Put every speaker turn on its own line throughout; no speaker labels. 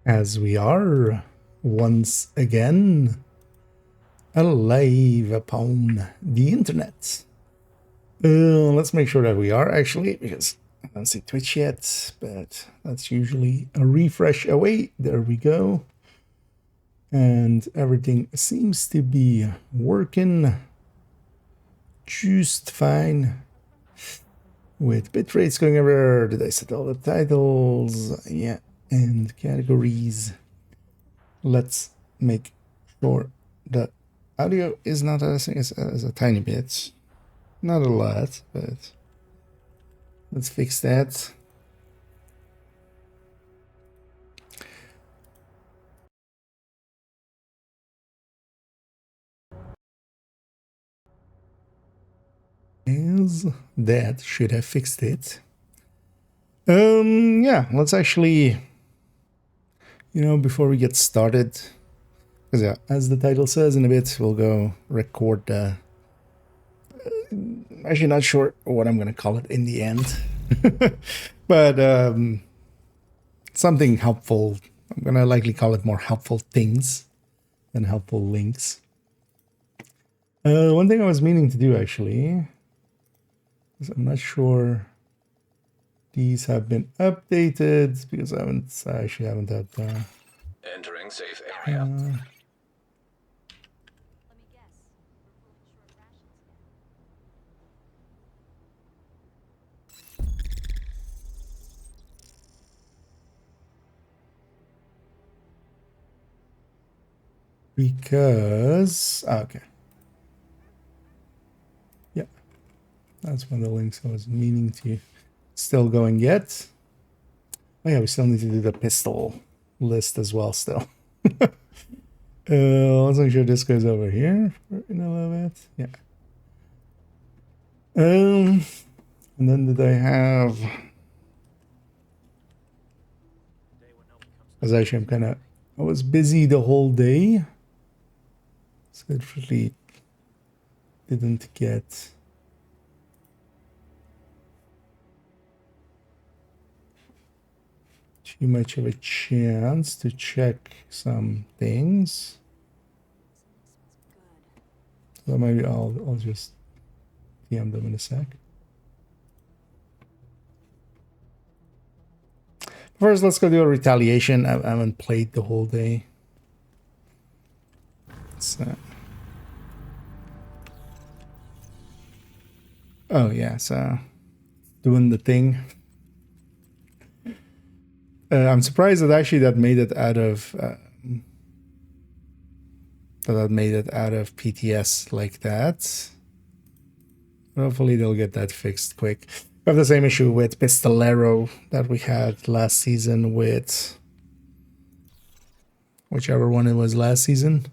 As we are once again alive upon the internet. Let's make sure that we are actually, because I don't see Twitch yet, but that's usually a refresh away. There we go. And everything seems to be working just fine. With bitrates going everywhere, did I set all the titles? Yeah, and categories. Let's make sure the audio is not as a tiny bit. Not a lot, but let's fix that. As that should have fixed it. Yeah, let's actually, before we get started, because yeah, as the title says, in a bit we'll go record the actually not sure what I'm gonna call it in the end. But something helpful. I'm gonna likely call it more helpful things than helpful links. One thing I was meaning to do actually is I'm not sure these have been updated because I actually haven't had
entering safe area.
because okay, yeah, that's one of the links I was meaning to. Still going yet? Oh yeah, we still need to do the pistol list as well. Still, let's make sure this goes over here in a little bit. Yeah. And then did I have? Because actually, I was busy the whole day, so it really didn't get too much of a chance to check some things. So maybe I'll just DM them in a sec. First, let's go do a retaliation. I haven't played the whole day. So. Oh yeah, so doing the thing. I'm surprised that actually that made it out of PTS like that. Hopefully they'll get that fixed quick. We have the same issue with Pistolero that we had last season with whichever one it was last season.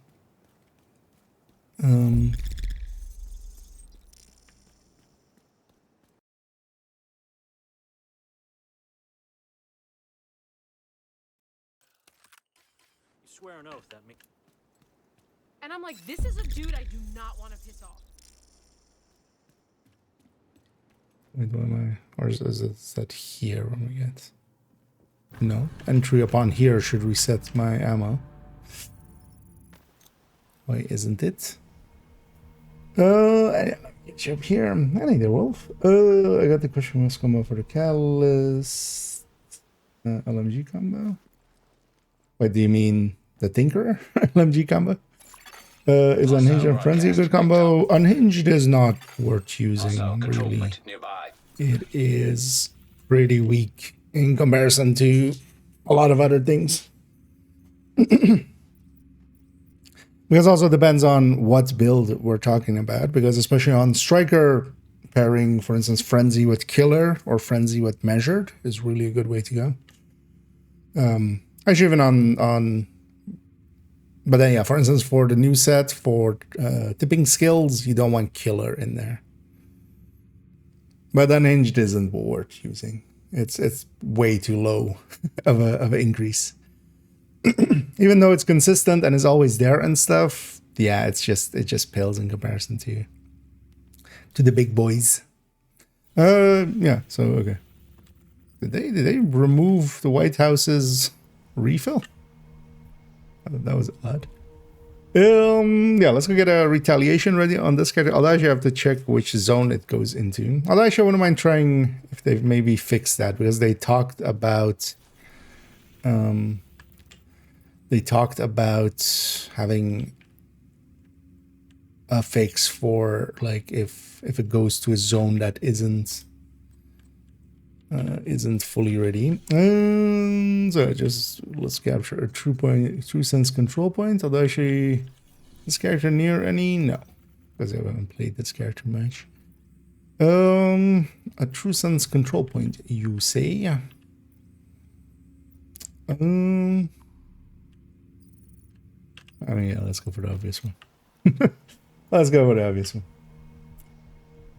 Swear an oath that me. And I'm like, this is a dude I do not want to piss off.
Wait, what am I? Or is that here when we get? No. Entry upon here should reset my ammo. Why isn't it? Get you up here. Hey there, Wolf. I got the question must combo for the Catalyst LMG combo. Wait, do you mean the Tinkerer LMG combo? Is Unhinged and Frenzy a good combo? Unhinged is not worth using, really. It is pretty weak in comparison to a lot of other things. Because also depends on what build we're talking about, because especially on Striker, pairing, for instance, Frenzy with Killer or Frenzy with Measured is really a good way to go. Actually, even on but then yeah, for instance, for the new set, for tipping skills, you don't want Killer in there. But Unhinged isn't worth using. It's way too low of an increase. Even though it's consistent and is always there and stuff, yeah, it just pales in comparison to the big boys. Yeah, so okay. Did they remove the White House's refill? That was odd. Yeah, let's go get a retaliation ready on this character. Although I actually have to check which zone it goes into. Although actually I wouldn't mind trying if they've maybe fixed that, because they talked about having a fix for like if it goes to a zone that isn't fully ready. So just let's capture a true sense control point. Although actually, this character near any? No, because I haven't played this character much. A true sense control point, you say? I mean, yeah, let's go for the obvious one. Let's go for the obvious one.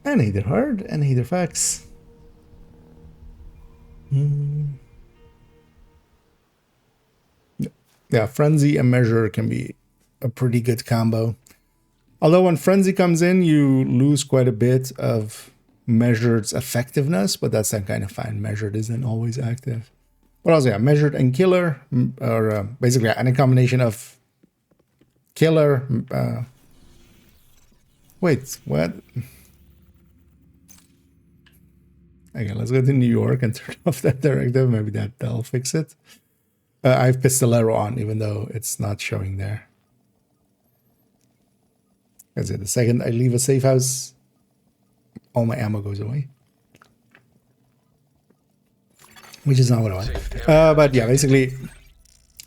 And either hard and either facts. Yeah, Frenzy and Measure can be a pretty good combo. Although when Frenzy comes in, you lose quite a bit of Measured's effectiveness, but that's then kind of fine. Measured isn't always active. But also, yeah, Measured and Killer, or basically any combination of Killer. Wait, what? Okay, let's go to New York and turn off that directive. Maybe that'll fix it. I have Pistolero on, even though it's not showing there. That's it. The second I leave a safe house, all my ammo goes away. Which is not what I want. But yeah, basically,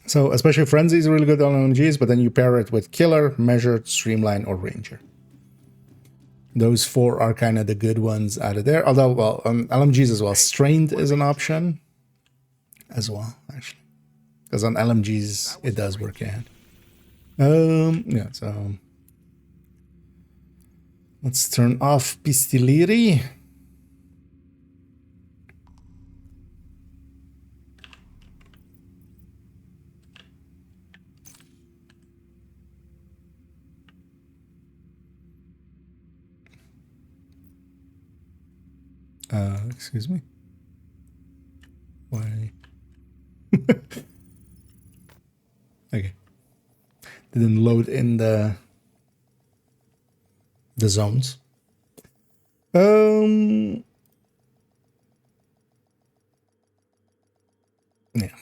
so especially Frenzy is really good on LMGs, but then you pair it with Killer, Measured, Streamline, or Ranger. Those four are kind of the good ones out of there. Although, well, LMGs as well. Strained is an option as well, actually. Because on LMGs, it does work out. Yeah, so let's turn off Pistolieri. Excuse me. Why? Okay. Didn't load in the zones. Yeah,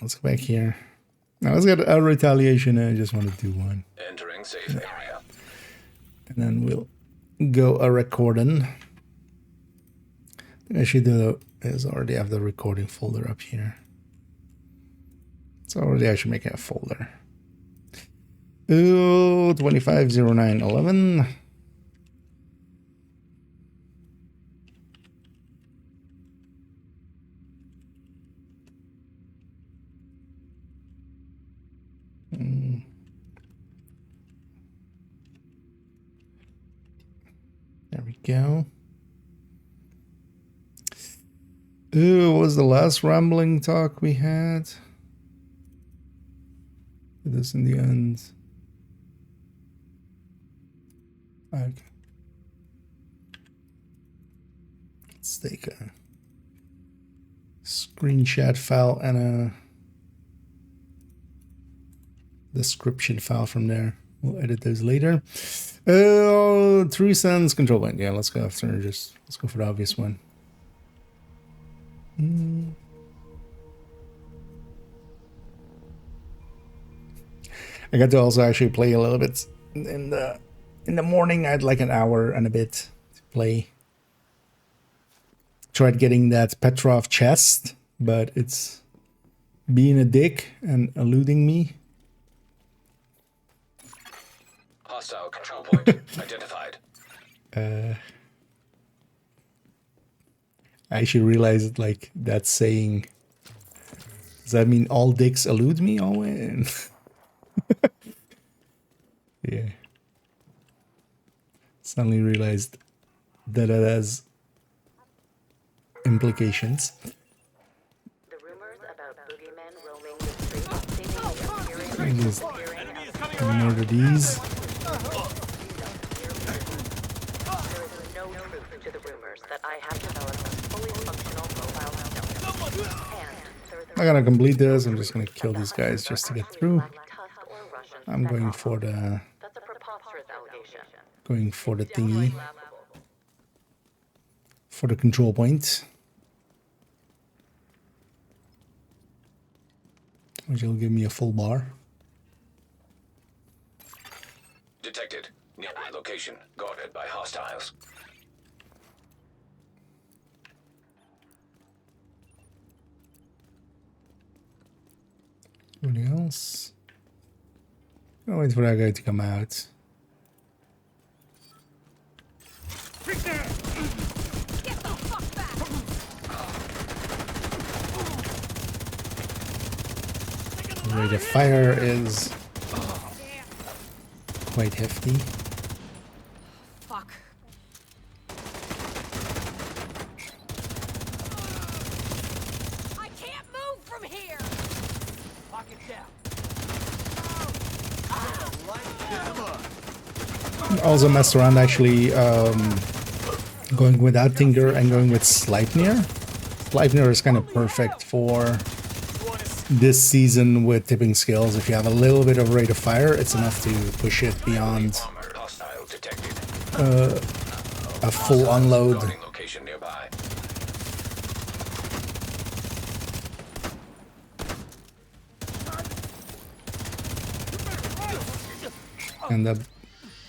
let's go back here. Now let's get a retaliation. I just want to do one.
Entering safe area.
And then we'll go a recording. I should do is already have the recording folder up here. So already I should make a folder. Y25M09D11. There we go. What was the last rambling talk we had? This in the end. Okay. Let's take a screenshot file and a description file from there. We'll edit those later. True sense control point. Yeah, let's go after let's go for the obvious one. I got to also actually play a little bit in the morning. I had like an hour and a bit to play. Tried getting that Petrov chest, but it's being a dick and eluding me.
Hostile control point identified.
I actually realized like that saying. Does that mean all dicks elude me always? Yeah. Suddenly realized that it has implications.
The rumors about boogeymen roaming the streets seemingly
Just murder these.
There is no truth to the rumors that I have developed a fully functional mobile stone. And there is
I'm gonna complete this. I'm just gonna kill these guys just to get through.
Tusk or Russian
I'm going for the
That's a preposterous allegation.
thingy,
Laughable.
for the control point, which will give me a full bar.
Detected. Nearby location. Guarded by hostiles.
Anything else? I'll wait for that guy to come out.
Get the fuck back!
The rate of fire is quite hefty.
Fuck. I can't move from here! Pocket down.
Also messed around actually going without Tinker and going with Sleipnir. Sleipnir is kind of perfect for this season with tipping skills. If you have a little bit of rate of fire, it's enough to push it beyond
Armored hostile detected.
a full unload.
Guarding location nearby.
And I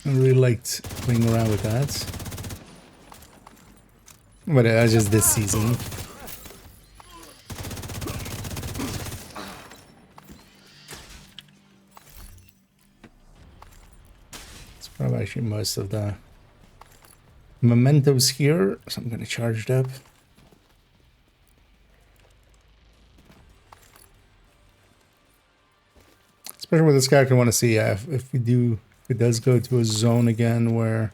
really liked playing around with that. But that's just this season. It's probably actually most of the mementos here, so I'm gonna charge it up. Especially with this character, I want to see if it does go to a zone again where,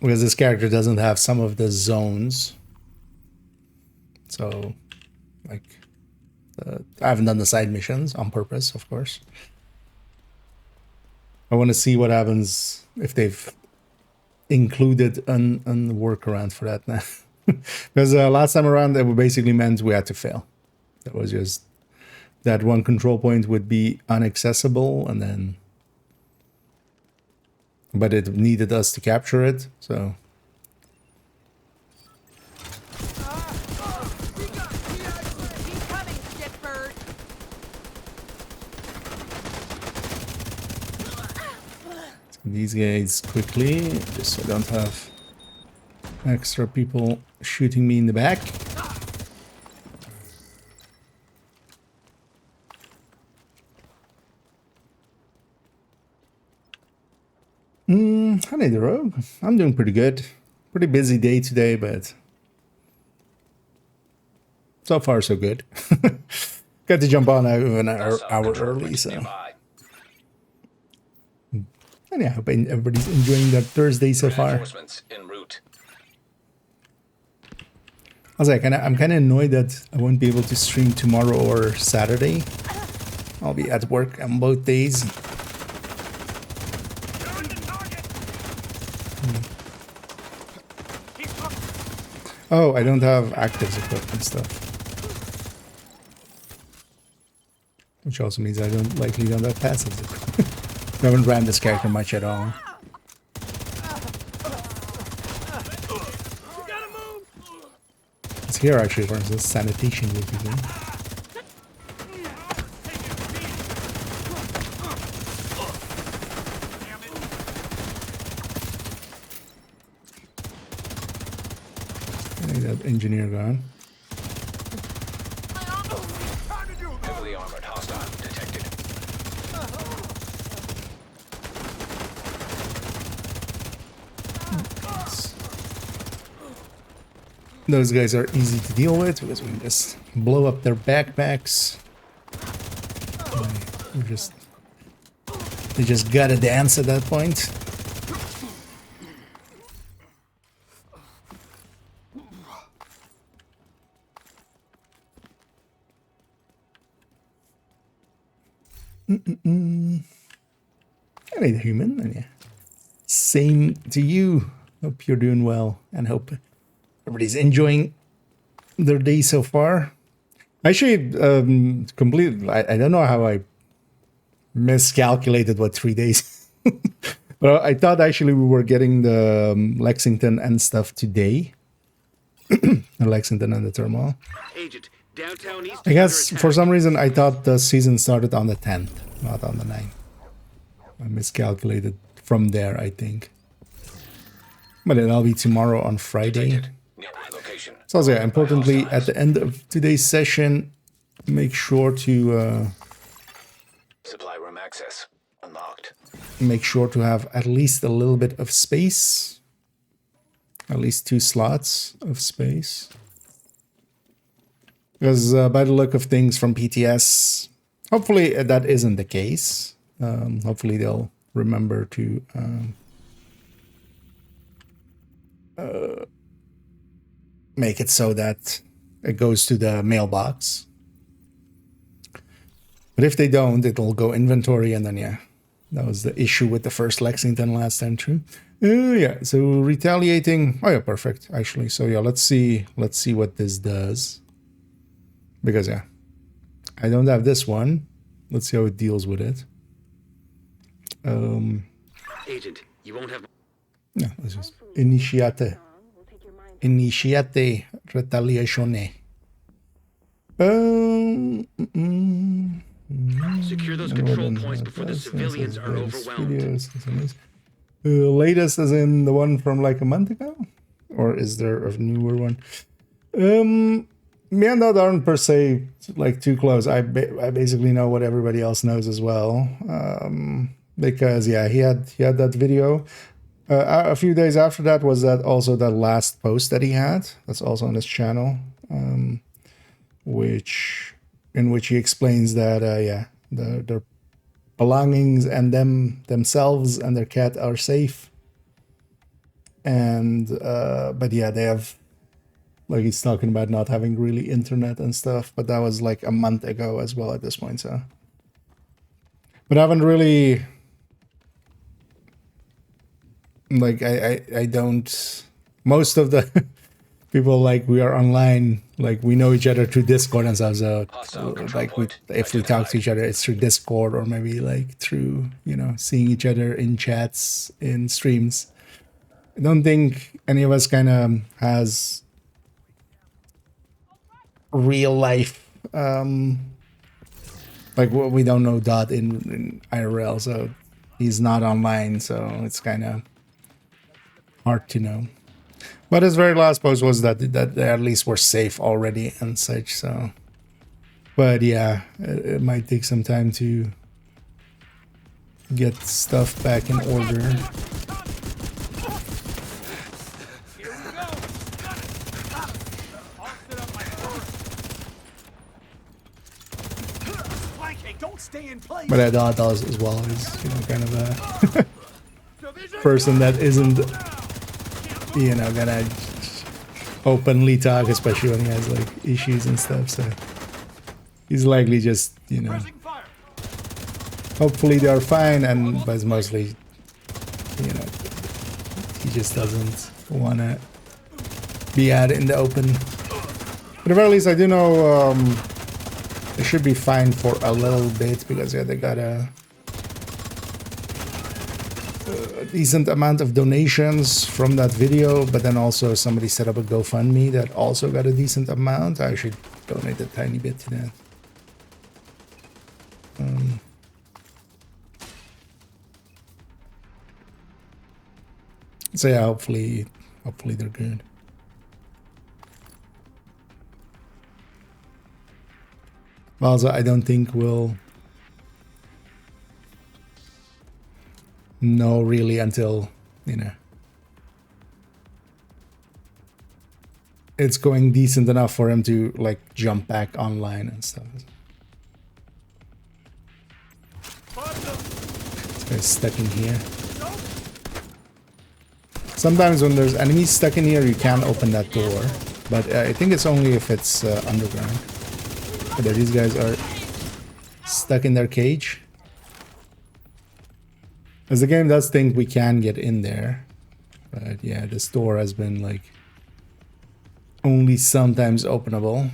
because this character doesn't have some of the zones, so like I haven't done the side missions on purpose, of course. I want to see what happens if they've included an workaround for that now. Because last time around, that basically meant we had to fail. That was just that one control point would be inaccessible, and then, but it needed us to capture it, so.
He's coming, shitbird!
These guys quickly, just so I don't have extra people shooting me in the back. Honey the Rogue. I'm doing pretty good. Pretty busy day today, but so far so good. Got to jump on an hour early, so.
Nearby.
And yeah, I hope everybody's enjoying their Thursday so far.
Reinforcements en route.
I was like, I'm kind of annoyed that I won't be able to stream tomorrow or Saturday. I'll be at work on both days. Oh, I don't have actives equipped and stuff. Which also means I don't likely don't have passives equipped. I haven't ran this character much at all. It's here actually, for instance, sanitation would be good. That engineer gone.
Heavily armored hostile detected.
Those guys are easy to deal with because we can just blow up their backpacks. They just gotta dance at that point. Hey, the human, and yeah, same to you. Hope you're doing well, and hope everybody's enjoying their day so far. Actually, I don't know how I miscalculated what 3 days. But I thought actually we were getting the Lexington and stuff today. The Lexington and the Turmoil.
Agent, downtown East.
I guess for some reason I thought the season started on the 10th, not on the 9th. I miscalculated from there, I think. But it'll be tomorrow on Friday.
Detected. Nearby location.
So yeah, importantly, at the end of today's session, make sure to
Supply room access unlocked.
make sure to have at least a little bit of space. At least 2 slots of space. Because by the look of things from PTS, hopefully that isn't the case. Hopefully they'll remember to make it so that it goes to the mailbox. But if they don't, it'll go inventory, and then yeah, that was the issue with the first Lexington last time too. Yeah, so retaliating. Oh yeah, perfect. Actually, so yeah, let's see what this does. Because yeah, I don't have this one. Let's see how it deals with it.
Agent, you won't have.
Yeah, let's just initiate retaliatione.
Secure those control points before the civilians are overwhelmed.
Latest as in the one from like a month ago? Or is there a newer one? Me and that aren't per se like too close. I basically know what everybody else knows as well. Because yeah, he had that video. A few days after that was that also that last post that he had. That's also on his channel. In which he explains that yeah, their belongings and themselves and their cat are safe. And but yeah, they have, like, he's talking about not having really internet and stuff, but that was like a month ago as well at this point, so. But I haven't really, like, I don't, most of the people, like, we are online, like, we know each other through Discord and stuff, so like if we talk to each other, it's through Discord or maybe like through, you know, seeing each other in chats, in streams. I don't think any of us kind of has real life, like, we don't know Dot in IRL, so he's not online, so it's kind of hard to know. But his very last post was that they at least were safe already and such, so. But yeah, it might take some time to get stuff back in order. But I thought as well is, you know, kind of a person that isn't, you know, gonna openly talk, especially when he has like issues and stuff. So he's likely just, you know, hopefully they're fine, and but it's mostly, you know, he just doesn't want to be out in the open. But at the very least, I do know they should be fine for a little bit, because yeah, they got a decent amount of donations from that video, but then also somebody set up a GoFundMe that also got a decent amount. I should donate a tiny bit to that. So yeah, hopefully they're good. Also, I don't think we'll know really until, you know, it's going decent enough for him to like jump back online and stuff. This guy's stuck in here. Sometimes when there's enemies stuck in here, you can open that door, but I think it's only if it's underground. But these guys are stuck in their cage. As the game does think we can get in there. But yeah, this door has been like only sometimes openable.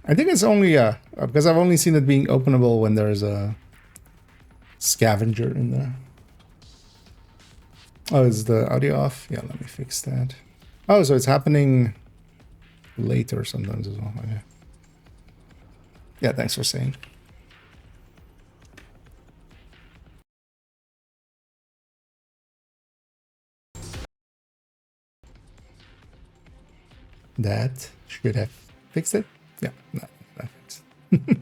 I think it's only because I've only seen it being openable when there's a scavenger in there. Oh, is the audio off? Yeah, let me fix that. Oh, so it's happening later sometimes as well. Okay. Yeah, thanks for saying. That should have fixed it. Yeah, no, that fixed it.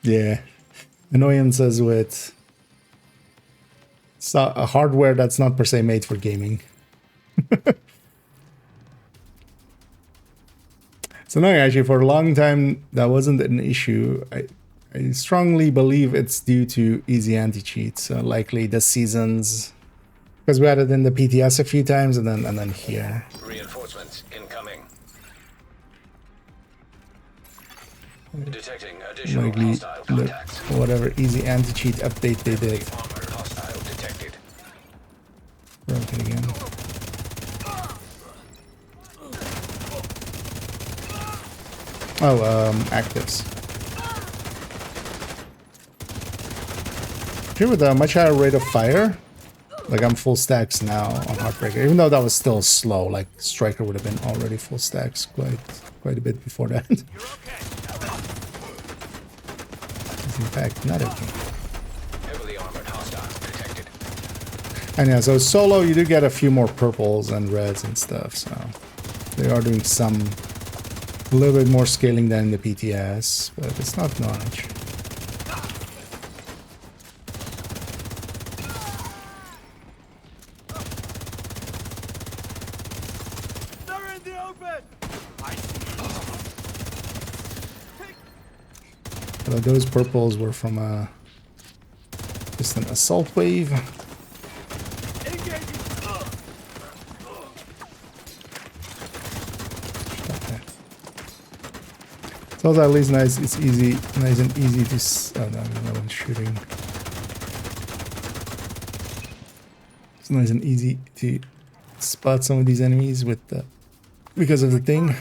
Yeah, annoyances with a hardware that's not per se made for gaming. So no, actually, for a long time that wasn't an issue. I strongly believe it's due to easy anti-cheats. So likely the seasons, because we had it in the PTS a few times, and then here.
Reinforcements incoming. Detecting additional
Likely
hostile contacts.
whatever easy anti-cheat update they did.
Armored hostile detected.
Broke it again. Oh, actives. Here with a much higher rate of fire. Like I'm full stacks now on Heartbreaker, even though that was still slow. Like Striker would have been already full stacks quite a bit before that. It's in fact not okay.
Heavily armored hostiles detected.
And yeah, so solo you do get a few more purples and reds and stuff. So they are doing a little bit more scaling than in the PTS, but it's not much. Those purples were from just an assault wave. It's also at least nice. It's nice and easy to. Oh no, no one's shooting. It's nice and easy to spot some of these enemies with because of the thing.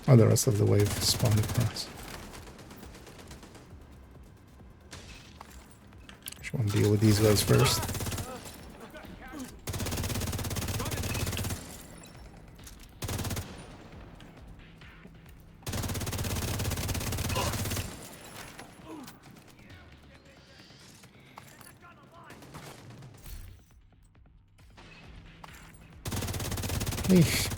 Oh, the rest of the wave spawned across. Just want to deal with these guys first. Eesh.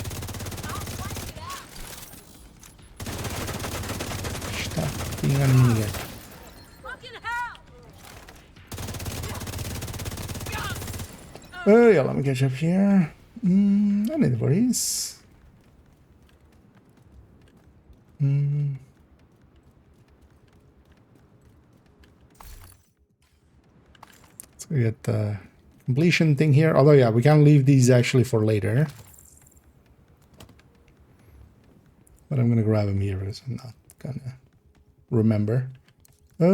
Being on me again. Oh yeah, let me catch up here. Anybody's. So we got the completion thing here. Although yeah, we can leave these actually for later. But I'm gonna grab them here because I'm not gonna remember. The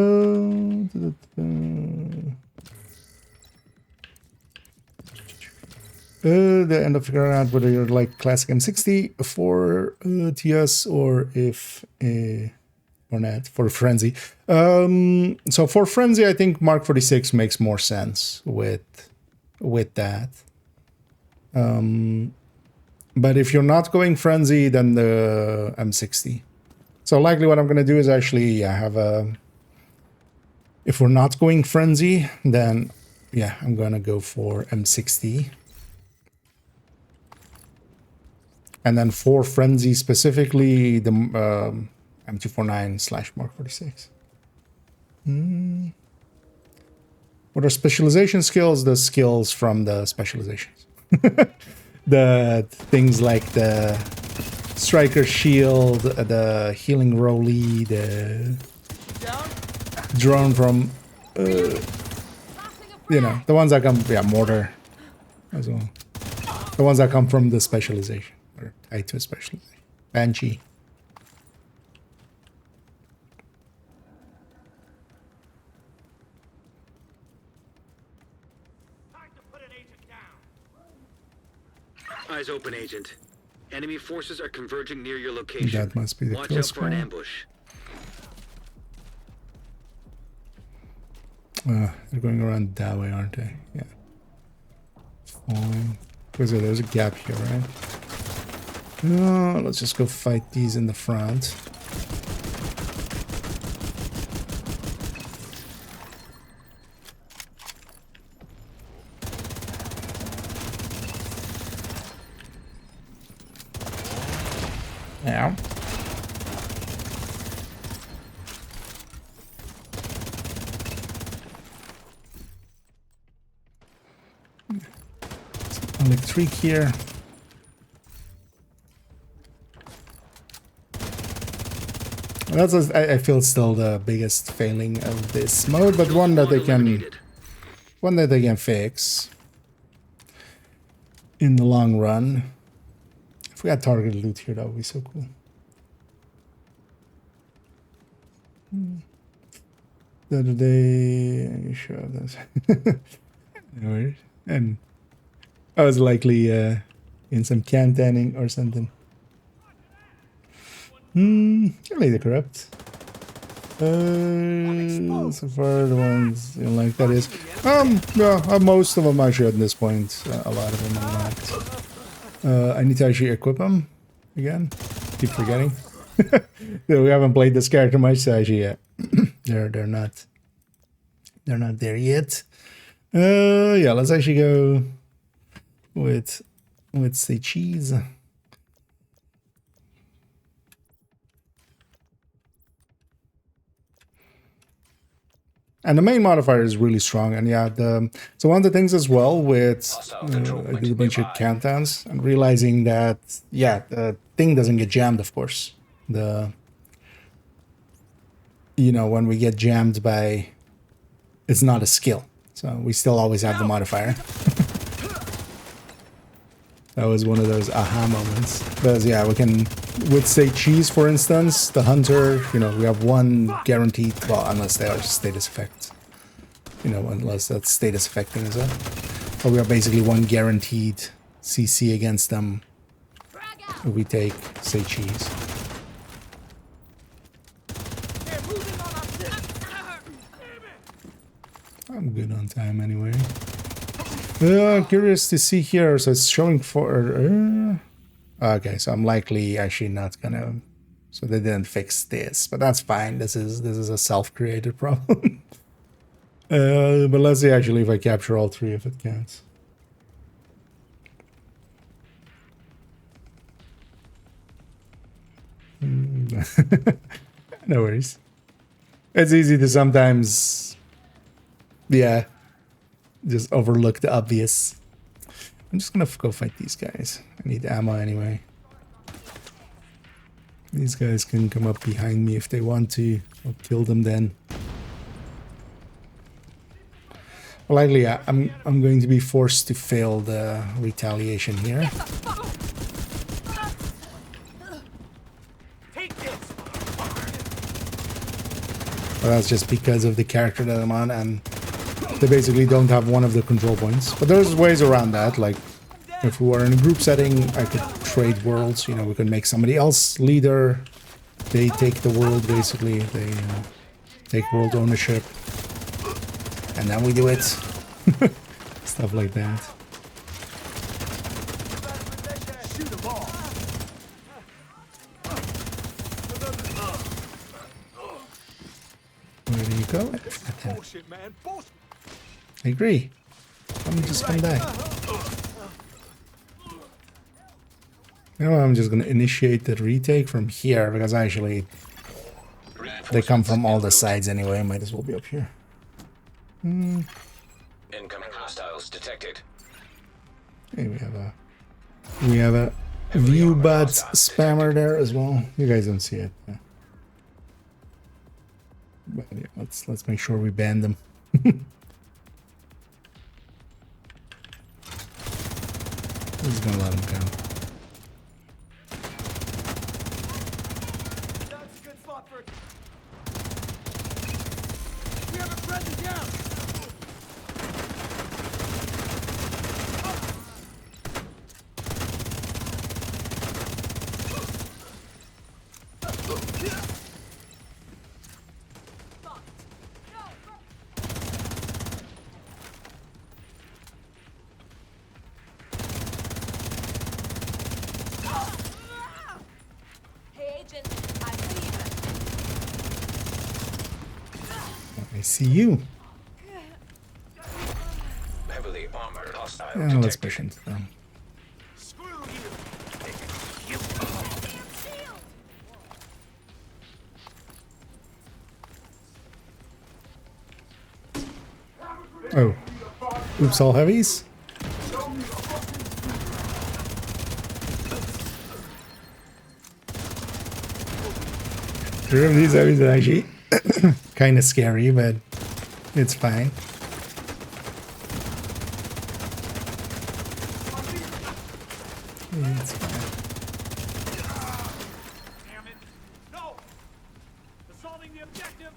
end of figuring out whether you're like classic M60 for TS or if or not for Frenzy. So for Frenzy, I think Mark 46 makes more sense with that. But if you're not going Frenzy, then the M60. So likely what I'm going to do is actually have a... If we're not going Frenzy, then yeah, I'm going to go for M60. And then for Frenzy specifically, the M249/Mark 46. What are specialization skills? The skills from the specializations. The things like the Striker Shield, the Healing Rolly, the drone from, you know, the ones that come, yeah, Mortar as well. The ones that come from the specialization, or tied to a specialization. Banshee.
Eyes open, Agent. Enemy forces are converging near your location.
That must be the
Watch
kill
out for an
squad.
ambush.
They're going around that way, aren't they? Yeah. Fine. Because there's a gap here, right? No, let's just go fight these in the front. Yeah. Electric here. That's I feel still the biggest failing of this mode, but one that they can fix in the long run. If we had targeted loot here, that would be so cool. The other day, you sure of this? Anyways, and I was likely in some cantanning or something. Really the corrupt. So far the ones like that is yeah, most of them actually at this point. A lot of them are not. I need to actually equip them again. Keep forgetting. We haven't played this character much, so actually yeah. they're not there yet. Yeah, let's actually go with say cheese. And the main modifier is really strong, and yeah, so one of the things as well with I did a bunch of countdowns and realizing that yeah, the thing doesn't get jammed, of course. When we get jammed by, it's not a skill, so we still always have the modifier. That was one of those aha moments. Because yeah, we can, with say cheese for instance, the hunter, we have one guaranteed, well, unless they are status effects. Unless that's status affecting as well. But we have basically one guaranteed CC against them if we take, say, cheese. I'm good on time anyway. Curious to see here. So it's showing for... okay, so I'm likely actually not gonna... So they didn't fix this, but that's fine. This is a self-created problem. But let's see actually if I capture all three, if it counts. No worries. It's easy to sometimes... Yeah. Just overlook the obvious. I'm just gonna go fight these guys. I need ammo anyway. These guys can come up behind me if they want to. I'll kill them then. Well, likely, yeah, I'm going to be forced to fail the retaliation here. Well, that's just because of the character that I'm on, and they basically don't have one of the control points. But there's ways around that, like if we were in a group setting, I could trade worlds, we could make somebody else leader. They take the world, basically. They take world ownership. And then we do it. Stuff like that. Where do you go? I agree. I'm just gonna die. I'm just gonna initiate the retake from here because actually they come from all the sides anyway. Might as well be up here.
Incoming hostiles detected.
Hey, we have a view bot spammer there as well. You guys don't see it. Yeah. But yeah, let's make sure we ban them. Just gonna let him go. see you.
Heavily armored hostile
Yeah, let's
detected.
push into them. Oh. Oops, all heavies? Three of these heavies are actually kind of scary, but it's fine. It's fine.
Damn it! No! Assaulting the objective!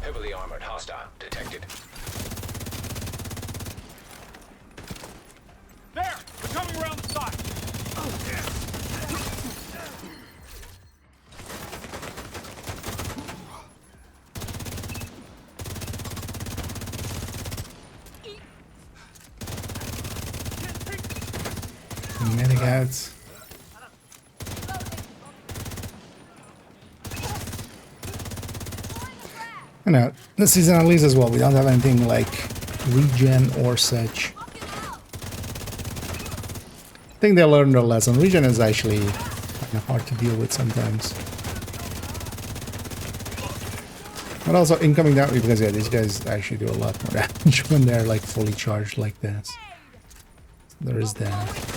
Heavily armored hostile detected.
There! They're coming around the side!
Medic out. I know, this season at least as well, we don't have anything like regen or such. I think they learned their lesson. Regen is actually kind of hard to deal with sometimes. But also incoming damage, because yeah, these guys actually do a lot more damage when they're like fully charged like this. There is that.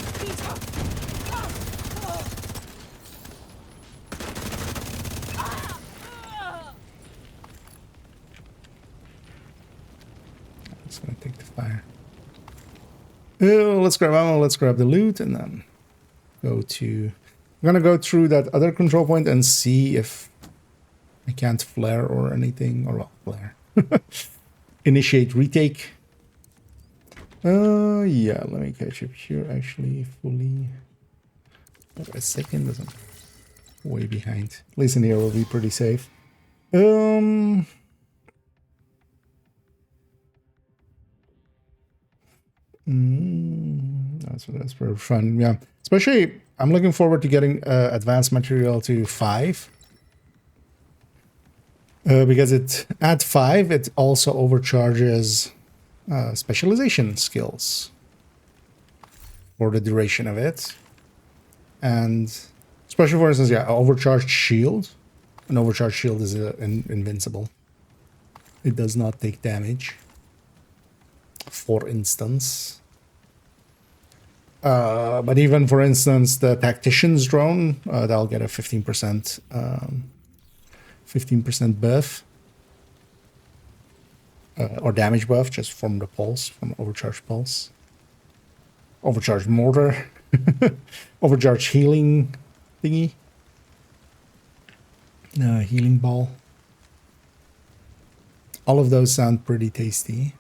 It's gonna take the fire. Oh, let's grab ammo, let's grab the loot, and then go to... I'm gonna go through that other control point and see if I can't flare or anything, or well, flare. Initiate retake. Yeah, let me catch up here actually fully. A second, doesn't way behind. At least in here we'll be pretty safe. That's very fun. Yeah, especially I'm looking forward to getting advanced material to 5. Because it at 5 it also overcharges specialization skills for the duration of it, and especially for instance, yeah, overcharged shield. An overcharged shield is invincible. It does not take damage. For instance, but even for instance, the tactician's drone, that'll get a 15% 15% buff. Or damage buff just from the pulse, from overcharged pulse. Overcharged mortar. Overcharged healing thingy. Healing ball. All of those sound pretty tasty.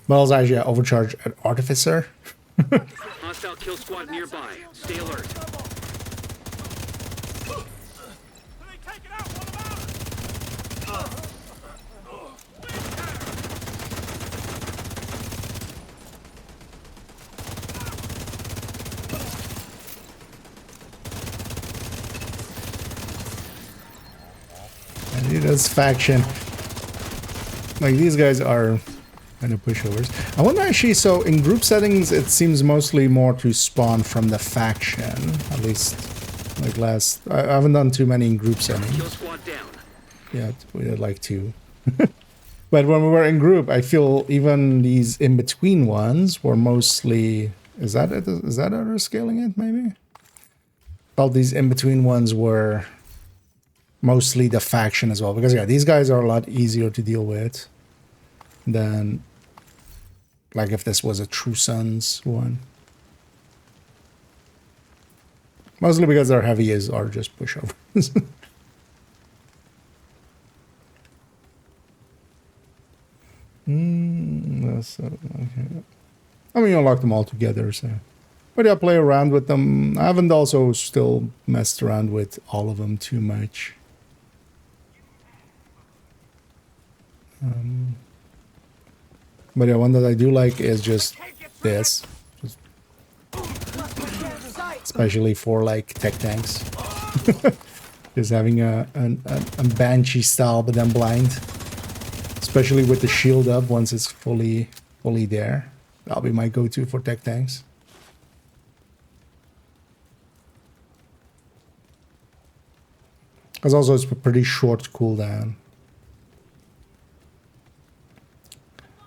But also actually overcharged artificer.
Hostile kill squad nearby. Stay alert.
This faction, like these guys are kind of pushovers. I wonder actually, so in group settings it seems mostly more to spawn from the faction, at least like last. I haven't done too many in group settings.
Kill squad down.
Yeah, we'd like to. But when we were in group, I feel even these in between ones were mostly, is that other scaling it maybe? Felt these in between ones were mostly the faction as well, because yeah, these guys are a lot easier to deal with than like if this was a True Sons one. Mostly because their heavies are just pushovers. Okay. I mean, you unlock them all together, so. But yeah, play around with them. I haven't also still messed around with all of them too much. But yeah, one that I do like is just this. Especially for like tech tanks. Just having a Banshee style, but then blind. Especially with the shield up once it's fully there. That'll be my go-to for tech tanks. Because also it's a pretty short cooldown.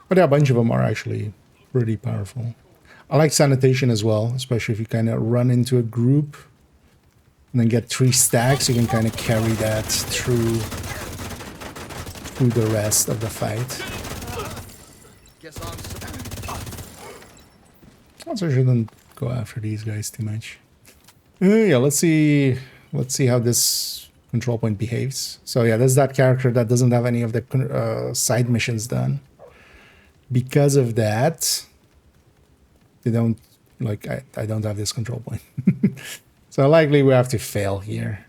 But yeah, a bunch of them are actually pretty powerful. I like sanitation as well, especially if you kind of run into a group and then get 3 stacks, you can kind of carry that through the rest of the fight. Also shouldn't go after these guys too much. Yeah, let's see how this control point behaves. So yeah, there's that character that doesn't have any of the side missions done. Because of that, they don't, like, I don't have this control point. So likely we have to fail here.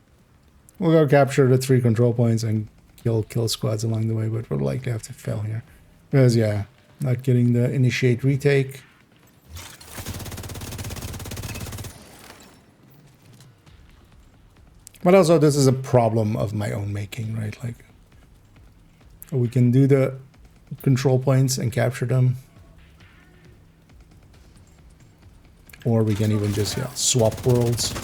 We'll go capture the 3 control points and kill squads along the way, but we'll likely have to fail here. Because yeah, not getting the initiate retake. But also this is a problem of my own making, right? Like, we can do the control points and capture them. Or we can even just swap worlds.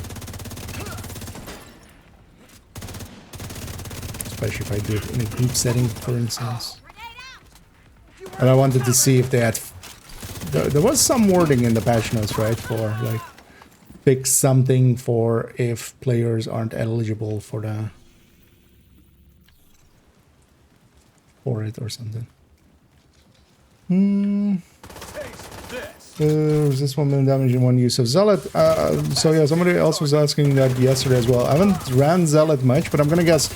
Especially if I do it in a group setting, for instance. And I wanted to see if they had... There was some wording in the patch notes, right? For like, pick something for if players aren't eligible for the... for it or something. Resist 1 million damage in 1 use of Zealot. So yeah, somebody else was asking that yesterday as well. I haven't ran Zealot much, but I'm gonna guess.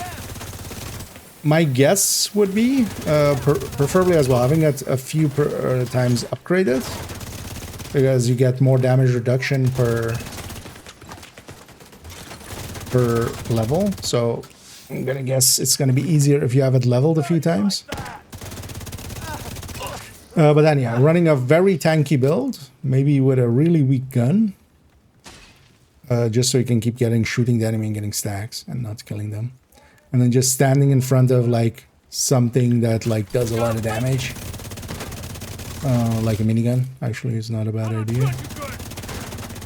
My guess would be, preferably as well, having it a few times upgraded, because you get more damage reduction per level. So I'm gonna guess it's gonna be easier if you have it leveled a few times. But then, yeah, running a very tanky build, maybe with a really weak gun, just so you can keep shooting the enemy and getting stacks and not killing them. And then just standing in front of, like, something that, like, does a lot of damage. Like a minigun, actually, is not a bad idea.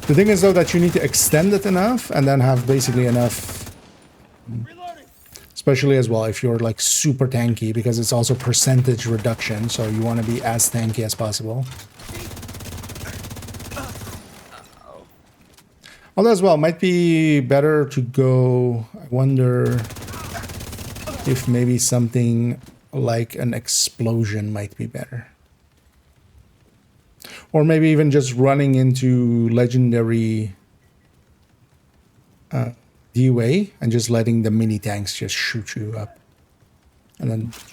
The thing is, though, that you need to extend it enough and then have basically enough... Especially as well if you're like super tanky, because it's also percentage reduction, so you want to be as tanky as possible. Although as well, might be better to go, I wonder if maybe something like an explosion might be better. Or maybe even just running into legendary DUA and just letting the mini tanks just shoot you up, and then just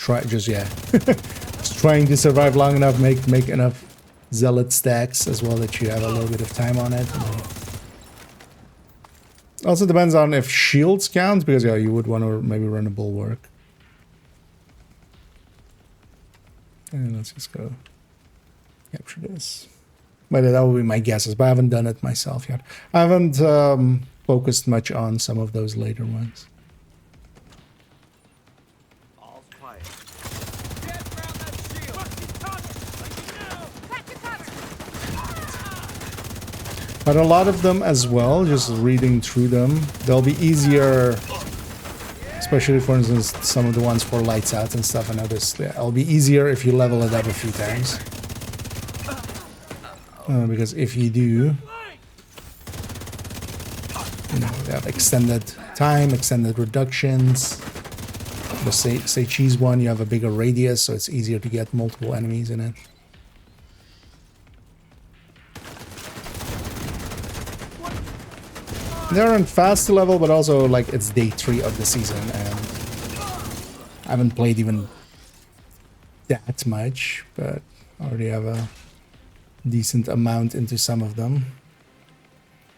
trying to survive long enough, make enough Zealot stacks as well that you have a little bit of time on it. Also depends on if shields count, because yeah, you would want to maybe run a bulwark. And let's just go capture this. But that would be my guesses, but I haven't done it myself yet. I haven't focused much on some of those later ones.
All's quiet.
But a lot of them as well, just reading through them, they'll be easier, especially for instance some of the ones for lights out and stuff. I noticed it'll be easier if you level it up a few times. Because if you do, you know, they have extended time, extended reductions. The say cheese one, you have a bigger radius, so it's easier to get multiple enemies in it. They aren't fast to level, but also like it's day 3 of the season, and I haven't played even that much, but I already have a decent amount into some of them.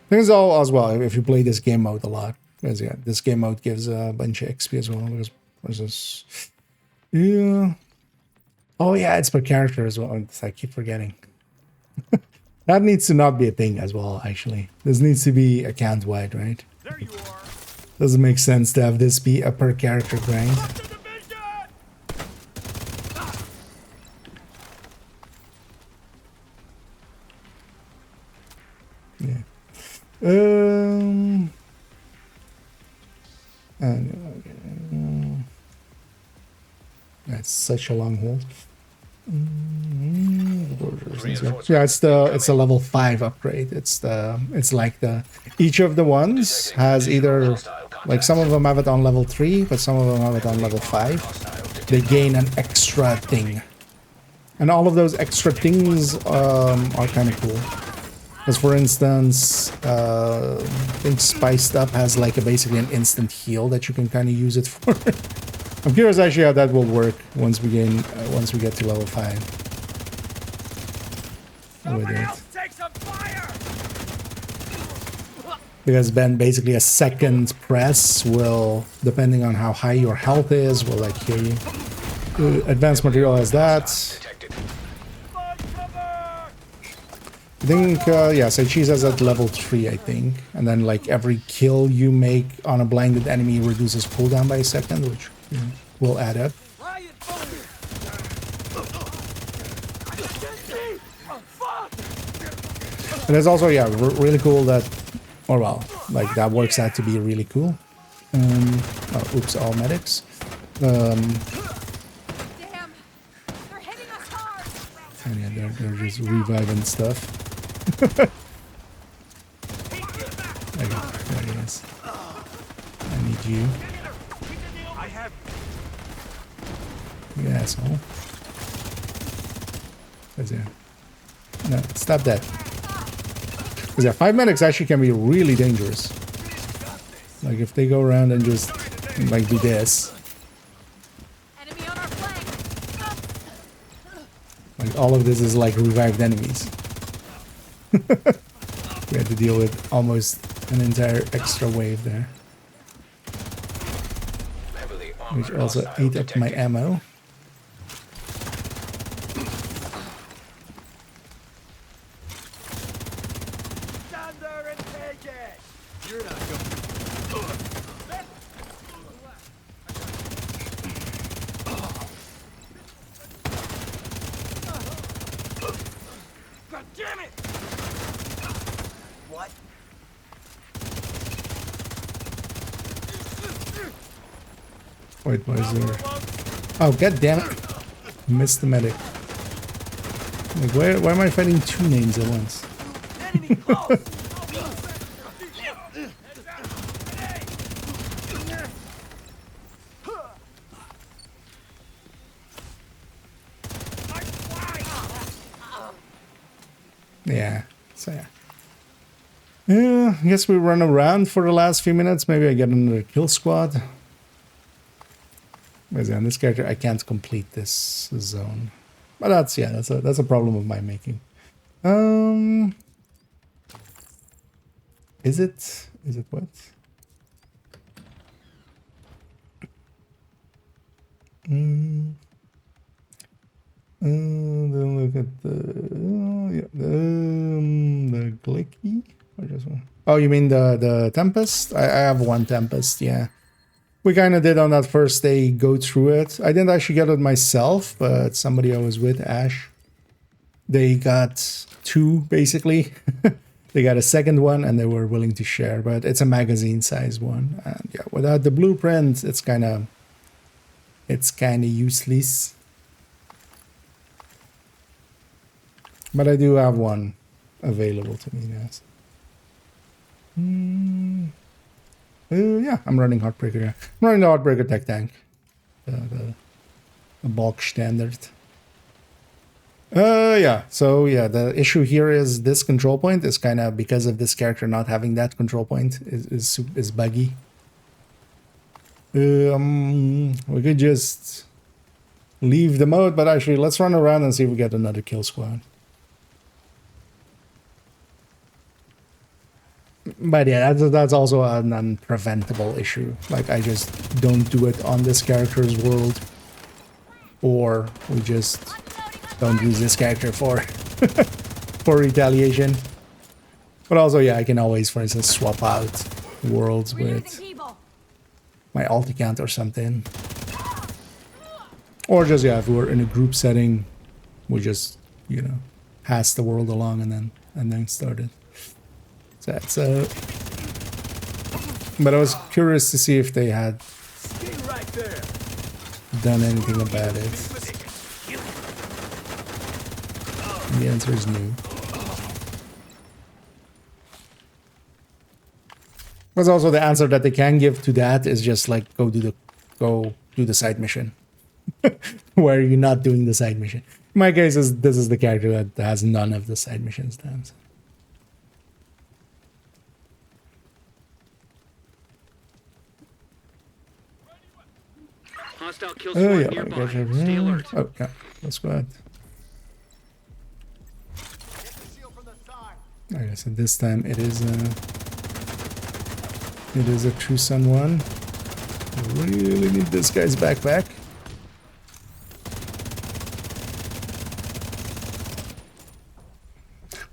Things all as well if you play this game mode a lot, because yeah, this game mode gives a bunch of XP as well. Because what's this? Yeah. Oh yeah, it's per character as well. I keep forgetting. That needs to not be a thing as well. Actually, this needs to be account wide, right?
There you are.
Doesn't make sense to have this be a per character grind. Yeah. That's such a long hold. Yeah, it's a level 5 upgrade. It's like each of the ones has either, like, some of them have it on level 3, but some of them have it on level 5. They gain an extra thing, and all of those extra things are kind of cool. Because, for instance, I think Spiced Up has like basically an instant heal that you can kind of use it for. I'm curious actually how that will work once we get to level 5.
Someone else take some fire!
Because then basically a second press will, depending on how high your health is, will like heal you. Advanced material has that.
Detected.
I think, yeah, so cheese has at level 3, I think. And then, like, every kill you make on a blinded enemy reduces cooldown by a second, which will add up. And it's also, yeah, really cool that, or well, like, that works out to be really cool. Oh, oops, all medics.
Damn! They're hitting us hard!
And yeah, they're just reviving stuff. Okay, there he is. I need you.
I have
You asshole. Where's there? No, stop that. Because yeah, 5 medics actually can be really dangerous. Like if they go around and just like do this.
Enemy on our flank!
Like all of this is like revived enemies. We had to deal with almost an entire extra wave there.
Heavily
Which
armored
also
hostile
ate up my
detected.
ammo.
stand there and take it! You're not going. God damn it! What?
Wait, what is there? Oh, god damn it. Missed the medic. Like, why am I fighting 2 names at once?
Enemy close!
Yeah, so yeah. Yeah, I guess we run around for the last few minutes. Maybe I get another kill squad. Because yeah, in this character, I can't complete this zone. But that's, yeah, that's a problem of my making. Is it what? Then look at the Glicky. Or just one? Oh, you mean the Tempest? I have one Tempest, yeah. We kind of did on that first day go through it. I didn't actually get it myself, but somebody I was with, Ash, they got 2 basically. They got a second one and they were willing to share, but it's a magazine size one. And yeah, without the blueprint, it's kind of useless. But I do have one available to me now. Yeah, I'm running Heartbreaker. Yeah. I'm running the Heartbreaker Tech Tank. The bulk standard. Yeah, so yeah, the issue here is this control point is kind of, because of this character not having that control point, is buggy. We could just leave the mode, but actually let's run around and see if we get another kill squad. But yeah, that's also an unpreventable issue. Like, I just don't do it on this character's world. Or we just don't use this character for for retaliation. But also, yeah, I can always, for instance, swap out worlds
We're
with
losing people.
my alt account or something. Or just, yeah, if we're in a group setting, we just, you know, pass the world along and then started. So that's but I was curious to see if they had done anything about it. The answer is no. But also the answer that they can give to that is just like go do the side mission. Where you're not doing the side mission. In my case, this is the character that has none of the side missions done. So.
Hostile kill
Oh
squad
yeah,
nearby. Stay alert.
oh yeah, that's good. Like I said, this time it is a true sun one. I really need this guy's backpack.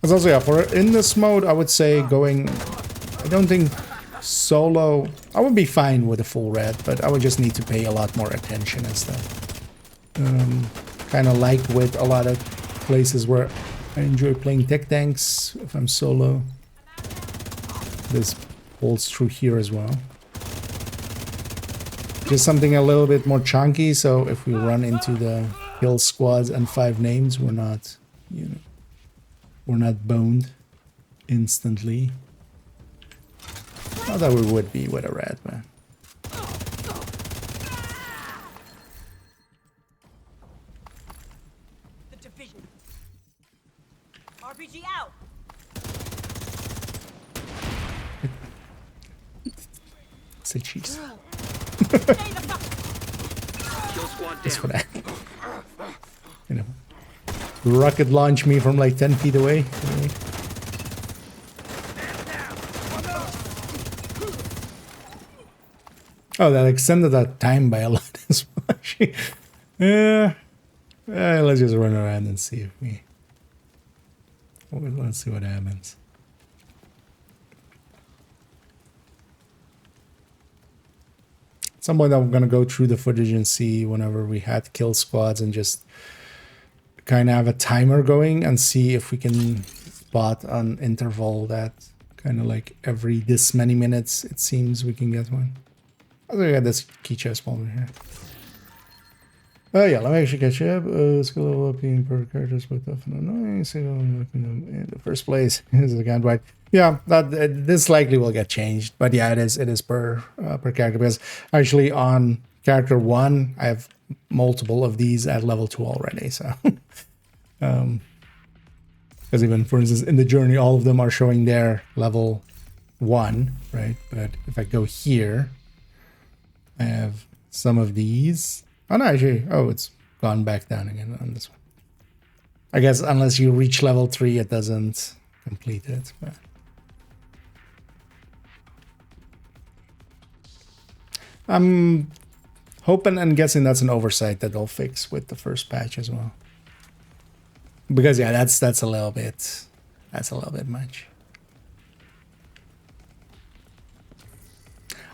But also, yeah, for in this mode, I would say going. I don't think solo. I would be fine with a full red, but I would just need to pay a lot more attention and stuff. Kind of like with a lot of places where I enjoy playing tech tanks if I'm solo. This holds true here as well. Just something a little bit more chunky, so if we run into the kill squads and 5 names, we're not, you know, we're not boned instantly. Not that we would be with a red, man.
The division. RPG out.
Say cheese.
Kill squad
Just for
down.
that. You know. Rocket launch me from like 10 feet away. Oh, that extended that time by a lot as well, actually. Yeah. Let's just run around and see if we... Well, let's see what happens. At some point I'm gonna go through the footage and see whenever we had kill squads and just kind of have a timer going and see if we can spot an interval that kind of like every this many minutes it seems we can get one. I think I got this key chest over here. Oh yeah, let me actually catch up. Skill level up being per character is both tough and annoying. In the first place is again right. Yeah, that this likely will get changed, but yeah, it is per character because actually on character 1 I have multiple of these at level 2 already. So, because even for instance in the journey, all of them are showing their level 1, right? But if I go here, I have some of these. Oh no, actually, oh, it's gone back down again on this one. I guess unless you reach level 3, it doesn't complete it. But I'm hoping and guessing that's an oversight that they'll fix with the first patch as well. Because yeah, that's a little bit much.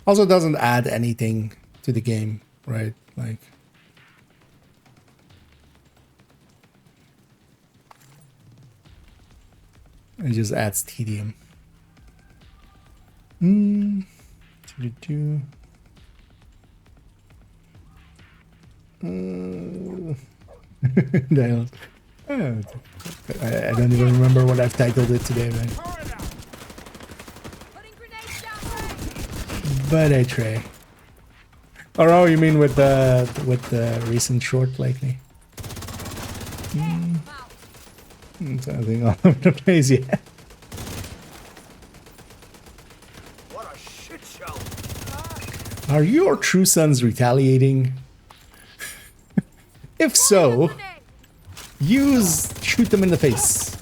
Also doesn't add anything to the game, right? Like it just adds tedium. I don't even remember what I've titled it today, man. But I try. Or oh, you mean with the recent short lately? Something all over the place, yeah.
What a shit show.
Are your true sons retaliating? If so, shoot them in the face.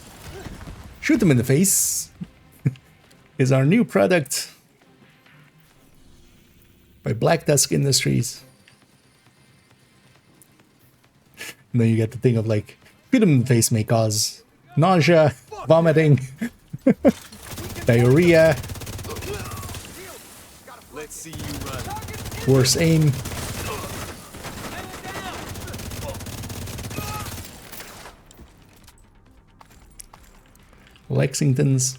Shoot them in the face is our new product by Black Dusk Industries. And then you get the thing of like, shoot them in the face may cause nausea, vomiting, diarrhea.
Let's see you run.
Worse aim. Lexingtons.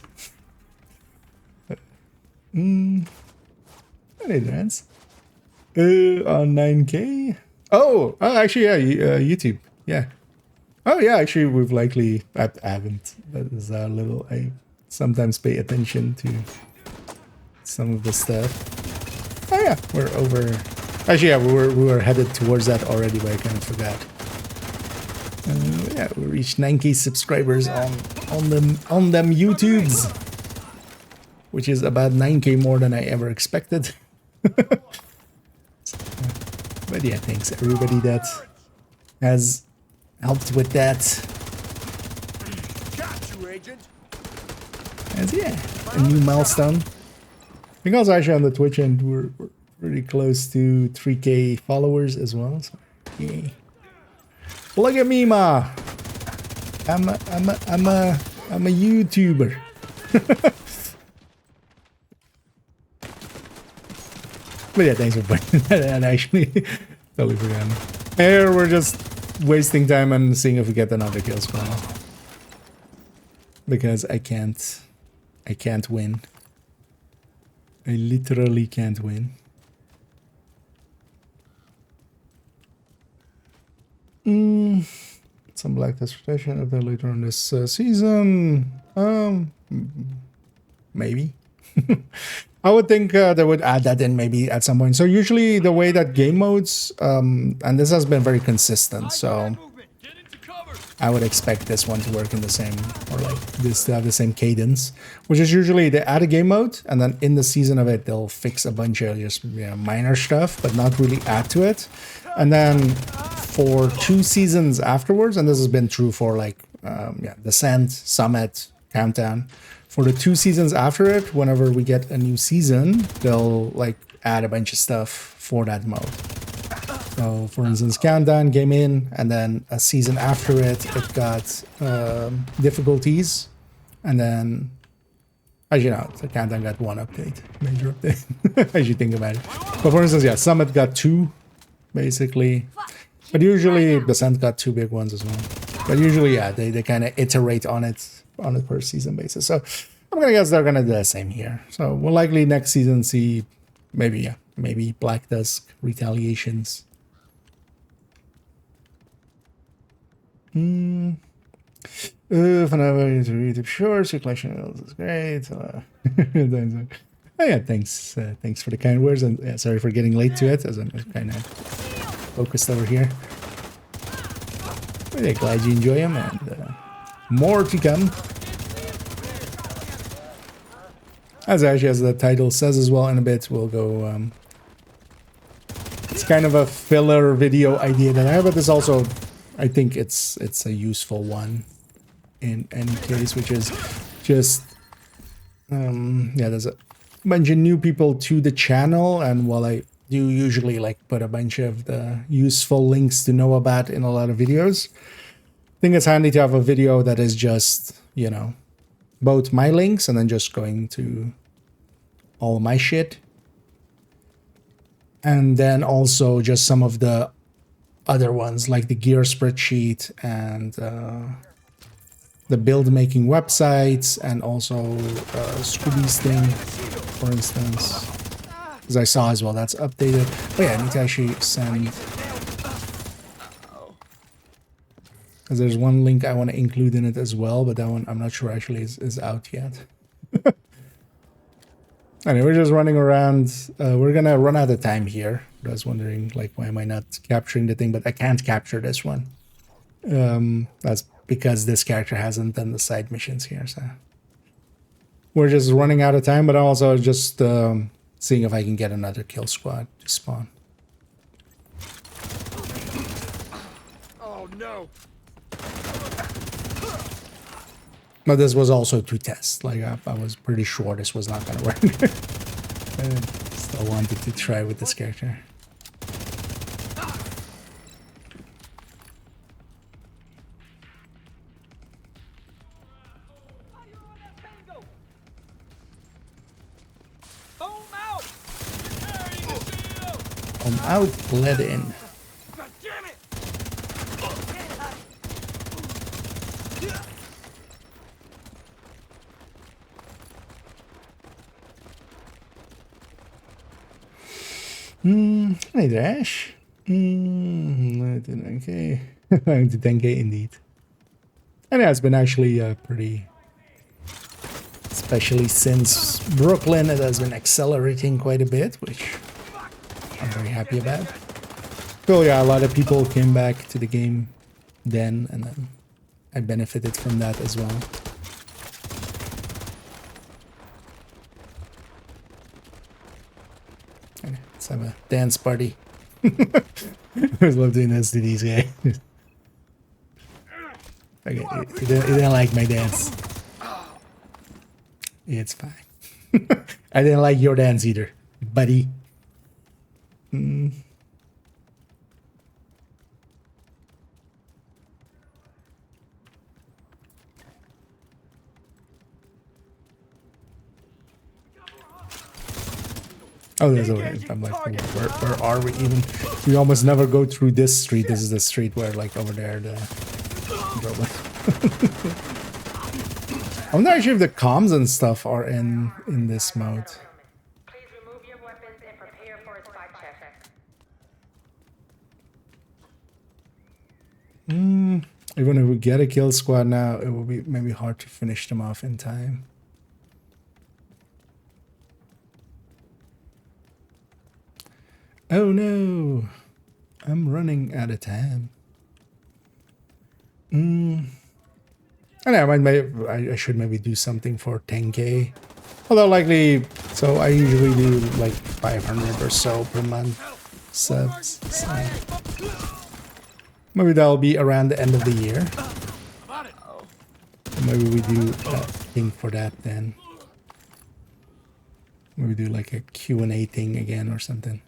Any dance? On 9K? Oh, actually, yeah, YouTube. Yeah. Oh, yeah, actually, we've likely... I haven't. That is a little... I sometimes pay attention to some of the stuff. Oh, yeah, we're over... Actually, yeah, we were headed towards that already, but I kind of forgot. Yeah, we reached 9K subscribers on them YouTubes, which is about 9K more than I ever expected. But yeah, thanks everybody that has helped with that.
Got you, Agent.
And yeah, a new milestone. I think also actually on the Twitch end we're pretty close to 3K followers as well. So yay. Look at me, ma. I'm a YouTuber. But yeah, thanks for pointing that out, actually. Totally forgot. Here we're just wasting time and seeing if we get another kill squad. Because I can't win. I literally can't win. Some black transportation if they're later on this season. Maybe. I would think they would add that in maybe at some point. So usually the way that game modes, and this has been very consistent, so I would expect this one to work in the same, or like this to have the same cadence, which is usually they add a game mode and then in the season of it they'll fix a bunch of just minor stuff, but not really add to it. And then for 2 seasons afterwards, and this has been true for like Descent, Summit, Countdown. For the 2 seasons after it, whenever we get a new season, they'll like add a bunch of stuff for that mode. So for instance, Countdown came in, and then a season after it, it got difficulties, and then, as you know, the Countdown got 1 update, major update, as you think about it. But for instance, yeah, Summit got 2, basically. But usually Descent got 2 big ones as well. But usually, yeah, they kind of iterate on it per season basis. So I'm gonna guess they're gonna do the same here. So we'll likely next season see maybe Black Dusk retaliations. For now, YouTube shorts, your collection is great. Oh yeah, thanks for the kind words, and yeah, sorry for getting late to it as I'm kind of focused over here. But yeah, glad you enjoy them, and more to come. As the title says as well, in a bit we'll go. It's kind of a filler video idea that I have, but it's also, I think it's a useful one in any case, which is just there's a bunch of new people to the channel, and while I do usually like put a bunch of the useful links to know about in a lot of videos, I think it's handy to have a video that is just, you know, both my links and then just going to all my shit. And then also just some of the other ones like the gear spreadsheet and the build making websites, and also Scooby's thing, for instance. As I saw as well, that's updated. Oh yeah, I need to actually send... Because there's one link I want to include in it as well, but that one I'm not sure actually is out yet. Anyway, we're just running around. We're gonna run out of time here. I was wondering, like, why am I not capturing the thing? But I can't capture this one. That's because this character hasn't done the side missions here, so... We're just running out of time, but also just seeing if I can get another kill squad to spawn.
Oh no!
But this was also to test. Like, I was pretty sure this was not gonna work. I still wanted to try with this character. I'm out, let in.
God damn it!
Hey there, Ash. Okay. 10k indeed. And yeah, it's been actually pretty, especially since Brooklyn, it has been accelerating quite a bit, which I'm very happy about. So yeah, a lot of people came back to the game then, and then I benefited from that as well. Okay, let's have a dance party. I always love doing this to these guys. Okay, you didn't like my dance. It's fine. I didn't like your dance either, buddy. Oh, there's a way. I'm like, where are we even? We almost never go through this street. This is the street where, like, over there, the... I wonder actually if the comms and stuff are in this mode.
Please remove your weapons and prepare for a spot check.
Even if we get a kill squad now, it will be maybe hard to finish them off in time. Oh no, I'm running out of time. I know, I should maybe do something for 10k. Although likely, so I usually do like 500 or so per month subs. So maybe that'll be around the end of the year. Maybe we do a thing for that then. Maybe do like a Q&A thing again or something.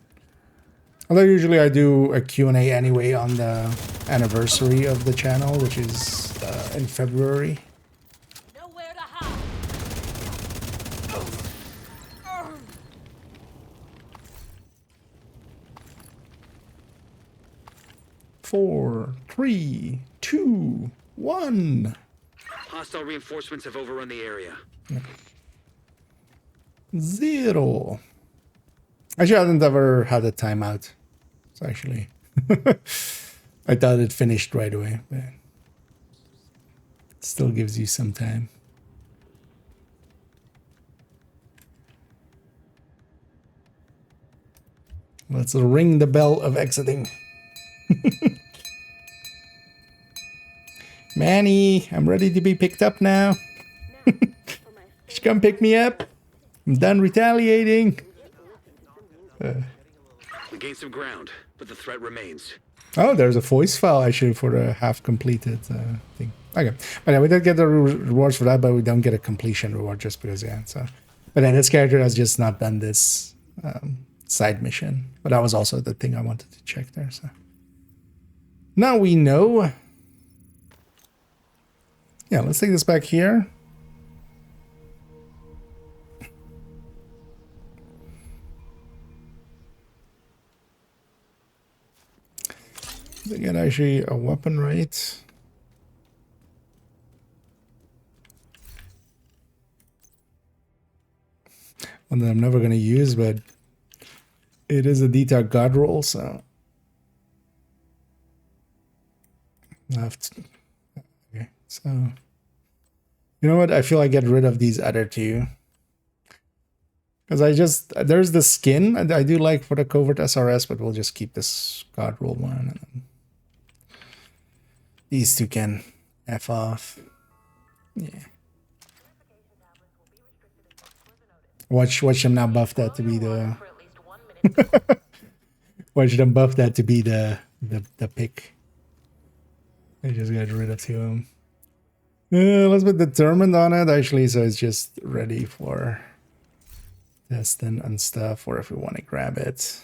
Although usually I do a Q&A anyway on the anniversary of the channel, which is in February.
Nowhere to hide.
4, 3, 2, 1.
Hostile reinforcements have overrun the area. 0.
Actually, I haven't ever had a timeout. So actually, I thought it finished right away, but it still gives you some time. Let's ring the bell of exiting. Manny, I'm ready to be picked up now. Just come pick me up. I'm done retaliating.
We gained some ground, but the threat remains.
Oh, there's a voice file actually for the half-completed thing. Okay, but yeah, we did get the rewards for that, but we don't get a completion reward just because, yeah. So, but then this character has just not done this side mission. But that was also the thing I wanted to check there. So now we know. Yeah, let's take this back here. They get actually a weapon, right? One that I'm never going to use, but it is a detailed god roll, so I have to. Okay, so you know what? I feel I get rid of these other two. Because there's the skin I do like for the covert SRS, but we'll just keep this god roll one. And then these two can F off. Yeah. Watch them now buff that to be the... Watch them buff that to be the pick. I just got rid of 2 of them. Let's be determined on it, actually, so it's just ready for testing and stuff, or if we want to grab it.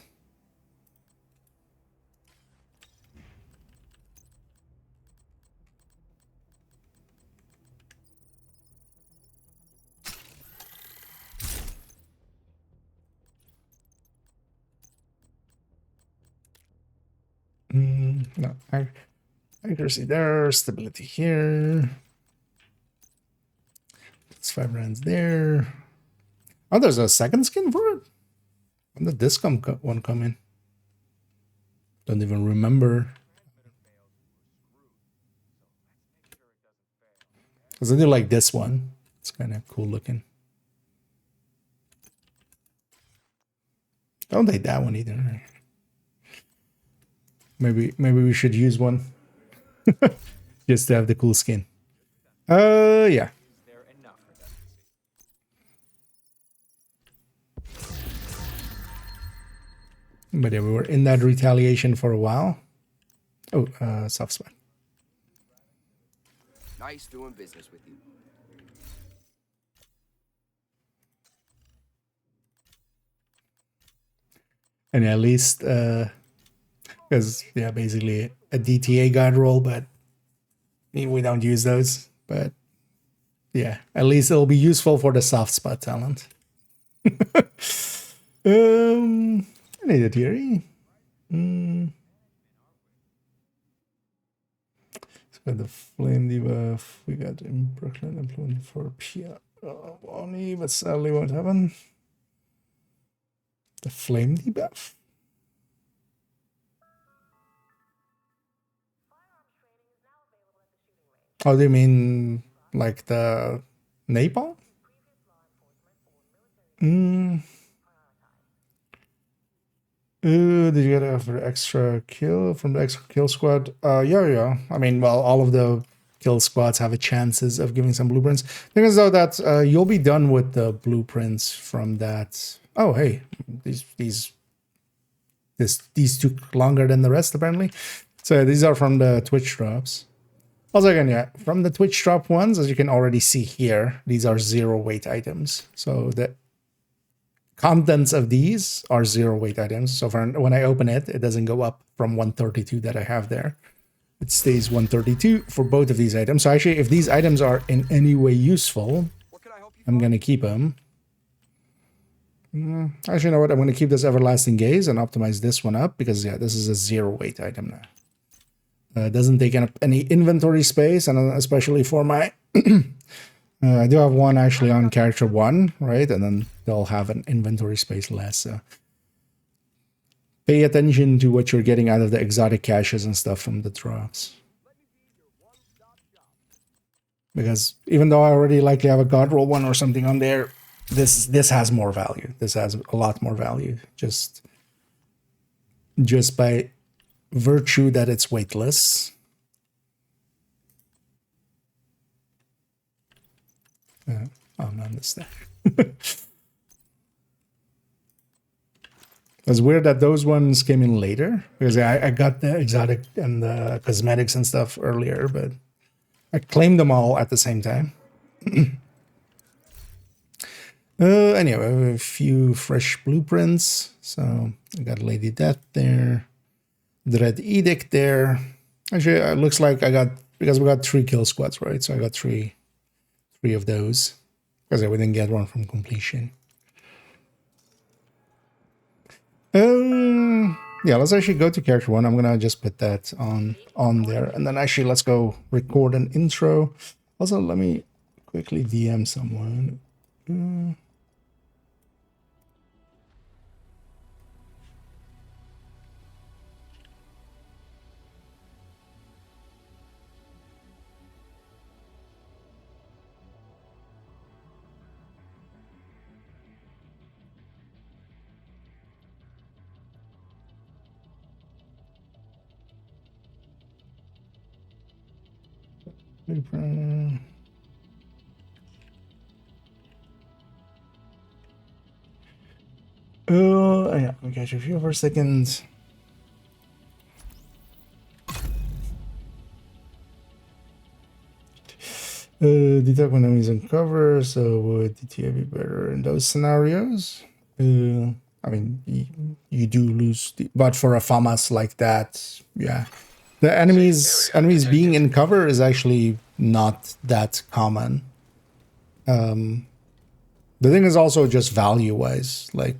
No, accuracy there, stability here. It's 5 rounds there. Oh, there's a second skin for it? When did this one come in? Don't even remember. Because I do like this one. It's kind of cool looking. Don't hate that one either. Maybe we should use one. Just to have the cool skin. Yeah. But yeah, we were in that retaliation for a while. Oh, soft spot.
Nice doing business with you.
And at least, because, yeah, basically a DTA guard roll, but we don't use those. But, yeah, at least it'll be useful for the soft spot talent. I need a theory. So got the flame debuff. We got in Brooklyn implement for Pia. Only, but sadly won't happen. The flame debuff. Oh, do you mean like the napalm? Did you get an extra kill from the extra kill squad? Yeah. I mean, well, all of the kill squads have a chances of giving some blueprints. Thing is though that you'll be done with the blueprints from that. Oh, hey, these took longer than the rest apparently. So these are from the Twitch drops. Also, again, yeah, from the Twitch drop ones, as you can already see here, these are 0 weight items. So the contents of these are 0 weight items. So when I open it, it doesn't go up from 132 that I have there. It stays 132 for both of these items. So actually, if these items are in any way useful, I'm going to keep them. Actually, you know what? I'm going to keep this Everlasting Gaze and optimize this one up because, yeah, this is a 0 weight item now. It doesn't take up any inventory space, and especially for my... I do have one actually on character 1, right? And then they'll have an inventory space less. So pay attention to what you're getting out of the exotic caches and stuff from the drops. Because even though I already likely have a god roll one or something on there, this has more value. This has a lot more value. Just by virtue that it's weightless. Oh, no, this there. It's weird that those ones came in later because I got the exotic and the cosmetics and stuff earlier, but I claimed them all at the same time. Anyway, I have a few fresh blueprints. So I got Lady Death there, Dread Edict there. Actually, it looks like because we got 3 kill squads, right? So I got three of those because we didn't get one from completion. Yeah, let's actually go to character 1. I'm gonna just put that on there, and then actually let's go record an intro. Also, let me quickly DM someone. Yeah, let me catch a few for a second. Detect when enemies on cover, so would DTA be better in those scenarios? I mean, you do lose, but for a FAMAS like that, yeah. The enemies being in cover is actually not that common. The thing is also just value-wise, like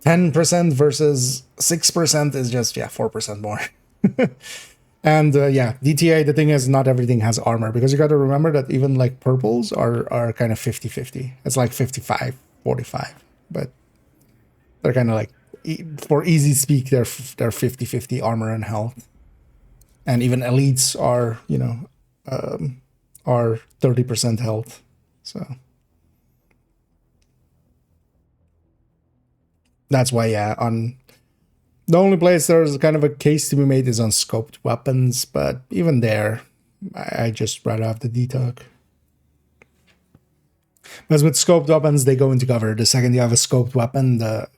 10% versus 6% is just, yeah, 4% more. And yeah, DTA, the thing is, not everything has armor, because you got to remember that even like purples are kind of 50-50. It's like 55-45, but they're kind of like, for easy speak, they're 50-50 armor and health. And even elites are, you know, are 30% health. So that's why, yeah, on the only place there's kind of a case to be made is on scoped weapons, but even there, I just rather have the detox. Because with scoped weapons, they go into cover. The second you have a scoped weapon, the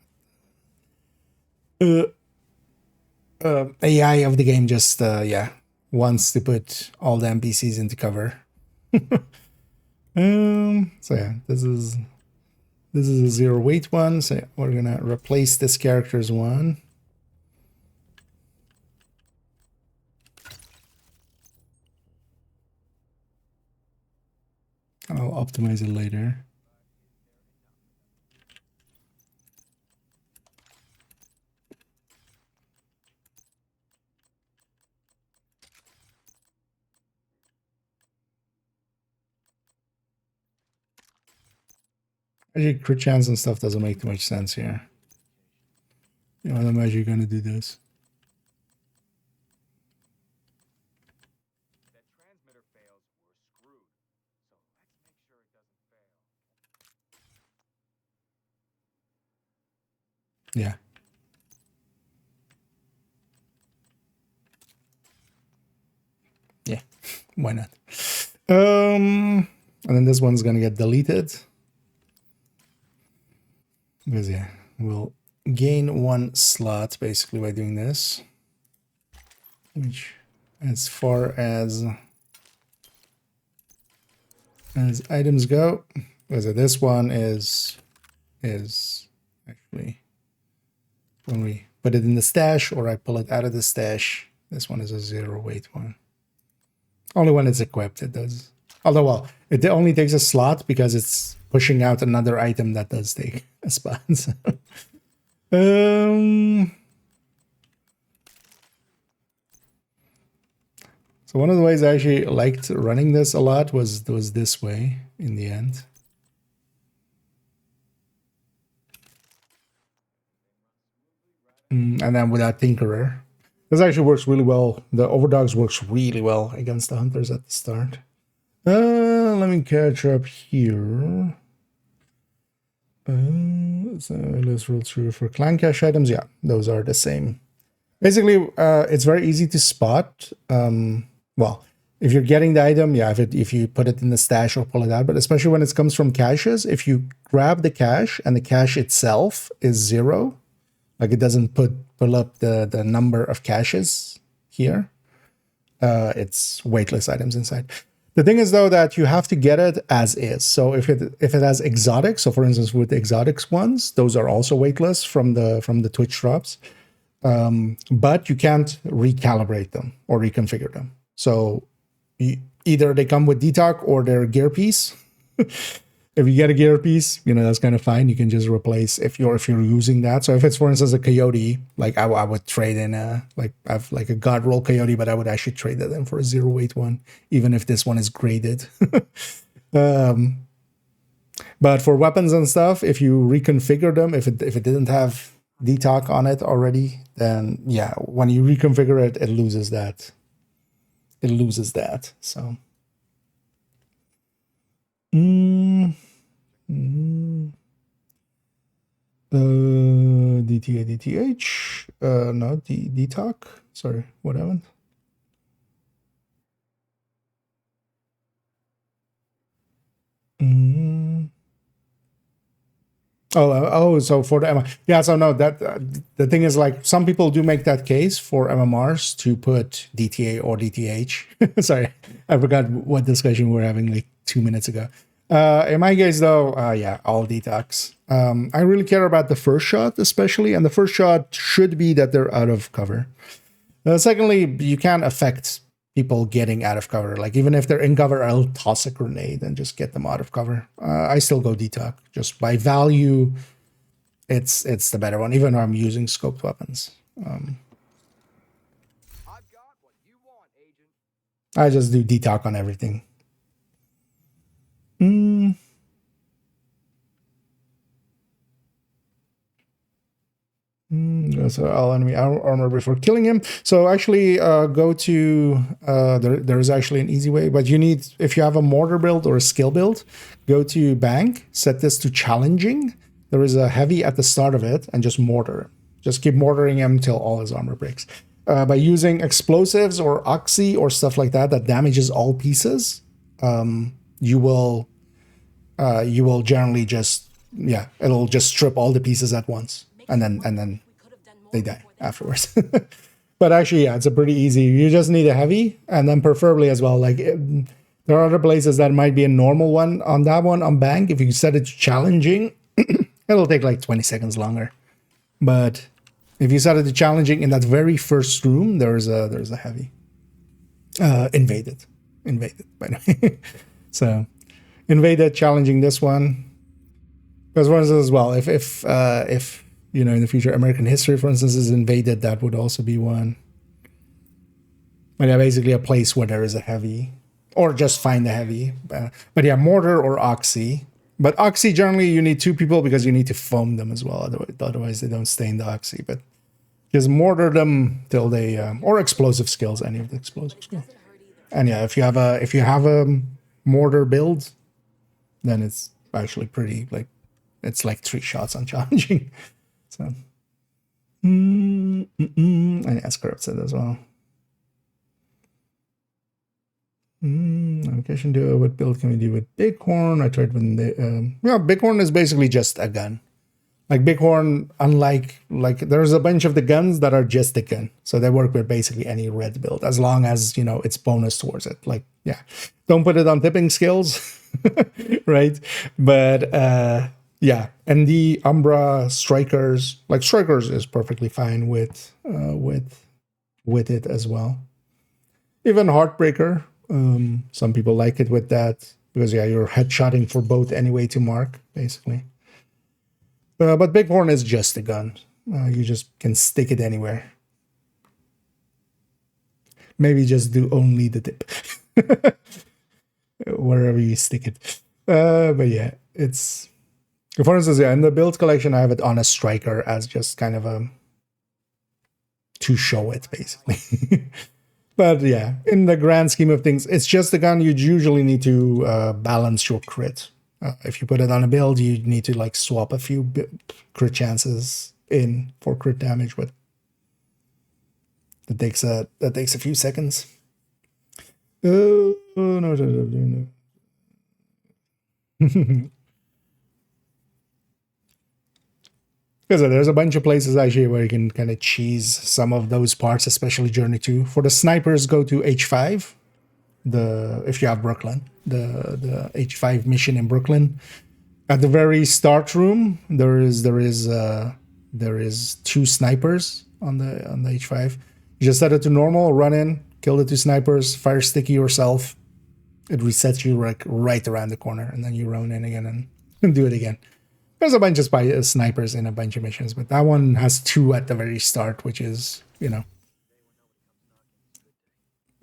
AI of the game just, yeah, wants to put all the NPCs into cover. So yeah, this is a 0 weight one. So we're gonna replace this character's one. I'll optimize it later. Actually, crit chance and stuff doesn't make too much sense here. You know, otherwise you're gonna do this.
That transmitter fails, we're screwed. So let's make sure it doesn't fail.
Yeah. Yeah, why not? And then this one's gonna get deleted. Because yeah, we'll gain 1 slot basically by doing this. Which, as far as items go, because this one is actually, when we put it in the stash or I pull it out of the stash, this one is a 0 weight one. Only when it's equipped it does. Although, well, it only takes a slot because it's pushing out another item that does take a spot. So. So one of the ways I actually liked running this a lot was this way in the end. And then without Tinkerer. This actually works really well. The Overdogs works really well against the Hunters at the start. Let me catch up here. So let's roll through for clan cache items. Yeah, those are the same. Basically, it's very easy to spot. Well, if you're getting the item, yeah, if you put it in the stash or pull it out, but especially when it comes from caches, if you grab the cache and the cache itself is 0, like it doesn't pull up the number of caches here, it's weightless items inside. The thing is, though, that you have to get it as is. So if it has exotics, so for instance, with the exotics ones, those are also weightless from the Twitch drops. But you can't recalibrate them or reconfigure them. So either they come with detox or they're gear piece. If you get a gear piece, you know, that's kind of fine. You can just replace if you're using that. So if it's, for instance, a coyote, like I would trade in I have like a god roll coyote, but I would actually trade that in for a 0 weight one, even if this one is graded. But for weapons and stuff, if you reconfigure them, if it didn't have detox on it already, then yeah, when you reconfigure it, it loses that. It loses that. So. DTA, DTH, no, detox, sorry, what happened? So for the MMR, yeah, so no, that the thing is, like, some people do make that case for MMRs to put DTA or DTH. Sorry, I forgot what discussion we were having like 2 minutes ago. In my case, though, yeah, all detox. I really care about the first shot, especially, and the first shot should be that they're out of cover. Secondly, you can't affect people getting out of cover. Like, even if they're in cover, I'll toss a grenade and just get them out of cover. I still go detox just by value. it's the better one, even though I'm using scoped weapons.
I've got what you want, Agent.
I just do detox on everything. So all enemy armor before killing him. So actually go to, there is actually an easy way, but you need, if you have a mortar build or a skill build, go to bank, set this to challenging. There is a heavy at the start of it and just mortar. Just keep mortaring him until all his armor breaks. By using explosives or oxy or stuff like that, that damages all pieces, you will generally just, yeah, it'll just strip all the pieces at once. And then they die afterwards. But actually, yeah, it's a pretty easy. You just need a heavy, and then preferably as well, like there are other places that might be a normal one. On that one, on bank, if you set it to challenging, it'll take like 20 seconds longer. But if you set it to challenging in that very first room, there's a heavy. Invaded, by the way. So invaded, challenging this one. Because for instance, as well, if you know, in the future, American history, for instance, is invaded, that would also be one. But yeah, basically a place where there is a heavy, or just find a heavy. But yeah, mortar or oxy. But oxy, generally, you need 2 people because you need to foam them as well. Otherwise, they don't stay in the oxy. But just mortar them till they, or explosive skills, any of the explosive skills. And yeah, if you have a mortar build, then it's actually pretty, like, it's like 3 shots on challenging. So, and yeah, scripts it as well. Application do what build can we do with Bighorn? I tried when the Bighorn is basically just a gun. Like Bighorn, unlike there's a bunch of the guns that are just a gun, so they work with basically any red build as long as you know it's bonus towards it. Like yeah, don't put it on tipping skills, right? But yeah, and the Umbra Strikers, like Strikers is perfectly fine with it as well. Even Heartbreaker, some people like it with that because yeah, you're headshotting for both anyway to mark basically. But Bighorn is just a gun. You just can stick it anywhere. Maybe just do only the tip wherever you stick it. But yeah, it's. For instance, yeah, in the build collection, I have it on a striker as just kind of a to show it, basically. But yeah, in the grand scheme of things, it's just a gun. You usually need to balance your crit. If you put it on a build, you need to like swap a few crit chances in for crit damage, but that takes a few seconds. No. Because there's a bunch of places actually where you can kind of cheese some of those parts, especially Journey 2. For the snipers, go to H5. If you have Brooklyn, the H5 mission in Brooklyn. At the very start room, there is 2 snipers on the H5. You just set it to normal, run in, kill the 2 snipers, fire sticky yourself. It resets you right around the corner, and then you run in again and do it again. There's a bunch of snipers in a bunch of missions, but that one has 2 at the very start, which is, you know,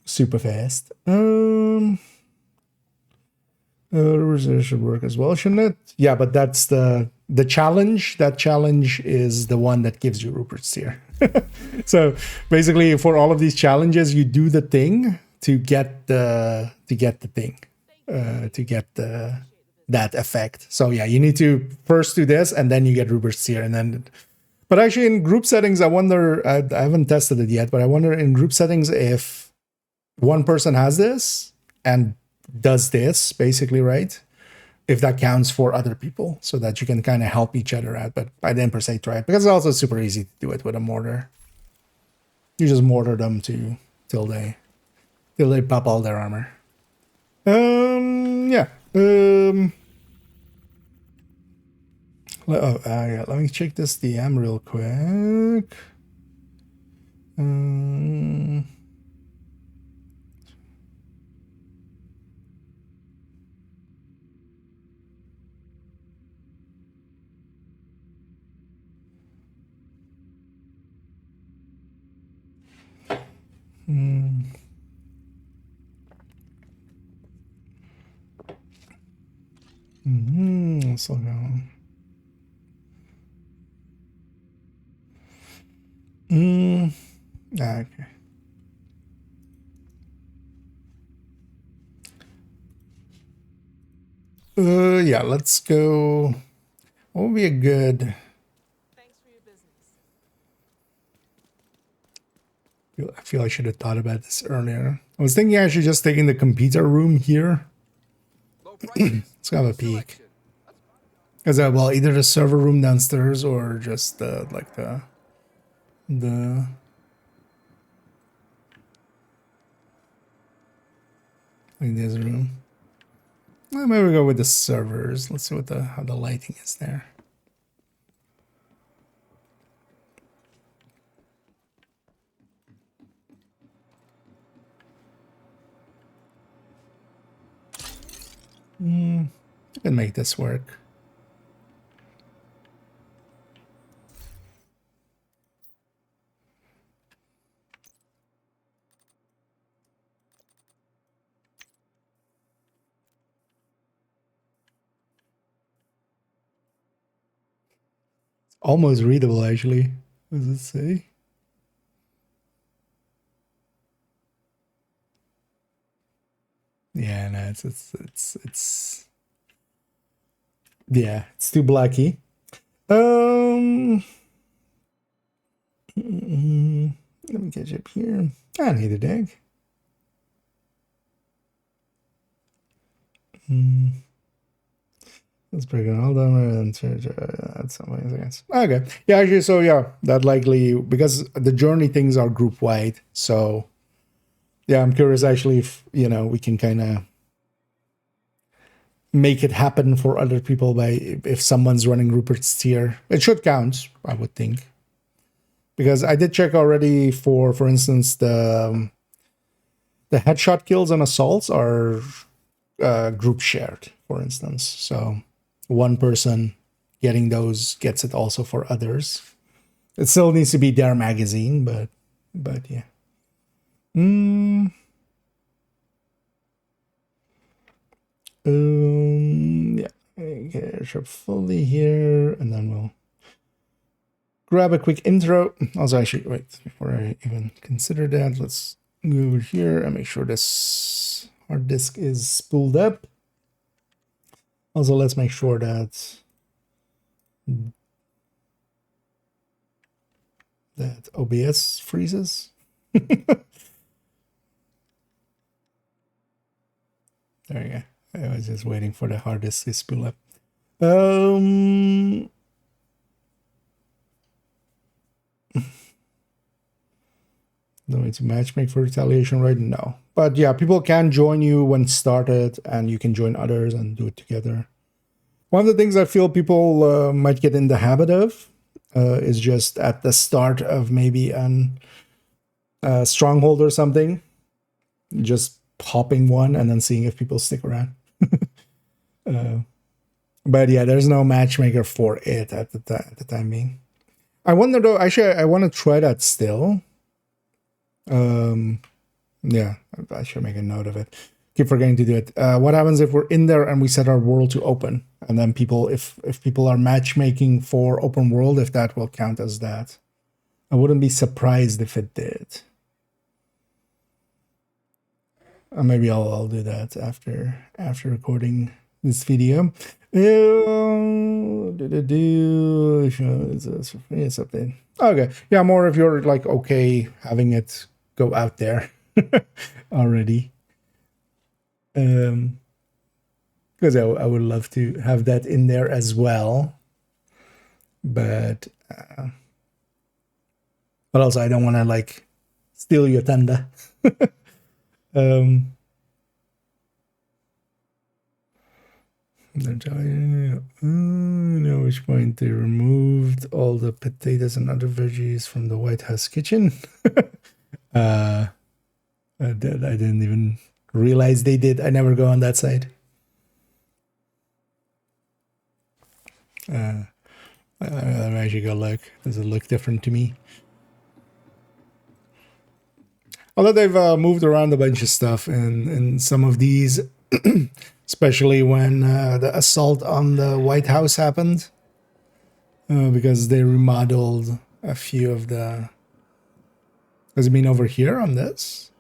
super fast. Reserve should work as well, shouldn't it? Yeah, but that's the challenge. That challenge is the one that gives you Rupert's Tear. So basically, for all of these challenges, you do the thing to get the thing, to get that effect. So yeah, you need to first do this, and then you get Rupert's Tear, and then. But actually, in group settings, I wonder. I haven't tested it yet, but I wonder in group settings if one person has this and does this basically, right? If that counts for other people, so that you can kind of help each other out. But I didn't per se try it because it's also super easy to do it with a mortar. You just mortar them till they pop all their armor. Yeah. Yeah. Let me check this DM real quick. So go. Okay. Yeah, let's go. What would be a good?
Thanks for your business.
I feel I should have thought about this earlier. I was thinking actually just taking the computer room here.
Low prices.
Let's have a
good
peek.
selection.
Is that well either the server room downstairs or just like the like this room? Well, maybe we go with the servers. Let's see what how the lighting is there. I can make this work. Almost readable, actually. What does it say? Yeah, no, it's yeah, it's too blacky. Let me catch up here. I need a dig. That's pretty good. Hold on, and that's something, I guess. Okay, yeah, actually, so yeah, that likely because the journey things are group wide. So yeah, I'm curious actually if we can kind of make it happen for other people by if someone's running Rupert's tier. It should count, I would think, because I did check already for instance the headshot kills and assaults are group shared, for instance. So one person getting those gets it also for others. It still needs to be their magazine, but yeah. Yeah. Okay, shop fully here, and then we'll grab a quick intro. Also, actually, wait, before I even consider that, let's go over here and make sure this hard disk is spooled up. Also, let's make sure that OBS freezes. There we go. I was just waiting for the hard disk to spool up. Going to matchmake for retaliation, right? No. But yeah, people can join you when started, and you can join others and do it together. One of the things I feel people might get in the habit of is just at the start of maybe a stronghold or something, just popping one and then seeing if people stick around. But yeah, there's no matchmaker for it at the time being. I wonder though, actually, I want to try that still. Yeah, I should make a note of it. Keep forgetting to do it. What happens if we're in there and we set our world to open, and then people, if people are matchmaking for open world, if that will count as that? I wouldn't be surprised if it did. Maybe I'll do that after recording this video. Something. Okay, yeah, more if you're like okay having it go out there already. Because I would love to have that in there as well, but also I don't want to like steal your thunder. No, which point they removed all the potatoes and other veggies from the White House kitchen. I didn't even realize they did. I never go on that side. Let me actually go look. Does it look different to me? Although they've moved around a bunch of stuff in some of these, especially when the assault on the White House happened, because they remodeled a few of the. Has it been over here on this?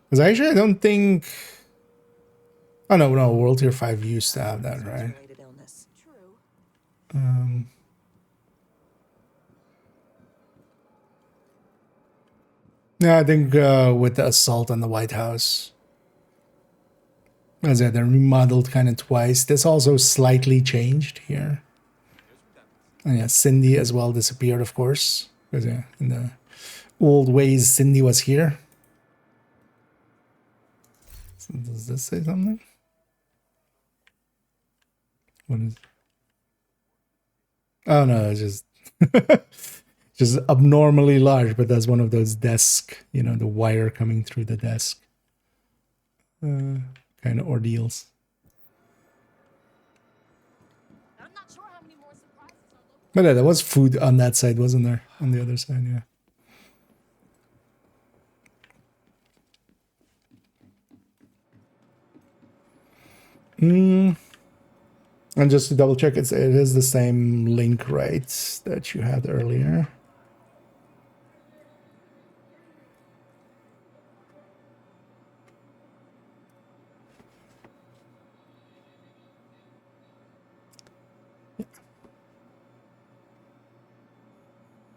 Because actually, I don't think. Oh no, World Tier 5 used to have that, right? Yeah, I think with the assault on the White House, as I said, they're remodeled kind of twice. This also slightly changed here. And yeah, Cindy as well disappeared, of course, because yeah, in the old ways, Cindy was here. So does this say something? What is? Oh no, it's just just abnormally large. But that's one of those desk, you know, the wire coming through the desk, kind of ordeals. But yeah, there was food on that side, wasn't there? On the other side, yeah. And just to double check, it is the same link, right, that you had earlier.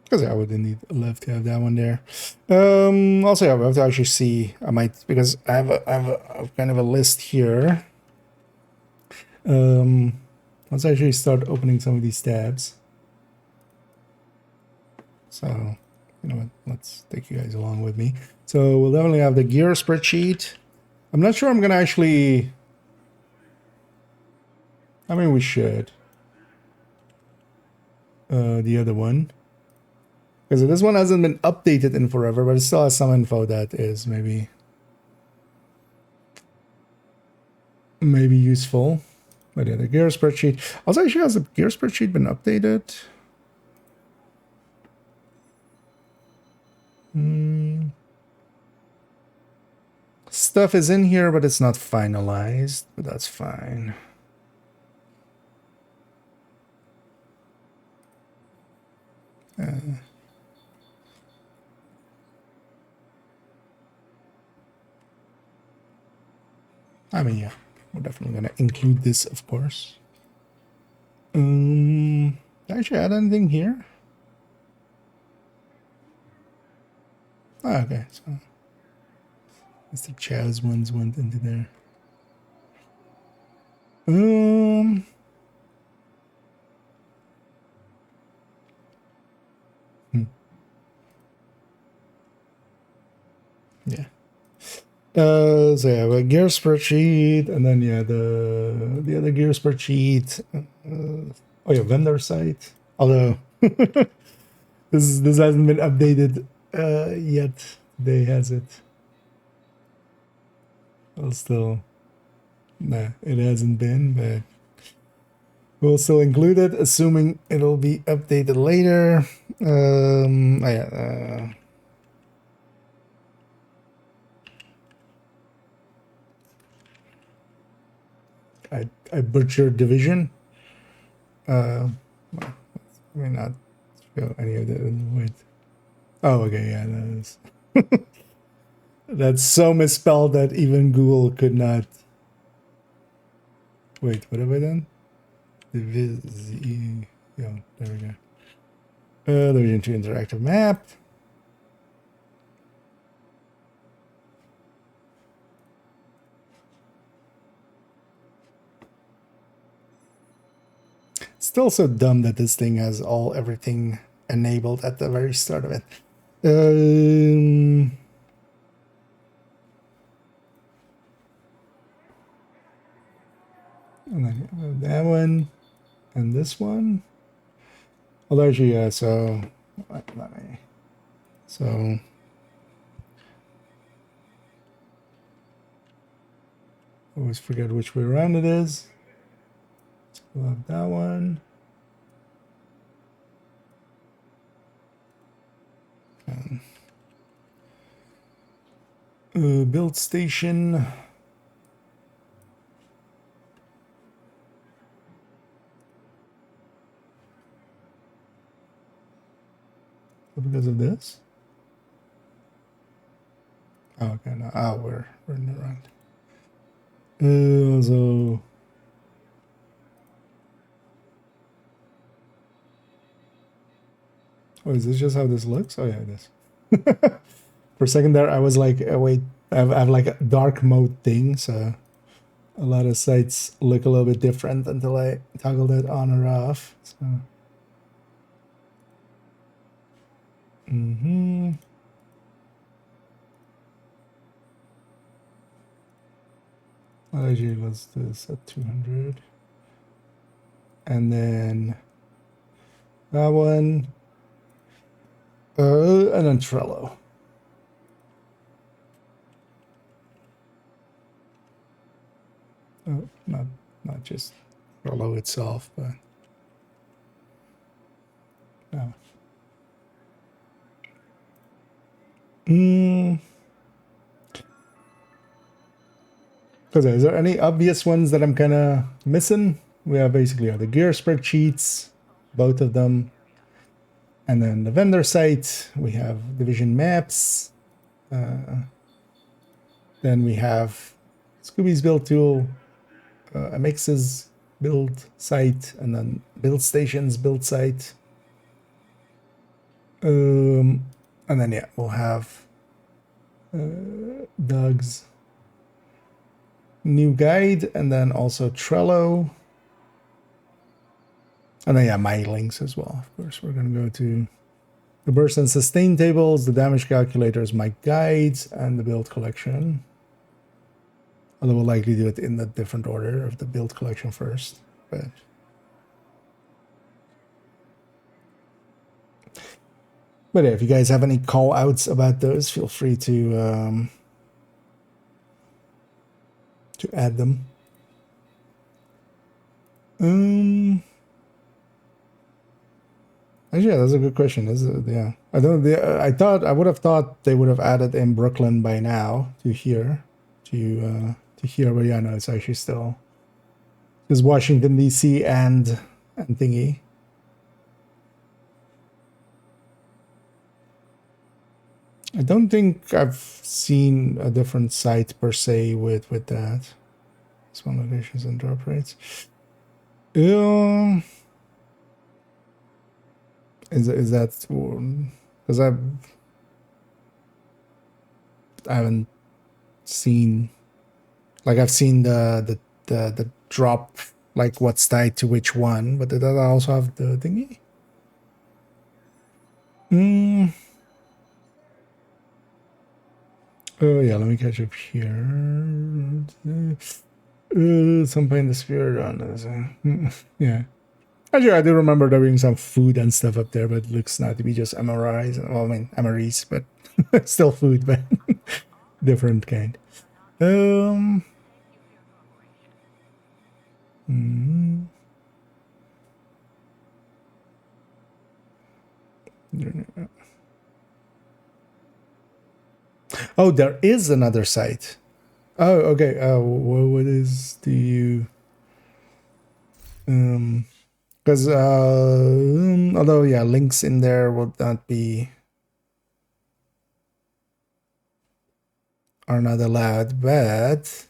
Because I would indeed love to have that one there. Also, yeah, we have to actually see. I might, because I have a kind of a list here. Let's actually start opening some of these tabs. So, you know what? Let's take you guys along with me. So we'll definitely have the gear spreadsheet. I'm not sure I'm gonna actually. I mean, we should. The other one. Because this one hasn't been updated in forever, but it still has some info that is maybe useful. But yeah, the gear spreadsheet. Also, actually, has the gear spreadsheet been updated? Stuff is in here, but it's not finalized. But that's fine. I mean, yeah, we're definitely gonna include this, of course. Did I actually add anything here? Oh, okay, so Mr. Chaz ones went into there. Yeah. So yeah, a gear spreadsheet, and then yeah, the other gear spreadsheet. Oh yeah, vendor site. Although this hasn't been updated yet. Today has it. Well, still, nah, it hasn't been, but we'll still include it, assuming it'll be updated later. Oh yeah. I butchered division. Well, I may not show any of the wait. Oh, okay, yeah, that is. That's so misspelled that even Google could not. Wait, what have I done? Yeah, there we go. Division 2 interactive map. Still so dumb that this thing has everything enabled at the very start of it. And then that one and this one. Well, actually, yeah. So, so I always forget which way around it is. So we'll have that one. Build station. Because of this? Oh, okay, no. Oh, we're in the right. So oh, is this just how this looks? Oh yeah, it is. For a second there, I was like, wait, I have like a dark mode thing, so a lot of sites look a little bit different until I toggle that on or off. So. IG was this at 200. And then that one. And then Trello. Oh, not just Trello itself, but no. Because is there any obvious ones that I'm kind of missing? We have basically the gear spreadsheets, both of them. And then the vendor site, we have division maps. Then we have Scooby's build tool, MX's build site, and then build stations build site. And then yeah, we'll have Doug's new guide, and then also Trello. And then yeah, my links as well. Of course, we're gonna go to the burst and sustain tables, the damage calculators, my guides, and the build collection. Although we'll likely do it in the different order of the build collection first. But yeah, if you guys have any call outs about those, feel free to add them. Actually, yeah, that's a good question. Is it? Yeah, I don't. I would have thought they would have added in Brooklyn by now to here, to here. But yeah, no, it's actually still is Washington D.C. and thingy. I don't think I've seen a different site per se with that. Spawn locations and drop rates. Is that because I haven't seen, like, I've seen the drop, like what's tied to which one, but did that also have the thingy? Oh yeah, let me catch up here. Some paint the spirit on this. Yeah. Actually, I do remember there being some food and stuff up there, but it looks not to be just MRIs. Well, I mean, MREs, but still food, but different kind. Oh, there is another site. Oh, okay. What is the because although yeah, links in there would not be are not allowed, but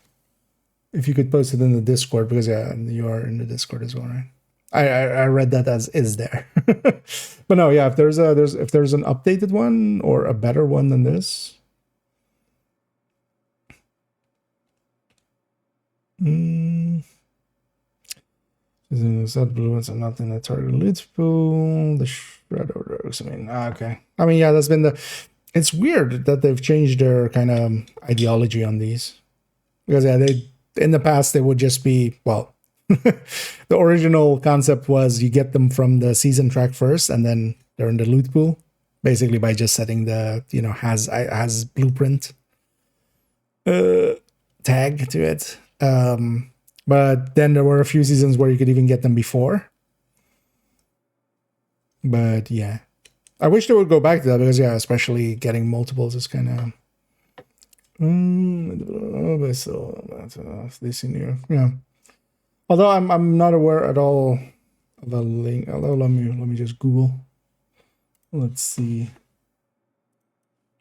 if you could post it in the Discord, because yeah, you are in the Discord as well, right? I read that as is there. But no, yeah, if there's an updated one or a better one than this. That blue ones are not in the target loot pool. The shred rogues. I mean, okay. I mean, yeah, that's been it's weird that they've changed their kind of ideology on these, because yeah, they in the past they would just be, well, the original concept was you get them from the season track first, and then they're in the loot pool, basically by just setting the has blueprint tag to it. But then there were a few seasons where you could even get them before. But yeah, I wish they would go back to that, because yeah, especially getting multiples is kind of This in here, yeah. Although I'm not aware at all of a link. Although let me just Google. Let's see.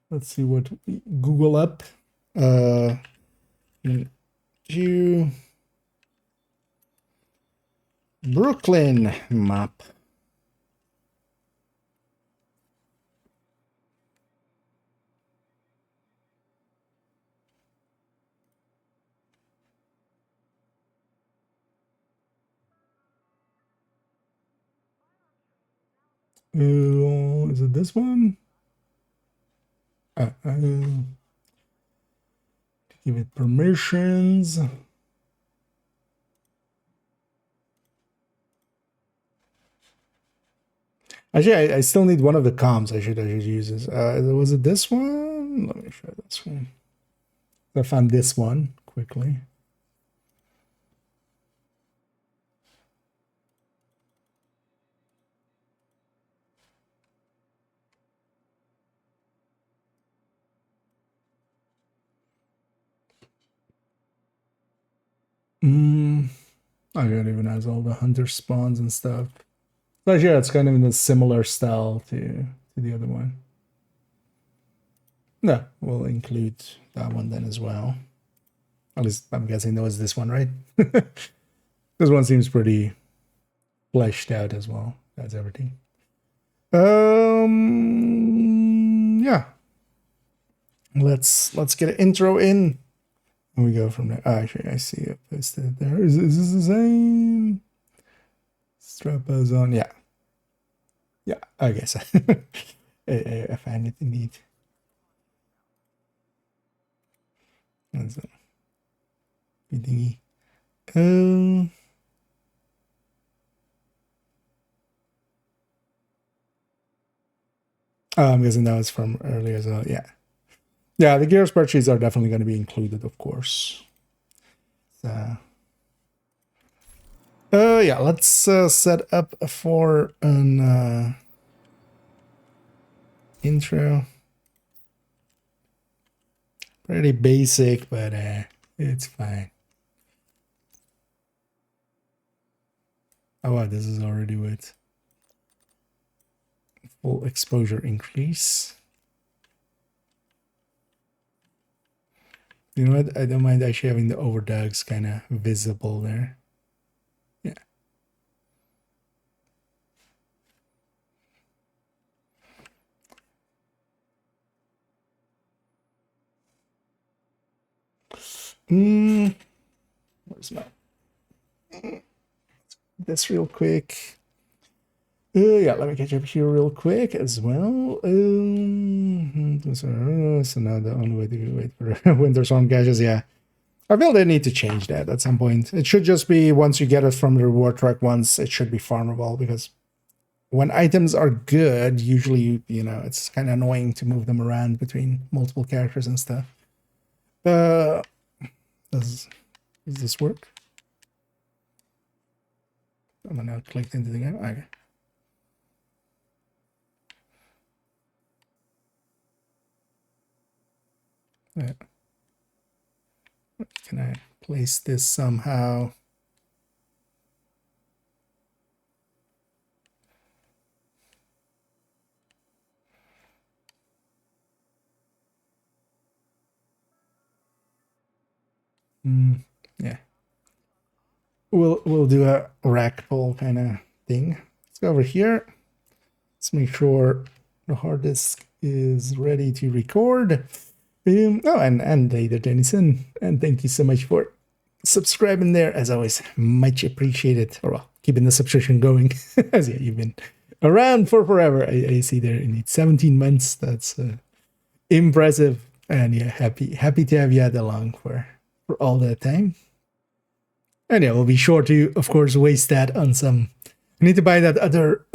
Let's see what we Google up. You Brooklyn map. Is it this one? Give it permissions. Actually, I still need one of the comms. I should use this. Was it this one? Let me try this one. I found this one quickly. I got even has all the hunter spawns and stuff. But yeah, it's kind of in a similar style to the other one. No, we'll include that one then as well. At least I'm guessing that was this one, right? This one seems pretty fleshed out as well. That's everything. Yeah. Let's get an intro in. And we go from there. Oh, actually, I see it posted there. Is this the same? Strap on. Yeah. Yeah, I guess. I find it indeed. That's a thingy. I'm guessing that was from earlier as well. Yeah. Yeah, the gear spreadsheets are definitely going to be included, of course. So, yeah, let's set up for an intro. Pretty basic, but it's fine. Oh wow, this is already with full exposure increase. You know what? I don't mind actually having the overdogs kind of visible there. Yeah. Where's my this real quick? Yeah, let me catch up here real quick as well. So now the only way to wait for winter storm caches, yeah. I feel they need to change that at some point. It should just be once you get it from the reward track once, it should be farmable, because when items are good, usually, you know, it's kind of annoying to move them around between multiple characters and stuff. Does this work? I'm now clicked into the game. Okay. Yeah. Can I place this somehow? Yeah. We'll do a rack pull kind of thing. Let's go over here. Let's make sure the hard disk is ready to record. Oh, and Later Denison, and thank you so much for subscribing there, as always, much appreciated. Or well, keeping the subscription going, as yeah, you've been around for forever. I see there in 17 months. That's impressive, and yeah, happy to have you along for all that time. And yeah, we'll be sure to, of course, waste that on some. I need to buy that other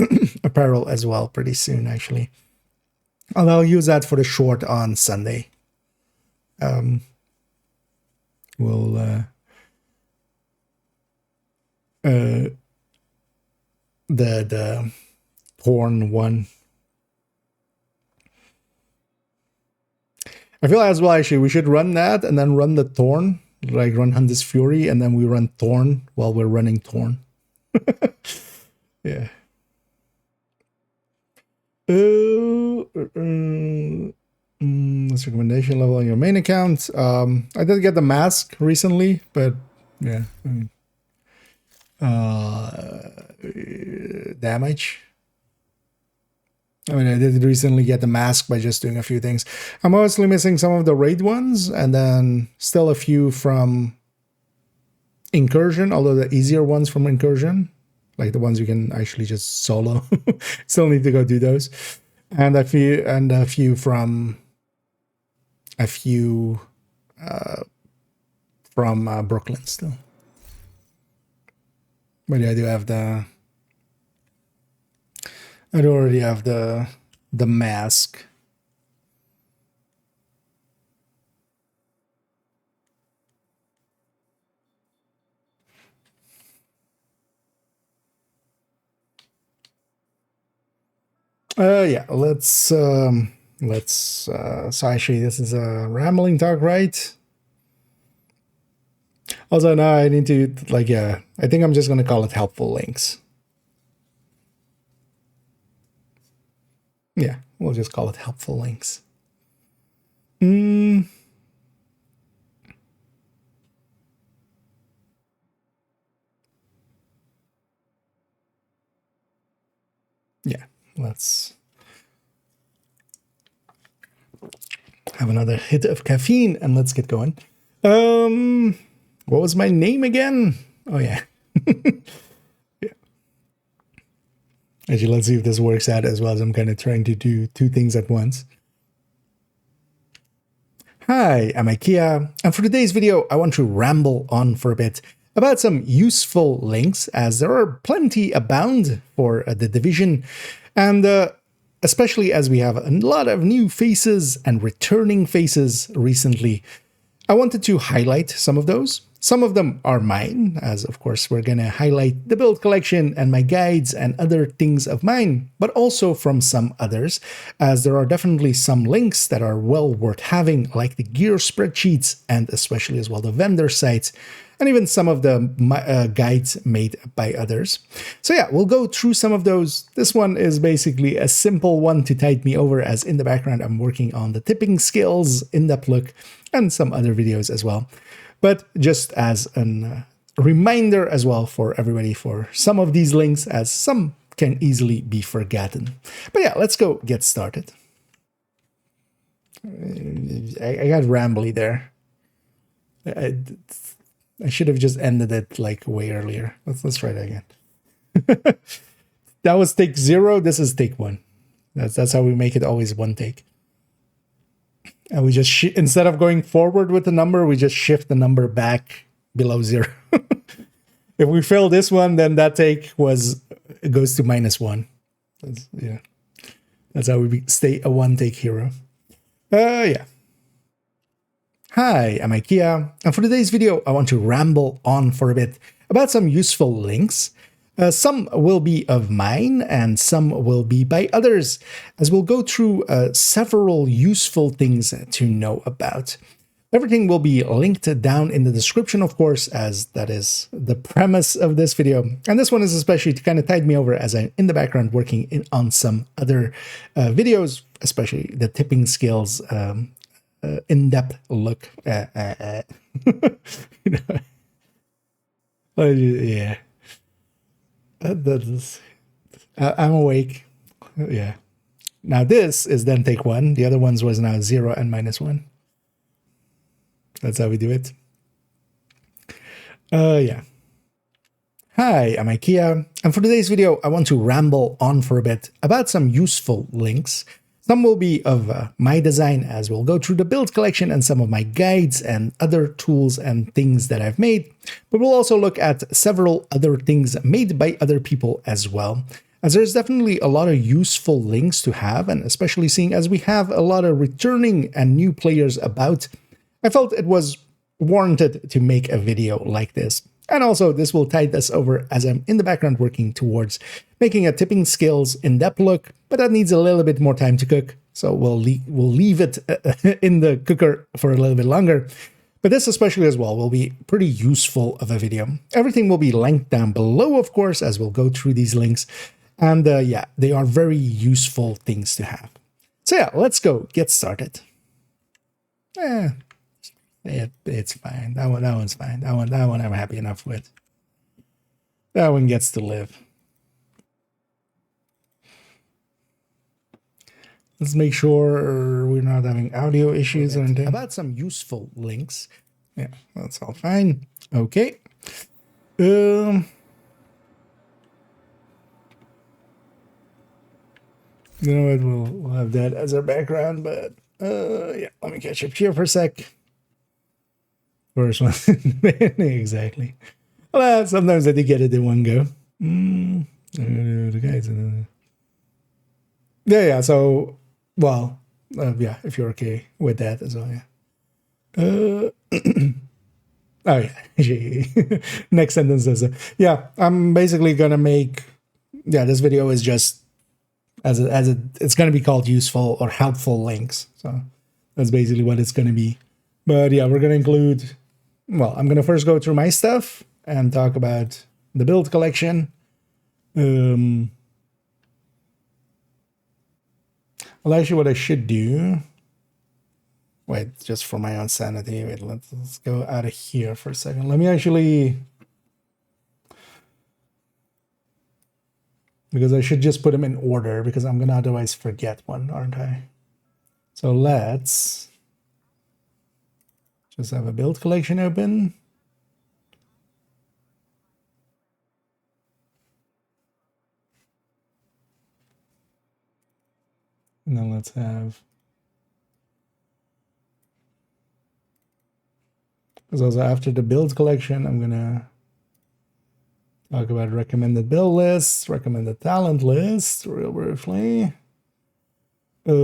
apparel as well pretty soon, actually. Although I'll use that for the short on Sunday. We'll the porn one. I feel as well, actually, we should run that and then run the Thorn. Like run Hunter's Fury and then we run Thorn while we're running Thorn. Yeah. This recommendation level on your main account. I did get the mask recently, but yeah. Damage. I mean, I did recently get the mask by just doing a few things. I'm mostly missing some of the raid ones and then still a few from Incursion, although the easier ones from Incursion, like the ones you can actually just solo. Still need to go do those. And a few from Brooklyn still. But yeah, I do already have the mask. Yeah, so actually this is a rambling talk, right? Also now I need to, like, yeah, I think I'm just gonna call it helpful links. Yeah, we'll just call it helpful links. Yeah, let's have another hit of caffeine and let's get going. What was my name again? Oh yeah. Yeah. Actually, let's see if this works out as well, as I'm kind of trying to do two things at once. Hi, I'm IKEA, and for today's video, I want to ramble on for a bit about some useful links, as there are plenty abound for the Division, and especially as we have a lot of new faces and returning faces recently. I wanted to highlight some of those. Some of them are mine, as of course we're going to highlight the build collection and my guides and other things of mine, but also from some others, as there are definitely some links that are well worth having, like the gear spreadsheets and especially as well the vendor sites, and even some of the guides made by others. So yeah, we'll go through some of those. This one is basically a simple one to tide me over, as in the background I'm working on the tipping skills, in-depth look, and some other videos as well. But just as a reminder as well for everybody for some of these links, as some can easily be forgotten. But yeah, let's go get started. I got rambly there. I should have just ended it like way earlier. Let's try that again. That was take 0. This is take 1. That's how we make it always one take. And we just, instead of going forward with the number, we just shift the number back below 0. If we fail this one, then that take goes to -1. Yeah. That's how we stay a one-take hero. Yeah. Hi, I'm IKEA, and for today's video, I want to ramble on for a bit about some useful links. Some will be of mine, and some will be by others, as we'll go through several useful things to know about. Everything will be linked down in the description, of course, as that is the premise of this video. And this one is especially to kind of tide me over as I'm in the background working on some other videos, especially the tipping skills, in-depth look. You know? Yeah. I'm awake. Yeah. Now this is then take 1. The other ones was now 0 and -1. That's how we do it. Yeah. Hi, I'm IKEA, and for today's video, I want to ramble on for a bit about some useful links. Some will be of my design, as we'll go through the build collection and some of my guides and other tools and things that I've made. But we'll also look at several other things made by other people as well, as there's definitely a lot of useful links to have, and especially seeing as we have a lot of returning and new players about, I felt it was warranted to make a video like this. And also, this will tide us over as I'm in the background working towards making a tipping skills in-depth look, but that needs a little bit more time to cook. So we'll leave it in the cooker for a little bit longer. But this especially as well will be pretty useful of a video. Everything will be linked down below, of course, as we'll go through these links. And yeah, they are very useful things to have. So yeah, let's go get started. It's fine. That one's fine. That one I'm happy enough with. That one gets to live. Let's make sure we're not having audio issues or anything. About some useful links. Yeah, that's all fine. Okay. You know what? We'll have that as our background, but yeah, let me catch up here for a sec. First one. Exactly. Well, sometimes I do get it in one go. The guys. Yeah. So, well, yeah, if you're okay with that as well, yeah. Oh yeah. Next sentence says, yeah, I'm basically gonna make. Yeah, this video is just it's gonna be called useful or helpful links. So that's basically what it's gonna be. But yeah, we're gonna include. Well, I'm gonna first go through my stuff and talk about the build collection. Well, actually, what I should do. Wait, just for my own sanity. Wait, let's go out of here for a second. Let me actually. Because I should just put them in order because I'm gonna otherwise forget one, aren't I? So let's just have a build collection open. And then let's have. Because also after the build collection, I'm gonna talk about recommended build lists, recommended talent lists, real briefly. Make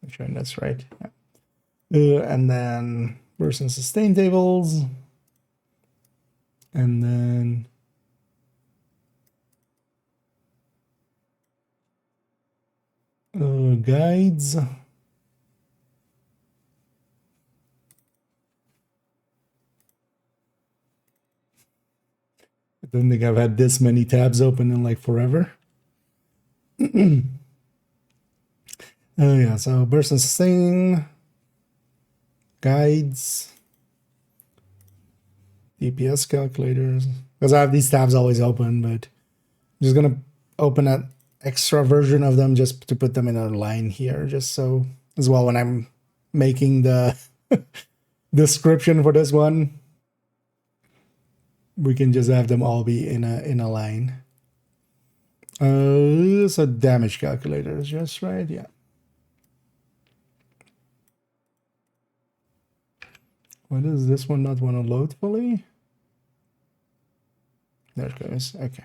sure that's right. Yeah. And then person sustain tables. And then guides. I don't think I've had this many tabs open in like forever. Oh yeah, so burst and sustain, guides, DPS calculators. Because I have these tabs always open, but I'm just gonna open an extra version of them just to put them in a line here, just so as well when I'm making the description for this one. We can just have them all be in a line. So damage calculator is just right, yeah. Why does this one not want to load fully? There it goes. Okay.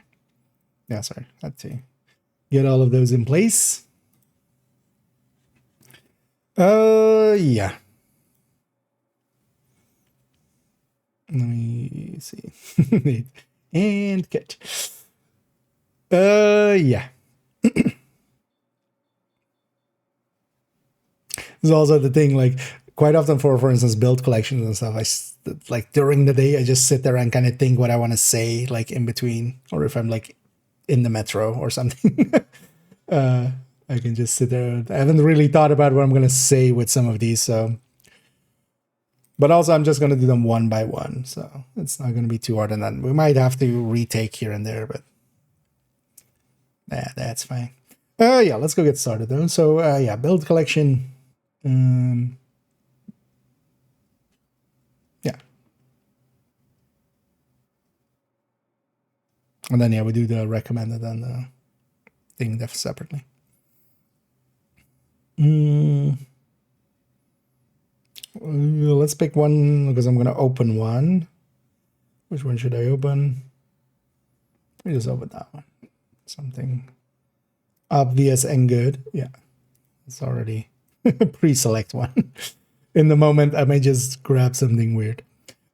Yeah, sorry. Let's see. Get all of those in place. Yeah. Let me see. And cut. Yeah. This is also the thing, like, quite often for instance, build collections and stuff, like, during the day, I just sit there and kind of think what I want to say, like, in between, or if I'm, like, in the metro or something. I can just sit there. I haven't really thought about what I'm going to say with some of these, so... But also, I'm just going to do them one by one, so it's not going to be too hard. And then we might have to retake here and there, but that's fine. Yeah, let's go get started, though. So, yeah, build collection. Yeah. And then, yeah, we do the recommended and the thing def separately. Let's pick one because I'm going to open one. Which one should I open? Let me just open that one. Something obvious and good. Yeah, it's already pre-select one. In the moment, I may just grab something weird.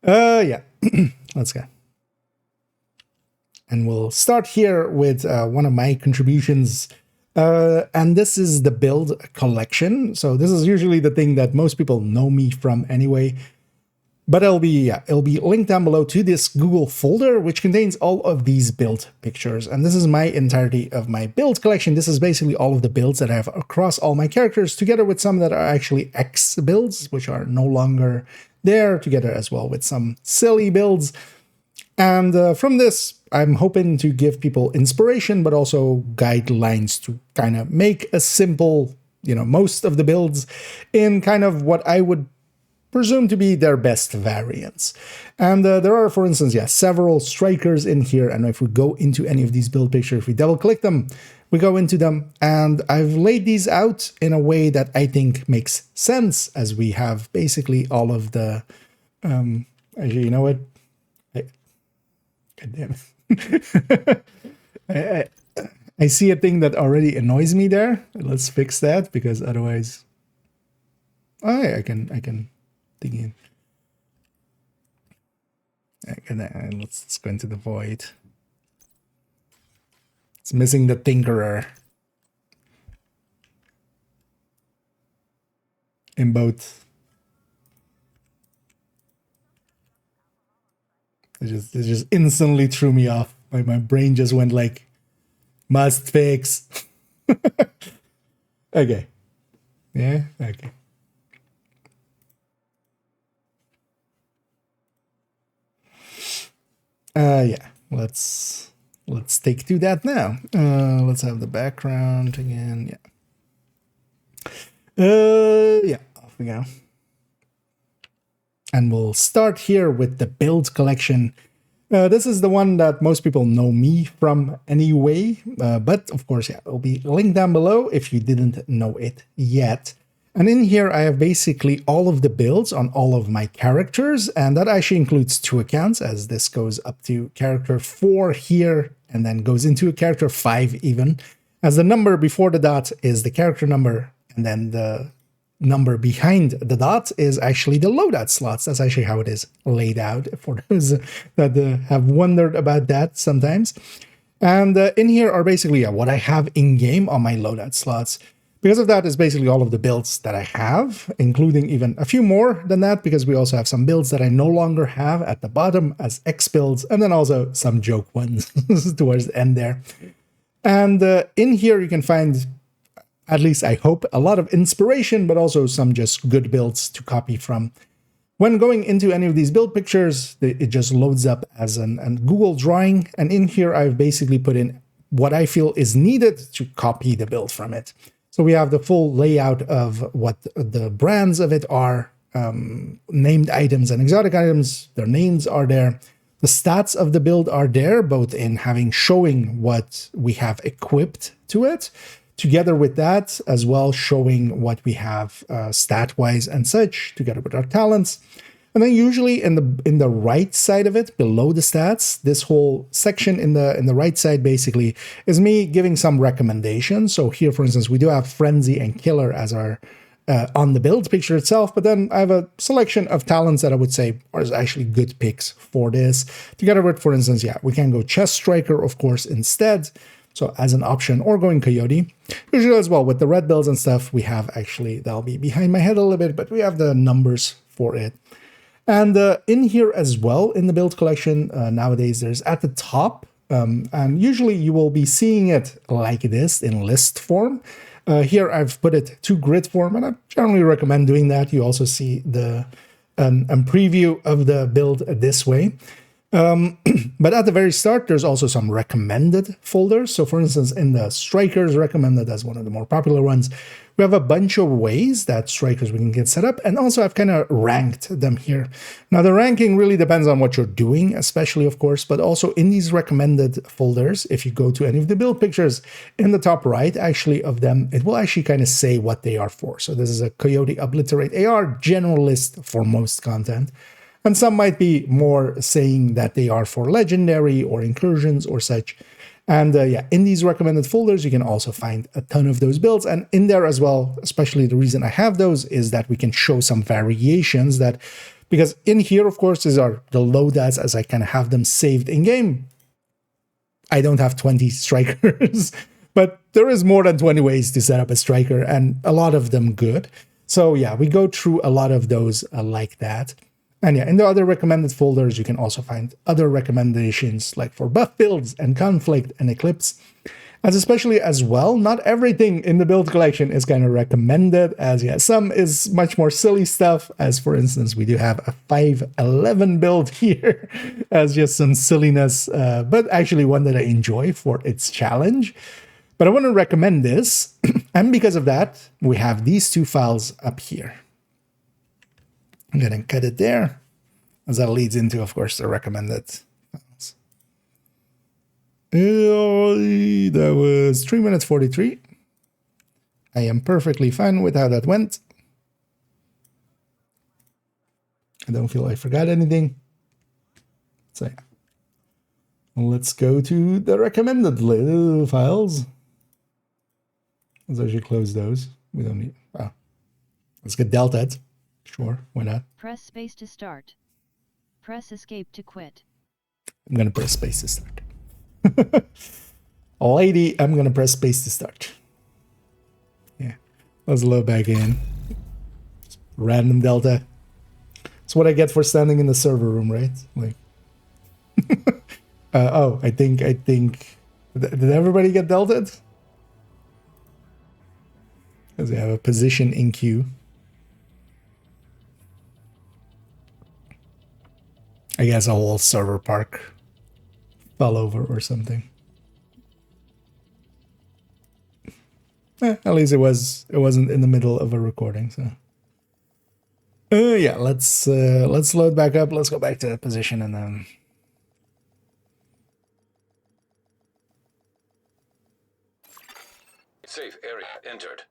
Yeah, let's go. And we'll start here with one of my contributions And this is the build collection. So this is usually the thing that most people know me from anyway. But it'll be linked down below to this Google folder, which contains all of these build pictures. And this is my entirety of my build collection. This is basically all of the builds that I have across all my characters, together with some that are actually X builds, which are no longer there, together as well with some silly builds. And from this, I'm hoping to give people inspiration, but also guidelines to kind of make a simple, most of the builds in kind of what I would presume to be their best variants. And there are, for instance, several strikers in here. And if we go into any of these build pictures, if we double click them, we go into them. And I've laid these out in a way that I think makes sense, as we have basically all of the, actually, you know what? God damn it. I see a thing that already annoys me there. Let's fix that, because otherwise, I can dig in. Let's go into the void. It's missing the tinkerer in both. It just instantly threw me off. My brain just went like, must fix. Okay. Yeah, okay. Yeah, let's take to that now. Let's have the background again. Yeah, off we go. And we'll start here with the build collection. This is the one that most people know me from anyway, but of course, it'll be linked down below if you didn't know it yet. And in here, I have basically all of the builds on all of my characters, and that actually includes 2 accounts, as this goes up to character 4 here, and then goes into a character 5 even, as the number before the dot is the character number, and then the number behind the dot is actually the loadout slots. That's actually how it is laid out, for those that have wondered about that sometimes. And in here are basically what I have in-game on my loadout slots. Because of that is basically all of the builds that I have, including even a few more than that, because we also have some builds that I no longer have at the bottom as X builds, and then also some joke ones towards the end there. And in here you can find, at least I hope, a lot of inspiration, but also some just good builds to copy from. When going into any of these build pictures, it just loads up as a Google drawing, and in here I've basically put in what I feel is needed to copy the build from it. So we have the full layout of what the brands of it are, named items and exotic items, their names are there. The stats of the build are there, both in showing what we have equipped to it, together with that as well showing what we have stat-wise and such, together with our talents. And then usually in the right side of it, below the stats, this whole section in the right side basically is me giving some recommendations. So here, for instance, we do have Frenzy and Killer as our on the build picture itself, but then I have a selection of talents that I would say are actually good picks for this. Together with, for instance, we can go Chest Striker, of course, instead. So as an option, or going Coyote. Usually as well, with the red builds and stuff, we have actually, that'll be behind my head a little bit, but we have the numbers for it. And in here as well, in the build collection, nowadays there's at the top, and usually you will be seeing it like this in list form. Here I've put it to grid form, and I generally recommend doing that. You also see a preview of the build this way. But at the very start, there's also some recommended folders. So for instance, in the Strikers recommended as one of the more popular ones, we have a bunch of ways that Strikers we can get set up. And also I've kind of ranked them here. Now the ranking really depends on what you're doing, especially of course, but also in these recommended folders, if you go to any of the build pictures in the top right, actually of them, it will actually kind of say what they are for. So this is a Coyote Obliterate AR generalist for most content. And some might be more saying that they are for legendary or incursions or such. And in these recommended folders, you can also find a ton of those builds. And in there as well, especially the reason I have those is that we can show some variations that, because in here, of course, these are the loadouts as I kind of have them saved in game. I don't have 20 strikers, But there is more than 20 ways to set up a striker, and a lot of them good. So yeah, we go through a lot of those like that. And yeah, in the other recommended folders, you can also find other recommendations like for buff builds and conflict and eclipse. As especially as well, not everything in the build collection is kind of recommended, as yeah, some is much more silly stuff, as for instance, we do have a 511 build here as just some silliness, but actually one that I enjoy for its challenge. But I want to recommend this, and because of that, we have these two files up here. I'm going to cut it there, as that leads into, of course, the recommended files. That was 3 minutes 43. I am perfectly fine with how that went. I don't feel I forgot anything. So yeah. Let's go to the recommended files. Let's actually close those. We don't need... Wow. Let's get deltaed. Sure, why not?
Press space to start. Press escape to quit.
I'm going to press space to start. Lady, I'm going to press space to start. Yeah, let's load back in. Just random delta. That's what I get for standing in the server room, right? Like, oh, I think, did everybody get deltaed? Because they have a position in queue. I guess a whole server park fell over or something. At least it wasn't in the middle of a recording, so. Yeah, let's load back up. Let's go back to the position and then.
Safe area entered.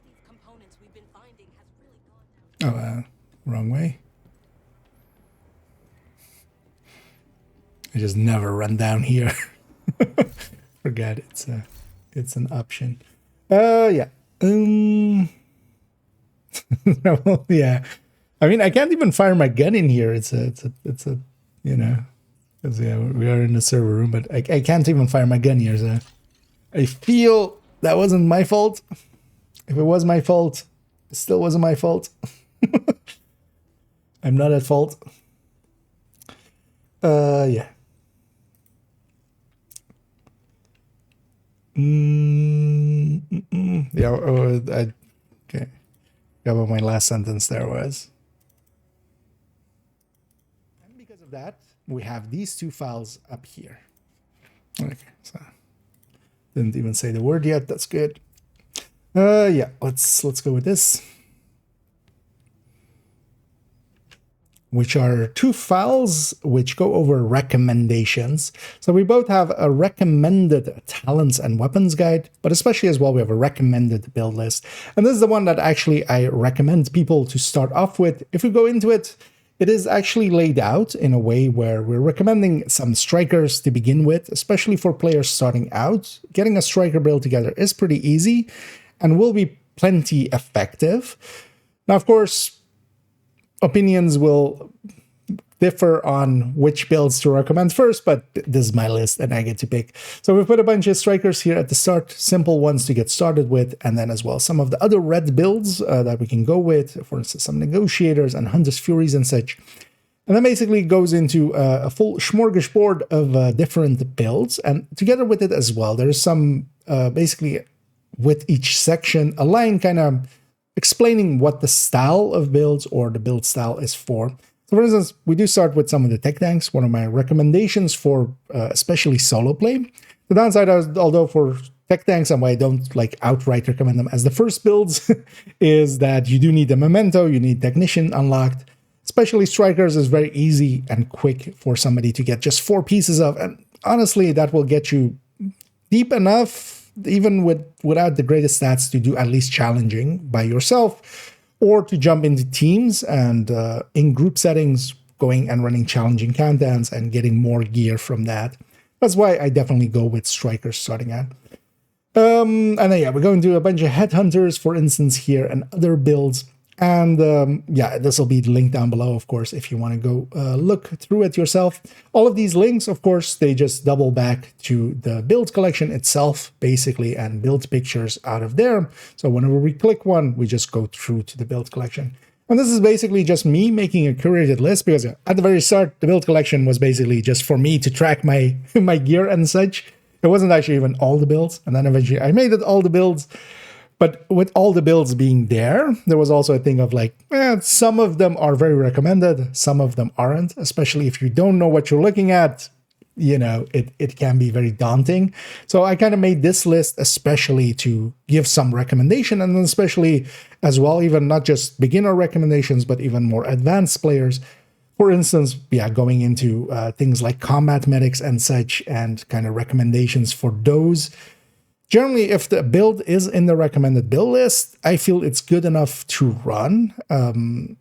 These components we've been finding has really gone down.
Oh, wrong way. I just never run down here. Forget it's an option. Yeah. Yeah. I mean, I can't even fire my gun in here. It's a you know, because yeah, we are in the server room, but I can't even fire my gun here. So I feel that wasn't my fault. If it was my fault, it still wasn't my fault. I'm not at fault. Yeah. Yeah. Okay. Got what my last sentence there was. And because of that, we have these two files up here. Okay. So didn't even say the word yet. That's good. Yeah. Let's go with this. Which are two files which go over recommendations. So we both have a recommended talents and weapons guide, but especially as well, we have a recommended build list. And this is the one that actually I recommend people to start off with. If we go into it, it is actually laid out in a way where we're recommending some strikers to begin with, especially for players starting out. Getting a striker build together is pretty easy and will be plenty effective. Now, of course, opinions will differ on which builds to recommend first, but this is my list and I get to pick. So we put a bunch of strikers here at the start, simple ones to get started with, and then as well some of the other red builds that we can go with, for instance, some negotiators and hunters furies and such. And then basically goes into a full smorgasbord of different builds, and together with it as well, there's some basically with each section a line kind of explaining what the style of builds or the build style is for. So for instance, we do start with some of the tech tanks, one of my recommendations for especially solo play. The downside is, although for tech tanks and why I don't like outright recommend them as the first builds, is that you do need a memento, you need technician unlocked. Especially strikers is very easy and quick for somebody to get just 4 pieces of, and honestly, that will get you deep enough even without the greatest stats to do at least challenging by yourself, or to jump into teams and in group settings going and running challenging countdowns and getting more gear from that. That's why I definitely go with strikers starting out. And then yeah, we're going to a bunch of headhunters, for instance, here, and other builds. And yeah, this will be linked down below, of course, if you want to go look through it yourself. All of these links, of course, they just double back to the build collection itself, basically, and build pictures out of there. So whenever we click one, we just go through to the build collection. And this is basically just me making a curated list, because at the very start, the build collection was basically just for me to track my, my gear and such. It wasn't actually even all the builds. And then eventually I made it all the builds. But with all the builds being there, there was also a thing of like, some of them are very recommended, some of them aren't, especially if you don't know what you're looking at, you know, it can be very daunting. So I kind of made this list especially to give some recommendation, and then especially as well, even not just beginner recommendations, but even more advanced players. For instance, yeah, going into things like combat medics and such, and kind of recommendations for those. Generally, if the build is in the recommended build list, I feel it's good enough to run.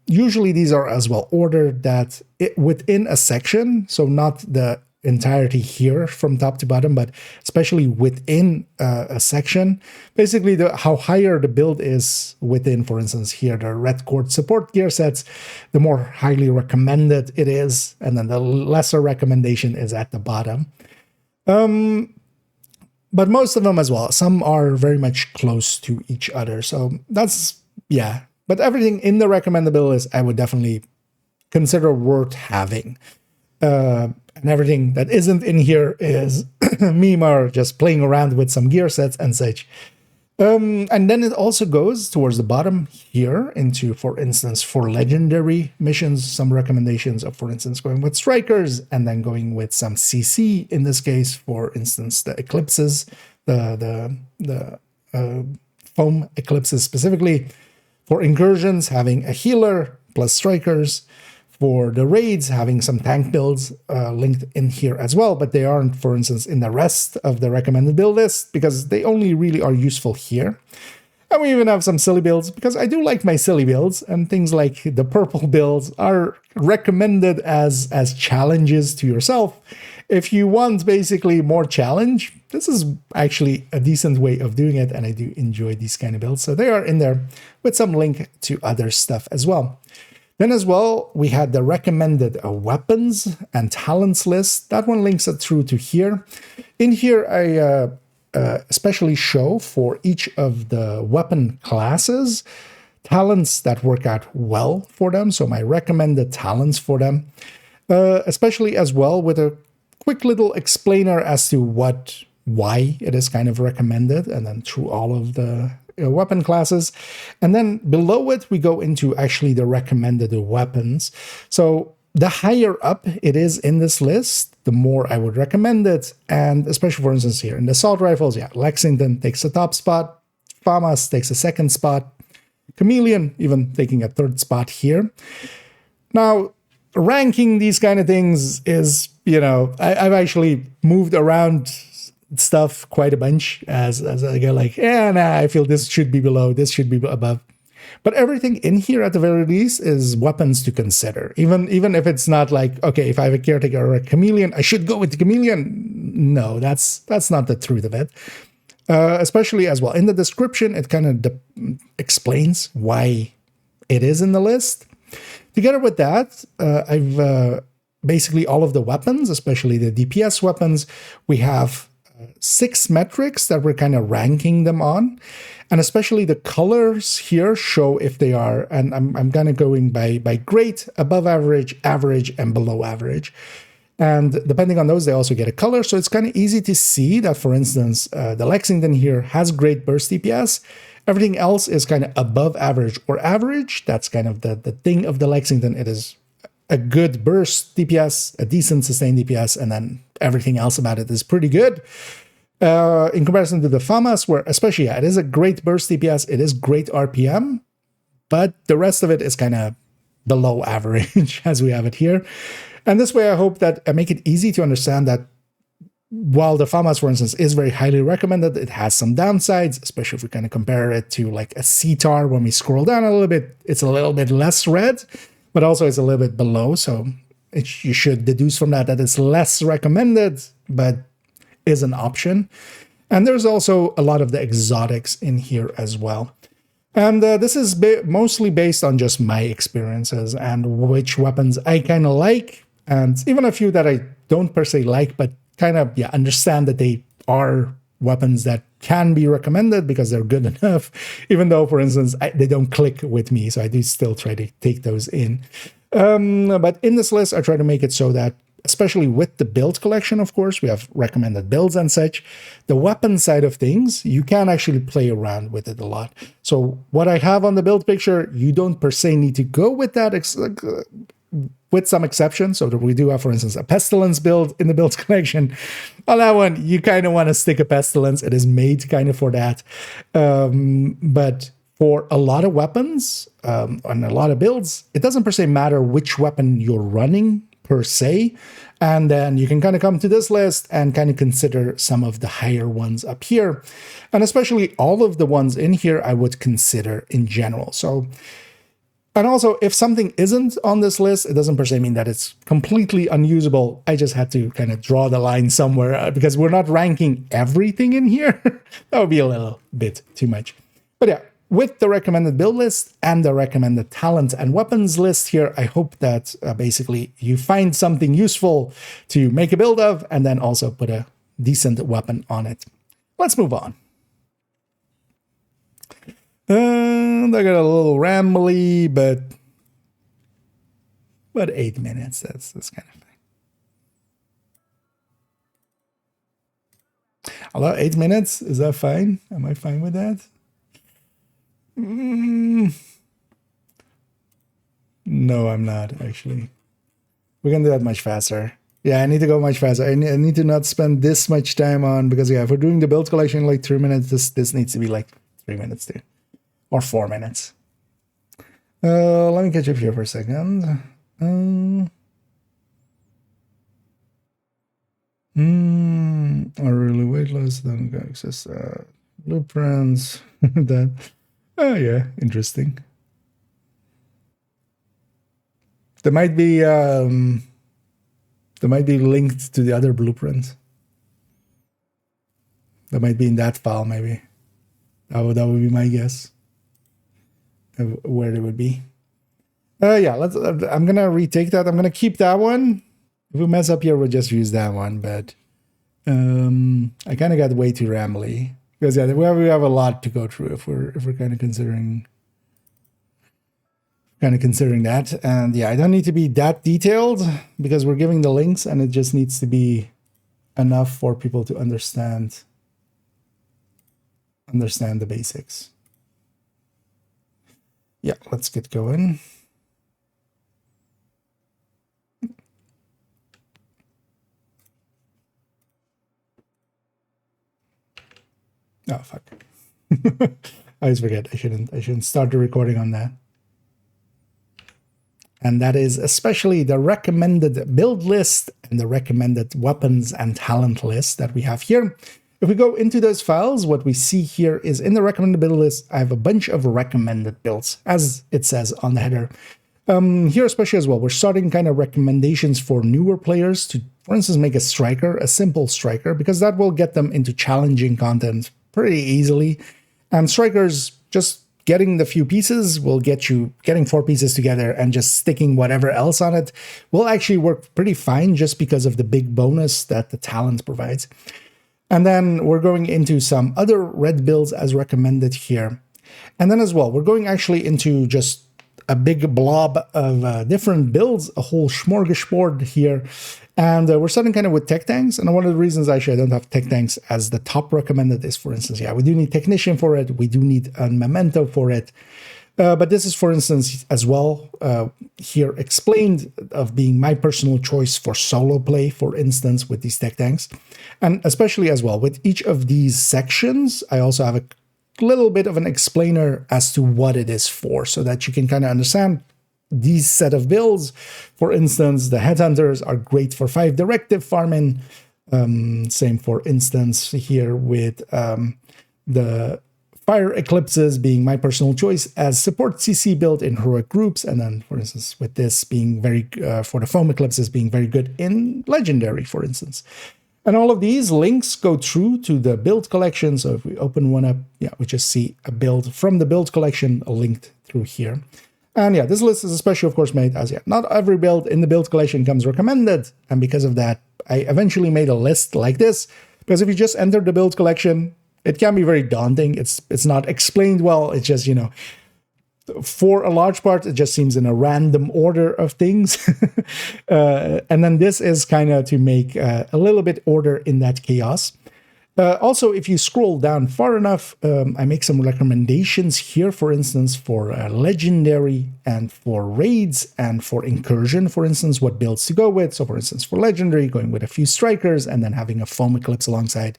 Usually these are as well ordered that within a section, so not the entirety here from top to bottom, but especially within a section. Basically, how higher the build is within, for instance, here, the red cord support gear sets, the more highly recommended it is, and then the lesser recommendation is at the bottom. But most of them as well, some are very much close to each other. So that's, yeah. But everything in the recommendable list, I would definitely consider worth having. And everything that isn't in here is me more just playing around with some gear sets and such. And then it also goes towards the bottom here into, for instance, for legendary missions, some recommendations of, for instance, going with strikers, and then going with some CC in this case, for instance, the eclipses, the foam eclipses specifically. For incursions, having a healer plus strikers. For the raids, having some tank builds linked in here as well, but they aren't, for instance, in the rest of the recommended build list, because they only really are useful here. And we even have some silly builds, because I do like my silly builds, and things like the purple builds are recommended as challenges to yourself. If you want basically more challenge, this is actually a decent way of doing it, and I do enjoy these kind of builds. So they are in there with some link to other stuff as well. Then as well, we had the recommended weapons and talents list. That one links it through to here. In here, I especially show for each of the weapon classes talents that work out well for them. So my recommended talents for them, especially as well with a quick little explainer as to why it is kind of recommended, and then through all of the weapon classes. And then below it, we go into actually the recommended weapons. So the higher up it is in this list, the more I would recommend it. And especially, for instance, here in the assault rifles, yeah, Lexington takes the top spot, FAMAS takes a second spot, Chameleon even taking a third spot here. Now, ranking these kind of things is, you know, I've actually moved around stuff quite a bunch as I go like, I feel this should be below, this should be above. But everything in here at the very least is weapons to consider. Even if it's not like, okay, if I have a caretaker or a chameleon, I should go with the chameleon. No, that's not the truth of it. Especially as well in the description, it kind of explains why it is in the list. Together with that, I've basically all of the weapons, especially the DPS weapons, we have 6 metrics that we're kind of ranking them on, and especially the colors here show if they are, and I'm kind of going by great, above average, average, and below average. And depending on those, they also get a color. So it's kind of easy to see that, for instance, the Lexington here has great burst DPS. Everything else is kind of above average or average. That's kind of the thing of the Lexington. It is a good burst DPS, a decent sustained DPS, and then everything else about it is pretty good. In comparison to the FAMAS, where especially, it is a great burst DPS, it is great RPM, but the rest of it is kind of below average as we have it here. And this way, I hope that I make it easy to understand that while the FAMAS, for instance, is very highly recommended, it has some downsides, especially if we kind of compare it to like a CTAR. When we scroll down a little bit, it's a little bit less red, but also it's a little bit below. So you should deduce from that it's less recommended, but is an option. And there's also a lot of the exotics in here as well. And this is mostly based on just my experiences and which weapons I kind of like, and even a few that I don't per se like, but kind of understand that they are weapons that can be recommended because they're good enough, even though, for instance, they don't click with me. So I do still try to take those in. But in this list, I try to make it so that, especially with the build collection, of course, we have recommended builds and such. The weapon side of things, you can actually play around with it a lot. So what I have on the build picture, you don't per se need to go with that, with some exceptions. So that we do have, for instance, a Pestilence build in the build collection. On that one, you kind of want to stick a Pestilence. It is made kind of for that. But for a lot of weapons and a lot of builds, it doesn't per se matter which weapon you're running per se. And then you can kind of come to this list and kind of consider some of the higher ones up here. And especially all of the ones in here, I would consider in general. So, and also, if something isn't on this list, it doesn't per se mean that it's completely unusable. I just had to kind of draw the line somewhere because we're not ranking everything in here. That would be a little bit too much. But yeah, with the recommended build list and the recommended talent and weapons list here, I hope that basically you find something useful to make a build of and then also put a decent weapon on it. Let's move on. And I got a little rambly, but 8 minutes. That's kind of fine. Although 8 minutes, is that fine? Am I fine with that? No, I'm not actually. We can do that much faster. Yeah, I need to go much faster. I need to not spend this much time on, because if we're doing the build collection like 3 minutes, this needs to be like 3 minutes too. Or 4 minutes. Let me catch up here for a second. Are really weightless, then go access blueprints. That. Oh yeah, interesting. They might be linked to the other blueprints. That might be in that file, maybe. That would be my guess of where they would be. Yeah, I'm gonna retake that. I'm gonna keep that one. If we mess up here, we'll just use that one. But I kind of got way too rambly because yeah, we have a lot to go through if we're kind of considering that. And yeah, I don't need to be that detailed because we're giving the links, and it just needs to be enough for people to understand the basics. Yeah, let's get going. Oh fuck. I always forget. I shouldn't start the recording on that. And that is especially the recommended build list and the recommended weapons and talent list that we have here. If we go into those files, what we see here is in the recommended build list, I have a bunch of recommended builds, as it says on the header. Here especially as well, we're starting kind of recommendations for newer players to, for instance, make a striker, a simple striker, because that will get them into challenging content pretty easily. And strikers, just getting the few pieces will get you, getting 4 pieces together and just sticking whatever else on it will actually work pretty fine just because of the big bonus that the talent provides. And then we're going into some other red builds as recommended here. And then as well, we're going actually into just a big blob of different builds, a whole smorgasbord here. And we're starting kind of with tech tanks. And one of the reasons actually I don't have tech tanks as the top recommended is, for instance, yeah, we do need technician for it. We do need a memento for it. But this is, for instance, as well, here explained of being my personal choice for solo play, for instance, with these tech tanks. And especially as well, with each of these sections, I also have a little bit of an explainer as to what it is for, so that you can kind of understand these set of builds. For instance, the headhunters are great for 5 directive farming. Same, for instance, here with the Fire Eclipses being my personal choice as support CC build in heroic groups. And then, for instance, with this being very, for the Foam Eclipses being very good in Legendary, for instance. And all of these links go through to the build collection. So if we open one up, yeah, we just see a build from the build collection linked through here. And yeah, this list is especially, of course, made as, yeah, not every build in the build collection comes recommended. And because of that, I eventually made a list like this, because if you just enter the build collection, it can be very daunting. It's not explained well. It's just, you know, for a large part, it just seems in a random order of things. And then this is kind of to make a little bit order in that chaos. Also, if you scroll down far enough, I make some recommendations here, for instance, for legendary and for raids and for incursion, for instance, what builds to go with. So, for instance, for legendary, going with a few strikers and then having a foam eclipse alongside.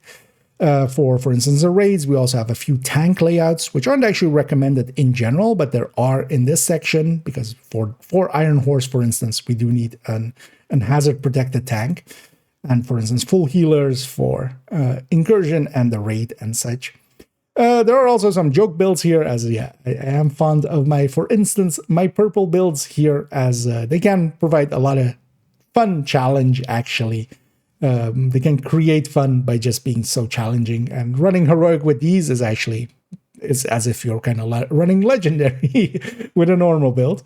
For instance, the raids, we also have a few tank layouts, which aren't actually recommended in general, but there are in this section, because for Iron Horse, for instance, we do need an hazard protected tank. And for instance, full healers for incursion and the raid and such. There are also some joke builds here, as yeah, I am fond of for instance, my purple builds here, as they can provide a lot of fun challenge, actually. They can create fun by just being so challenging, and running heroic with these is as if you're kind of running legendary with a normal build.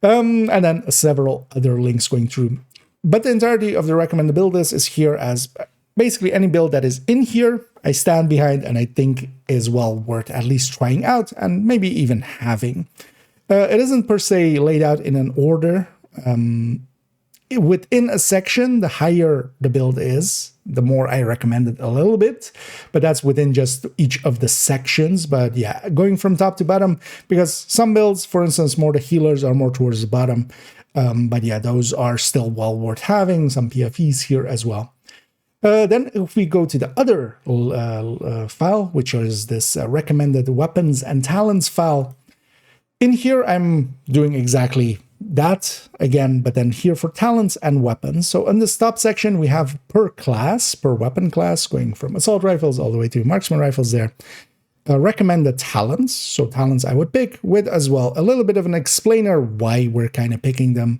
And then several other links going through. But the entirety of the recommended build list is here, as basically any build that is in here, I stand behind and I think is well worth at least trying out and maybe even having. It isn't per se laid out in an order. Within a section, the higher the build is, the more I recommend it a little bit, but that's within just each of the sections. But yeah, going from top to bottom, because some builds, for instance, more the healers are more towards the bottom. But yeah, those are still well worth having, some PFEs here as well. Then if we go to the other file, which is this recommended weapons and talents file, in here I'm doing exactly that again, but then here for talents and weapons. So in this top section, we have per weapon class, going from assault rifles all the way to marksman rifles there. Recommended talents. So talents I would pick, with as well a little bit of an explainer why we're kind of picking them.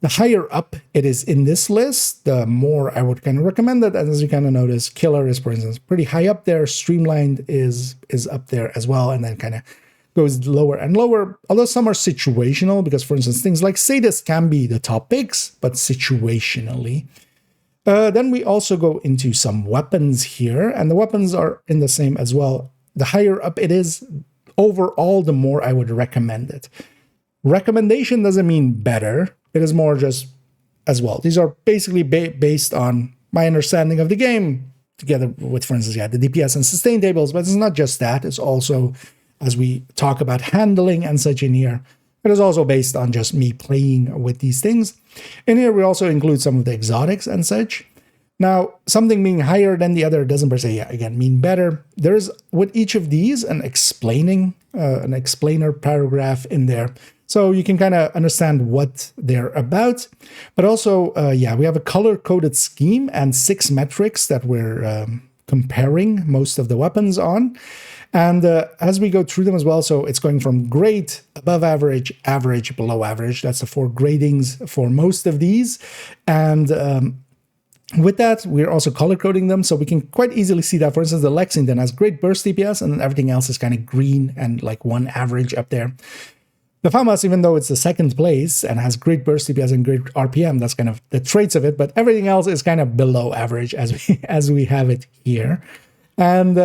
The higher up it is in this list, the more I would kind of recommend it. And as you kind of notice, killer is, for instance, pretty high up there. Streamlined is up there as well, and then kind of goes lower and lower, although some are situational, because for instance, things like sadist can be the top picks, but situationally. Then we also go into some weapons here, and the weapons are in the same as well. The higher up it is, overall, the more I would recommend it. Recommendation doesn't mean better. It is more just as well. These are basically based on my understanding of the game, together with, for instance, yeah, the DPS and sustain tables. But it's not just that. It's also, as we talk about handling and such in here, it is also based on just me playing with these things. In here, we also include some of the exotics and such. Now, something being higher than the other doesn't per se, yeah, again, mean better. There's, with each of these, an explainer paragraph in there. So you can kind of understand what they're about. But also, yeah, we have a color-coded scheme and 6 metrics that we're comparing most of the weapons on. And as we go through them as well, so it's going from great, above average, average, below average. That's the 4 gradings for most of these. And with that, we're also color coding them, so we can quite easily see that, for instance, the Lexington has great burst DPS, and then everything else is kind of green and like 1 average up there. The FAMAS, even though it's the 2nd place and has great burst DPS and great RPM, that's kind of the traits of it, but everything else is kind of below average as we have it here. And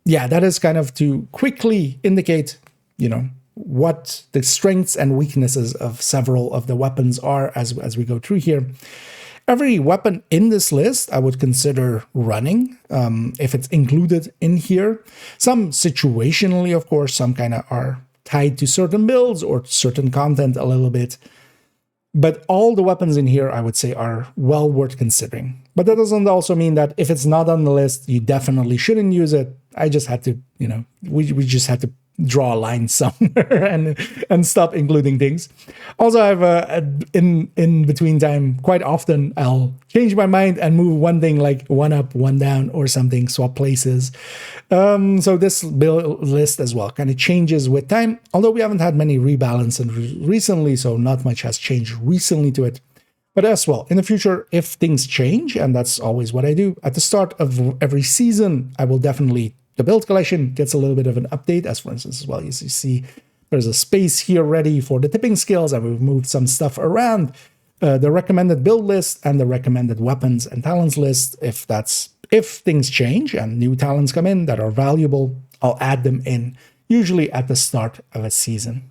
yeah, that is kind of to quickly indicate, you know, what the strengths and weaknesses of several of the weapons are as we go through here. Every weapon in this list I would consider running, if it's included in here. Some situationally, of course, some kind of are tied to certain builds or certain content a little bit. But all the weapons in here, I would say, are well worth considering. But that doesn't also mean that if it's not on the list, you definitely shouldn't use it. I just had to, you know, we just had to draw a line somewhere and stop including things. Also, I've in between time, quite often I'll change my mind and move one thing like 1 up, 1 down or something, swap places. So this build list as well kind of changes with time, although we haven't had many rebalances recently, so not much has changed recently to it. But as well, in the future, if things change, and that's always what I do, at the start of every season, I will definitely, the build collection gets a little bit of an update, as for instance, as well, as you see, there's a space here ready for the tipping skills, and we've moved some stuff around. The recommended build list and the recommended weapons and talents list, if things change and new talents come in that are valuable, I'll add them in, usually at the start of a season.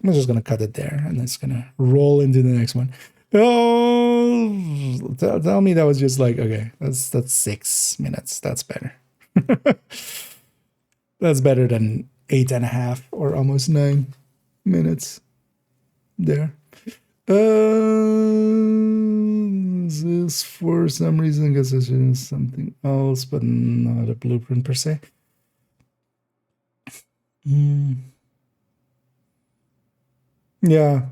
I'm just going to cut it there, and it's going to roll into the next one. Oh, tell me that was just like, okay, that's 6 minutes. That's better. That's better than 8.5 or almost 9 minutes there. This is for some reason, I guess this is something else, but not a blueprint per se. Yeah.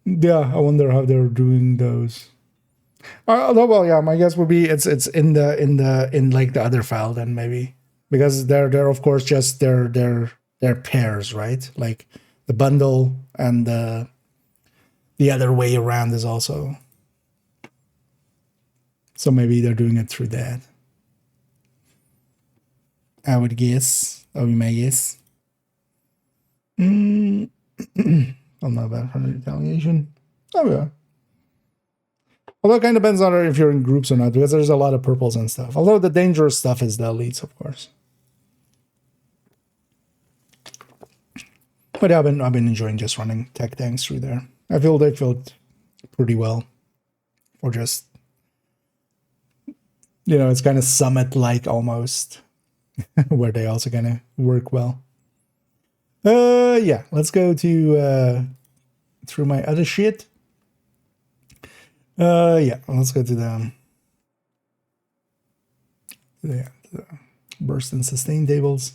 Yeah, I wonder how they're doing those. Although, well, yeah, my guess would be it's in like the other file then maybe, because they're of course just they're pairs, right? Like the bundle and the other way around is also. So maybe they're doing it through that. I would guess. That would be my guess. I'm not bad for retaliation. Oh yeah. Although it kind of depends on if you're in groups or not, because there's a lot of purples and stuff. Although the dangerous stuff is the elites, of course. But yeah, I've been enjoying just running tech tanks through there. I feel they felt pretty well. Or just, it's kind of summit-like almost, where they also kind of work well. Yeah, let's go to through my other shit. Yeah, let's go to the burst and sustain tables.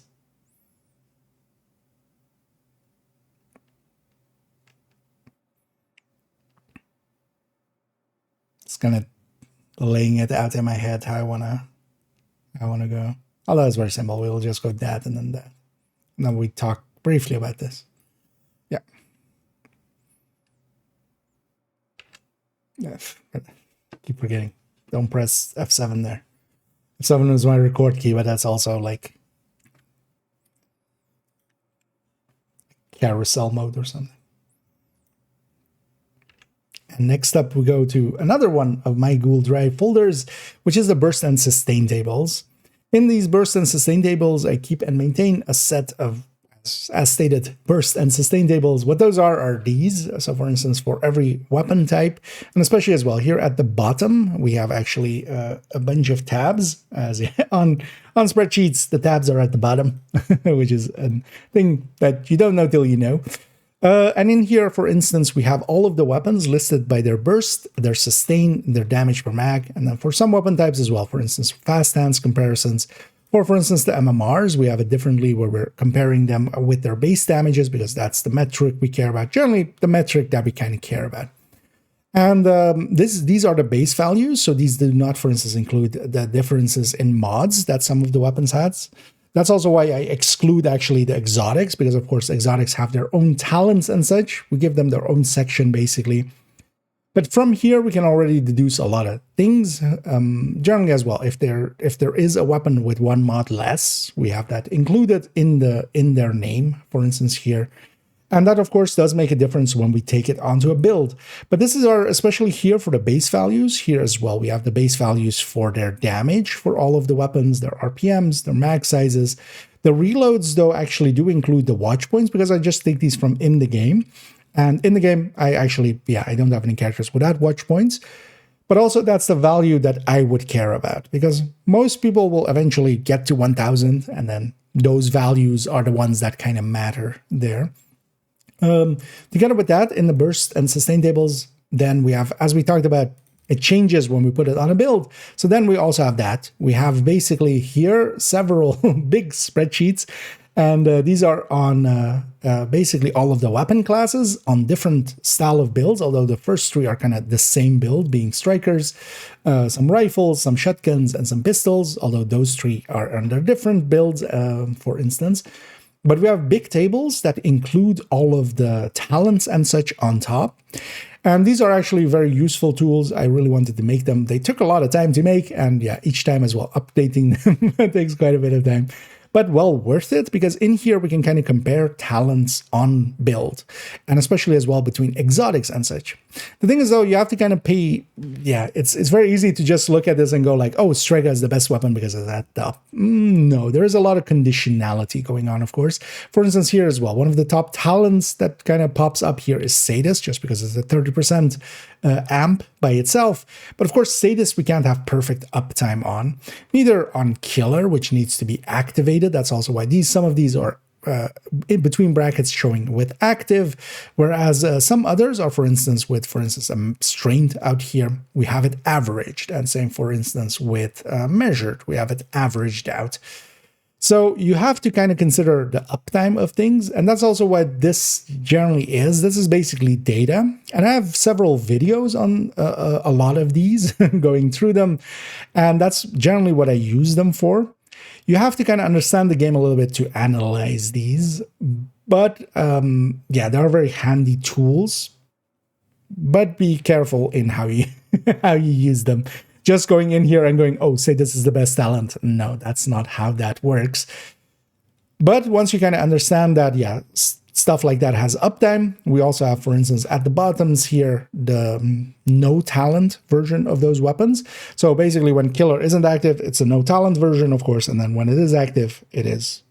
It's kind of laying it out in my head how I wanna go. Although it's very simple, we'll just go that and then that. Now we talk briefly about this. Yeah. Keep forgetting. Don't press F7 there. F7 is my record key, but that's also like carousel mode or something. And next up, we go to another one of my Google Drive folders, which is the burst and sustain tables. In these burst and sustain tables, I keep and maintain a set of, as stated, burst and sustain tables. What those are these. So for instance, for every weapon type, and especially as well, here at the bottom, we have actually a bunch of tabs. As on spreadsheets, the tabs are at the bottom, which is a thing that you don't know till you know. And in here, for instance, we have all of the weapons listed by their burst, their sustain, their damage per mag, and then for some weapon types as well, for instance, fast hands comparisons. For instance, the MMRs, we have it differently where we're comparing them with their base damages because that's the metric we care about, generally the metric that we kind of care about. And these are the base values, so these do not, for instance, include the differences in mods that some of the weapons has. That's also why I exclude actually the exotics, because of course exotics have their own talents and such. We give them their own section basically. But from here we can already deduce a lot of things. Generally as well, if there is a weapon with one mod less, we have that included in their name, for instance here. And that, of course, does make a difference when we take it onto a build. But this is especially here for the base values. Here as well, we have the base values for their damage for all of the weapons, their RPMs, their mag sizes. The reloads, though, actually do include the watch points because I just take these from in the game. And in the game, I don't have any characters without watch points. But also, that's the value that I would care about because most people will eventually get to 1,000, and then those values are the ones that kind of matter there. Together with that, in the burst and sustain tables, then we have, as we talked about, it changes when we put it on a build. So then we also have that. We have basically here several big spreadsheets, and these are on basically all of the weapon classes on different style of builds, although the first three are kind of the same build, being strikers, some rifles, some shotguns, and some pistols, although those three are under different builds, for instance. but we have big tables that include all of the talents and such on top. And these are actually very useful tools. I really wanted to make them. They took a lot of time to make, and yeah, each time as well, updating them takes quite a bit of time. But well worth it, because in here we can kind of compare talents on build, and especially as well between exotics and such. The thing is though, you have to kind of pay, yeah, it's very easy to just look at this and go like, oh, Strega is the best weapon because of that stuff. No, there is a lot of conditionality going on, of course. For instance, here as well, one of the top talents that kind of pops up here is Sadist, just because it's a 30% amp by itself. But of course, Sadist we can't have perfect uptime on, neither on Killer, which needs to be activated. That's also why some of these are in between brackets showing with active, whereas some others are, for instance, strained out here, we have it averaged, and same, for instance, with measured, we have it averaged out. So you have to kind of consider the uptime of things, and that's also what this generally is. This is basically data, and I have several videos on a lot of these, going through them, and that's generally what I use them for. You have to kind of understand the game a little bit to analyze these, but yeah, they are very handy tools, but be careful in how you how you use them. Just going in here and going, oh, say this is the best talent. No, that's not how that works. But once you kind of understand that, yeah, stuff like that has uptime. We also have, for instance, at the bottoms here, the no talent version of those weapons. So basically when Killer isn't active, it's a no talent version, of course. And then when it is active, it is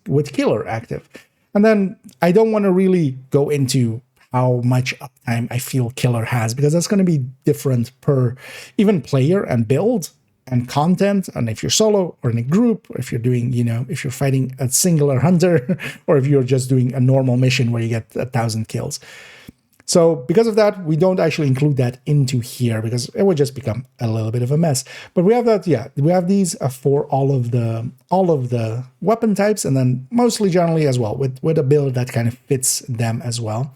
with Killer active. And then I don't want to really go into how much uptime I feel Killer has, because that's going to be different per even player and build and content, and if you're solo or in a group, or if you're doing, you know, if you're fighting a singular hunter, or if you're just doing a normal mission where you get 1,000 kills. So because of that, we don't actually include that into here, because it would just become a little bit of a mess. But we have that, yeah, we have these for all of the weapon types, and then mostly generally as well with a build that kind of fits them as well.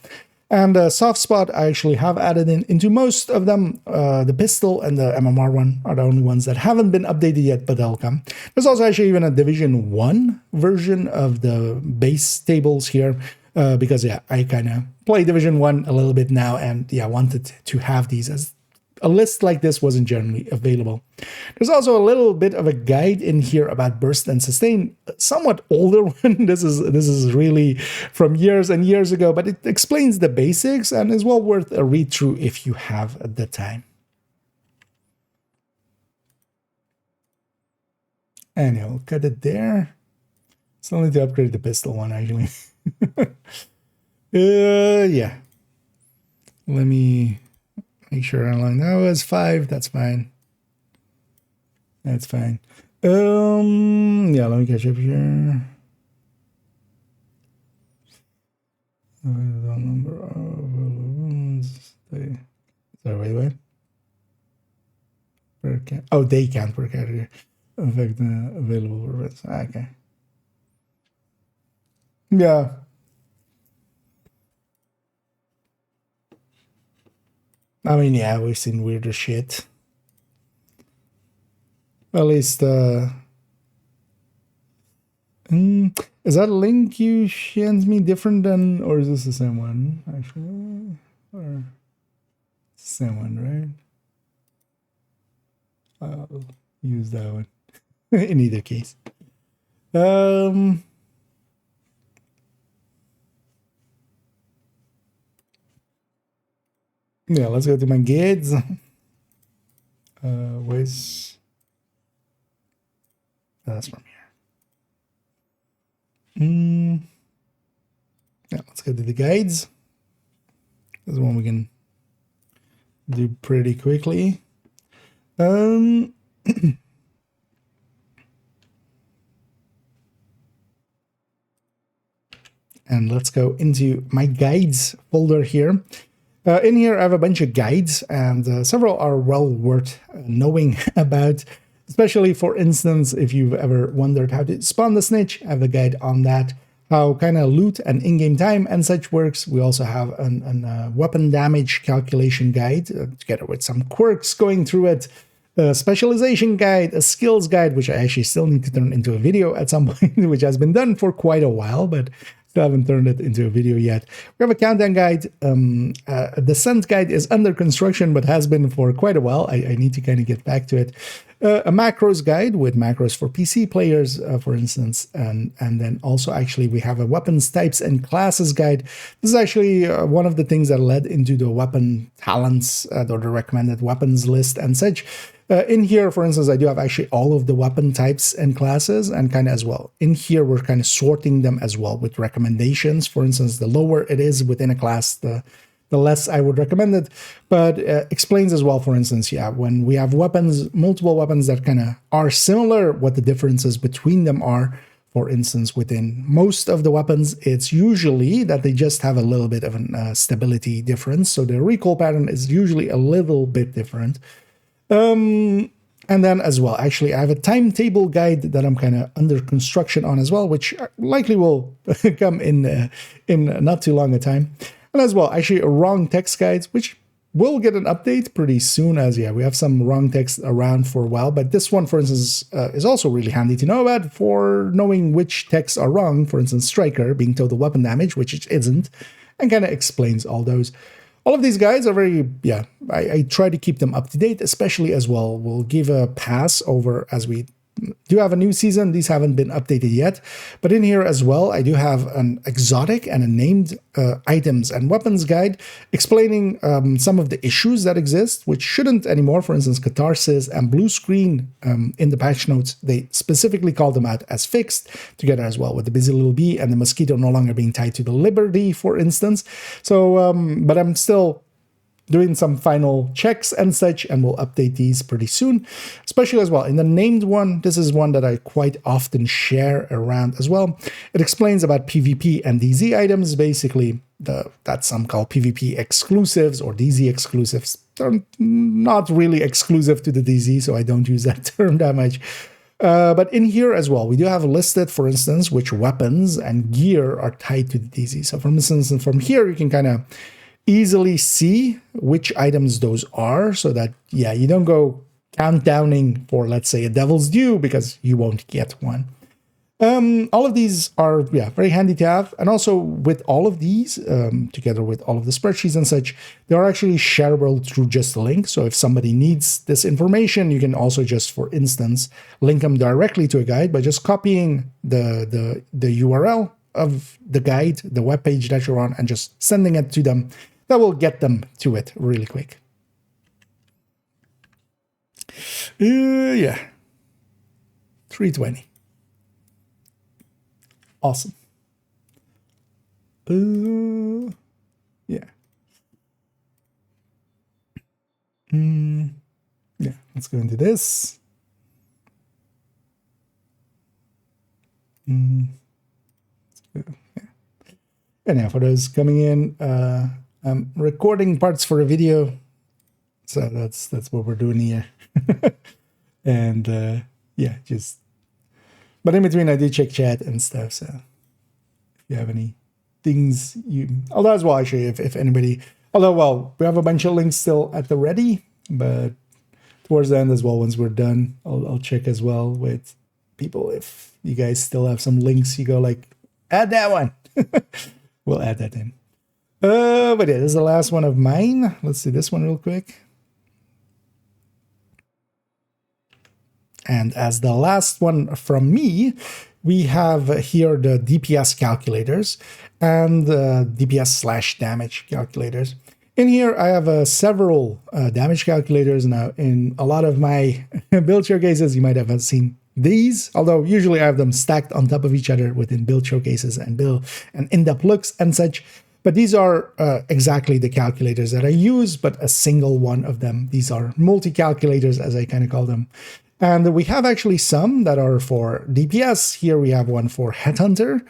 And soft spot, I actually have added into most of them. The pistol and the MMR one are the only ones that haven't been updated yet, but they'll come. There's also actually even a Division 1 version of the base tables here, because, yeah, I kind of play Division 1 a little bit now, and, yeah, wanted to have these, as a list like this wasn't generally available. There's also a little bit of a guide in here about burst and sustain, somewhat older one. This is really from years and years ago, but it explains the basics and is well worth a read through if you have the time. And I'll cut it there. Still need to upgrade the pistol one, actually. Yeah. Let me make sure I line that was 5. That's fine. That's fine. Yeah, let me catch up here. The number of wounds. Sorry, wait. Oh, they can't per category affect the available events. Okay. Yeah. I mean, yeah, we've seen weirder shit. At least, is that a link you sent me different than, or is this the same one, actually? Or it's the same one, right? I'll use that one. In either case. Yeah, let's go to my guides. Where's... That's from here. Yeah, let's go to the guides. This is one we can do pretty quickly. And let's go into my guides folder here. In here, I have a bunch of guides, and several are well worth knowing about. Especially, for instance, if you've ever wondered how to spawn the snitch, I have a guide on that. How kind of loot and in-game time and such works. We also have a weapon damage calculation guide, together with some quirks going through it. a specialization guide, a skills guide, which I actually still need to turn into a video at some point, which has been done for quite a while, but still haven't turned it into a video yet. We have a countdown guide. A descent guide is under construction, but has been for quite a while. I need to kind of get back to it. A macros guide with macros for PC players, for instance, and then also actually we have a weapons types and classes guide. This is actually one of the things that led into the weapon talents or the recommended weapons list and such. In here, for instance, I do have actually all of the weapon types and classes, and kind of as well. In here, we're kind of sorting them as well with recommendations. For instance, the lower it is within a class, the less I would recommend it. But explains as well, for instance, yeah, when we have weapons, multiple weapons that kind of are similar, what the differences between them are. For instance, within most of the weapons, it's usually that they just have a little bit of a stability difference. So the recoil pattern is usually a little bit different. And then as well, actually, I have a timetable guide that I'm kind of under construction on as well, which likely will come in not too long a time. And as well, actually, a wrong text guide, which will get an update pretty soon, as yeah, we have some wrong text around for a while. But this one, for instance, is also really handy to know about for knowing which texts are wrong. For instance, Striker being total weapon damage, which it isn't, and kind of explains all those. All of these guides are very, yeah, I try to keep them up to date, especially as well. We'll give a pass over as we do have a new season. These haven't been updated yet. But in here as well, I do have an exotic and a named items and weapons guide explaining some of the issues that exist, which shouldn't anymore. For instance, Catharsis and Blue Screen in the patch notes, they specifically call them out as fixed, together as well with the Busy Little Bee and the Mosquito no longer being tied to the Liberty, for instance. So, but I'm still doing some final checks and such, and we'll update these pretty soon, especially as well. In the named one, this is one that I quite often share around as well. It explains about PvP and DZ items, basically that some call PvP exclusives or DZ exclusives. They're not really exclusive to the DZ, so I don't use that term that much. But in here as well, we do have listed, for instance, which weapons and gear are tied to the DZ. So for instance, from here, you can kind of easily see which items those are, so that, yeah, you don't go countdowning for, let's say, a Devil's Due, because you won't get one. All of these are, yeah, very handy to have. And also with all of these, together with all of the spreadsheets and such, they are actually shareable through just a link. So if somebody needs this information, you can also just, for instance, link them directly to a guide by just copying the URL of the guide, the web page that you're on, and just sending it to them. That will get them to it really quick. Yeah. 320. Awesome. Yeah. Yeah, let's go into this. Yeah. Anyhow, for those coming in, I'm recording parts for a video, so that's what we're doing here. And yeah, just, but in between I do check chat and stuff, so if you have any things although as well, actually, if anybody, although, well, we have a bunch of links still at the ready, but towards the end as well, once we're done, I'll check as well with people if you guys still have some links, you go like, add that one. We'll add that in. But yeah, this is the last one of mine. Let's do this one real quick. And as the last one from me, we have here the DPS calculators and DPS/damage calculators. In here, I have several damage calculators. Now, in a lot of my build showcases, you might have seen these, although usually I have them stacked on top of each other within build showcases and in-depth looks and such. But these are exactly the calculators that I use, but a single one of them. These are multi-calculators, as I kind of call them. And we have actually some that are for DPS. Here we have one for Headhunter.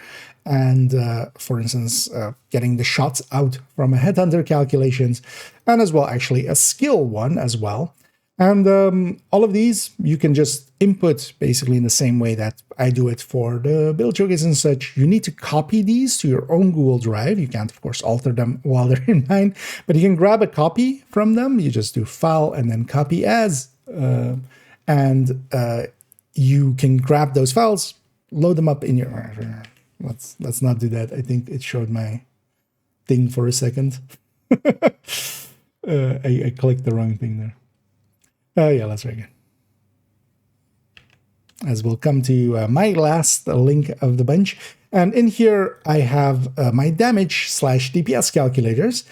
And for instance, getting the shots out from a Headhunter calculations. And as well, actually, a skill one as well. And all of these, you can just input basically in the same way that I do it for the build showcase and such. You need to copy these to your own Google Drive. You can't, of course, alter them while they're in mine, but you can grab a copy from them. You just do File and then Copy As and you can grab those files, load them up in your. Let's not do that. I think it showed my thing for a second. I clicked the wrong thing there. Yeah, let's try again. As we'll come to my last link of the bunch. And in here, I have my damage/DPS calculators.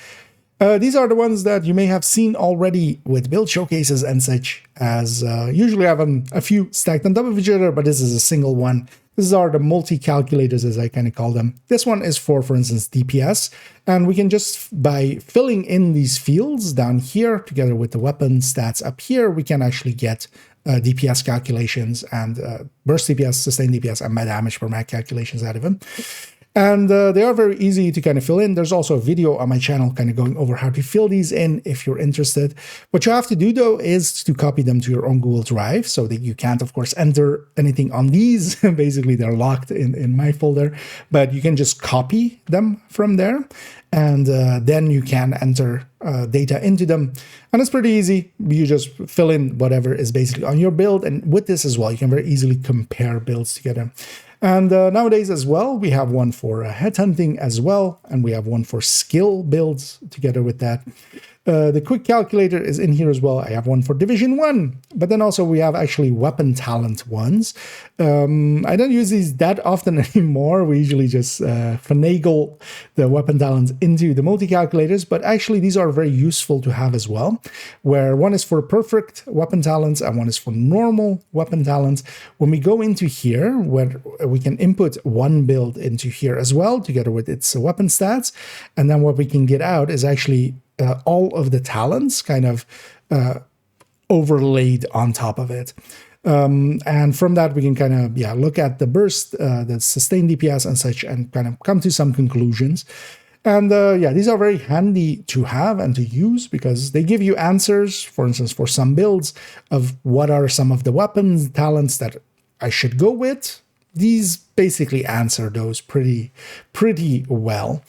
These are the ones that you may have seen already with build showcases and such, as usually I have a few stacked on top of each other, but this is a single one. These are the multi-calculators, as I kind of call them. This one is for instance, DPS, and we can just, by filling in these fields down here, together with the weapon stats up here, we can actually get DPS calculations and burst DPS, sustained DPS, and my damage per mag calculations out of them. And they are very easy to kind of fill in. There's also a video on my channel kind of going over how to fill these in if you're interested. What you have to do, though, is to copy them to your own Google Drive so that you can't, of course, enter anything on these. Basically, they're locked in my folder, but you can just copy them from there. And then you can enter data into them. And it's pretty easy. You just fill in whatever is basically on your build. And with this as well, you can very easily compare builds together. And nowadays as well, we have one for headhunting as well, and we have one for skill builds together with that. The quick calculator is in here as well. I have one for Division 1, but then also we have actually weapon talent ones. I don't use these that often anymore. We usually just finagle the weapon talents into the multi-calculators, but actually these are very useful to have as well, where one is for perfect weapon talents and one is for normal weapon talents. When we go into here, where we can input one build into here as well, together with its weapon stats, and then what we can get out is actually all of the talents kind of overlaid on top of it. And from that, we can kind of, look at the burst, the sustained DPS and such, and kind of come to some conclusions. And these are very handy to have and to use because they give you answers, for instance, for some builds of what are some of the weapons, talents that I should go with. These basically answer those pretty well.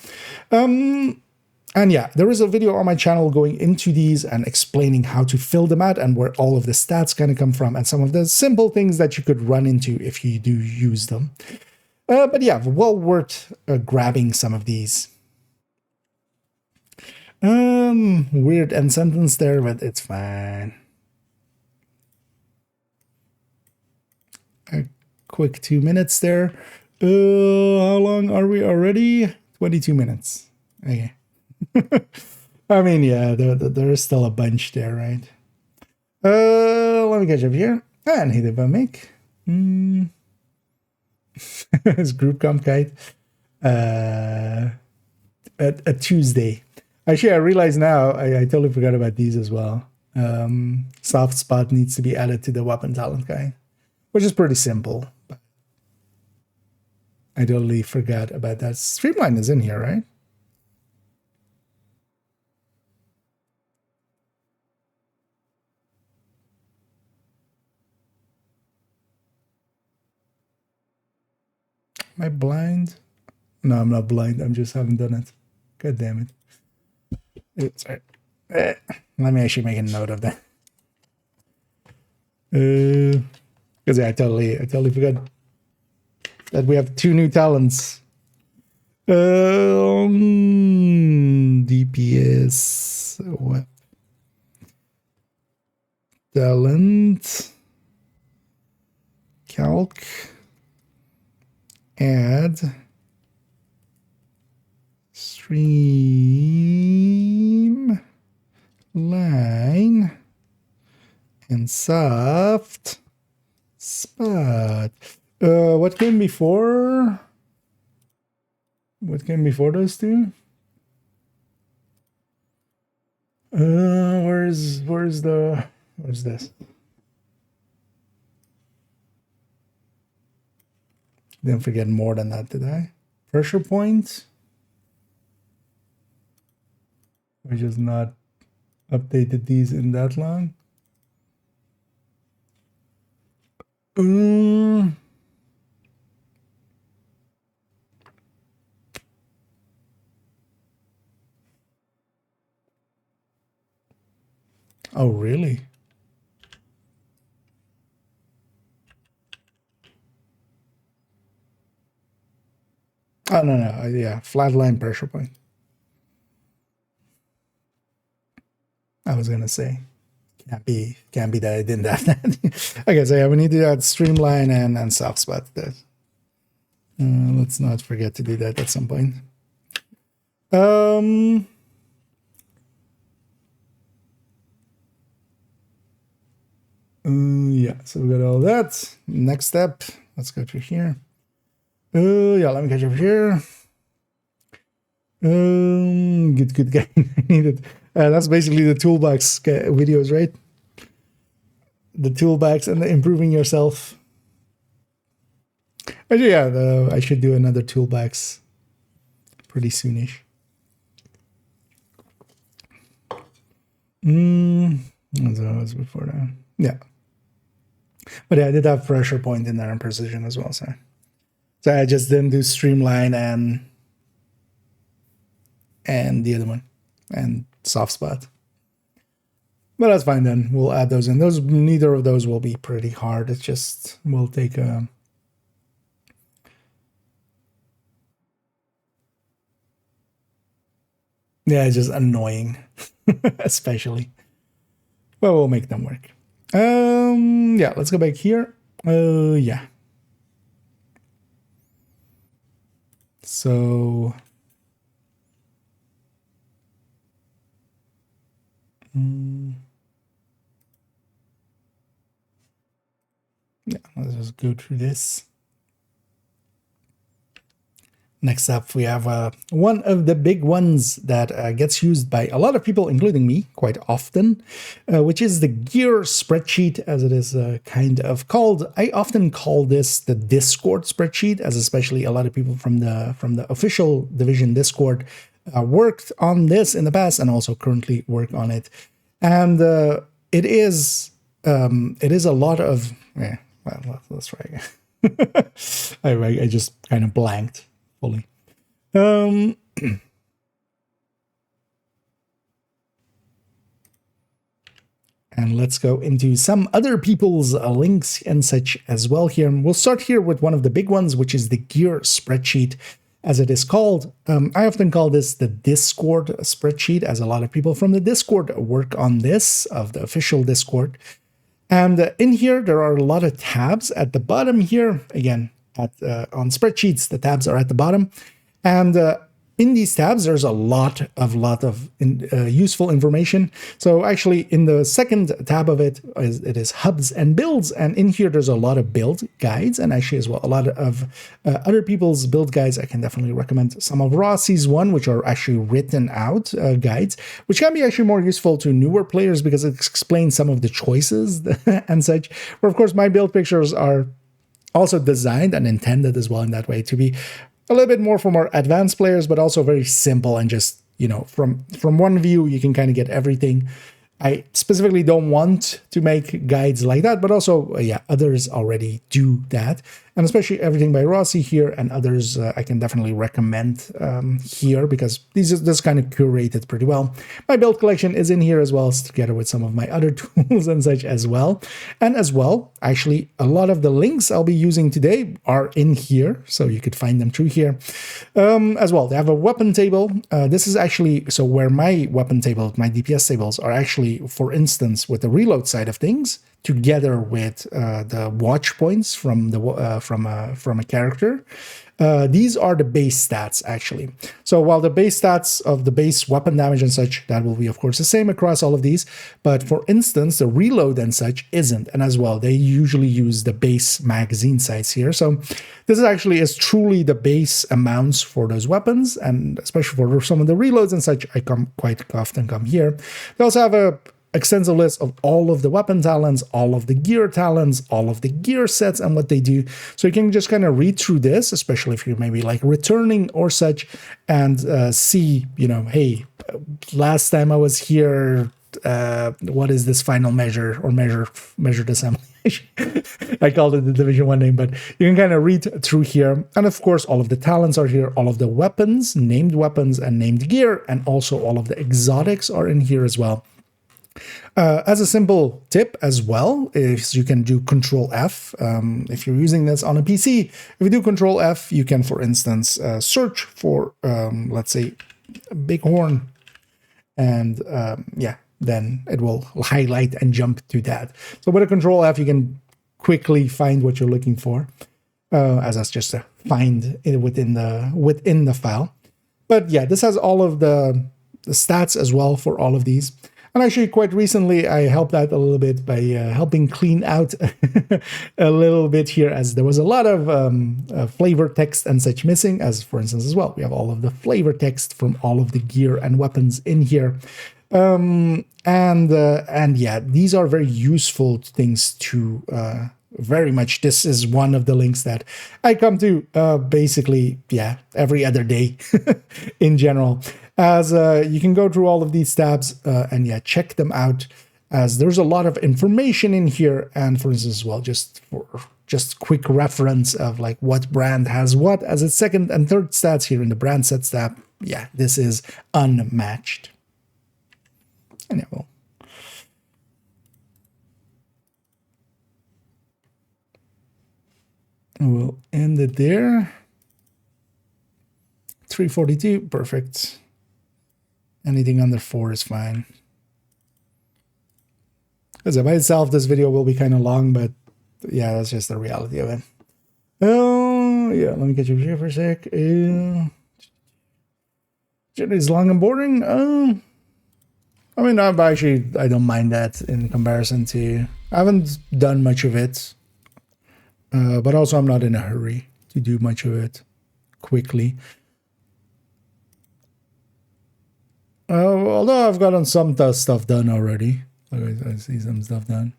And yeah, there is a video on my channel going into these and explaining how to fill them out and where all of the stats kind of come from and some of the simple things that you could run into if you do use them. But yeah, well worth grabbing some of these. Weird end sentence there, but it's fine. A quick 2 minutes there. How long are we already? 22 minutes. Okay. I mean, yeah, there is still a bunch there, right? Let me catch up here. And hit a make. It's group comp guide. A Tuesday. Actually, I realize now, I totally forgot about these as well. Soft spot needs to be added to the weapon talent guide, which is pretty simple. But I totally forgot about that. Streamline is in here, right? Am I blind? No, I'm not blind. I just haven't done it. God damn it. Oops, sorry. Let me actually make a note of that. Because I totally forgot that we have 2 new talents. DPS what? Talent calc. Add stream line and soft spot. What came before? What came before those two? Where's this? Didn't forget more than that, did I? Pressure point. I just not updated these in that long. Oh, really? No. Yeah, flatline pressure point. I was gonna say, can't be that I didn't have that. Okay, so yeah, we need to add streamline and soft spot. That. Let's not forget to do that at some point. Yeah, so we got all that. Next step, let's go to here. Yeah, let me catch up here. Good guy. I need it. That's basically the toolbox videos, right? The toolbox and the improving yourself. Actually, yeah, I should do another toolbox pretty soonish. As I was before that. Yeah. But yeah, I did have pressure point in there and precision as well, so I just didn't do streamline and the other one and soft spot. But that's fine then. We'll add those in. Neither of those will be pretty hard. It just will take a yeah, it's just annoying, especially. But we'll make them work. Yeah, let's go back here. Yeah. So yeah, let's just go through this. Next up, we have one of the big ones that gets used by a lot of people, including me, quite often, which is the gear spreadsheet, as it is kind of called. I often call this the Discord spreadsheet, as especially a lot of people from the official division Discord worked on this in the past and also currently work on it. And it is a lot of well, let's try again. I just kind of blanked fully. And let's go into some other people's links and such as well here. And we'll start here with one of the big ones, which is the gear spreadsheet, as it is called. I often call this the Discord spreadsheet, as a lot of people from the Discord work on this, of the official Discord. And in here, there are a lot of tabs at the bottom here. Again, on spreadsheets, the tabs are at the bottom. And in these tabs, there's a lot of useful information. So actually, in the second tab of it is hubs and builds. And in here, there's a lot of build guides, and actually as well, a lot of other people's build guides. I can definitely recommend some of Rossi's one, which are actually written out guides, which can be actually more useful to newer players because it explains some of the choices and such. Where of course, my build pictures are also designed and intended as well in that way to be a little bit more for more advanced players, but also very simple and just, you know, from one view, you can kind of get everything. I specifically don't want to make guides like that, but also, yeah, others already do that. And especially everything by Rossi here and others, I can definitely recommend here because this kind of curated pretty well. My build collection is in here as well, together with some of my other tools and such as well. And as well, actually, a lot of the links I'll be using today are in here, so you could find them through here. As well, they have a weapon table. This is actually, so where my weapon table, my DPS tables are actually, for instance, with the reload side of things, together with the watch points from the from a character. These are the base stats, actually. So while the base stats of the base weapon damage and such, that will be, of course, the same across all of these. But for instance, the reload and such isn't. And as well, they usually use the base magazine size here. So this is truly the base amounts for those weapons. And especially for some of the reloads and such, I quite often come here. They also have a extensive list of all of the weapon talents, all of the gear talents, all of the gear sets and what they do. So you can just kind of read through this, especially if you're maybe like returning or such, and see, you know, hey, last time I was here, what is this final measure or measured assembly? I called it the Division 1 name, but you can kind of read through here. And of course, all of the talents are here, all of the weapons, named weapons and named gear, and also all of the exotics are in here as well. As a simple tip as well, is you can do Control F. If you're using this on a PC, if you do Control F, you can, for instance, search for, let's say, bighorn, and yeah, then it will highlight and jump to that. So with a Control F, you can quickly find what you're looking for, as that's just a find within the file. But yeah, this has all of the stats as well for all of these. And actually, quite recently, I helped out a little bit by helping clean out a little bit here, as there was a lot of flavor text and such missing, as for instance as well. We have all of the flavor text from all of the gear and weapons in here. And yeah, these are very useful things to very much. This is one of the links that I come to basically, yeah, every other day in general. As you can go through all of these tabs and yeah, check them out, as there's a lot of information in here. And for instance, as well, just for quick reference of like what brand has what as its second and third stats here in the brand sets tab. Yeah, this is unmatched. And yeah, we'll end it there. 342, perfect. Anything under 4 is fine. Because by itself, this video will be kind of long, but yeah, that's just the reality of it. Oh, yeah, let me get you here for a sec. It's long and boring. I mean, I don't mind that in comparison to... I haven't done much of it. But also, I'm not in a hurry to do much of it quickly. Although I've gotten some stuff done already. I see some stuff done.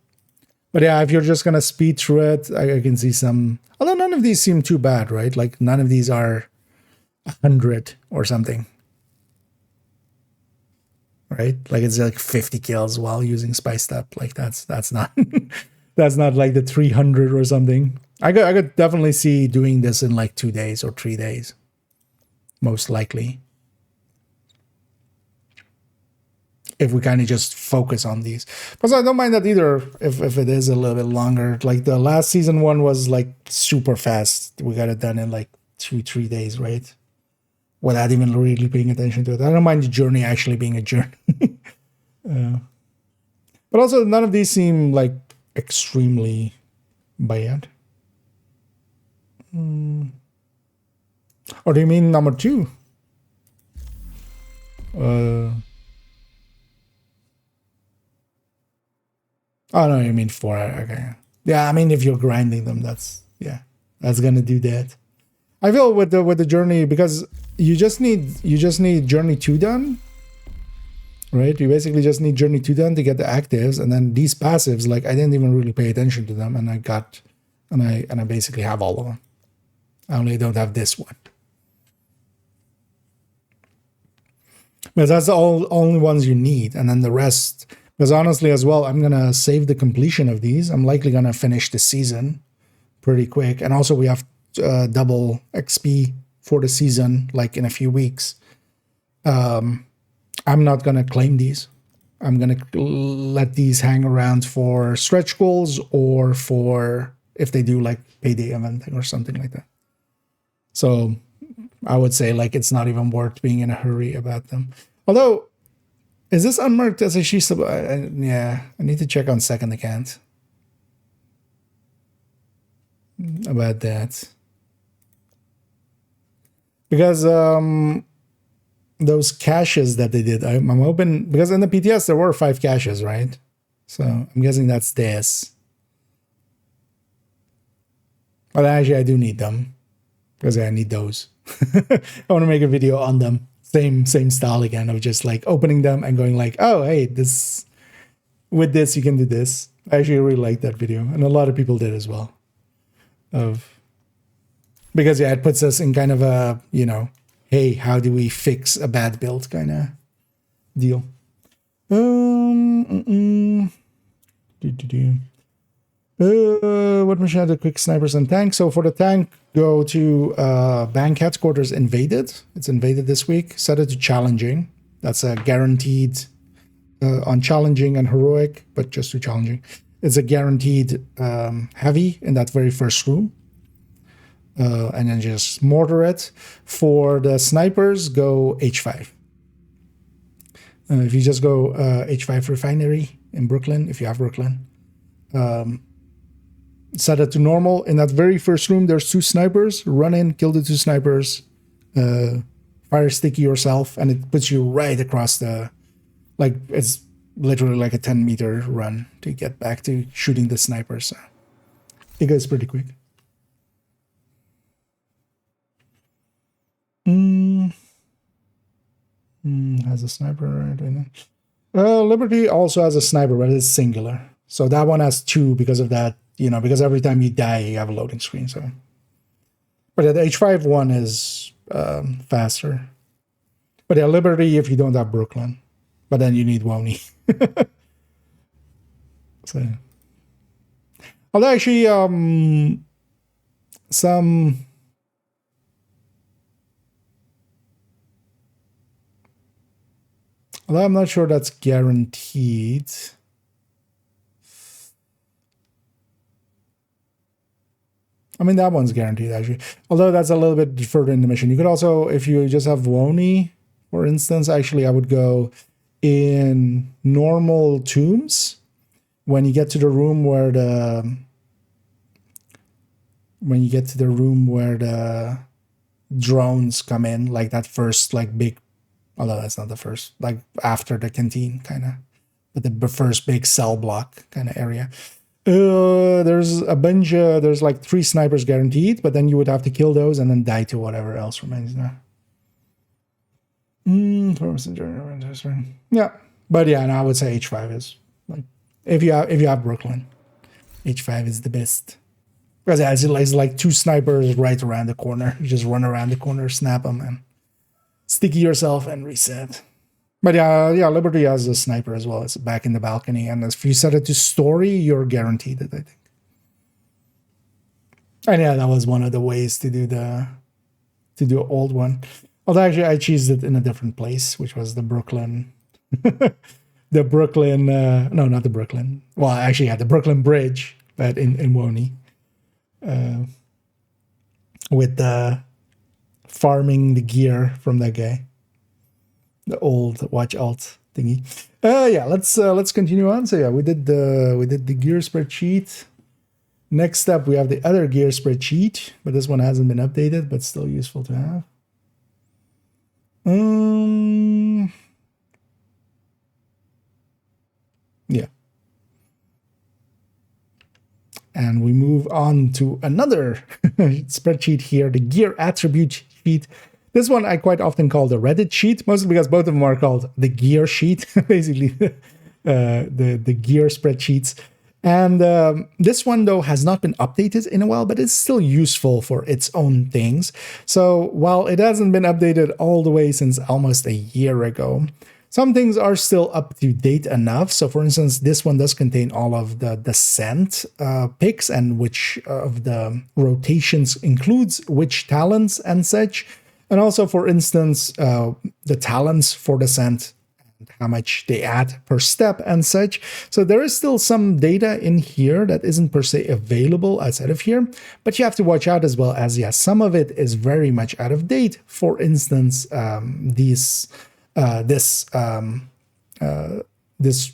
But yeah, if you're just going to speed through it, I can see some... Although none of these seem too bad, right? Like, none of these are 100 or something. Right? Like, it's like 50 kills while using spiced up. Like, that's not... that's not like the 300 or something. I could definitely see doing this in like 2 days or 3 days. Most likely. If we kind of just focus on these. But I don't mind that either if it is a little bit longer. Like the last season one was like super fast. We got it done in like 2-3 days, right? Without even really paying attention to it. I don't mind the journey actually being a journey. But also none of these seem like extremely bad. Or do you mean number 2? Oh no, you mean 4. Okay. Yeah, I mean if you're grinding them, that's gonna do that. I feel with the journey, because you just need journey 2 done. Right? You basically just need journey 2 done to get the actives, and then these passives, like I didn't even really pay attention to them, and I basically have all of them. I only don't have this one. But that's the only ones you need, and then the rest. Because honestly, as well, I'm gonna save the completion of these. I'm likely gonna finish the season pretty quick, and also we have double XP for the season, like in a few weeks. I'm not gonna claim these. I'm gonna let these hang around for stretch goals, or for if they do like payday eventing or something like that. So I would say like it's not even worth being in a hurry about them. Although, is this unmarked as a Shisa? Yeah, I need to check on second account about that. Because those caches that they did, I'm hoping, because in the PTS there were 5 caches, right? So I'm guessing that's this. But actually I do need them, because I need those. I want to make a video on them. Same style again of just like opening them and going like, oh, hey, this, with this, you can do this. I actually really liked that video. And a lot of people did as well. Because yeah, it puts us in kind of a, you know, hey, how do we fix a bad build kind of deal. What machine had the quick snipers and tanks? So for the tank, go to bank headquarters invaded. It's invaded this week. Set it to challenging. That's a guaranteed on challenging and heroic, but just to challenging. It's a guaranteed heavy in that very first room. And then just mortar it. For the snipers, go H5. If you just go H5 Refinery in Brooklyn, if you have Brooklyn, set it to normal. In that very first room, there's 2 snipers. Run in, kill the 2 snipers, fire sticky yourself, and it puts you right across the... Like, it's literally like a 10-meter run to get back to shooting the snipers. So it goes pretty quick. Has a sniper right now. Liberty also has a sniper, but it's singular. So that one has 2 because of that, because every time you die, you have a loading screen. So, but the H5 one is faster. But yeah, Liberty if you don't have Brooklyn. But then you need Wony. So, although actually, although I'm not sure that's guaranteed. I mean, that one's guaranteed, actually. Although that's a little bit further in the mission. You could also, if you just have Wony, for instance, actually, I would go in normal tombs when you get to the room where the... When you get to the room where the drones come in, like that first, like, big... Although that's not the first, like, after the canteen, kind of. But the first big cell block kind of area. There's a bunch, there's like 3 snipers guaranteed, but then you would have to kill those and then die to whatever else remains there. Yeah, but yeah, and I would say H5 is like, if you have Brooklyn, H5 is the best. Because it's like 2 snipers right around the corner. You just run around the corner, snap them, and sticky yourself and reset. But yeah, Liberty has a sniper as well. It's back in the balcony, and if you set it to story, you're guaranteed it, I think. And yeah, that was one of the ways to do the old one. Although actually, I chose it in a different place, which was the Brooklyn, the Brooklyn. No, not the Brooklyn. Well, actually, yeah, the Brooklyn Bridge, but in Wony, with the farming the gear from that guy. The old watch alt thingy. Yeah, let's continue on. So yeah, we did the gear spreadsheet. Next up, we have the other gear spreadsheet, but this one hasn't been updated, but still useful to have. Yeah. And we move on to another spreadsheet here, the gear attribute sheet. This one I quite often call the Reddit sheet, mostly because both of them are called the gear sheet, basically the gear spreadsheets. And this one, though, has not been updated in a while, but it's still useful for its own things. So while it hasn't been updated all the way since almost a year ago, some things are still up to date enough. So for instance, this one does contain all of the descent picks and which of the rotations includes which talents and such. And also, for instance, the talents for descent and how much they add per step and such. So there is still some data in here that isn't per se available outside of here, but you have to watch out as well as, yes, some of it is very much out of date. For instance, this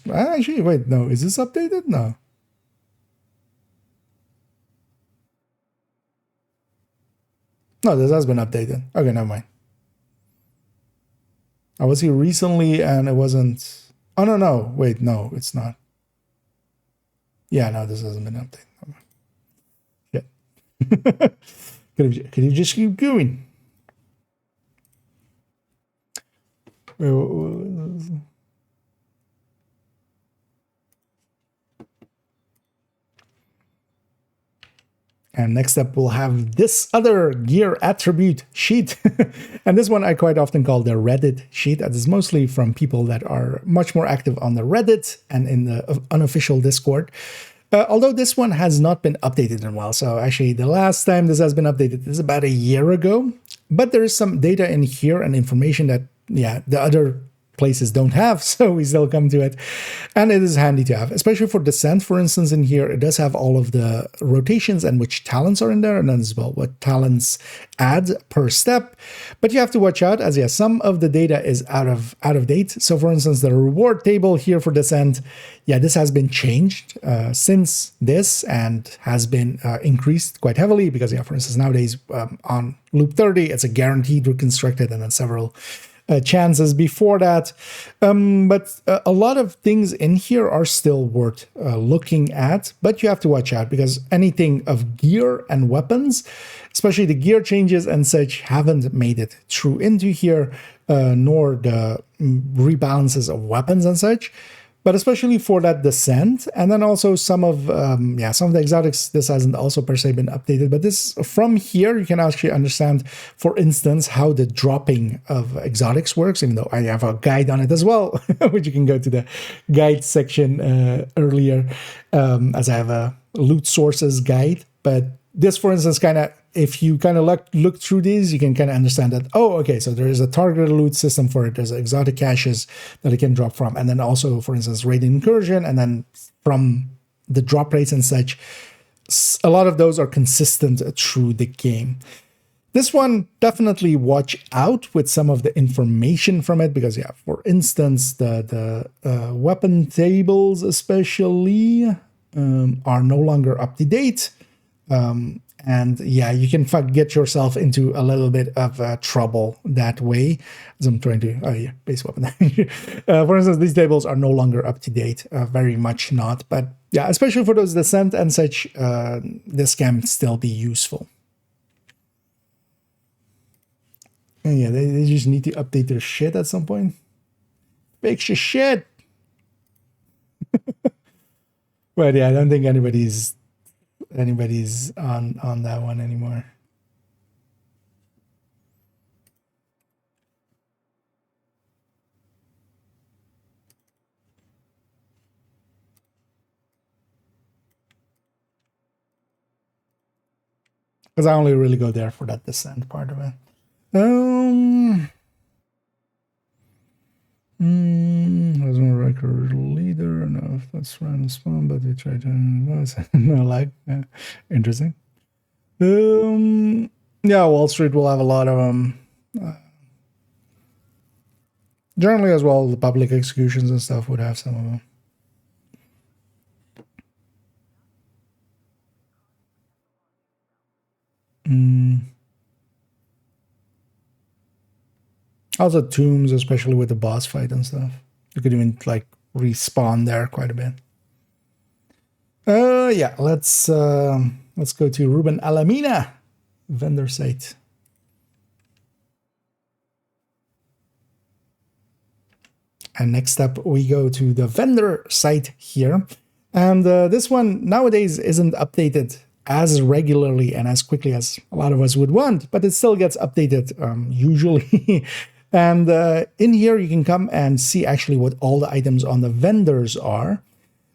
actually, wait, no, is this updated? No. No, this has been updated. Okay, never mind. I was here recently and it wasn't... Oh, no. Wait, no, it's not. Yeah, no, this hasn't been updated. Yeah. Could you just keep going? And next up, we'll have this other gear attribute sheet. And this one I quite often call the Reddit sheet. That is mostly from people that are much more active on the Reddit and in the unofficial Discord. Although this one has not been updated in a while. So actually, the last time this has been updated is about a year ago. But there is some data in here and information that, yeah, the other places don't have, so we still come to it. And it is handy to have, especially for descent, for instance. In here, it does have all of the rotations and which talents are in there, and then as well what talents add per step. But you have to watch out, as some of the data is out of date. So for instance, the reward table here for descent, this has been changed since this, and has been increased quite heavily, because for instance, nowadays on loop 30, it's a guaranteed reconstructed, and then several chances before that. But a lot of things in here are still worth looking at, but you have to watch out, because anything of gear and weapons, especially the gear changes and such, haven't made it through into here, nor the rebalances of weapons and such. But especially for that descent, and then also some of some of the exotics, this hasn't also per se been updated. But this, from here, you can actually understand, for instance, how the dropping of exotics works, even though I have a guide on it as well, which you can go to the guide section earlier, as I have a loot sources guide. But this, for instance, if you look through these, you can kind of understand that, so there is a targeted loot system for it. There's exotic caches that it can drop from. And then also, for instance, raid incursion. And then from the drop rates and such, a lot of those are consistent through the game. This one, definitely watch out with some of the information from it, because for instance, the weapon tables especially are no longer up to date. And you can get yourself into a little bit of trouble that way. As I'm trying to, base weapon. For instance, these tables are no longer up to date, very much not. But especially for those descent and such, this can still be useful. And they just need to update their shit at some point. Fix your shit. But I don't think anybody's on that one anymore. Because I only really go there for that descent part of it. There's no record leader. No, if that's random spawn, but we try to interesting. Wall Street will have a lot of them. Generally, as well, the public executions and stuff would have some of them. Also tombs, especially with the boss fight and stuff. You could even respawn there quite a bit. Let's go to Ruben Alamina, vendor site. And next up, we go to the vendor site here. And this one nowadays isn't updated as regularly and as quickly as a lot of us would want, but it still gets updated usually. And in here, you can come and see actually what all the items on the vendors are.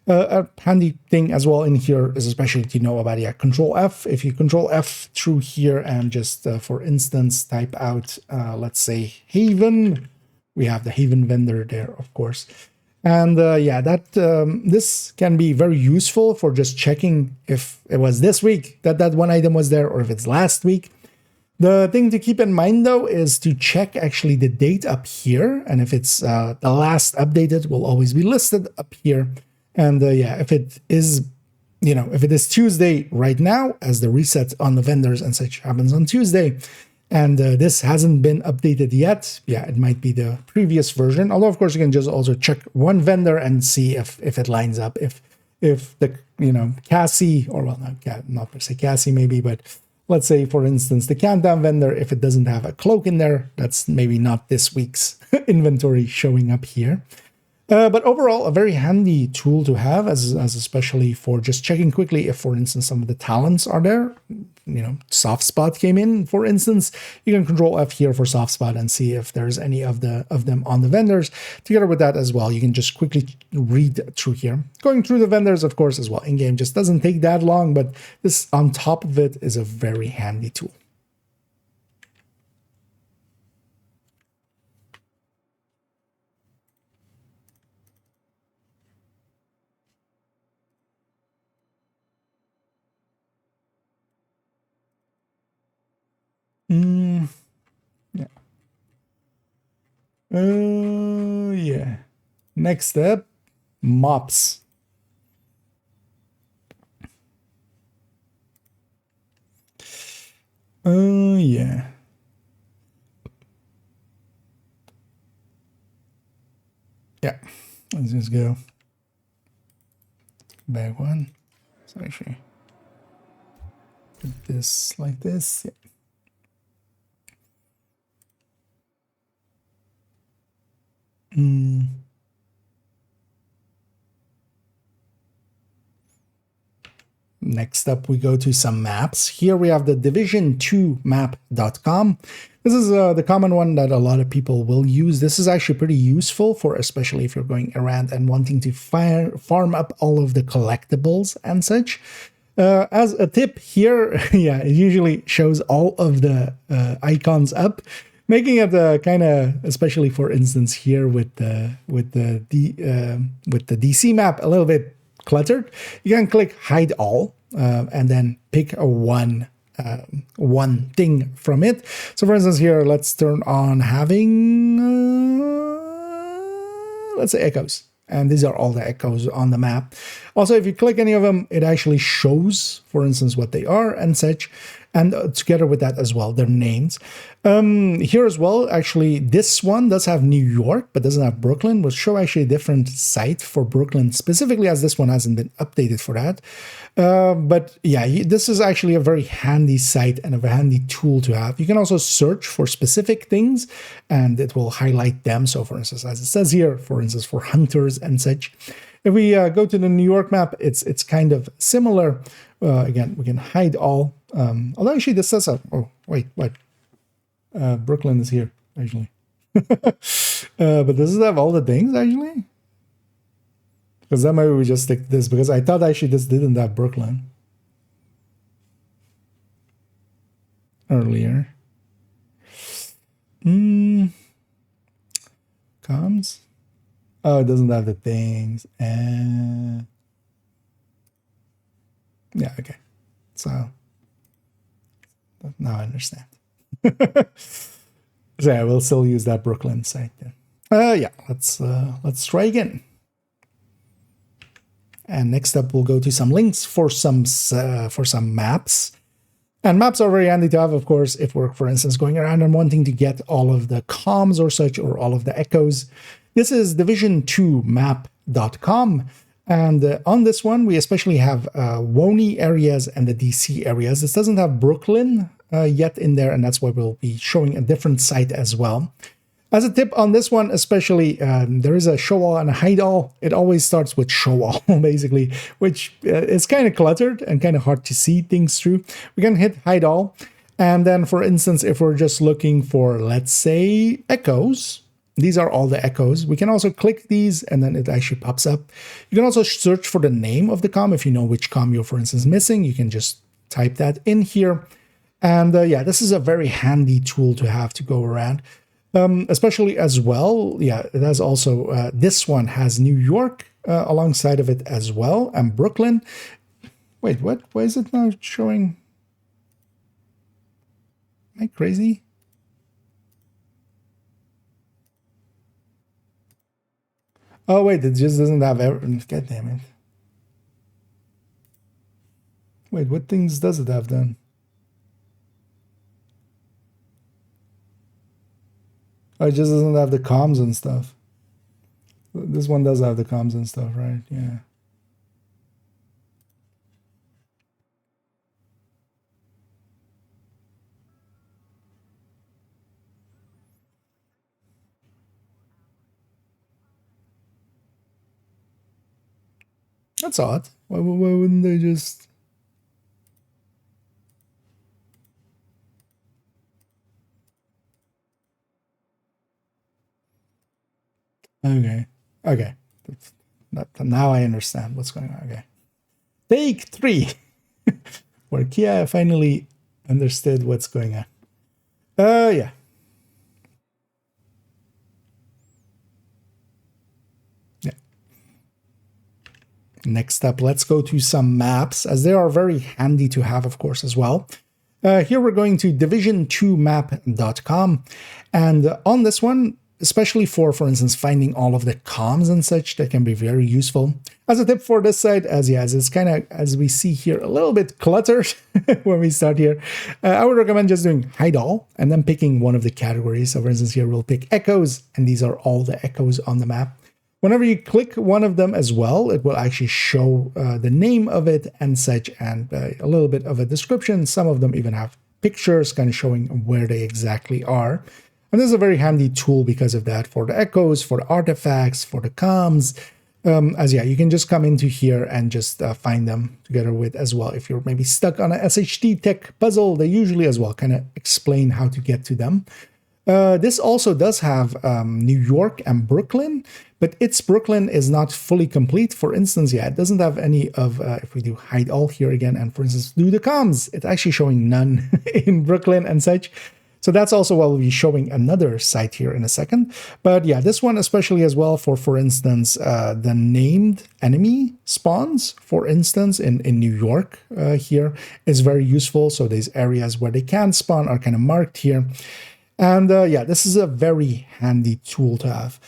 A handy thing as well in here is especially to know about Control F. If you Control F through here and just, for instance, type out, let's say, Haven. We have the Haven vendor there, of course. And this can be very useful for just checking if it was this week that one item was there, or if it's last week. The thing to keep in mind, though, is to check actually the date up here. And if it's the last updated, will always be listed up here. And if it is, if it is Tuesday right now, as the reset on the vendors and such happens on Tuesday, and this hasn't been updated yet, it might be the previous version. Although, of course, you can just also check one vendor and see if it lines up. If the, Cassie, or well, not per se Cassie maybe, but let's say, for instance, the countdown vendor, if it doesn't have a cloak in there, that's maybe not this week's inventory showing up here. But overall, a very handy tool to have, as especially for just checking quickly if, for instance, some of the talents are there. Soft spot came in, for instance. You can Control F here for soft spot and see if there's any of them on the vendors. Together with that as well, you can just quickly read through here. Going through the vendors, of course, as well, in-game just doesn't take that long, but this on top of it is a very handy tool. Yeah. Yeah. Next step, mops. Yeah. Yeah. Let's just go back one. So actually put this like this. Yeah. Next up, we go to some maps. Here we have the division2map.com. This is the common one that a lot of people will use. This is actually pretty useful for, especially if you're going around and wanting to farm up all of the collectibles and such. As a tip here, yeah, it usually shows all of the icons up, making it kind of, especially for instance here with the DC map, a little bit cluttered. You can click hide all and then pick a one thing from it. So for instance here, let's turn on having let's say echoes, and these are all the echoes on the map. Also, if you click any of them, it actually shows, for instance, what they are and such, and together with that as well, their names. Here as well, actually, this one does have New York, but doesn't have Brooklyn. We'll show actually a different site for Brooklyn specifically, as this one hasn't been updated for that. But yeah, this is actually a very handy site and a very handy tool to have. You can also search for specific things, and it will highlight them. So for instance, as it says here, for instance, for hunters and such. If we go to the New York map, it's kind of similar. Again, we can hide all. Although actually this says, oh, wait, what? Brooklyn is here, actually. But does it have all the things, actually? Because then maybe we just stick this, because I thought actually this didn't have Brooklyn earlier. Comms? Oh, it doesn't have the things. Yeah, okay. So now I understand. So yeah, we'll still use that Brooklyn site then. Yeah, let's try again. And next up, we'll go to some links for some maps. And maps are very handy to have, of course, if we're, for instance, going around and wanting to get all of the comms or such, or all of the echoes. This is division2map.com. And on this one, we especially have Woney areas and the DC areas. This doesn't have Brooklyn yet in there, and that's why we'll be showing a different site as well. As a tip on this one, especially, there is a show all and a hide all. It always starts with show all, basically, which is kind of cluttered and kind of hard to see things through. We can hit hide all. And then, for instance, if we're just looking for, let's say, echoes, these are all the echoes. We can also click these and then it actually pops up. You can also search for the name of the comm. If you know which comm you're, for instance, missing, you can just type that in here. And yeah, this is a very handy tool to have to go around. Especially as well, yeah, it has also, this one has New York alongside of it as well, and Brooklyn. Wait, what? Why is it now showing? Am I crazy? Oh, wait, it just doesn't have everything. God damn it. Wait, what things does it have then? Oh, it just doesn't have the comms and stuff. This one does have the comms and stuff, right? Yeah. That's odd. Why wouldn't they just... Okay. Okay. Now I understand what's going on. Okay. Take 3. Where Kia finally understood what's going on. Yeah. Yeah. Next up, let's go to some maps, as they are very handy to have, of course, as well. Here we're going to division2map.com, and on this one, especially for instance, finding all of the comms and such, that can be very useful. As a tip for this site, as it's kind of, as we see here, a little bit cluttered when we start here, I would recommend just doing hide all and then picking one of the categories. So for instance, here we'll pick echoes, and these are all the echoes on the map. Whenever you click one of them as well, it will actually show the name of it and such, and a little bit of a description. Some of them even have pictures kind of showing where they exactly are. And this is a very handy tool because of that, for the echoes, for the artifacts, for the comms. You can just come into here and just find them together with as well. If you're maybe stuck on a SHT tech puzzle, they usually as well kind of explain how to get to them. This also does have New York and Brooklyn, but its Brooklyn is not fully complete. For instance, it doesn't have any of, if we do hide all here again, and for instance, do the comms, it's actually showing none in Brooklyn and such. So that's also what we'll be showing another site here in a second. But yeah, this one especially as well for instance, the named enemy spawns, for instance, in New York here is very useful. So these areas where they can spawn are kind of marked here. And this is a very handy tool to have.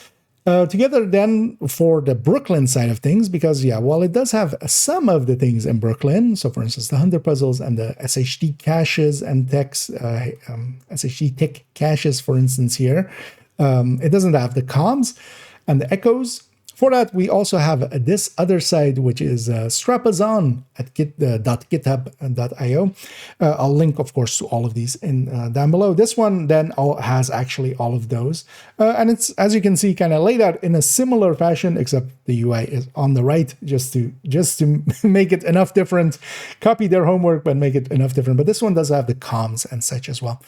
Together then for the Brooklyn side of things, because while it does have some of the things in Brooklyn, so for instance the Hunter puzzles and the SHD caches and techs, SHD tech caches for instance here, it doesn't have the comms and the echoes. For that, we also have this other side, which is strapazon at github.io. I'll link, of course, to all of these in down below. This one then has actually all of those. And it's, as you can see, kind of laid out in a similar fashion, except the UI is on the right, just to make it enough different. Copy their homework, but make it enough different. But this one does have the comms and such as well.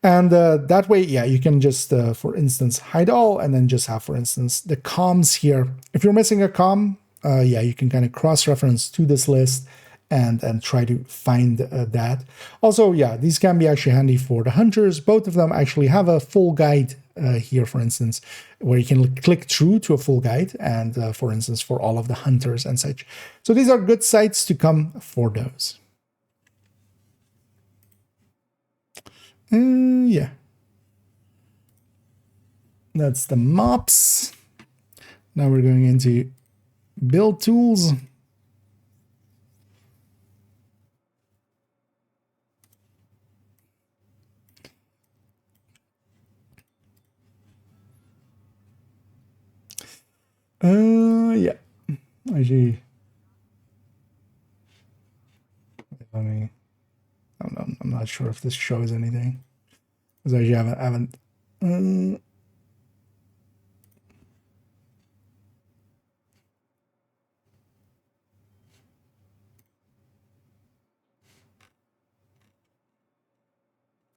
And that way, you can just, for instance, hide all and then just have, for instance, the comms here. If you're missing a comm, you can kind of cross-reference to this list and try to find that. Also, these can be actually handy for the hunters. Both of them actually have a full guide here, for instance, where you can click through to a full guide and, for instance, for all of the hunters and such. So these are good sites to come for those. That's the mops. Now we're going into build tools. Actually, I'm not sure if this shows anything. Because I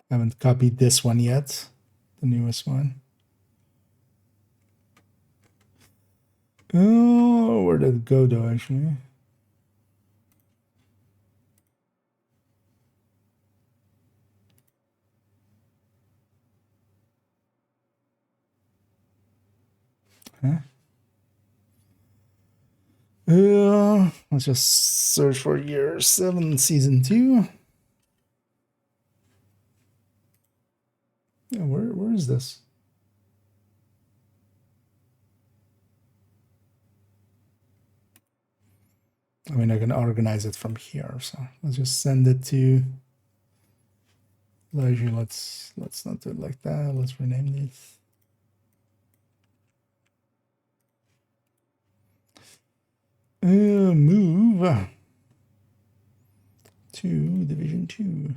haven't copied this one yet, the newest one. Oh, where did it go though, actually? Let's just search for year 7, season 2. Where is this? I mean, I can organize it from here, so let's just send it to. Actually, let's not do it like that. Let's rename this. Move to Division 2.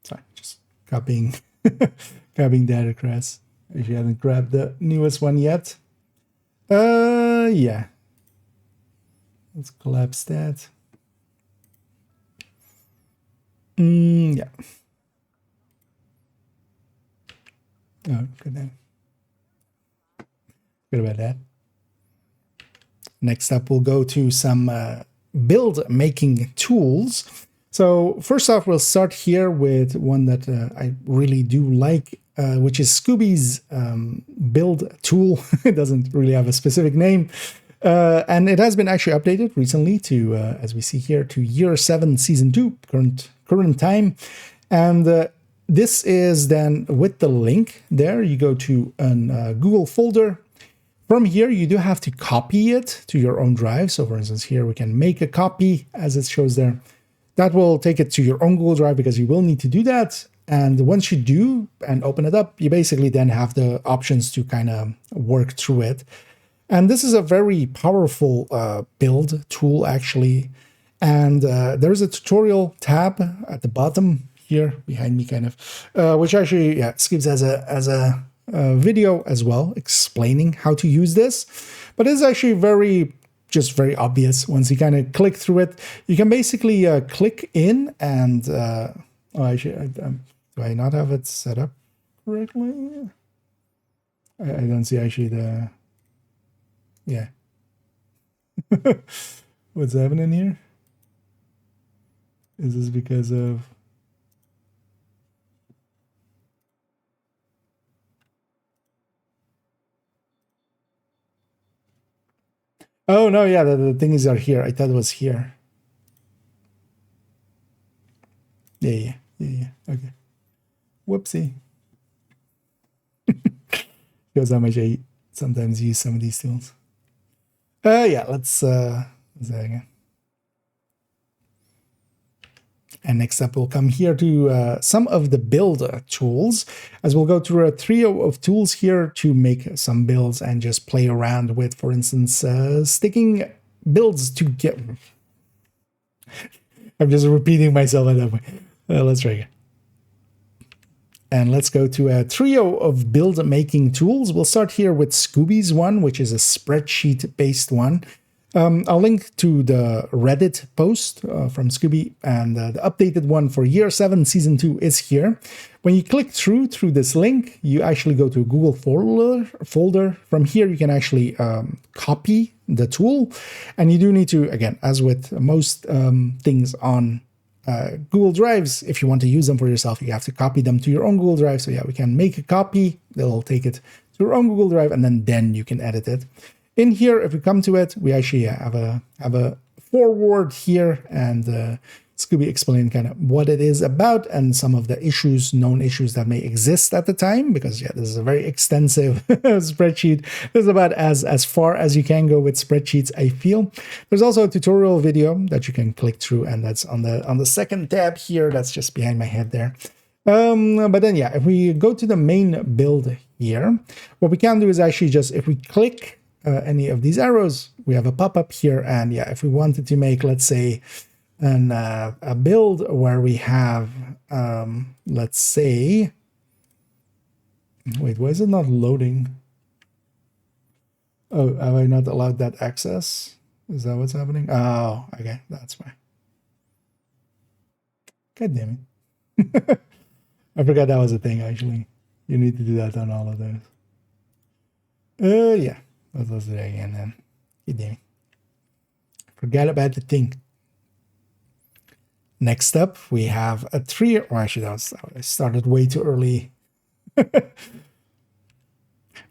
Sorry, just copying that across. If you haven't grabbed the newest one yet. Let's collapse that. Yeah. Oh, good name. Good about that. Next up, we'll go to some build making tools. So first off, we'll start here with one that I really do like, which is Scooby's build tool. It doesn't really have a specific name. And it has been actually updated recently to, as we see here, to year 7, season 2, current time. And this is then with the link there. You go to a Google folder. From here, you do have to copy it to your own drive. So for instance, here we can make a copy as it shows there. That will take it to your own Google Drive because you will need to do that. And once you do and open it up, you basically then have the options to kind of work through it. And this is a very powerful build tool, actually. And there's a tutorial tab at the bottom here behind me, kind of, which actually skips as a video as well, explaining how to use this. But it's actually very obvious once you kind of click through it. You can basically click in and actually, do I not have it set up correctly? I don't see actually the what's happening here? Is this because of oh no, yeah, the things are here. I thought it was here. Yeah. Okay. Whoopsie. Shows how much I sometimes use some of these tools. Yeah, let's that again. And next up, we'll come here to some of the build tools, as we'll go through a trio of tools here to make some builds and just play around with, for instance, sticking builds together. I'm just repeating myself at that point. Let's try again. And let's go to a trio of build making tools. We'll start here with Scooby's one, which is a spreadsheet based one. I'll link to the Reddit post from Scooby, and the updated one for year 7, season 2 is here. When you click through this link, you actually go to a Google folder. From here, you can actually copy the tool, and you do need to, again, as with most things on Google Drives, if you want to use them for yourself, you have to copy them to your own Google Drive. So yeah, we can make a copy. They'll take it to your own Google Drive, and then you can edit it. In here, if we come to it, we actually have a forward here, and Scooby explained kind of what it is about and some of the known issues that may exist at the time, because yeah, this is a very extensive spreadsheet. This is about as far as you can go with spreadsheets, I feel. There's also a tutorial video that you can click through, and that's on the second tab here. That's just behind my head there. But then yeah, if we go to the main build here, what we can do is actually just, if we click any of these arrows, we have a pop-up here, and yeah, if we wanted to make, let's say, a build where we have, let's say, wait, why is it not loading? Oh, have I not allowed that access? Is that what's happening? Oh, okay, that's why. God damn it. I forgot that was a thing, actually. You need to do that on all of those. Yeah. Let's do that again then. God damn it. Forgot about the thing. Next up, we have a trio. Or actually, I started way too early.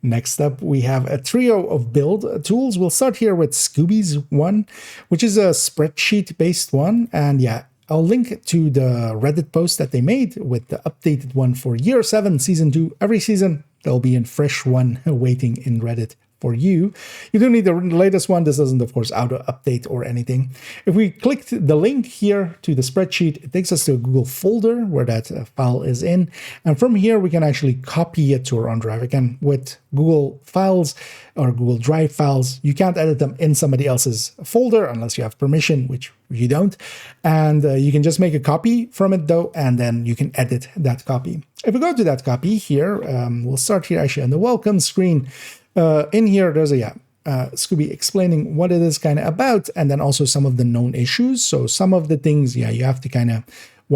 Next up, we have a trio of build tools. We'll start here with Scooby's one, which is a spreadsheet-based one. And yeah, I'll link to the Reddit post that they made with the updated one for year 7, season 2. Every season, there'll be a fresh one waiting in Reddit for you. You don't need the latest one. This doesn't, of course, auto-update or anything. If we click the link here to the spreadsheet, it takes us to a Google folder where that file is in. And from here, we can actually copy it to our own drive. Again, with Google Files or Google Drive files, you can't edit them in somebody else's folder unless you have permission, which you don't. And you can just make a copy from it, though, and then you can edit that copy. If we go to that copy here, we'll start here actually on the welcome screen. In here, there's a Scooby explaining what it is kind of about, and then also some of the known issues. So some of the things, yeah, you have to kind of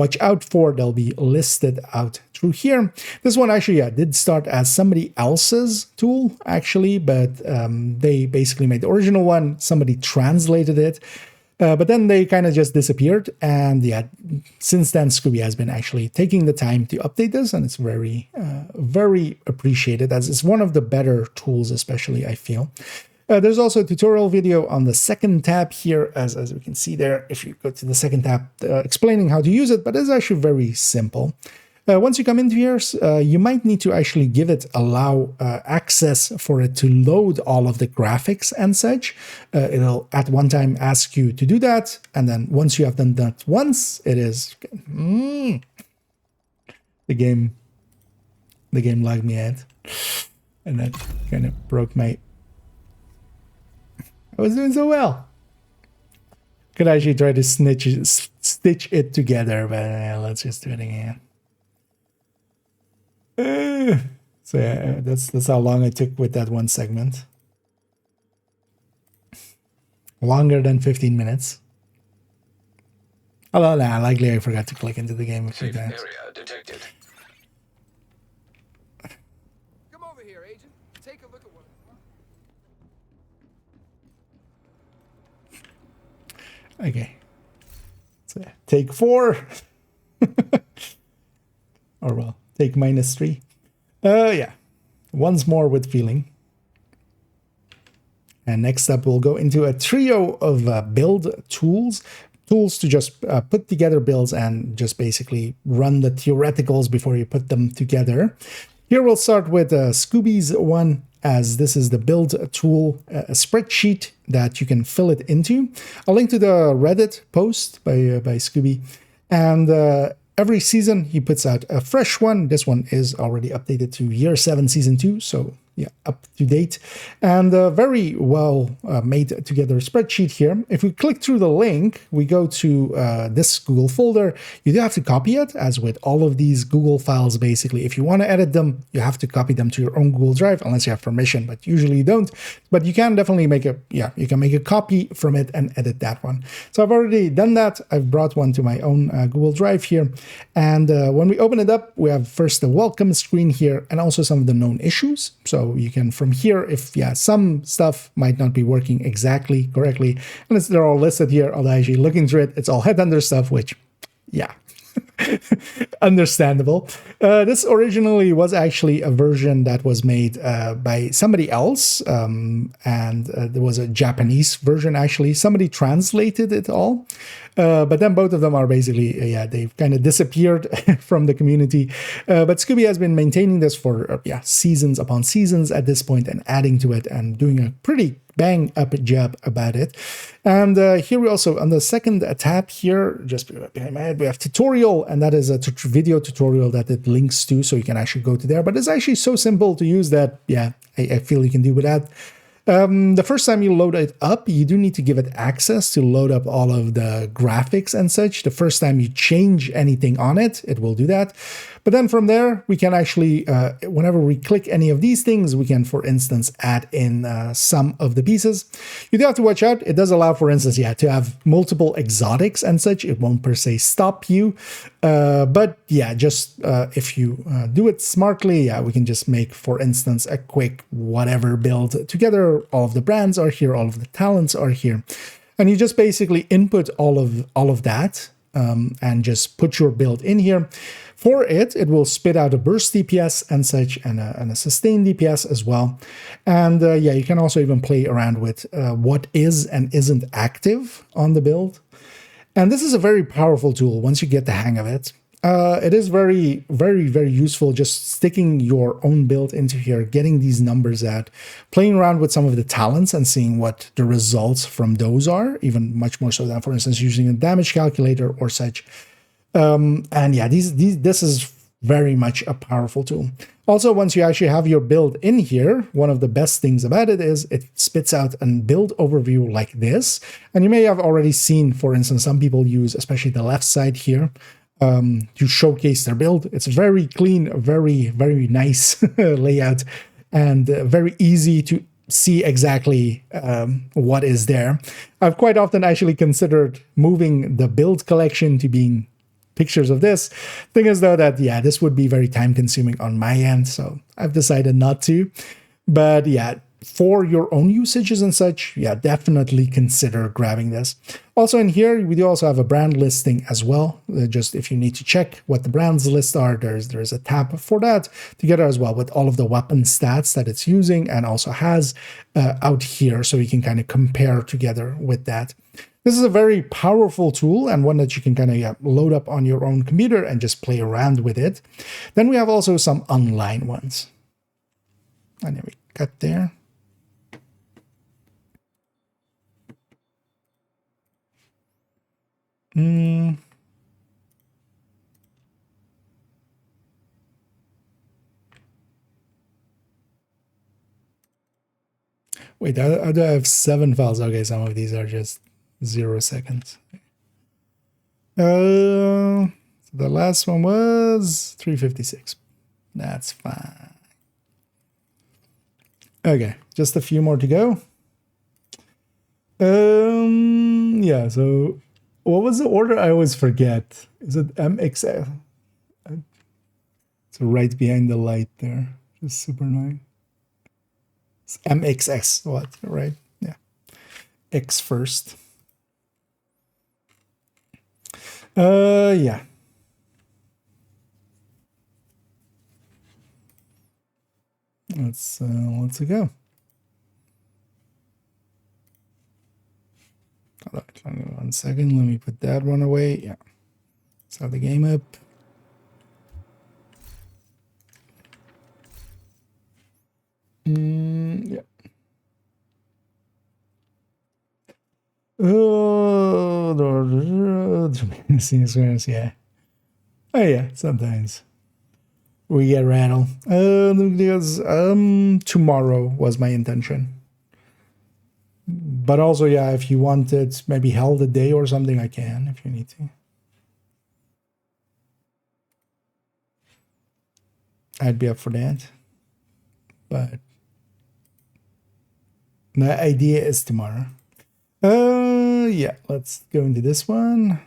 watch out for. They'll be listed out through here. This one actually, yeah, did start as somebody else's tool, actually, but they basically made the original one. Somebody translated it. But then they kind of just disappeared. And yeah, since then, Scooby has been actually taking the time to update this. And it's very, very appreciated, as it's one of the better tools, especially, I feel. There's also a tutorial video on the second tab here, as we can see there, if you go to the second tab, explaining how to use it. But it's actually very simple. Once you come into here, you might need to actually give it allow access for it to load all of the graphics and such. It'll at one time ask you to do that, and then once you have done that once, it is the game lagged me out, and that kind of broke my. I was doing so well. Could actually try to stitch it together, but let's just do it again. So yeah, that's how long I took with that one segment. Longer than 15 minutes. Oh, no, likely I forgot to click into the game a few
Safe
times.
area detected.
Come over here, Agent. Take a look at what.
Okay. So take 4. Or well, take -3. Yeah. Once more with feeling. And next up, we'll go into a trio of build tools. Tools to just put together builds and just basically run the theoreticals before you put them together. Here we'll start with Scooby's one, as this is the build tool, a spreadsheet that you can fill it into. I'll link to the Reddit post by Scooby. And every season he puts out a fresh one. This one is already updated to year 7, season 2. So yeah, up to date, and very well made together spreadsheet here. If we click through the link, we go to this Google folder. You do have to copy it, as with all of these Google files, basically. If you want to edit them, you have to copy them to your own Google Drive, unless you have permission, but usually you don't. But you can definitely make you can make a copy from it and edit that one. So I've already done that. I've brought one to my own Google Drive here. And when we open it up, we have first the welcome screen here, and also some of the known issues. So you can, from here, if some stuff might not be working exactly correctly, and they're all listed here, although actually looking through it, it's all Headhunter stuff, which, yeah, understandable. This originally was actually a version that was made by somebody else, and there was a Japanese version, actually. Somebody translated it all. But then both of them are basically, they've kind of disappeared from the community. But Scooby has been maintaining this for, seasons upon seasons at this point, and adding to it and doing a pretty bang up job about it. And here we also, on the second tab here, just behind my head, we have tutorial, and that is a video tutorial that it links to, so you can actually go to there. But it's actually so simple to use that, I feel you can do with that. The first time you load it up, you do need to give it access to load up all of the graphics and such. The first time you change anything on it, it will do that. But then from there, we can actually, whenever we click any of these things, we can, for instance, add in some of the pieces. You do have to watch out. It does allow, for instance, to have multiple exotics and such. It won't per se stop you. But yeah, just if you do it smartly, we can just make, for instance, a quick whatever build together. All of the brands are here. All of the talents are here. And you just basically input all of that and just put your build in here. For it will spit out a burst DPS and such, and a sustained DPS as well. And you can also even play around with what is and isn't active on the build. And this is a very powerful tool once you get the hang of it. It is very, very, very useful, just sticking your own build into here, getting these numbers out, playing around with some of the talents and seeing what the results from those are, even much more so than, for instance, using a damage calculator or such. This is very much a powerful tool. Also, once you actually have your build in here, one of the best things about it is it spits out a build overview like this. And you may have already seen, for instance, some people use, especially the left side here, to showcase their build. It's very clean, very, very nice layout, and very easy to see exactly what is there. I've quite often actually considered moving the build collection to being pictures of this. Thing is though that, yeah, this would be very time consuming on my end, so I've decided not to. But yeah, for your own usages and such, yeah, definitely consider grabbing this. Also in here, we do also have a brand listing as well. Just if you need to check what the brands list are, there's a tab for that, together as well with all of the weapon stats that it's using and also has out here, so you can kind of compare together with that. This is a very powerful tool and one that you can kind of load up on your own computer and just play around with it. Then we have also some online ones. And there we got there. Wait, I do have 7 files. Okay, some of these are just 0 seconds. The last one was 356. That's fine. Okay, just a few more to go. Yeah, so what was the order? I always forget. Is it MXF? It's right behind the light there. Just super annoying. It's MXS, what, right? Yeah. X first. Yeah. Let's go. All right, 1 second. Let me put that one away. Yeah. Let's have the game up. Yeah. Oh, yeah. Oh yeah, sometimes we get rattled. Tomorrow was my intention. But also, yeah, if you want it maybe held a day or something, I can if you need to. I'd be up for that. But my idea is tomorrow. Yeah, let's go into this one.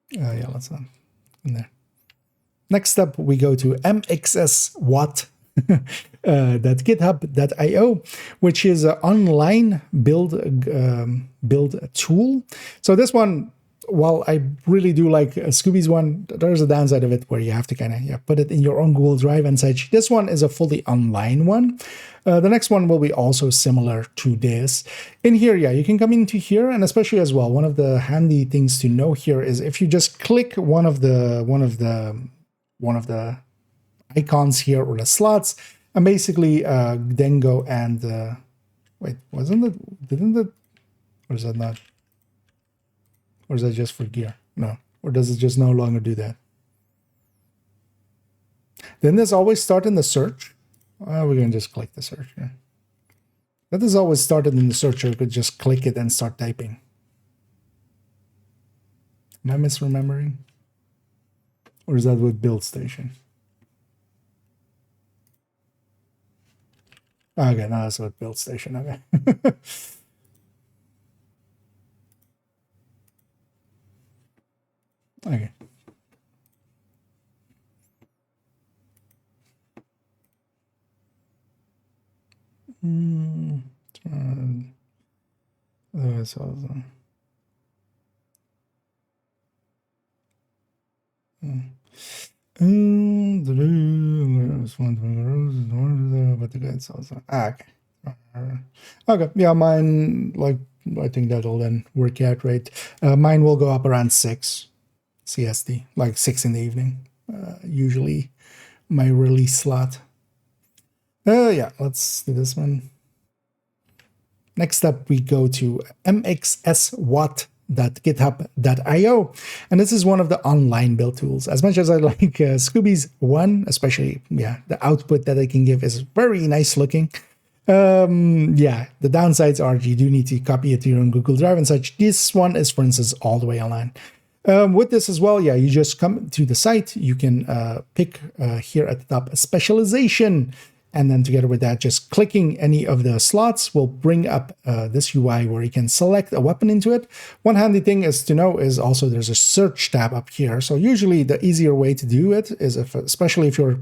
Yeah, let's not in there. Next up, we go to mxswatt. That GitHub.io, which is an online build tool. So this one, while I really do like Scooby's one, there's a downside of it where you have to kind of put it in your own Google Drive and such. This one is a fully online one. The next one will be also similar to this. In here, yeah, you can come into here, and especially as well, one of the handy things to know here is if you just click one of the icons here or the slots, and basically then go and wait, didn't it, or is that not, or is that just for gear? No, or does it just no longer do that? Then this always start in the search. We're gonna just click the search here. That is always started in the search. You could just click it and start typing. Am I misremembering? Or is that with build station? Okay, now that's with build station. Okay. Okay. That's awesome. But the guys also. Okay. Okay. Yeah, mine, like, I think that'll then work out right. Mine will go up around 6 CST, like 6 in the evening. Usually my release slot. Yeah, let's do this one. Next up, we go to mxswatt.github.io, and this is one of the online build tools. As much as I like Scooby's one, especially, yeah, the output that I can give is very nice looking. Yeah, the downsides are you do need to copy it to your own Google Drive and such. This one is, for instance, all the way online. With this as well, yeah, you just come to the site. You can pick here at the top a specialization. And then together with that, just clicking any of the slots will bring up this UI where you can select a weapon into it. One handy thing is to know is also there's a search tab up here. So usually the easier way to do it is especially if you're,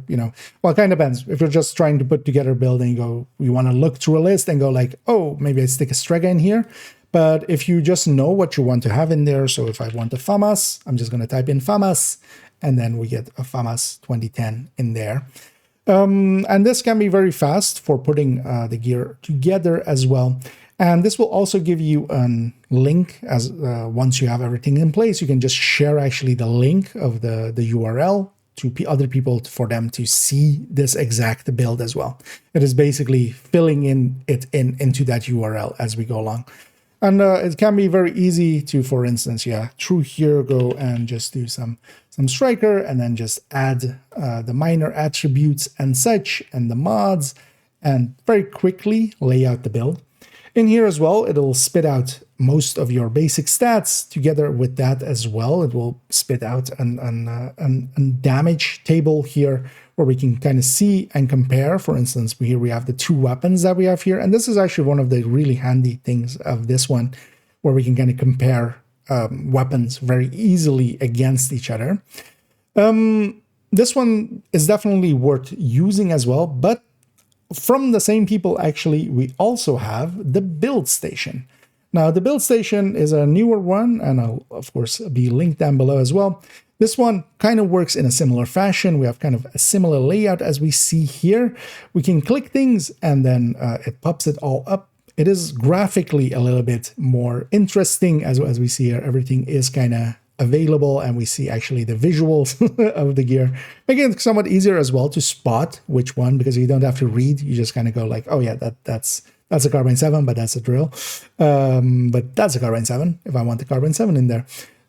well, it kind of depends. If you're just trying to put together a build and you want to look through a list and go like, oh, maybe I stick a Strega in here. But if you just know what you want to have in there, so if I want a FAMAS, I'm just going to type in FAMAS, and then we get a FAMAS 2010 in there. And this can be very fast for putting the gear together as well. And this will also give you a link as once you have everything in place, you can just share actually the link of the URL to other people for them to see this exact build as well. It is basically filling into that URL as we go along. And it can be very easy to, for instance, through here, go and just do some striker and then just add the minor attributes and such and the mods and very quickly lay out the build. In here as well, it'll spit out most of your basic stats together with that as well. It will spit out an damage table here where we can kind of see and compare. For instance, here we have the 2 weapons that we have here. And this is actually one of the really handy things of this one, where we can kind of compare weapons very easily against each other. This one is definitely worth using as well, but from the same people, actually, we also have the build station. Now, the build station is a newer one, and I'll, of course, be linked down below as well. This one kind of works in a similar fashion. We have kind of a similar layout as we see here. We can click things, and then it pops it all up. It is graphically a little bit more interesting as we see here. Everything is kind of available, and we see actually the visuals of the gear, making it somewhat easier as well to spot which one, because you don't have to read. You just kind of go like, oh yeah, that's a Carbine 7, but that's a drill. But that's a Carbine 7 if I want the Carbine 7 in there.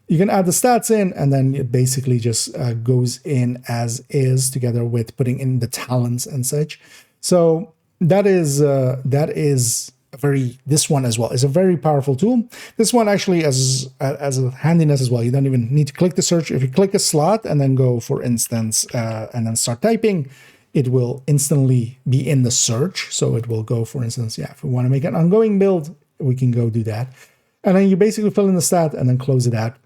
You can add the stats in, and then it basically just goes in as is together with putting in the talents and such. So that is this one as well is a very powerful tool. This one actually as a handiness as well. You don't even need to click the search. If you click a slot and then go, for instance, and then start typing, it will instantly be in the search. So it will go, for instance, if we want to make an ongoing build, we can go do that. And then you basically fill in the stat and then close it out.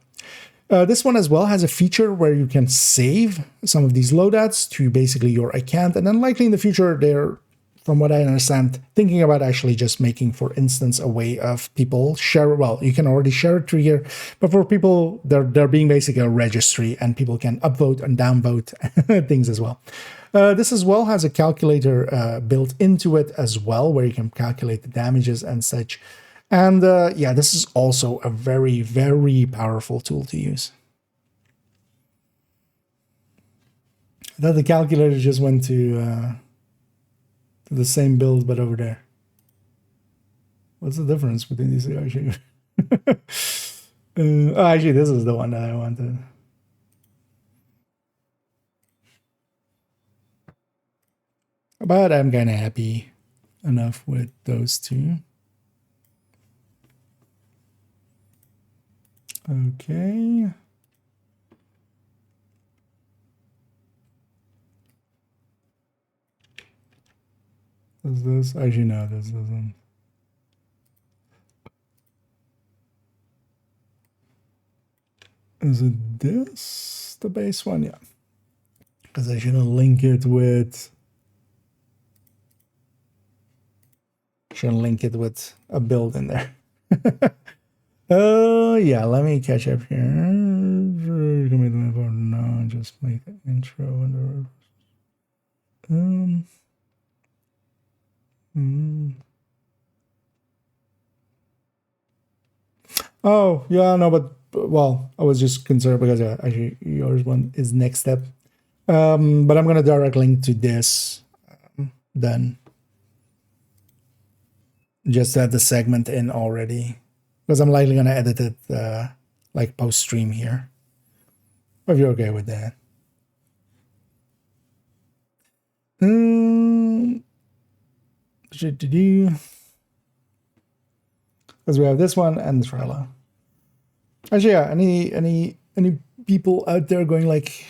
This one as well has a feature where you can save some of these loadouts to basically your account. And then likely in the future, they're, from what I understand, thinking about actually just making, for instance, a way of people share. Well, you can already share it through here, but for people, they're being basically a registry, and people can upvote and downvote things as well. This as well has a calculator built into it as well, where you can calculate the damages and such. And this is also a very, very powerful tool to use. I thought the calculator just went to the same build, but over there. What's the difference between these two, actually? Actually, this is the one that I wanted. But I'm kind of happy enough with those two. Okay. Does this? Actually, no, this doesn't. Is it this? The base one? Yeah. Because I shouldn't link it with... Shouldn't link it with a build in there. Yeah, let me catch up here. No, just make the intro and Oh, yeah, no, but well, I was just concerned because actually yours one is next step. But I'm gonna direct link to this then. Just add the segment in already. Because I'm likely going to edit it like post-stream here. If you're okay with that. Because we have this one and the Trello. Actually, yeah, any people out there going like,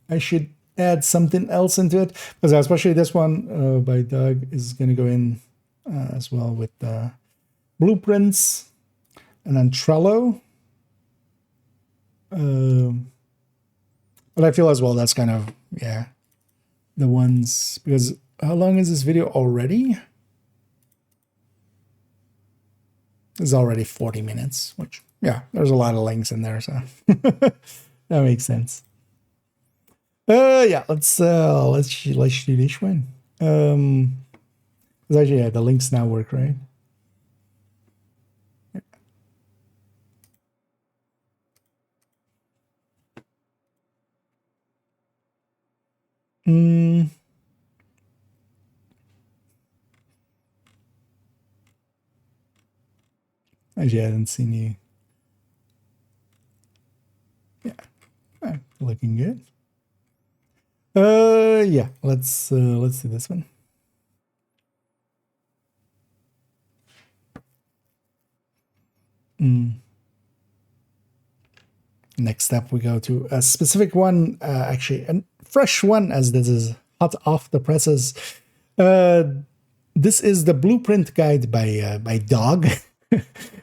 I should add something else into it, because especially this one by Doug is going to go in as well with blueprints, and then Trello. But I feel as well that's kind of, yeah, the ones, because how long is this video already? It's already 40 minutes, which, yeah, there's a lot of links in there, so that makes sense. Yeah, let's do this one. Actually, yeah, the links now work, right? Yeah. Actually, I haven't seen you. Yeah, looking good. Yeah, let's do this one. Next up, we go to a specific one, actually a fresh one, as this is hot off the presses. This is the blueprint guide by Dog,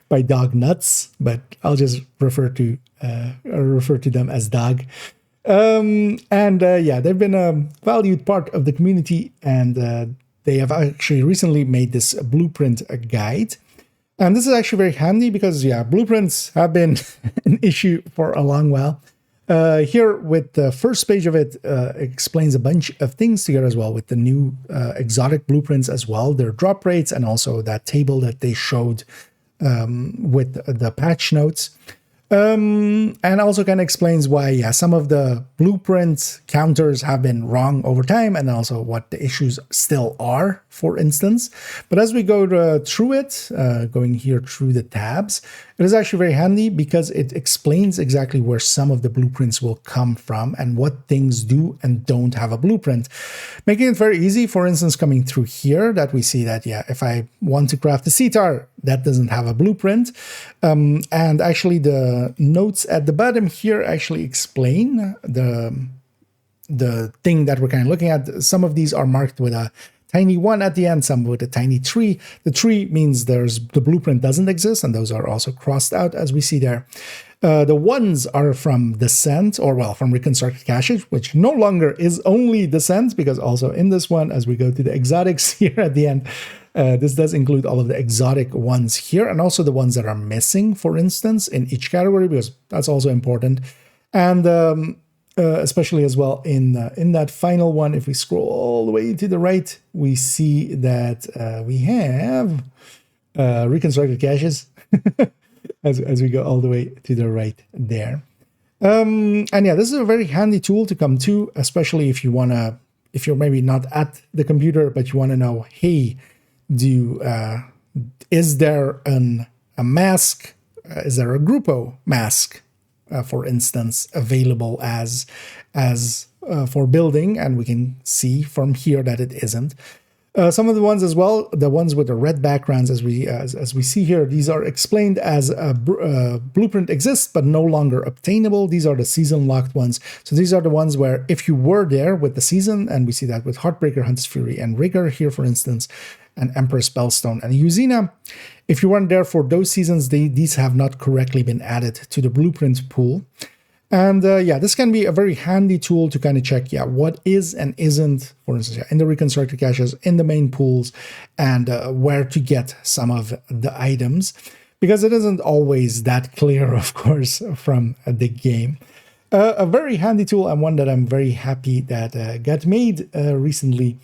by Dog Nuts, but I'll just refer to them as Dog. Yeah, they've been a valued part of the community, and they have actually recently made this blueprint guide. And this is actually very handy because, yeah, blueprints have been an issue for a long while. Here, with the first page of it, explains a bunch of things together as well, with the new exotic blueprints as well, their drop rates, and also that table that they showed with the patch notes. And also kind of explains why, yeah, some of the blueprint counters have been wrong over time, and also what the issues still are, for instance. But as we go through it, going here through the tabs, it is actually very handy because it explains exactly where some of the blueprints will come from and what things do and don't have a blueprint, making it very easy. For instance, coming through here, that we see that, yeah, if I want to craft a sitar, that doesn't have a blueprint. And actually the notes at the bottom here actually explain the thing that we're kind of looking at. Some of these are marked with a tiny 1 at the end, some with a tiny 3. The 3 means the blueprint doesn't exist, and those are also crossed out, as we see there. The 1s are from Descent, or, well, from Reconstructed Caches, which no longer is only Descent, because also in this one, as we go to the exotics here at the end, this does include all of the exotic ones here, and also the ones that are missing, for instance, in each category, because that's also important. And especially as well in that final one, if we scroll all the way to the right, we see that we have Reconstructed Caches as we go all the way to the right there. And yeah, this is a very handy tool to come to, especially if you're maybe not at the computer, but you want to know, hey, is there a mask? Is there a Grupo mask, for instance, available as for building? And we can see from here that it isn't. Some of the ones as well, the ones with the red backgrounds, as we see here, these are explained as a blueprint exists but no longer obtainable. These are the season locked ones. So these are the ones where if you were there with the season, and we see that with Heartbreaker, Hunter's Fury, and Rigor here, for instance, and Emperor Spellstone and Usina, if you weren't there for those seasons, these have not correctly been added to the blueprint pool. And yeah, this can be a very handy tool to kind of check, yeah, what is and isn't, for instance, yeah, in the Reconstructed Caches, in the main pools, and where to get some of the items, because it isn't always that clear, of course, from the game. A very handy tool, and one that I'm very happy that got made recently,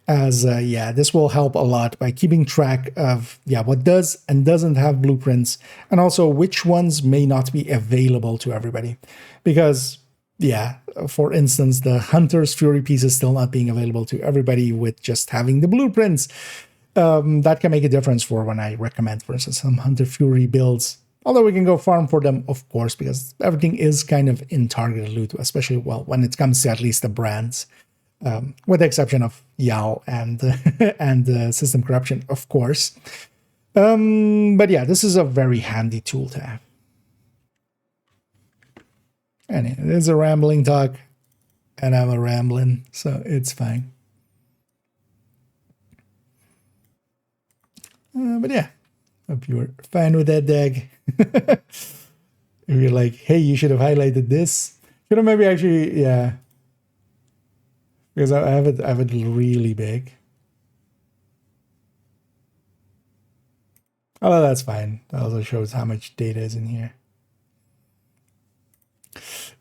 as yeah, this will help a lot by keeping track of, yeah, what does and doesn't have blueprints, and also which ones may not be available to everybody. Because, yeah, for instance, the Hunter's Fury piece is still not being available to everybody with just having the blueprints. That can make a difference for when I recommend, for instance, some Hunter Fury builds. Although we can go farm for them, of course, because everything is kind of in targeted loot, especially, well, when it comes to at least the brands. With the exception of Yao and System Corruption, of course. But yeah, this is a very handy tool to have. And it is a rambling talk. and I'm a rambling, so it's fine. But yeah, hope you were fine with that, Dag. If you're like, hey, you should have highlighted this. Should have maybe actually, yeah. Because I have it really big. Oh, that's fine. That also shows how much data is in here.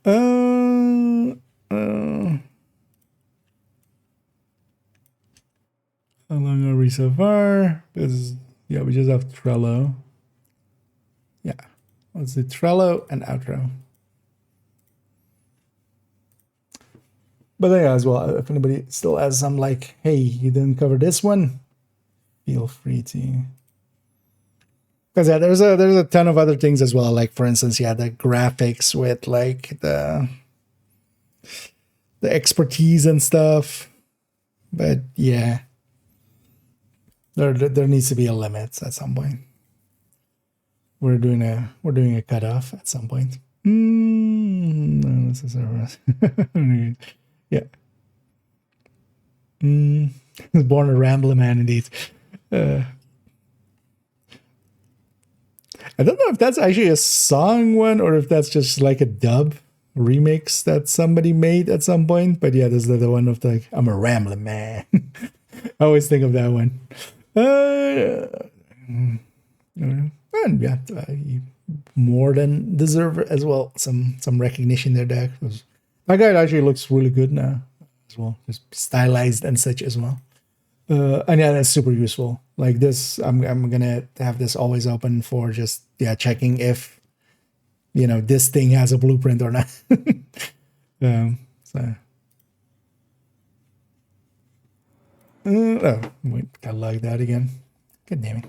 How long are we so far? Because, yeah, we just have Trello. Yeah, let's do Trello and outro. But yeah, as well, if anybody still has some like, hey, you didn't cover this one, feel free to. Because yeah, there's a ton of other things as well. Like for instance, yeah, the graphics with like the expertise and stuff. But yeah, there needs to be a limit at some point. We're doing a cutoff at some point. No, this is yeah. Born a rambler man indeed. I don't know if that's actually a song one or if that's just like a dub remix that somebody made at some point. But yeah, this is the one of the I'm a rambling man. I always think of that one. And yeah, you more than deserve as well some recognition there, Dak. That guy actually looks really good now as well, just stylized and such as well. And yeah, that's super useful. Like this, I'm gonna have this always open for just checking if this thing has a blueprint or not. So. Oh, wait, got like that again. Good damn it.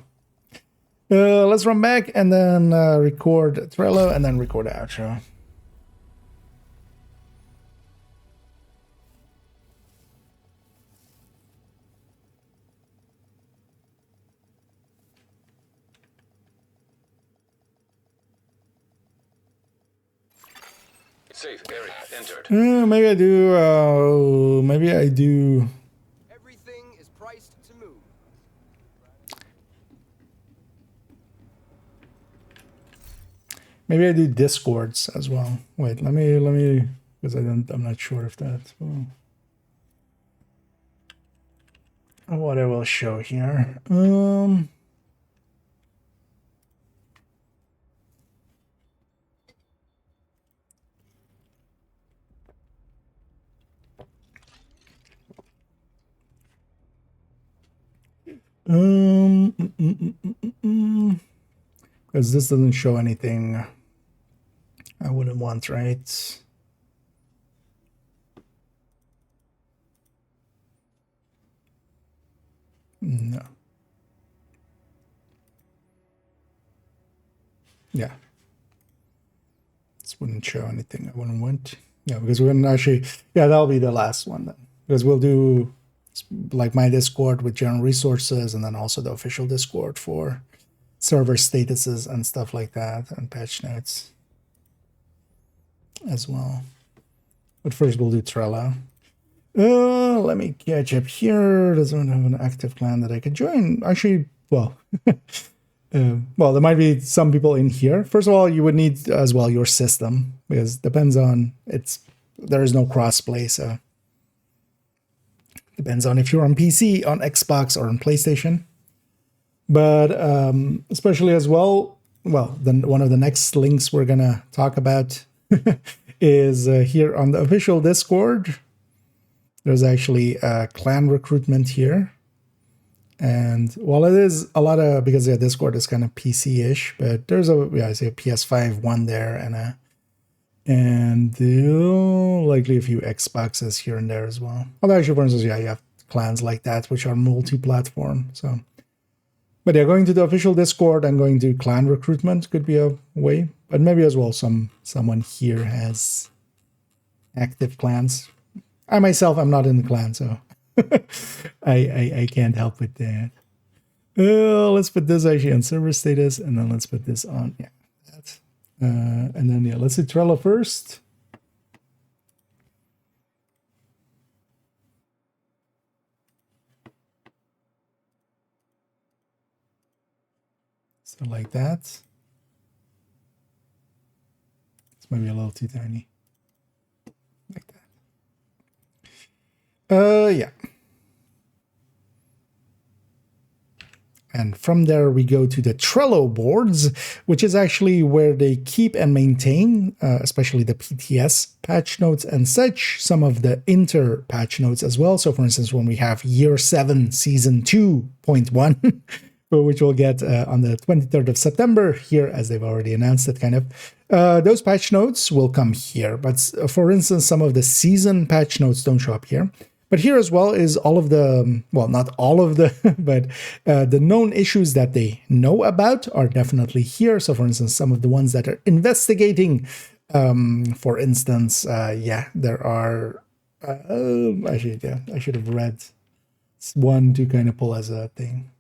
Let's run back and then record Trello and then record the outro.
Safe area entered.
Maybe I do. Maybe I do.
Everything is priced to move.
Maybe I do Discords as well. Wait, let me, because I'm not sure if that's what I will show here. Because this doesn't show anything I wouldn't want, right? No. Yeah. This wouldn't show anything I wouldn't want. Yeah, because we're gonna actually, that'll be the last one then. Because we'll do like my Discord with general resources and then also the official Discord for server statuses and stuff like that and patch notes as well. But first we'll do Trello. Let me catch up here. Doesn't have an active clan that I could join. Actually, well, well, there might be some people in here. First of all, you would need as well your system because depends on there is no crossplay, so depends on if you're on PC, on Xbox, or on PlayStation. But especially as well, then one of the next links we're gonna talk about is here on the official Discord. There's actually a clan recruitment here. And while it is a lot of, because Discord is kind of PC-ish, but there's I say a PS5 one there and likely a few Xboxes here and there as well. Although actually, for instance, you have clans like that, which are multi-platform. So, but going to the official Discord and going to clan recruitment could be a way. But maybe as well, someone here has active clans. I myself, I'm not in the clan, so I can't help with that. Let's put this actually on server status, and then let's put this on that. And then let's do Trello first. So like that. It's maybe a little too tiny. Like that. Yeah. And from there, we go to the Trello boards, which is actually where they keep and maintain, especially the PTS patch notes and such, some of the inter patch notes as well. So for instance, when we have year 7, season 2.1, which we'll get on the 23rd of September here, as they've already announced it kind of, those patch notes will come here. But for instance, some of the season patch notes don't show up here. But here as well is all of the, well, not all of the, but the known issues that they know about are definitely here. So for instance, some of the ones that are investigating, for instance, yeah, there are, actually, yeah, I should have read one to kind of pull as a thing.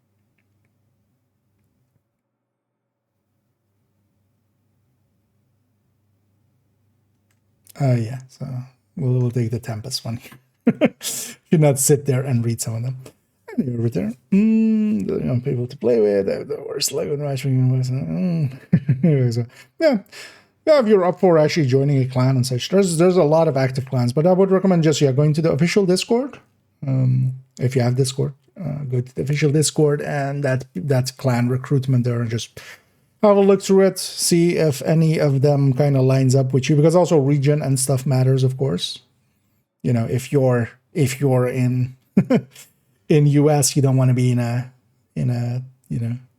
Yeah, so we'll take the Tempest one here. Should not sit there and read some of them. And over there, people to play with. The worst Lego matching. So, yeah, if you're up for actually joining a clan and such, there's a lot of active clans. But I would recommend just going to the official Discord. If you have Discord, go to the official Discord and that clan recruitment there, and just have a look through it, see if any of them kind of lines up with you, because also region and stuff matters, of course. You know, if you're in in US, you don't want to be in a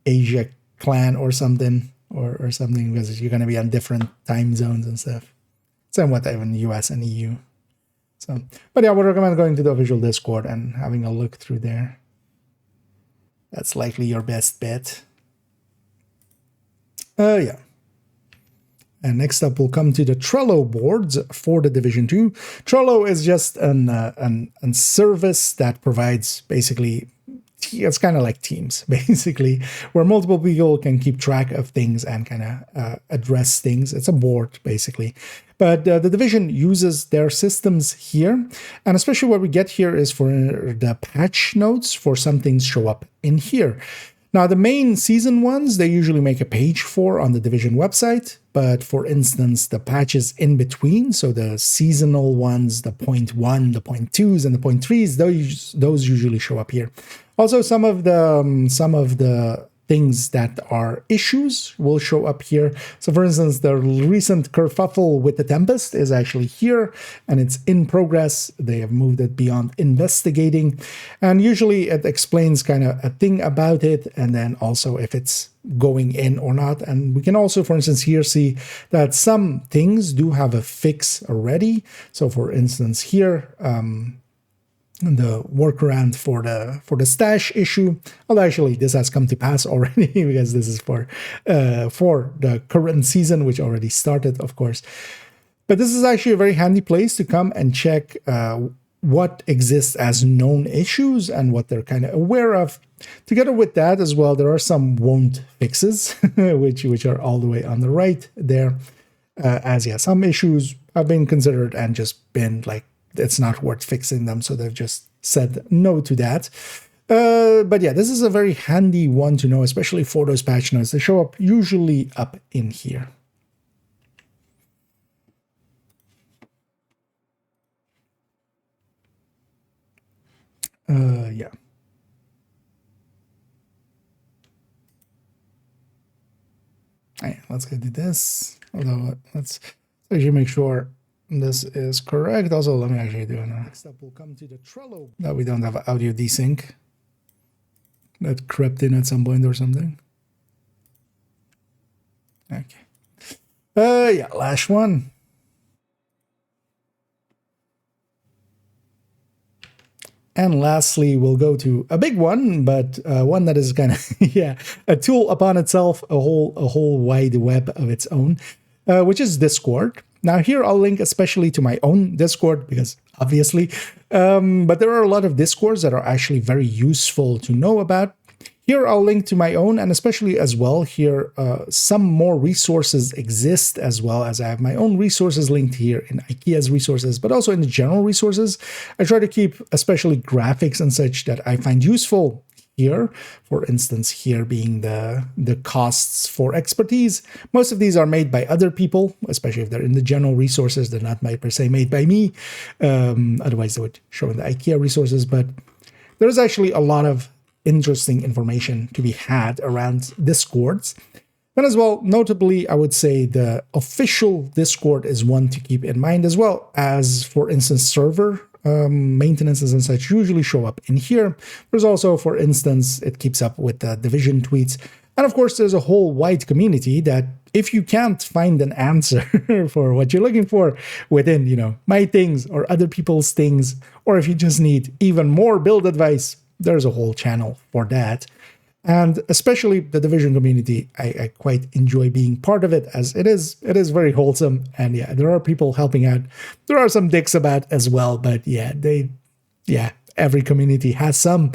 Asia clan or something or something, because you're going to be on different time zones and stuff. Same with even US and EU. So, but yeah, I would recommend going to the official Discord and having a look through there. That's likely your best bet. Yeah. And next up, we'll come to the Trello boards for the Division 2. Trello is just an service that provides basically, it's kind of like Teams, basically, where multiple people can keep track of things and kind of address things. It's a board, basically. But the Division uses their systems here. And especially what we get here is for the patch notes, for some things show up in here. Now, the main season ones, they usually make a page for on the Division website. But for instance, the patches in between, so the seasonal ones, the 0.1, the 0.2s, and the 0.3s, those usually show up here. Also, some of the things that are issues will show up here. So for instance, the recent kerfuffle with the Tempest is actually here, and it's in progress. They have moved it beyond investigating, and usually it explains kind of a thing about it, and then also if it's going in or not. And we can also, for instance, here see that some things do have a fix already. So for instance, here, the workaround for the stash issue. Well, actually, this has come to pass already because this is for the current season, which already started, of course. But this is actually a very handy place to come and check what exists as known issues and what they're kind of aware of. Together with that as well, there are some won't fixes, which are all the way on the right there. As yeah, some issues have been considered and just been like, it's not worth fixing them, so they've just said no to that. But yeah, this is a very handy one to know, especially for those patch notes. They show up usually up in here. Yeah. Right, let's go do this. Although let's actually make sure this is correct. Also, let me actually do it now. Next up, we'll come to the Trello. That we don't have audio desync. That crept in at some point or something. Okay. Yeah, last one. And lastly, we'll go to a big one, but one that is kind of, yeah, a tool upon itself, a whole wide web of its own, which is Discord. Now here I'll link especially to my own Discord because obviously, but there are a lot of Discords that are actually very useful to know about. Here I'll link to my own, and especially as well here, some more resources exist as well, as I have my own resources linked here in IKEA's resources, but also in the general resources. I try to keep especially graphics and such that I find useful here. For instance, here being the costs for expertise. Most of these are made by other people, especially if they're in the general resources. They're not per se made by me. Otherwise, they would show in the IKEA resources. But there's actually a lot of interesting information to be had around Discords. And as well, notably, I would say the official Discord is one to keep in mind, as well as, for instance, server maintenances and such usually show up in here. There's also, for instance, it keeps up with the Division tweets. And of course, there's a whole wide community that if you can't find an answer for what you're looking for within, my things or other people's things, or if you just need even more build advice, there's a whole channel for that. And especially the Division community, I quite enjoy being part of it, as it is very wholesome. And yeah, there are people helping out. There are some dicks about as well, but yeah, every community has some.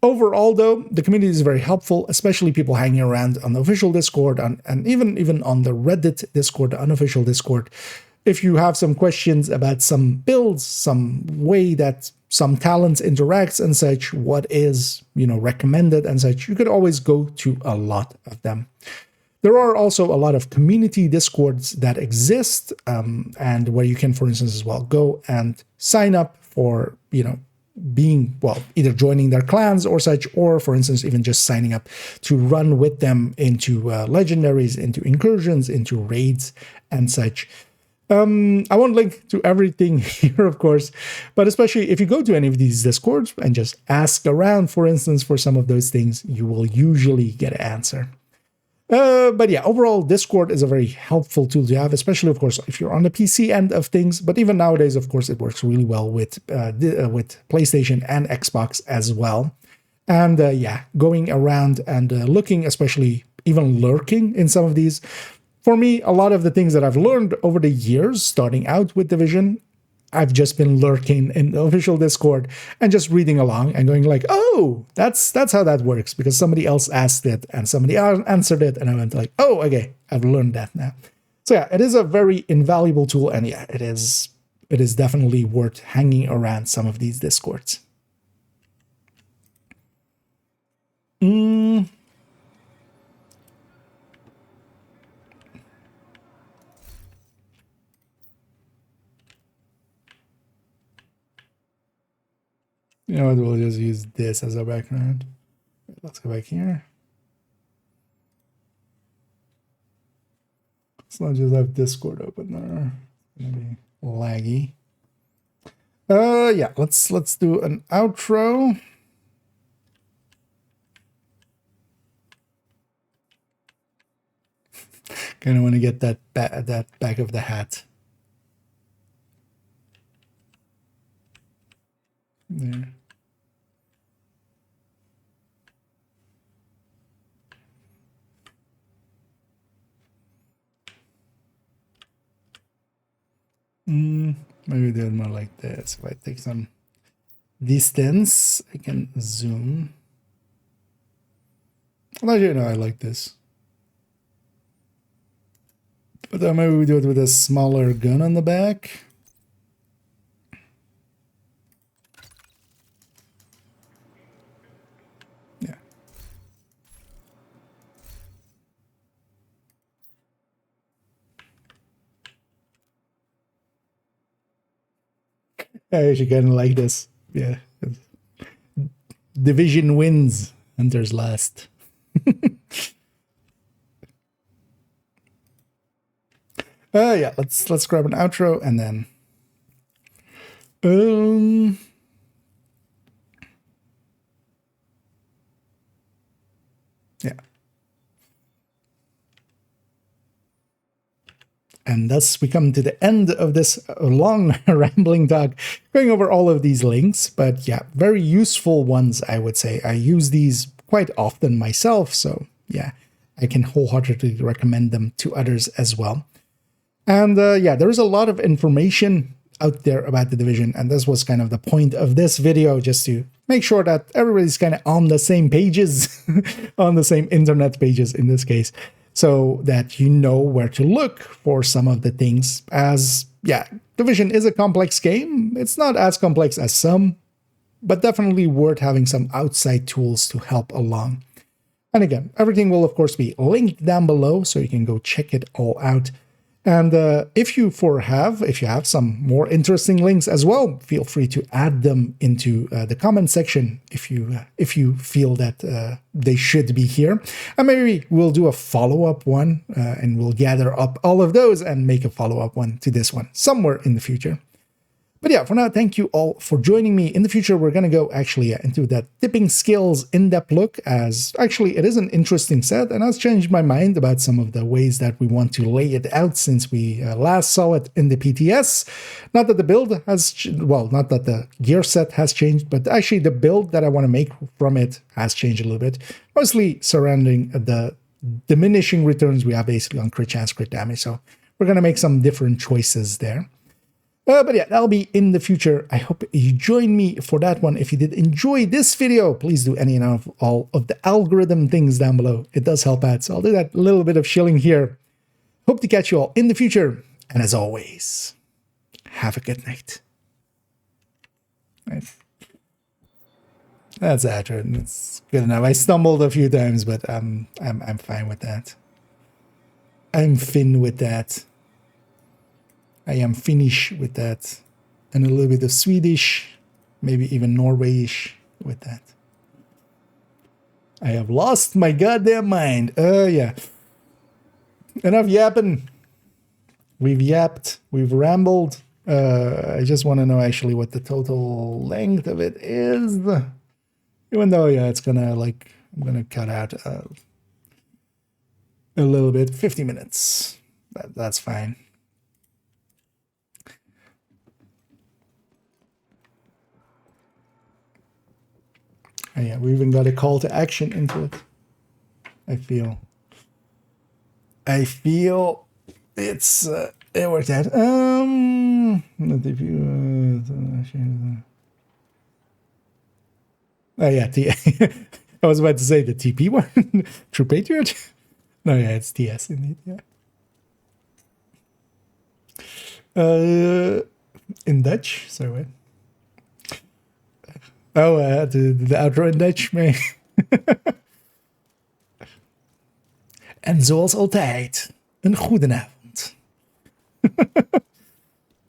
Overall, though, the community is very helpful, especially people hanging around on the official Discord and even on the Reddit Discord, the unofficial Discord. If you have some questions about some builds, some way that some talents interacts and such, what is, recommended and such, you could always go to a lot of them. There are also a lot of community Discords that exist, and where you can, for instance, as well, go and sign up for, being, either joining their clans or such, or, for instance, even just signing up to run with them into legendaries, into incursions, into raids and such. I won't link to everything here, of course, but especially if you go to any of these Discords and just ask around, for instance, for some of those things, you will usually get an answer. But yeah, overall, Discord is a very helpful tool to have, especially, of course, if you're on the PC end of things. But even nowadays, of course, it works really well with PlayStation and Xbox as well. And going around and looking, especially even lurking in some of these. For me, a lot of the things that I've learned over the years, starting out with Division, I've just been lurking in the official Discord and just reading along and going like, oh, that's how that works, because somebody else asked it and somebody else answered it. And I went like, oh, okay, I've learned that now. So yeah, it is a very invaluable tool. And yeah, it is definitely worth hanging around some of these Discords. You know what, we'll just use this as a background. Let's go back here. Let's not just have Discord open there. It's gonna be laggy. Yeah, let's do an outro. Kind of want to get that back of the hat. There. Maybe do it more like this. If I take some distance, I can zoom. I'll let you know I like this. But then maybe we do it with a smaller gun on the back. Yeah. I actually kind of like this. Yeah. Division wins, Hunters last. Yeah, let's grab an outro and then yeah. And thus we come to the end of this long rambling talk, going over all of these links, but yeah, very useful ones, I would say. I use these quite often myself, so yeah, I can wholeheartedly recommend them to others as well. And yeah, there is a lot of information out there about the Division, and this was kind of the point of this video, just to make sure that everybody's kind of on the same pages, on the same internet pages in this case, so that you know where to look for some of the things. As yeah, Division is a complex game. It's not as complex as some but definitely worth having some outside tools to help along. And again, everything will of course be linked down below, so you can go check it all out. And if you have some more interesting links as well, feel free to add them into the comment section if you feel that they should be here. And maybe we'll do a follow-up one, and we'll gather up all of those and make a follow-up one to this one somewhere in the future. But yeah, for now, thank you all for joining me. In the future, we're going to go actually into that tipping skills in-depth look, as actually it is an interesting set, and has changed my mind about some of the ways that we want to lay it out since we last saw it in the PTS. Not that the build has, well, not that the gear set has changed, but actually the build that I want to make from it has changed a little bit, mostly surrounding the diminishing returns we have basically on crit chance, crit damage. So we're going to make some different choices there. But yeah, that'll be in the future. I hope you join me for that one. If you did enjoy this video, please do any and all of the algorithm things down below. It does help out. So I'll do that little bit of shilling here. Hope to catch you all in the future. And as always, have a good night. Right. That's after. It's good enough. I stumbled a few times, but I'm fine with that. I'm fin with that. I am Finnish with that, and a little bit of Swedish, maybe even Norwegish with that. I have lost my goddamn mind. Yeah. Enough yapping. We've yapped. We've rambled. I just want to know actually what the total length of it is. Even though, yeah, it's gonna like, I'm gonna cut out a little bit. 50 minutes. That's fine. Oh, yeah, we even got a call to action into it. I feel it's it worked out. Not if you oh yeah, I was about to say the TP one. True Patriot. No, yeah, it's TS indeed. Yeah. In Dutch. Sorry, what? Oh, de outro in Dutch mee. En zoals altijd, een goede avond.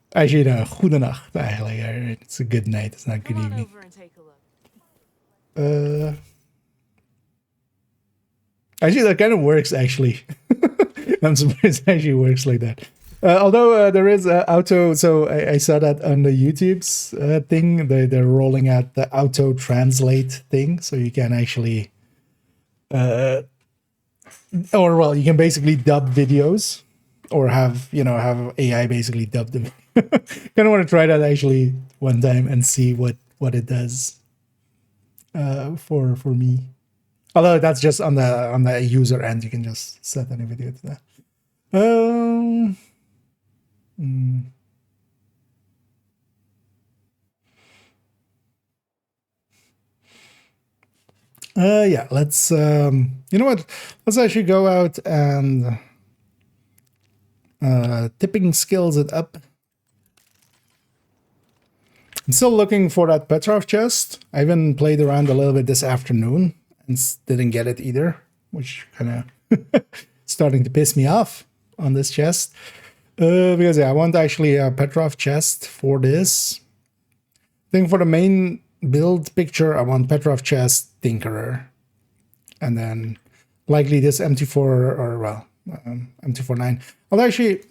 Actually, no, goede nacht eigenlijk. It's a good night, it's not good evening. Actually, that kind of works, actually. I'm surprised it actually works like that. Although there is auto, so I saw that on the YouTube's thing. They're rolling out the auto translate thing, so you can actually, or well, you can basically dub videos, or have AI basically dub them. Kind of want to try that actually one time and see what it does for me. Although that's just on the user end, you can just set any video to that. Yeah, let's you know what? Let's actually go out and tipping skills it up. I'm still looking for that Petrov chest. I even played around a little bit this afternoon and didn't get it either, which kind of starting to piss me off on this chest. Because yeah, I want actually a Petrov chest for this. I think for the main build picture, I want Petrov chest, Tinkerer, and then likely this MT4 or well, MT49. Although actually,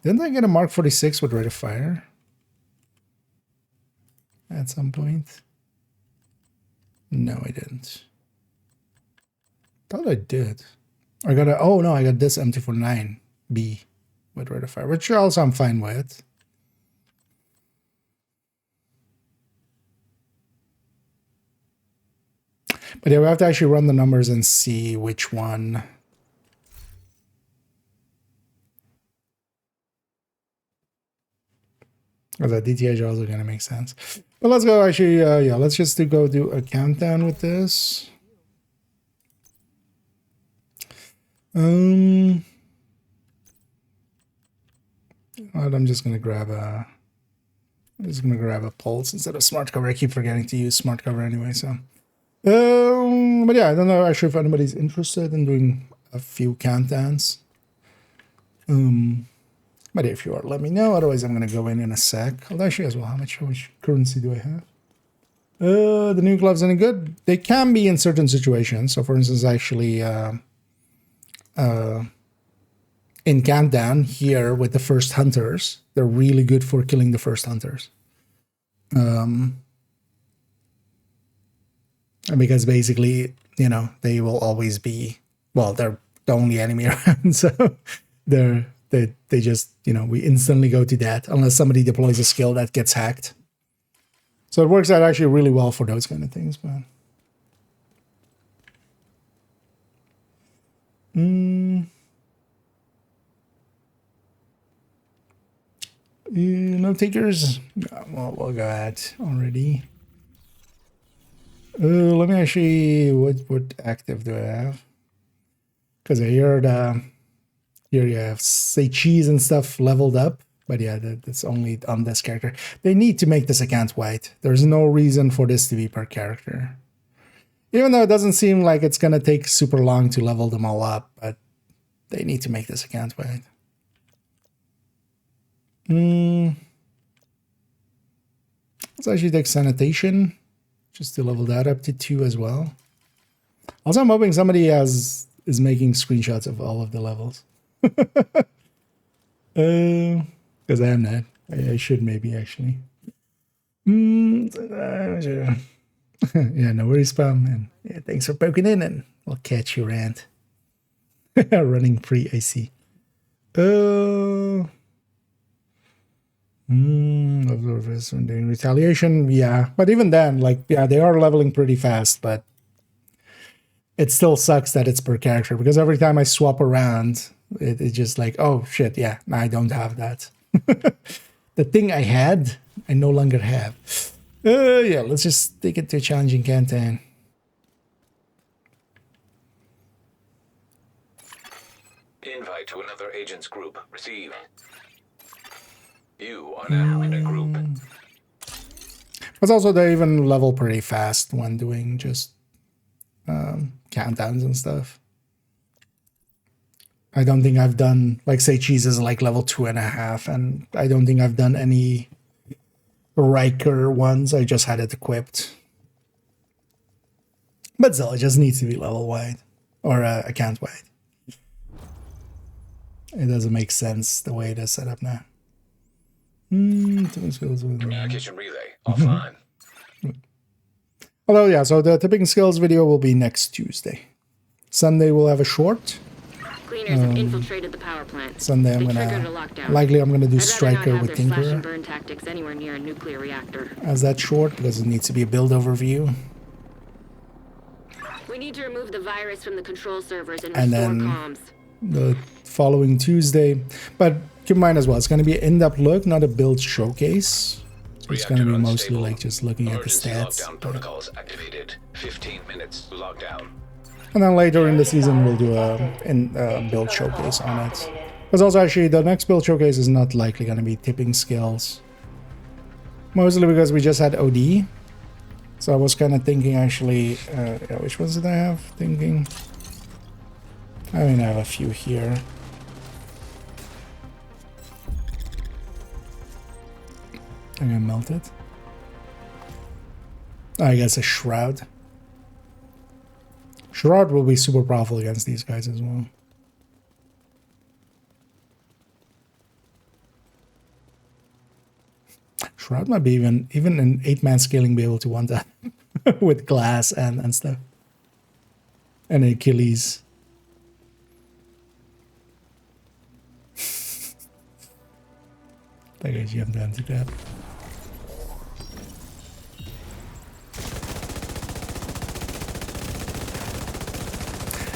didn't I get a Mark 46 with rate of fire at some point? No, I didn't. Thought I did. I got oh no, I got this MT49B. With rate of fire, which also I'm fine with. But yeah, we have to actually run the numbers and see which one. Because that DTH is also going to make sense. But let's go actually, yeah, let's just go do a countdown with this. I'm just going to grab a I'm just gonna grab a pulse instead of smart cover. I keep forgetting to use smart cover anyway, so. But yeah, I don't know actually if anybody's interested in doing a few countdowns. But if you are, let me know. Otherwise, I'm gonna go in a sec. I'll actually as well. How much currency do I have? The new gloves any good? They can be in certain situations. So, for instance, actually, in countdown here with the first hunters, they're really good for killing the first hunters. And because basically, you know, they will always be, well, they're the only enemy around, so they just, you know, we instantly go to that unless somebody deploys a skill that gets hacked. So it works out actually really well for those kind of things, but no takers. Well, we'll go ahead already. Let me actually, what active do I have? Because I heard here you have say cheese and stuff leveled up, but yeah, that's only on this character. They need to make this account white. There's no reason for this to be per character. Even though it doesn't seem like it's gonna take super long to level them all up, but they need to make this account white. Let's actually take sanitation, just to level that up to 2 as well. Also, I'm hoping somebody is making screenshots of all of the levels. Because I am not. I should maybe actually. Yeah, no worries, Spam. And yeah, thanks for poking in, and we'll catch you around. Running free, I see. Observers when doing retaliation, yeah. But even then, like, yeah, they are leveling pretty fast, but it still sucks that it's per character, because every time I swap around, it's just like, oh shit, yeah, I don't have that. The thing I had, I no longer have. Yeah, let's just take it to a challenging campaign.
Invite to another agent's group received. You are now in a group.
But also they even level pretty fast when doing just countdowns and stuff. I don't think I've done, like, say cheese is like level 2.5, and I don't think I've done any Riker ones. I just had it equipped. But still, it just needs to be level wide, or account wide. It doesn't make sense the way it is set up now.
Communication relay offline.
Although, yeah, so the tipping skills video will be next Tuesday. Sunday we'll have a short.
Cleaners have infiltrated the power plant.
Sunday I'm gonna do Striker with Tinkerer.
Burn tactics anywhere near a nuclear reactor.
As that short, because it needs to be a build overview.
We need to remove the virus from the control servers and
And
restore
then
comms.
the following Tuesday, but keep in mind as well, it's going to be an in-depth look, not a build showcase. So it's going to be mostly like just looking at the stats.
Lockdown protocols activated. 15 minutes lockdown.
And then later in the season, we'll do a build showcase on it. Because also actually, the next build showcase is not likely going to be tipping skills. Mostly because we just had OD. So I was kind of thinking actually, yeah, which ones did I have? Thinking. I mean, I have a few here. I'm gonna melt it. I guess a Shroud. Shroud will be super powerful against these guys as well. Shroud might be even in 8-man scaling be able to want that with glass and stuff. And Achilles. That guy's jumped down to that.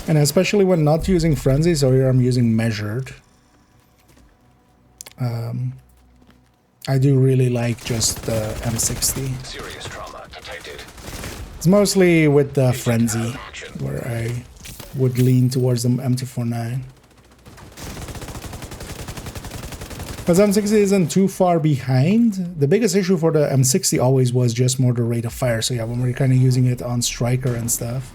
And especially when not using Frenzy, so here I'm using Measured. I do really like just the M60.
Serious trauma detected.
It's mostly with the Frenzy, where I would lean towards the M249. Because M60 isn't too far behind. The biggest issue for the M60 always was just more the rate of fire. So yeah, when we're kind of using it on Striker and stuff,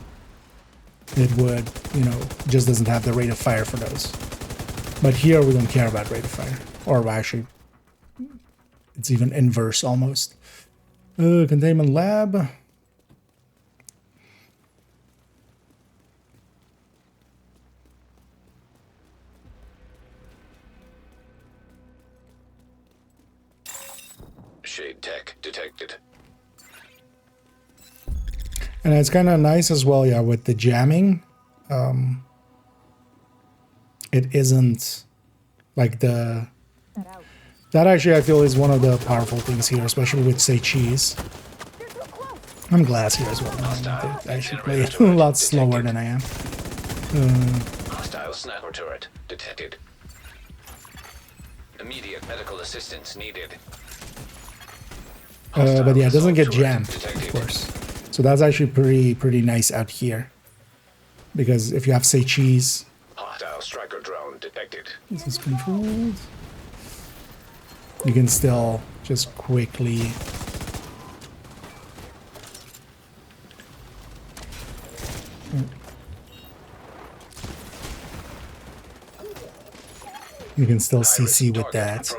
it would, you know, just doesn't have the rate of fire for those. But here we don't care about rate of fire. Or actually, it's even inverse almost. Containment lab.
Shade tech detected.
And it's kind of nice as well, yeah, with the jamming. It isn't like the... That actually I feel is one of the powerful things here, especially with, say, cheese. I'm glass here as well. I should play a lot slower than I am.
Hostile sniper turret detected. Immediate medical assistance needed.
But yeah, it doesn't get jammed, of course. So that's actually pretty nice out here. Because if you have, say, cheese...
Hostile striker drone detected.
This is controlled. You can still just quickly... You can still CC with that.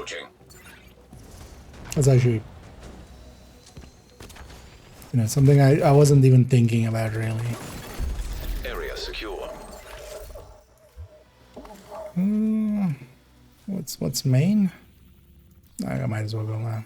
That's actually... You know, something I wasn't even thinking about, really.
Area secure.
What's main? I might as well go now.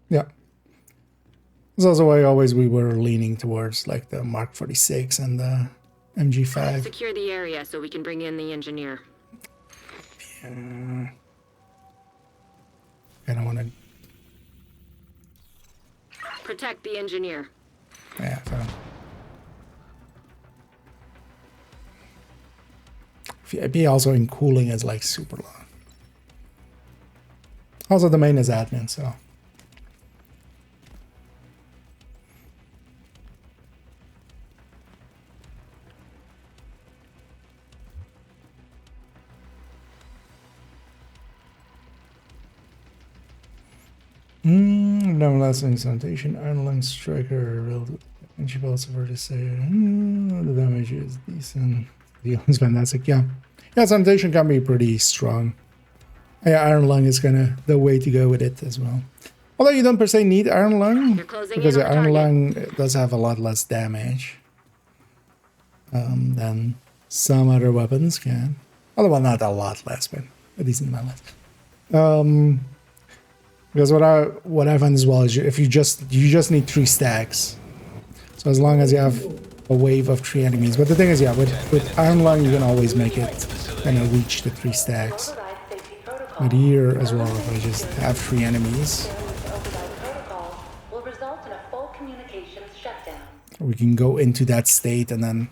Yeah. That's also why always we were leaning towards like the Mark 46 and the MG5.
Secure the area so we can bring in the engineer.
I don't want to.
Protect the engineer.
Yeah. So. VIP also in cooling is like super long. Also, the main is admin, so. No lasting sanitation, Iron Lung Striker, and she also for to say the damage is decent. The is fantastic, yeah. Yeah, sanitation can be pretty strong. Yeah, Iron Lung is kind of the way to go with it as well. Although you don't per se need Iron Lung, because the Iron Lung does have a lot less damage than some other weapons can. Although, well, not a lot less, but a decent amount less. Because what I find as well is you just need 3 stacks. So as long as you have a wave of 3 enemies. But the thing is, yeah, with Iron Lung you can always make it kind of reach the 3 stacks. But here as well, if I just have 3 enemies, we can go into that state and then.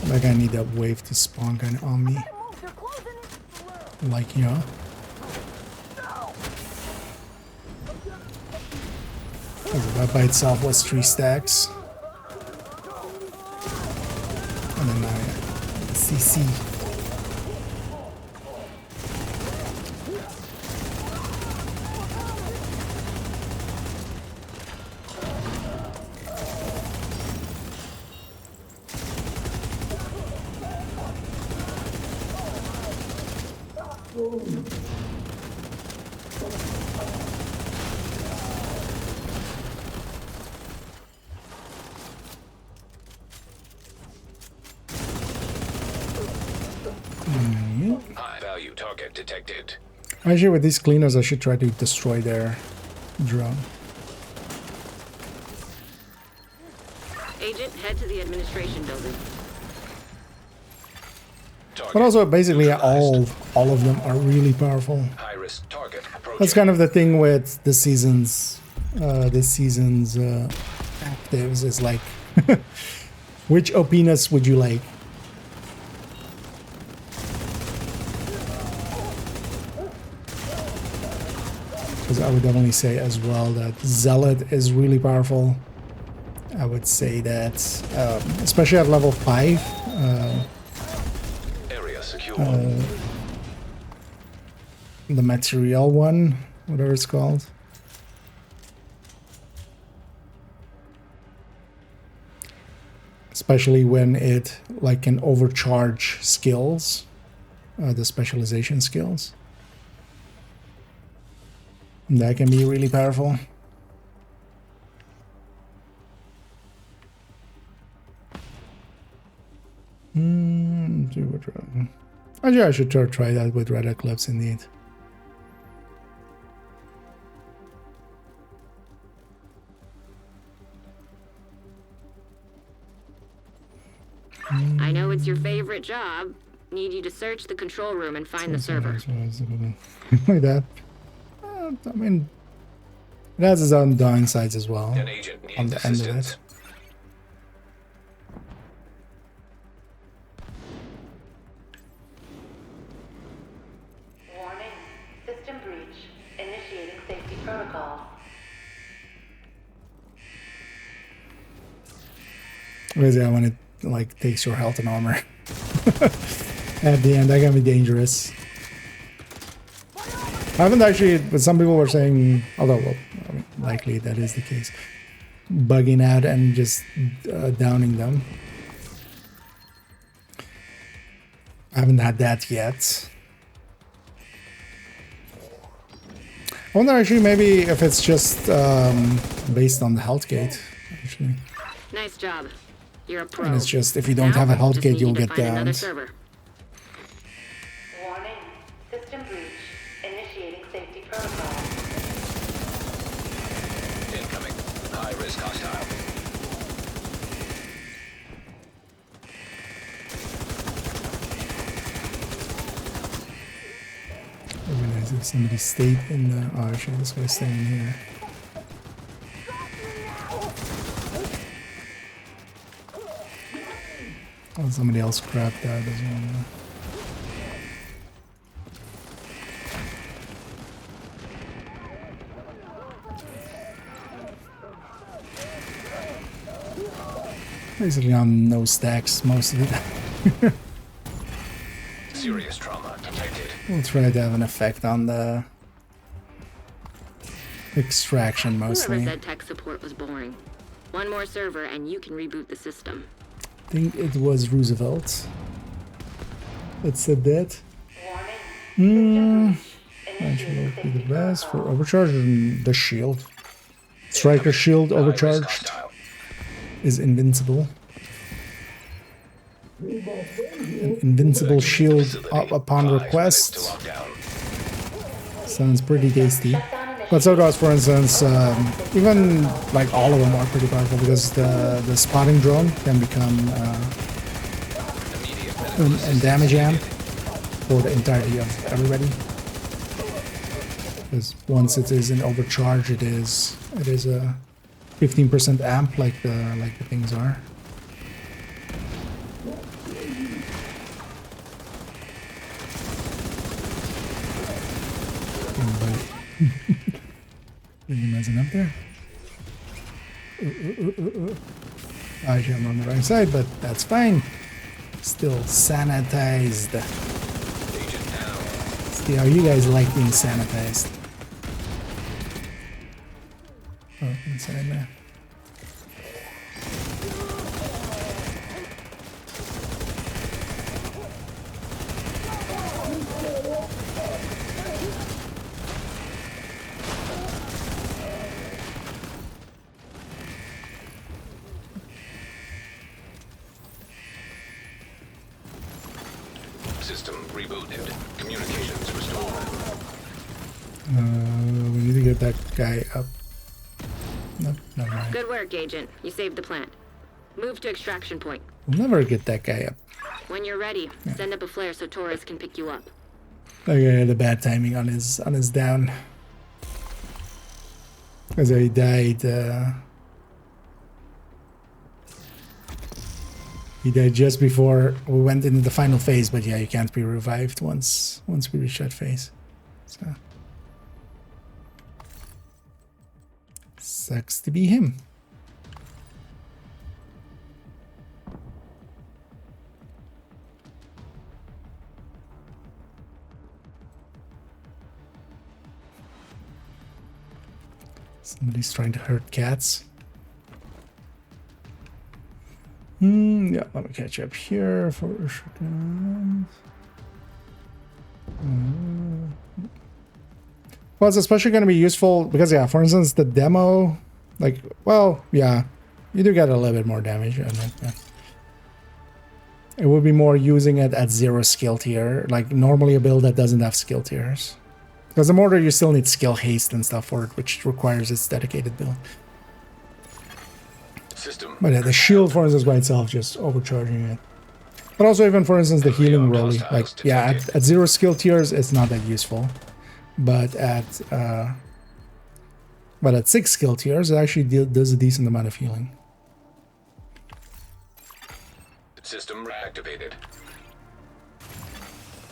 Like I need that wave to spawn kind of on me. Like, yeah. That by itself was 3 stacks. And then CC.
High value target detected.
Actually, with these cleaners, I should try to destroy their drone.
Head to the administration building.
But also, basically, all of them are really powerful.
High-risk target approaching.
That's kind of the thing with this season's actives is like, which OPness would you like? Because I would definitely say as well that Zealot is really powerful. I would say that, especially at level 5,
Area secure.
the material one, whatever it's called. Especially when it like can overcharge skills, the specialization skills. That can be really powerful. Actually, I should try that with Red Eclipse indeed.
I know it's your favorite job. Need you to search the control room and find the server.
Like that. I mean, it has its own downsides as well.
An agent
On
needs
the end of
assistance.
it.
Warning. System breach. Initiating safety protocols.
Basically, when it like takes your health and armor at the end, that can be dangerous. I haven't actually, but some people were saying, although well, I mean, likely that is the case, bugging out and just downing them. I haven't had that yet. I wonder actually maybe if it's just based on the health gate, actually.
Nice job. You're a pro.
And it's just if you don't
Now,
have a health
just
gate,
need
you'll
you to
get
find another
downed.
server.
Warning. System breach. Initiating safety protocols.
Incoming. High-risk hostile.
I realize if somebody stayed in the... Oh, actually, this guy's staying in here. Oh, somebody else grabbed that as well. Basically on no stacks most of it.
Serious trauma detected.
We'll try to have an effect on the extraction
Whoever
mostly.
said tech support was boring. One more server and you can reboot the system.
I think it was Roosevelt that said that.
Warning.
Actually, will be the best for overcharging the shield. Striker shield
High-risk
overcharged
hostile.
is invincible. An invincible shield up upon
5
request.
minutes to lock down.
Sounds pretty tasty. But so does, for instance, even like all of them are pretty powerful because the spotting drone can become
Immediate
a damage amp for the entirety of everybody. Because once it is in overcharge, it is a 15% amp like the things are. Are you messing up there? Actually, I'm on the right side, but that's fine. Still sanitized.
agent down.
See how you guys like being sanitized. Oh, inside there.
System rebooted. Communications restored.
We need to get that guy up. Nope, never mind.
Good work, Agent. You saved the plant. Move to extraction point.
We'll never get that guy up.
When you're ready, send up a flare so Torres can pick you up.
Okay, the bad timing on his down. Because he died. He died just before we went into the final phase, but yeah, you can't be revived once we reach that phase. So sucks to be him. Somebody's trying to hurt cats. Yeah, let me catch up here for a second. Well, it's especially going to be useful because, yeah, for instance, the demo, like, well, yeah, you do get a little bit more damage. It would be more using it at 0 skill tier, like normally a build that doesn't have skill tiers. Because the mortar, you still need skill haste and stuff for it, which requires its dedicated build.
System.
But yeah, the shield, for instance, by itself, just overcharging it. But also, even for instance, the healing rolly, like, yeah, at 0 skill tiers, it's not that useful. But at 6 skill tiers, it actually does a decent amount of healing.
System reactivated.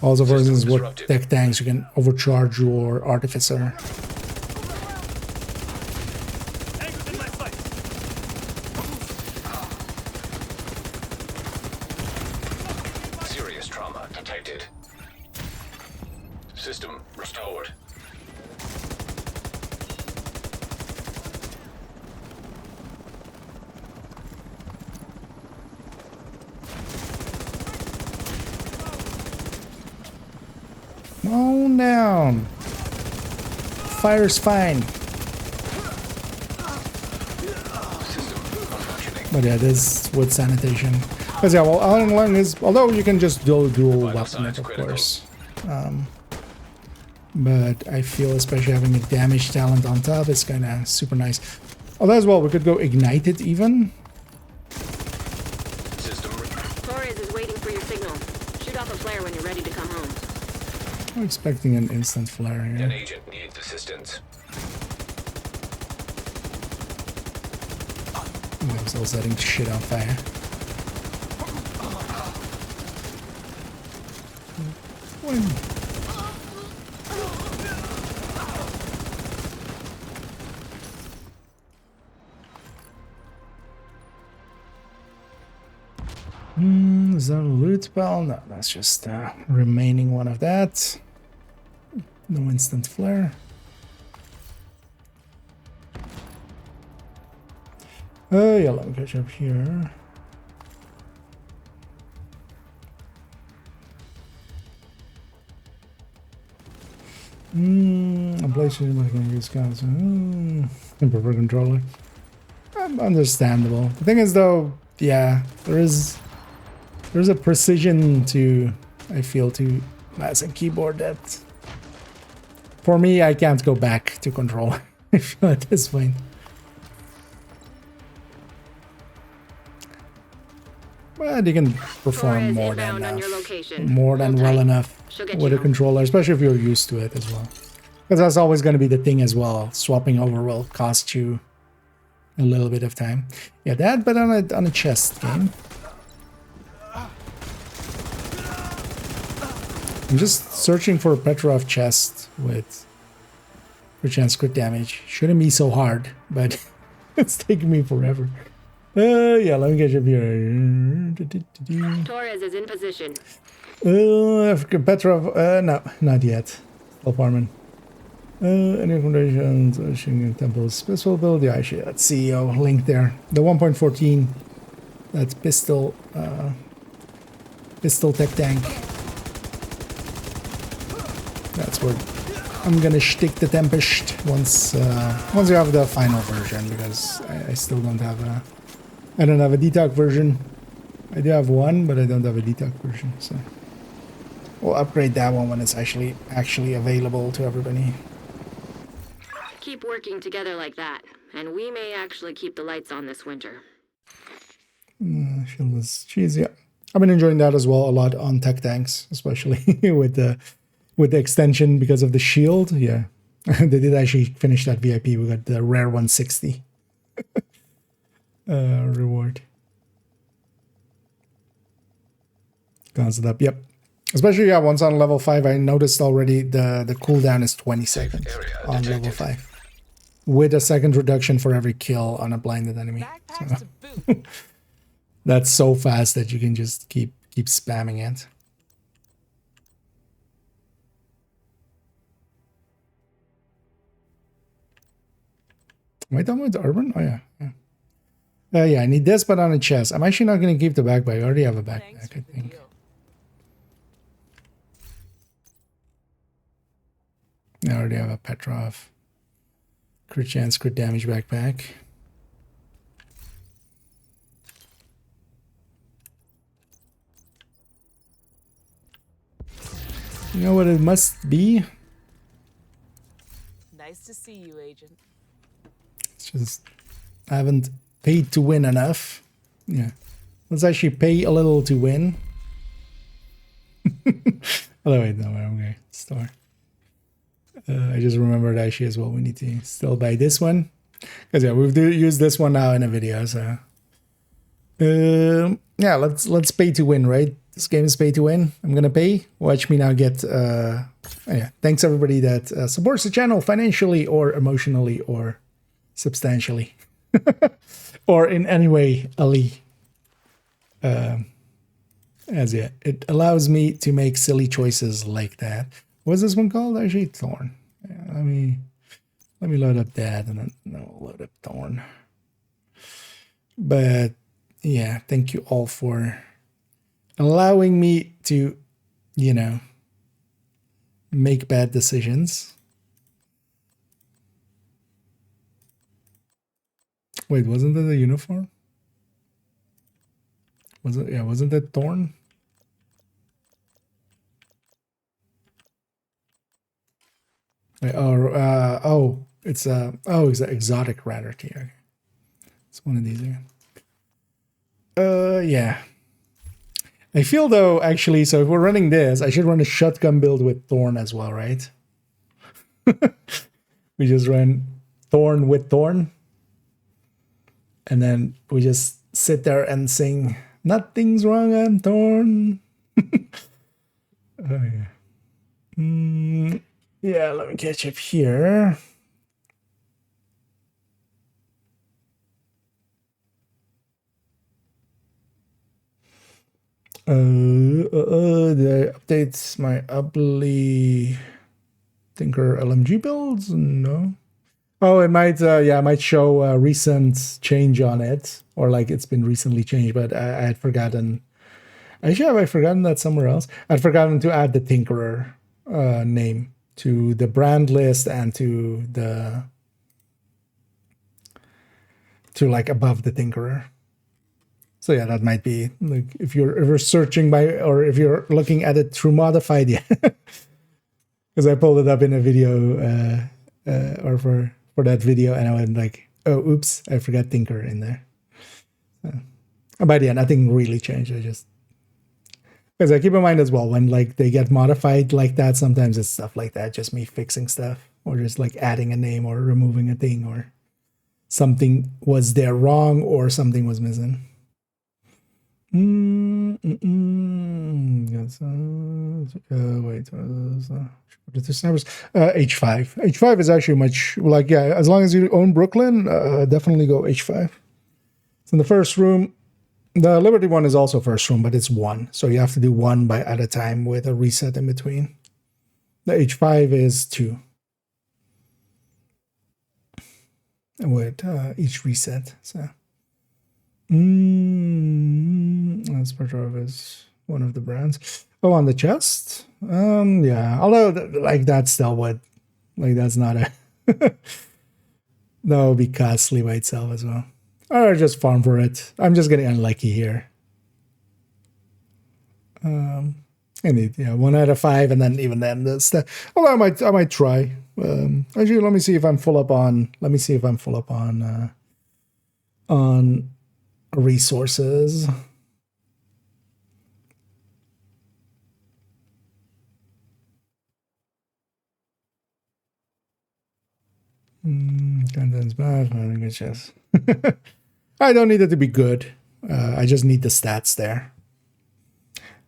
Also, for instance, with tech tanks, you can overcharge your artificer.
Anchors in my sights.
Serious trauma detected. System restored.
Calm down. Fire's fine. But yeah, this with sanitation. Because yeah, well, Iron Lung is, although you can just do dual weapon it, of course. But I feel especially having a damage talent on top is kind of super nice. Although as well, we could go ignite it even.
Torres is waiting for your signal. Shoot off a flare when you're ready to come home.
I'm expecting an instant flare
An
here.
agent needs assistance.
I'm still setting shit on fire. Is that a loot pal? No, that's just remaining one of that. No instant flare. Oh yeah, let me catch up here. I'm placing my can use guns. I prefer controller. Understandable. The thing is though, yeah, there's a precision to, I feel, to mouse and keyboard that for me I can't go back to controller. I feel at this point. But you can perform more than well enough with a controller, especially if you're used to it as well. Because that's always going to be the thing as well. Swapping over will cost you a little bit of time. Yeah, that, but on a chest game. I'm just searching for a Petrov chest with perchance crit damage. Shouldn't be so hard, but it's taking me forever. Yeah, let me get you up here.
Torres is in position.
African Petrov, no, not yet. Apartment. Any recommendations? Shingan Temple's pistol build? Yeah, actually, that's CEO link there. The 1.14, that's pistol tech tank. That's where I'm gonna stick the Tempest once you have the final version, because I still don't have I don't have a detox version. I do have one, but I don't have a detox version, so we'll upgrade that one when it's actually available to everybody.
Keep working together like that, and we may actually keep the lights on this winter.
Shield is cheese, yeah. I've been enjoying that as well a lot on tech tanks, especially with the extension because of the shield. Yeah, they did actually finish that VIP. We got the rare 160 reward. Constant up, yep. Especially, yeah, once on level 5, I noticed already the cooldown is 20 seconds on level 5. With a second reduction for every kill on a blinded enemy. So, that's so fast that you can just keep spamming it. Am I done with Urban? Oh, yeah. Yeah, I need this, but on a chest. I'm actually not going to keep the backpack. I already have a backpack, I think. I already have a Petrov. Crit chance, crit damage backpack. You know what it must be?
Nice to see you, Agent.
It's just I haven't paid to win enough. Yeah. Let's actually pay a little to win. Oh wait, no, okay. Store. I just remembered actually as well. We need to still buy this one. Because yeah, we've used this one now in a video, so yeah, let's pay to win, right? This game is pay to win. I'm gonna pay. Watch me now get yeah. Thanks everybody that supports the channel financially or emotionally or substantially. Or in any way, Ali. As yeah, it allows me to make silly choices like that. What's this one called? Actually, Thorn. Yeah, let me load up that and then I'll load up Thorn. But yeah, thank you all for allowing me to, you know, make bad decisions. Wait, wasn't that a uniform? Was it? Yeah, wasn't that Thorn? Oh, it's it's an exotic rarity. Okay. It's one of these again. Yeah. I feel though, actually, so if we're running this, I should run a shotgun build with Thorn as well, right? We just run Thorn with Thorn. And then we just sit there and sing, "Nothing's wrong, I'm Thorn." Oh, yeah. Yeah, let me catch up here. The updates my ugly Tinker LMG builds? No. Oh, it might, yeah, it might show a recent change on it, or like it's been recently changed, but I had forgotten. Actually, have I forgotten that somewhere else? I'd forgotten to add the Tinkerer name to the brand list and to the like above the Tinkerer. So yeah, that might be like if you're searching by, or if you're looking at it through modified, yeah, because I pulled it up in a video or for that video, and I went like, oh, oops, I forgot Tinker in there. So, but yeah, nothing really changed. I just, because I keep in mind as well, when like they get modified like that, sometimes it's stuff like that, just me fixing stuff, or just like adding a name or removing a thing, or something was there wrong, or something was missing. Wait, the snipers. H5. H5 is actually much, like, yeah, as long as you own Brooklyn, definitely go H5. It's in the first room. The Liberty one is also first room, but it's one. So you have to do one at a time with a reset in between. The H5 is 2. With each reset. So Petrov is one of the brands. Oh, on the chest? Yeah. Although, like, that's still what, like, that's not a, that would be costly by itself as well. Or just farm for it. I'm just getting unlucky here. And yeah, 1 out of 5, and then even then, the stuff. Although I might try. Actually, let me see if I'm full up on. Let me see if I'm full up on resources. Content's bad. I think it's just. I don't need it to be good. I just need the stats there.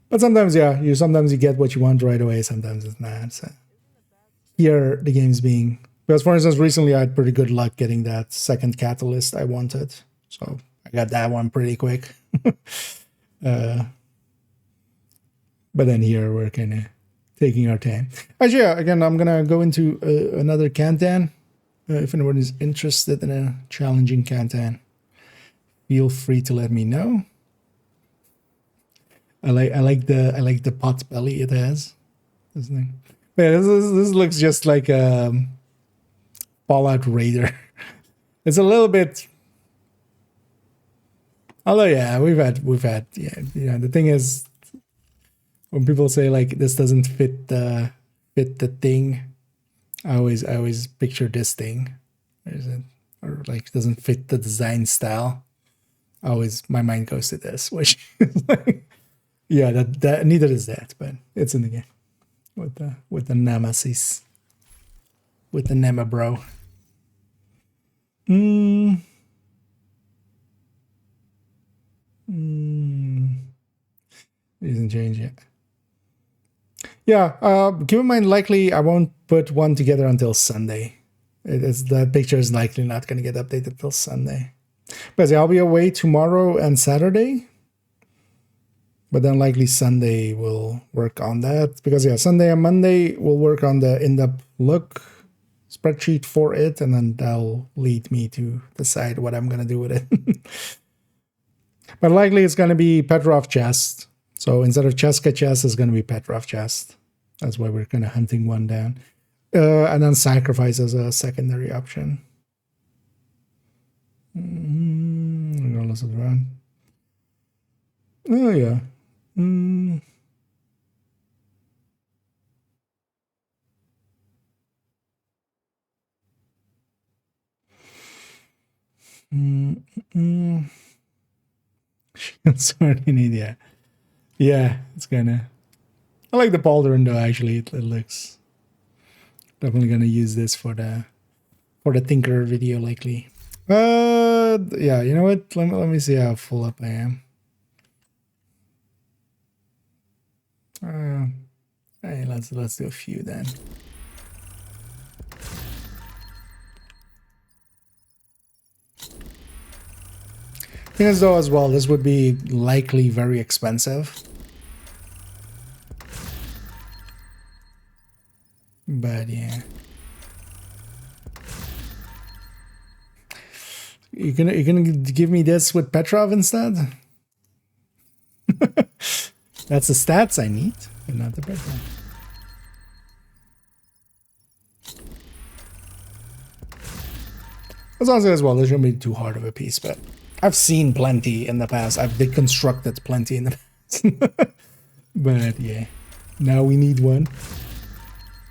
But sometimes, yeah, sometimes you get what you want right away. Sometimes it's not. So here, the game's being, because for instance, recently I had pretty good luck getting that second catalyst I wanted. So I got that one pretty quick. But then here we're kind of taking our time. Actually, yeah, again, I'm gonna go into another Kantan. If anyone is interested in a challenging Kantan, feel free to let me know. I like the pot belly it has. This thing. Man, this looks just like a Fallout Raider. It's a little bit. Although yeah, we've had yeah. The thing is, when people say like this doesn't fit the thing, I always picture this thing. Or like doesn't fit the design style. My mind goes to this, which is like, yeah, that neither is that, but it's in the game with the nemesis, with the Nema bro. It isn't changed yet. Yeah, keep in mind, likely I won't put one together until Sunday. That picture is likely not going to get updated till Sunday. Because I'll be away tomorrow and Saturday. But then likely Sunday we'll work on that. Because yeah, Sunday and Monday we'll work on the in-depth look spreadsheet for it. And then that'll lead me to decide what I'm going to do with it. But likely it's going to be Petrov chest. So instead of Cheska chest, it's going to be Petrov chest. That's why we're kind of hunting one down. And then sacrifice as a secondary option. Regardless of the round. Oh, yeah. Sorry, yeah. Yeah, it's gonna. I like the pauldron though. Actually, it looks. Definitely gonna use this for the Tinker video likely. Yeah. You know what? Let me see how full up I am. Hey, let's do a few then. Thing is though as well, this would be likely very expensive. But yeah. You're gonna give me this with Petrov instead? That's the stats I need, but not the Petrov. As long as well, this shouldn't be too hard of a piece, but I've seen plenty in the past. I've deconstructed plenty in the past. But yeah, now we need one.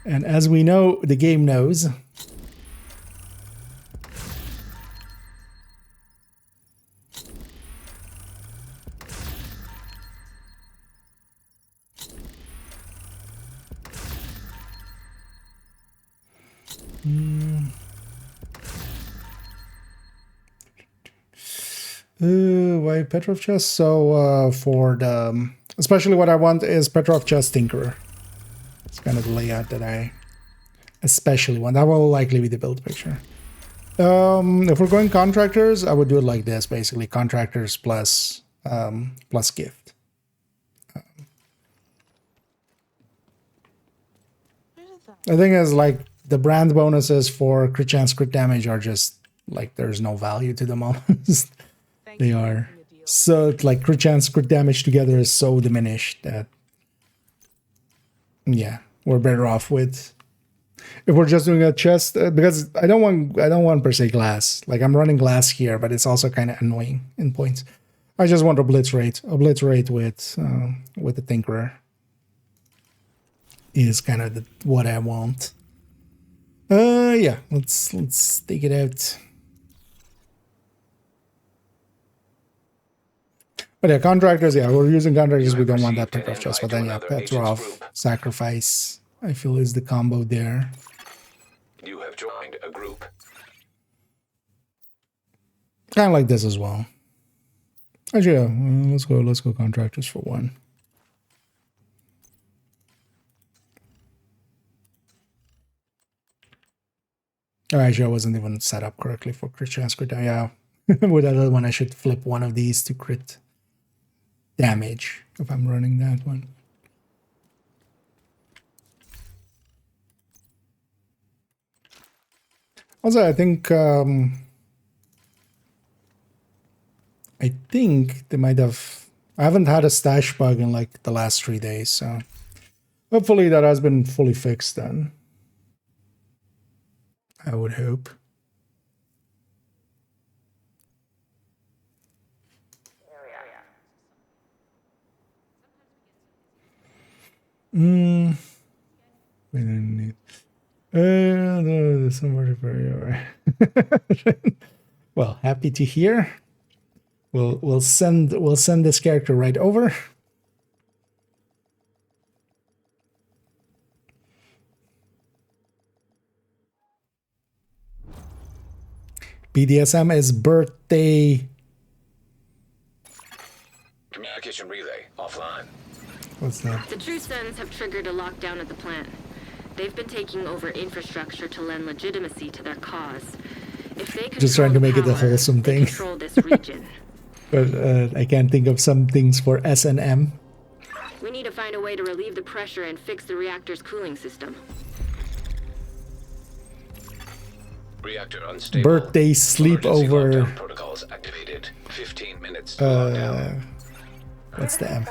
And as we know, the game knows. Why Petrov chest? So for the especially what I want is Petrov chest Tinkerer. It's kind of the layout that I especially want. That will likely be the build picture. If we're going contractors, I would do it like this, basically contractors plus plus gift. The thing is, like, the brand bonuses for crit chance, crit damage are just like there's no value to them almost. They are so like crit chance, crit damage together is so diminished that yeah, we're better off with if we're just doing a chest because I don't want per se glass. Like I'm running glass here, but it's also kind of annoying in points. I just want obliterate with the Tinkerer is kind of what I want. Yeah, let's take it out. But yeah, contractors, yeah, we're using contractors. We don't want that type of chest, but then yeah, Petrov, sacrifice, I feel is the combo there.
You have have joined a group.
Kind of like this as well. Actually, yeah, let's go contractors for one. Oh, actually, I wasn't even set up correctly for crit chance crit. Yeah, with that other one, I should flip one of these to crit damage if I'm running that one. Also, I think they might have. I haven't had a stash bug in like the last 3 days, so hopefully that has been fully fixed then. I would hope. We don't need. No, somewhere very alright. Well, happy to hear. We'll send this character right over. BDSM is birthday.
Communication relay offline.
What's that?
The True Sons have triggered a lockdown at the plant. They've been taking over infrastructure to lend legitimacy to their cause. If they
Just trying to make it a wholesome
they
thing.
control this region.
But I can't think of some things for S&M.
We need to find a way to relieve the pressure and fix the reactor's cooling system.
Reactor unstable.
Birthday
Emergency
sleepover.
lockdown protocols activated. 15 minutes to lockdown.
What's the M?
To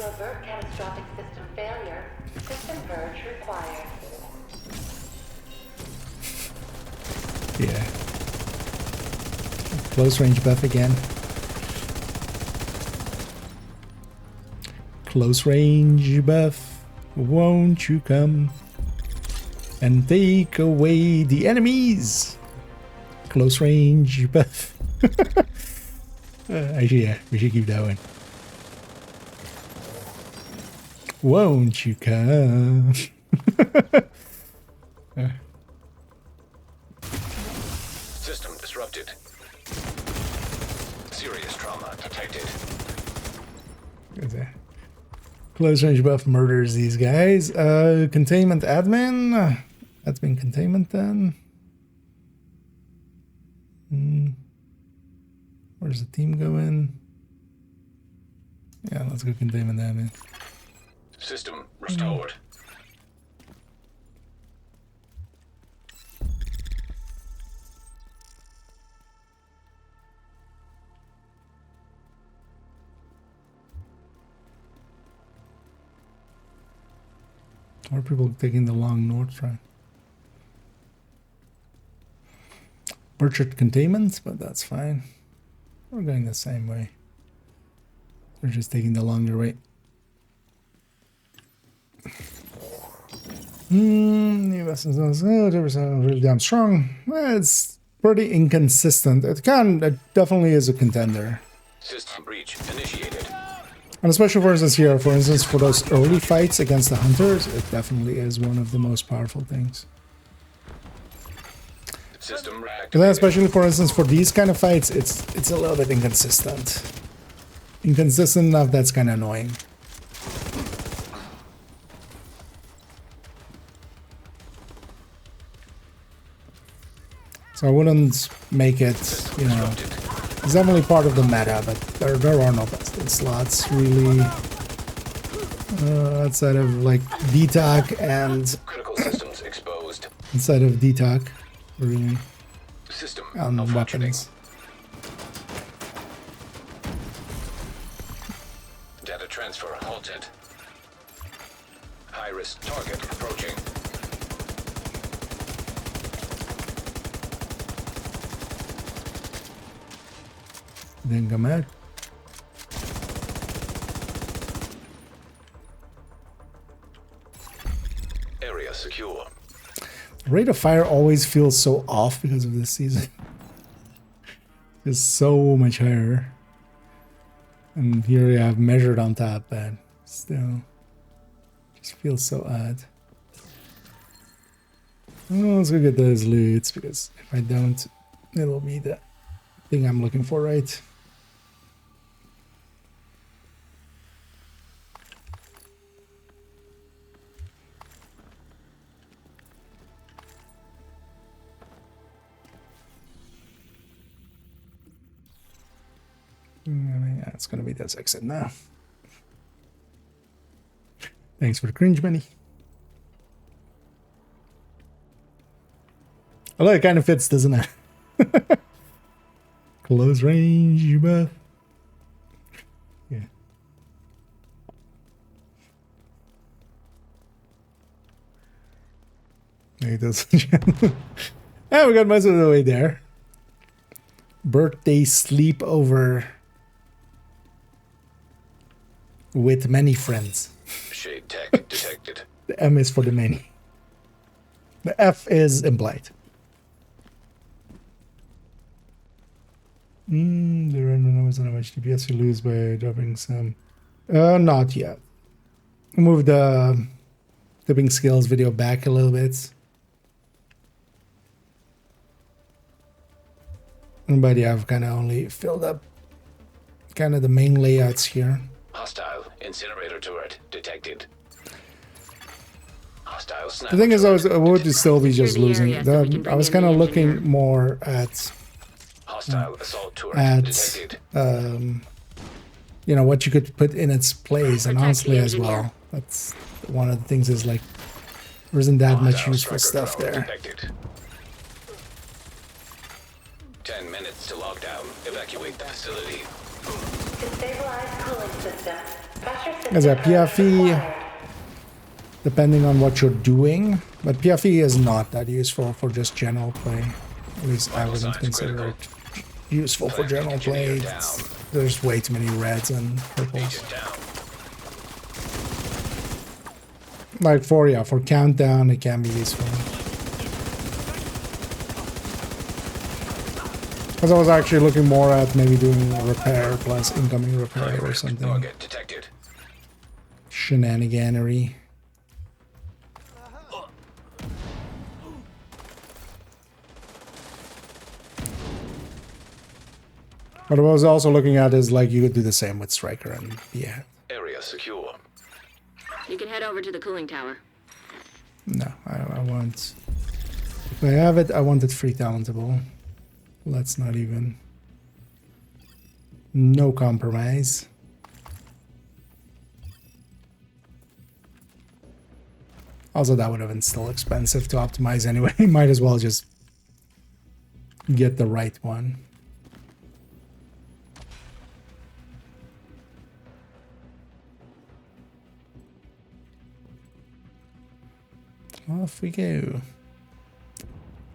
avert catastrophic system failure, system purge required.
Yeah. Close range buff again. Close range buff. Won't you come and take away the enemies? Close range buff. Actually, yeah, we should keep that one. Won't you come?
System disrupted. Serious trauma detected.
Close range buff murders these guys. Containment admin. Admin containment then. Where's the team going? Yeah, let's go containment admin.
System restored.
Or people taking the long north track. Burchard containment, but that's fine. We're going the same way. We're just taking the longer way. New lessons really damn strong. Well, it's pretty inconsistent. It definitely is a contender.
System breach initiated.
And especially for instance here, for those early fights against the hunters, it definitely is one of the most powerful things.
System reactivated.
But then especially for instance for these kind of fights, it's a little bit inconsistent. Inconsistent enough that's kind of annoying. So I wouldn't make it, you know, it's definitely part of the meta, but there are no best slots really outside of like DTOC and
Critical systems exposed.
inside of DTOC really
System
on
malfunctioning.
weapons.
Data transfer halted. High-risk target approaching.
Then come out.
Area secure.
Rate of fire always feels so off because of this season. It's so much higher. And here you have measured on top, but still just feels so odd. Oh, let's go get those loots, because if I don't, it'll be the thing I'm looking for, right? Yeah, it's gonna be this exit now. Thanks for the cringe money. Although it kind of fits, doesn't it? Close range, buff. Yeah. It does. Yeah, we got most of the way there. Birthday sleepover with many friends.
Shade tech detected.
The M is for the many. The F is implied. The random numbers on how much DPS you lose by dropping some. Not yet. Move the tipping skills video back a little bit. But yeah, I've kind of only filled up kind of the main layouts here.
Hostile incinerator turret detected. Hostile sniper.
The thing is, I would
detected.
still be just
Secure the
losing.
area so we can
I
bring
was
in
kind
the
of looking
engineer.
more at
Hostile assault turret
at
detected.
you know, what you could put in its place, and
Protect
honestly
the
as
engineer.
well. That's one of the things, is like there isn't that much
Hostile
useful
striker
stuff
drone
there.
detected. 10 minutes to lockdown. Evacuate the facility.
To stabilize cooling system, pressure system
As a
code
PFE,
required.
depending on what you're doing, but PFE is not that useful for just general play. At least I wouldn't
signs
consider
critical.
it useful for general play. There's way too many reds and purples.
Agent down.
Like for countdown, it can be useful. Because I was actually looking more at maybe doing a repair plus incoming repair or something.
Target detected.
Shenaniganery. What I was also looking at is like you could do the same with Striker and yeah.
Area secure.
You can head over to the cooling tower.
No, I want. If I have it, I want it free talentable. Let's not even. No compromise. Also, that would have been still expensive to optimize anyway. Might as well just get the right one. Off we go.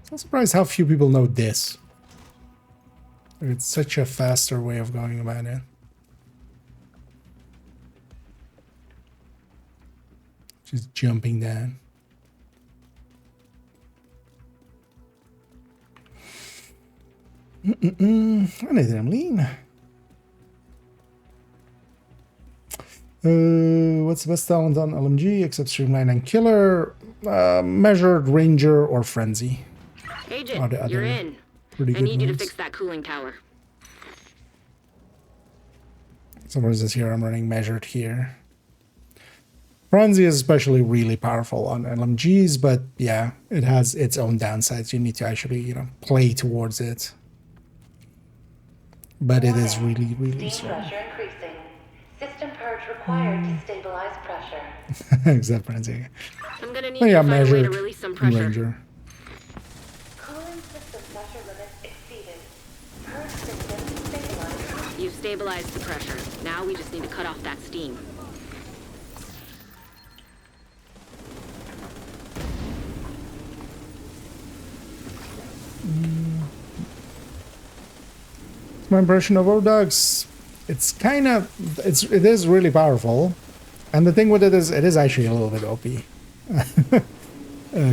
I'm surprised how few people know this. It's such a faster way of going about it. Just jumping down. Anything lean. What's the best talent on LMG except Streamline and Killer? Measured, Ranger, or Frenzy. Are
Agent,
the
you're
other
in.
pretty
I
good
need you to
ones.
fix that cooling tower.
So what is this here? I'm running Measured here. Frenzy is especially really powerful on LMGs, but yeah, it has its own downsides. You need to actually, you know, play towards it. But it is really, really
Steam
strong.
pressure increasing. System purge required to stabilize pressure.
Except Frenzy.
I'm gonna need
Oh
you
yeah,
to find a way to
Measured
release some
and
pressure.
Ranger.
Cooling system pressure limits exceeded. Purge system stabilized.
You've stabilized the pressure. Now we just need to cut off that steam.
My impression of Odogs, it's kind of, it is really powerful. And the thing with it is actually a little bit OP.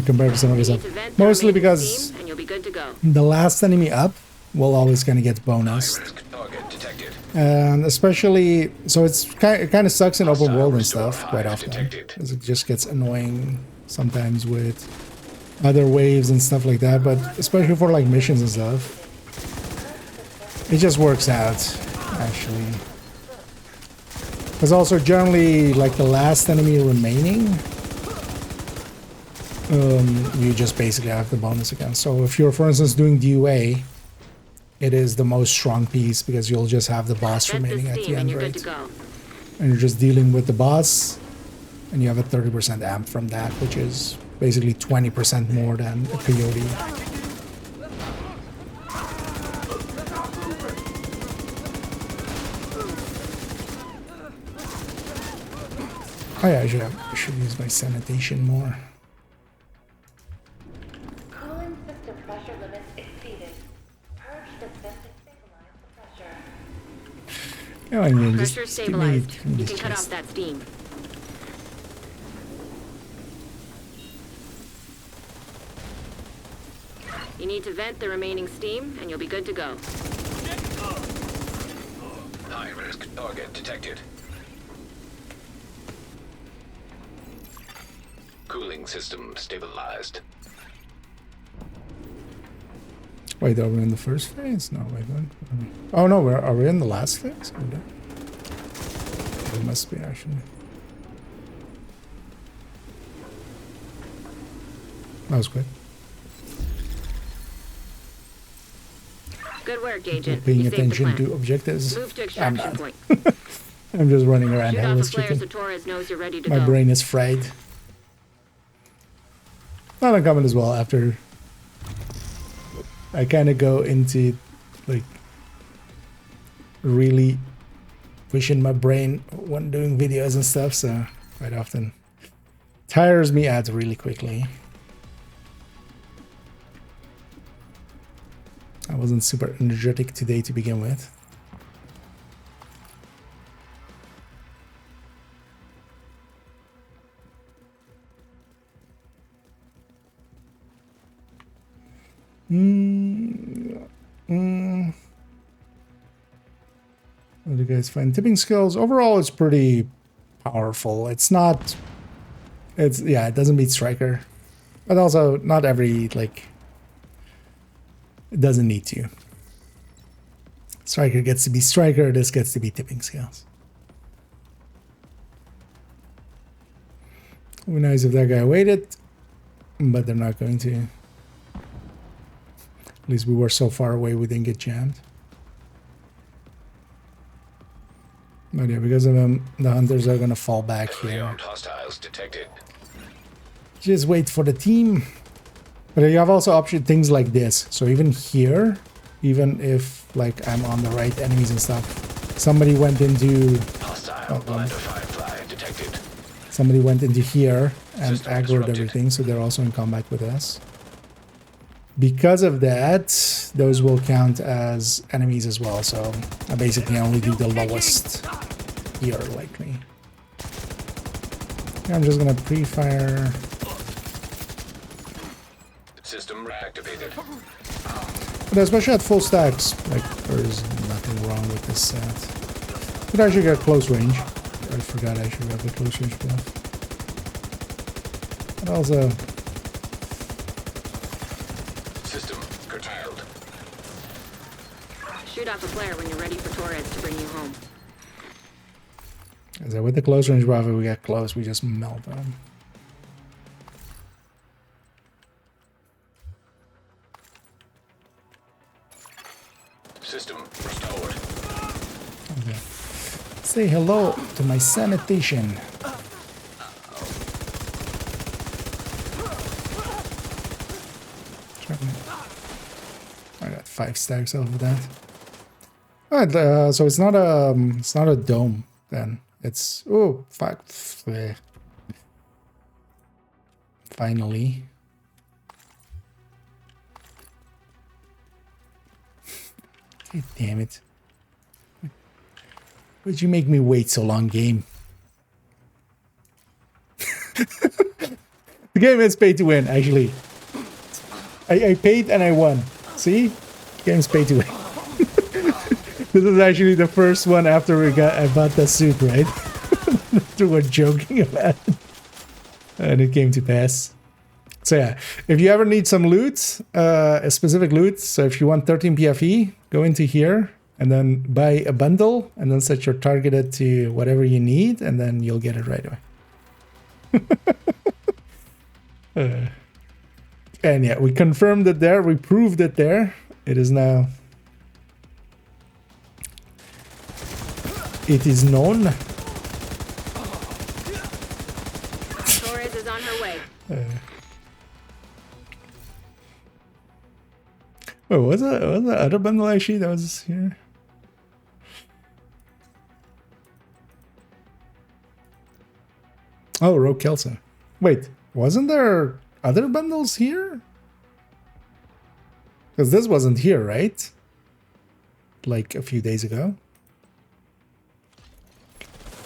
Compared to some other
You
stuff.
need to vent the
Mostly
remaining
because
steam, and you'll be good to go.
the last enemy up will always kind of get bonus.
High-risk target detected.
And especially, so it kind of sucks in open
Hostile
world and
restore
stuff quite
hive
often.
detected.
Because it just gets annoying sometimes with other waves and stuff like that, but especially for like missions and stuff, it just works out actually. Because also generally like the last enemy remaining, you just basically have the bonus again. So if you're, for instance, doing DUA, it is the most strong piece because you'll just have the boss remaining at the end, right? And you're just dealing with the boss, and you have a 30% amp from that, which is basically 20% more than a peyote. Oh yeah, I should use my sanitation more.
Cooling system pressure limits exceeded. Purge the system, stabilize the pressure.
Yeah, I mean,
Pressure
just give me
stabilized. You can cut off that steam. You need to vent the remaining steam, and you'll be good to go.
High-risk target detected. Cooling system stabilized.
Wait, are we in the first phase? No, wait, what? Oh no, are we in the last phase? We must be actually. That was quick.
Good work, Agent.
Paying
You saved the
attention
plant.
to objectives.
Move to
I'm
extraction
not.
point.
I'm just running around
Shoot off
headless
a flare so
chicken.
Torres knows you're ready to
My
go.
brain is fried. Not uncommon as well after I kind of go into like really pushing my brain when doing videos and stuff, so quite often tires me out really quickly. I wasn't super energetic today to begin with. What do you guys find? Tipping skills overall it's pretty powerful. It's not, it's, yeah, it doesn't beat Striker, but also not every, like, it doesn't need to. Striker gets to be Striker, this gets to be tipping skills. It would be nice if that guy waited, but they're not going to. At least we were so far away we didn't get jammed. But yeah, because of them, the hunters are gonna fall back here.
Armed hostiles detected.
Just wait for the team. But you have also option things like this. So even here, even if like I'm on the right enemies and stuff, somebody went into
Hostile blind of firefly detected.
somebody went into here and
System
aggroed
disrupted.
everything, so they're also in combat with us. Because of that, those will count as enemies as well. So I basically only do the lowest here, likely. Yeah, I'm just gonna pre-fire.
System reactivated.
But especially at full stacks, like there's nothing wrong with this set. Could actually get close range. I forgot I should have the close range buff. But also,
System curtailed.
Shoot off a flare when you're ready for Torres to bring you home.
as with the close range buff, if we get close, we just melt them.
System restored.
Okay. Say hello to my sanitation. I got 5 stacks off of that. Alright, so it's not a dome then. It's oh fuck. Finally. God damn it. Why'd you make me wait so long, game? The game is pay to win, actually. I paid and I won. See? Game's pay to win. This is actually the first one after I bought the suit, right? We were joking about it. And it came to pass. So yeah, if you ever need some loot, a specific loot, so if you want 13 PFE, go into here and then buy a bundle and then set your targeted to whatever you need and then you'll get it right away. And yeah, we confirmed it there, we proved it there. It is now... It is known.
Torres is on her way.
Oh, was that other bundle actually that was here? Oh, Rogue Kelso. Wait, wasn't there other bundles here? Because this wasn't here, right? Like a few days ago.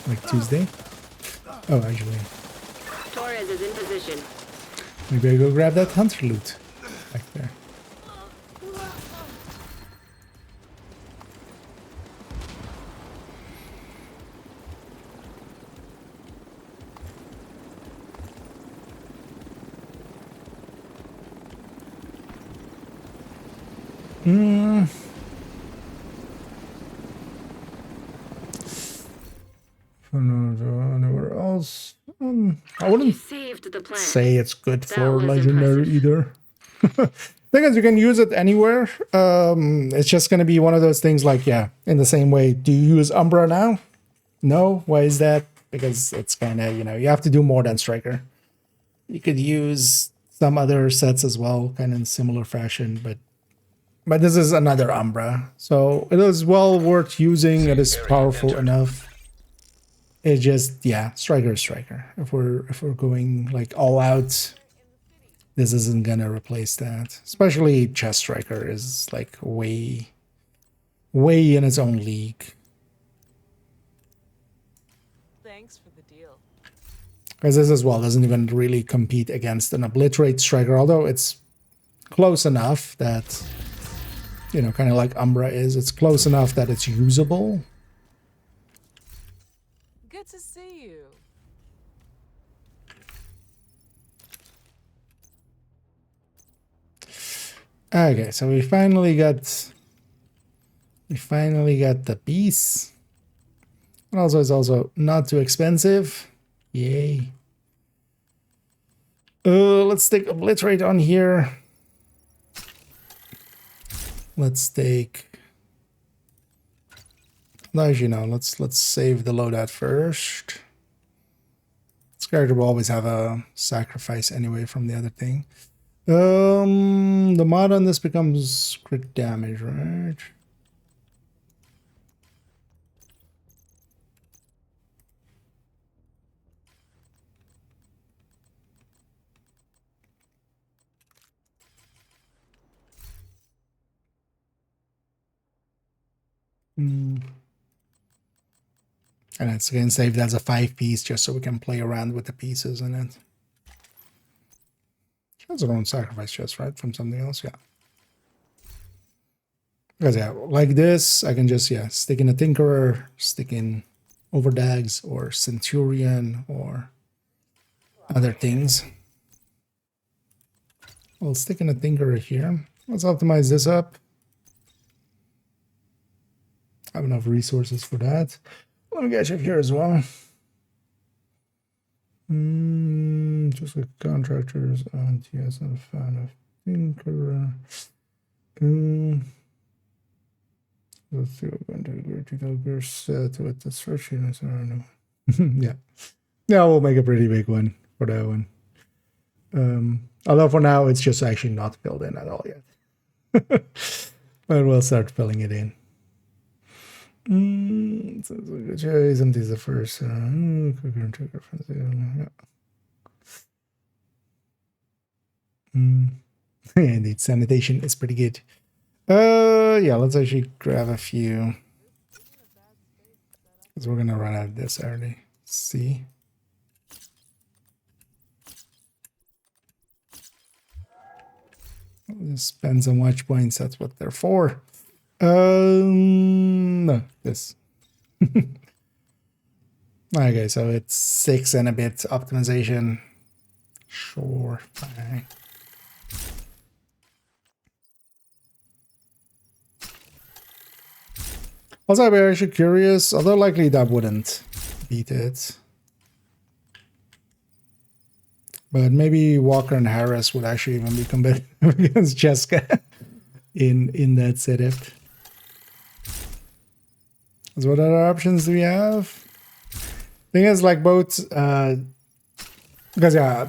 Like Tuesday. Oh, actually.
Torres is in position.
Maybe I go grab that hunter loot back there. Anywhere else? I wouldn't
You saved the plant.
say it's good
That
for
was
legendary
impressive.
either. Thing is, you can use it anywhere. It's just going to be one of those things like, yeah, in the same way. Do you use Umbra now? No. Why is that? Because it's kind of, you know, you have to do more than Striker. You could use some other sets as well, kind of in similar fashion, but this is another Umbra. So it is well worth using. It is powerful enough. It's just, yeah, Striker is Striker. If we're going like all out, this isn't gonna replace that. Especially Chest Striker is like way in its own league.
Thanks for the deal.
Because this as well doesn't even really compete against an Obliterate Striker, although it's close enough that, you know, kind of like Umbra is. It's close enough that it's usable.
Good to see you.
Okay, so we finally got the piece. And also it's also not too expensive. Yay. Let's take Obliterate on here. Let's take... No, as you know, let's save the loadout first. This character will always have a sacrifice anyway from the other thing. The mod on this becomes crit damage, right? And it's again saved as a 5-piece just so we can play around with the pieces in it. That's our own sacrifice chest, right? From something else, yeah. Because yeah, like this, I can just, yeah, stick in a Tinkerer, stick in Overdags or Centurion or other things. I'll stick in a Tinkerer here. Let's optimize this up. I have enough resources for that. Let me get you up here as well. Just like contractors and yes, I'm a fan of Tinkerer. Let's see what we're going to do. To with the search units. I don't know. Yeah. Yeah, we'll make a pretty big one for that one. Although for now it's just actually not filled in at all yet. But we'll start filling it in. So isn't this the first? Indeed, sanitation is pretty good. Yeah, let's actually grab a few. Because we're gonna run out of this early. See. Just spend some watch points, that's what they're for. No, this. Okay, so it's 6 and a bit optimization. Sure, fine. Also, I'm actually curious, although likely that wouldn't beat it. But maybe Walker and Harris would actually even be competitive against Jessica in that setup. So what other options do we have? Thing is, like both, because yeah,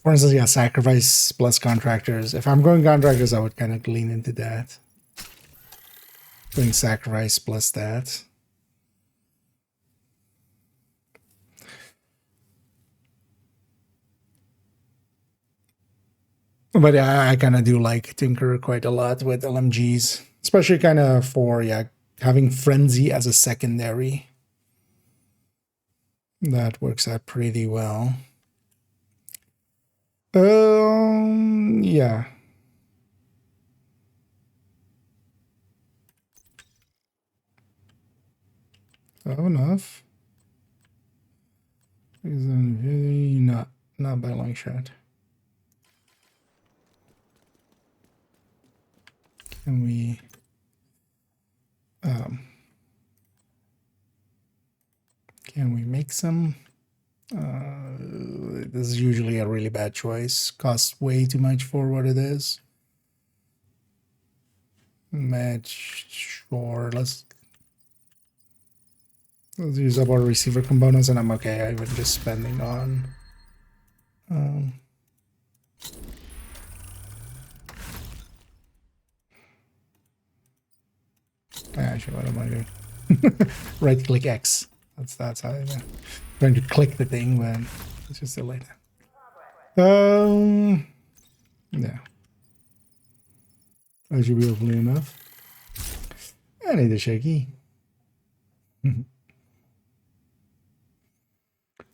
for instance, yeah, sacrifice plus contractors. If I'm going contractors, I would kind of lean into that. Doing sacrifice plus that. But yeah, I kind of do like Tinker quite a lot with LMGs, especially kind of for, yeah, having Frenzy as a secondary. That works out pretty well. Yeah. Oh, enough. Not by a long shot. Can we make some? This is usually a really bad choice. Costs way too much for what it is. Match, sure. Let's use up our receiver components, and I'm okay. I'm just spending on. Actually, what am I doing? Right click X. That's how I'm trying to click the thing, but it's just delayed. Yeah. That should be hopefully enough. I need a shaky. The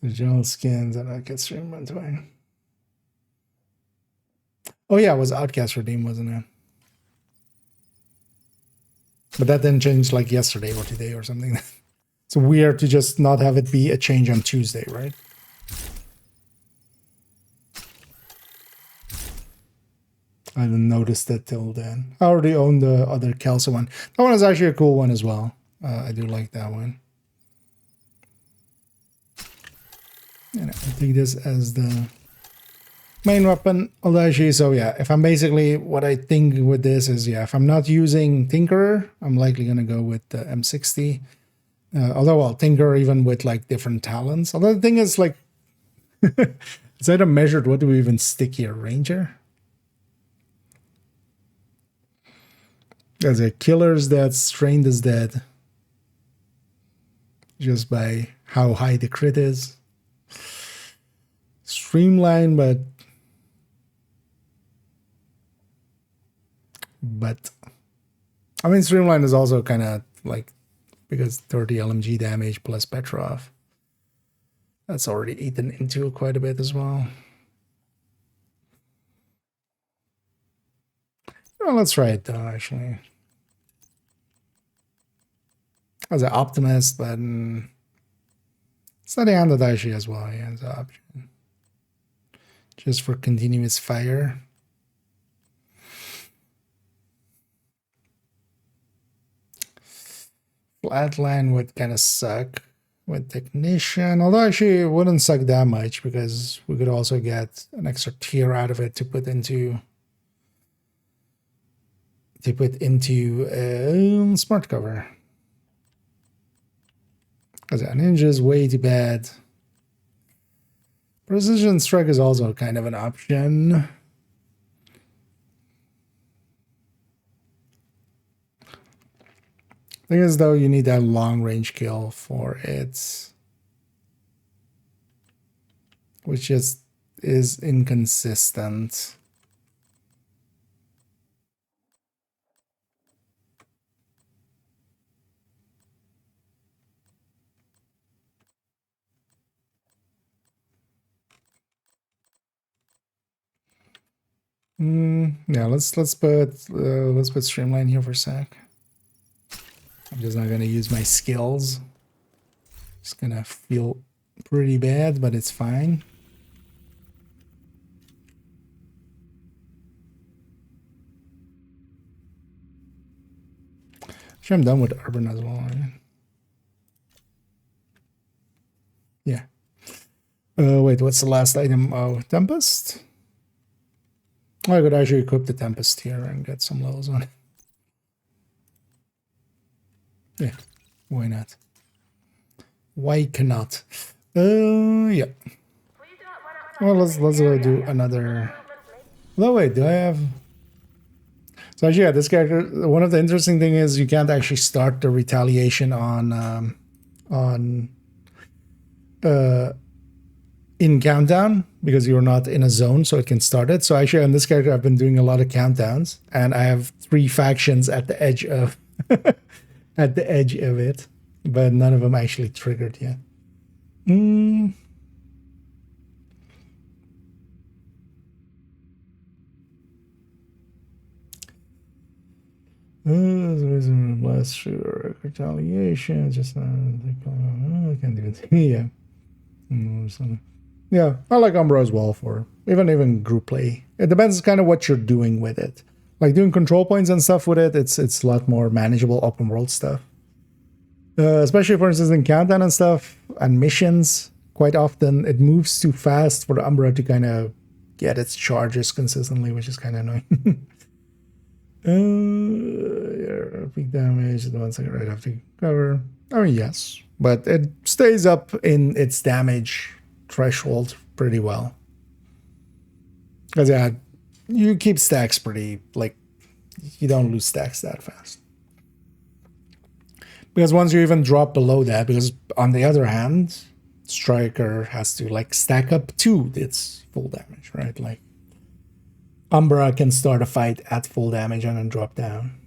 gel skins and I get stream runs away. Oh yeah, it was Outcast Redeem, wasn't it? But that didn't change like yesterday or today or something. It's weird to just not have it be a change on Tuesday, right? I didn't notice that till then. I already own the other Kelso one. That one is actually a cool one as well. I do like that one. And I'll take this as the main weapon. Although actually, so yeah, if I'm basically, what I think with this is, yeah, if I'm not using Tinkerer, I'm likely going to go with the M60. Although, well, Tinkerer even with like different talents. Although the thing is like, it's either measured, what do we even stick here? Ranger? There's a killers that's trained as dead. Just by how high the crit is. Streamline, but I mean, Streamline is also kind of like, because 30 LMG damage plus Petrov. That's already eaten into quite a bit as well. Well, let's try it though, actually. As an optimist, but it's not the hand that actually as well, yeah, as an option. Just for continuous fire. Flatline would kind of suck with Technician, although actually it wouldn't suck that much because we could also get an extra tier out of it to put into smart cover. Because yeah, Ninja is way too bad. Precision Strike is also kind of an option. Thing is, though, you need that long range kill for it, which just is inconsistent. Yeah, let's put Streamline here for a sec. I'm just not gonna use my skills. It's gonna feel pretty bad, but it's fine. Actually, I'm done with urban as well. Right? Yeah. Wait, what's the last item? Oh, Tempest? Oh, I could actually equip the Tempest here and get some levels on it. Yeah, why not? Why cannot? Yeah. Well, let's go do another. No, wait, do I have? So actually, yeah, this character. One of the interesting thing is you can't actually start the retaliation on in countdown because you're not in a zone, so it can start it. So actually, on this character, I've been doing a lot of countdowns, and I have 3 factions at the edge of at the edge of it, but none of them actually triggered yet. Last sure retaliation. Just I can't do it. Yeah. Yeah, I like Umbra as well for even group play. It depends kind of what you're doing with it. Like doing control points and stuff with it, it's a lot more manageable open world stuff. Especially for instance in countdown and stuff and missions, quite often it moves too fast for the Umbra to kind of get its charges consistently, which is kind of annoying. Yeah, big damage, the 1 second right after cover. I mean, yes, but it stays up in its damage threshold pretty well. Because yeah, you keep stacks pretty, like, you don't lose stacks that fast. Because once you even drop below that, because on the other hand, Striker has to like stack up to its full damage, right? Like Umbra can start a fight at full damage and then drop down.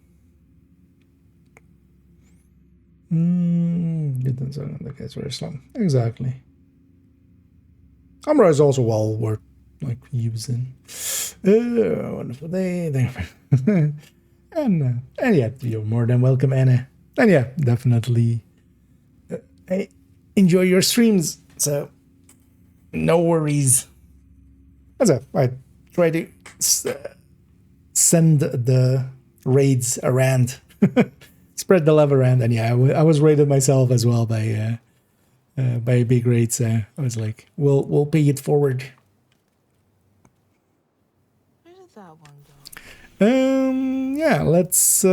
That guy's very slow. Exactly. Umbra is also well worth like using. Wonderful day. And yeah, you're more than welcome, Anna. And yeah, definitely enjoy your streams. So no worries. I try to send the raids around, spread the love around, and yeah, I was raided myself as well by a big raid. So I was like, we'll pay it forward.
Where did that one go?
Yeah, let's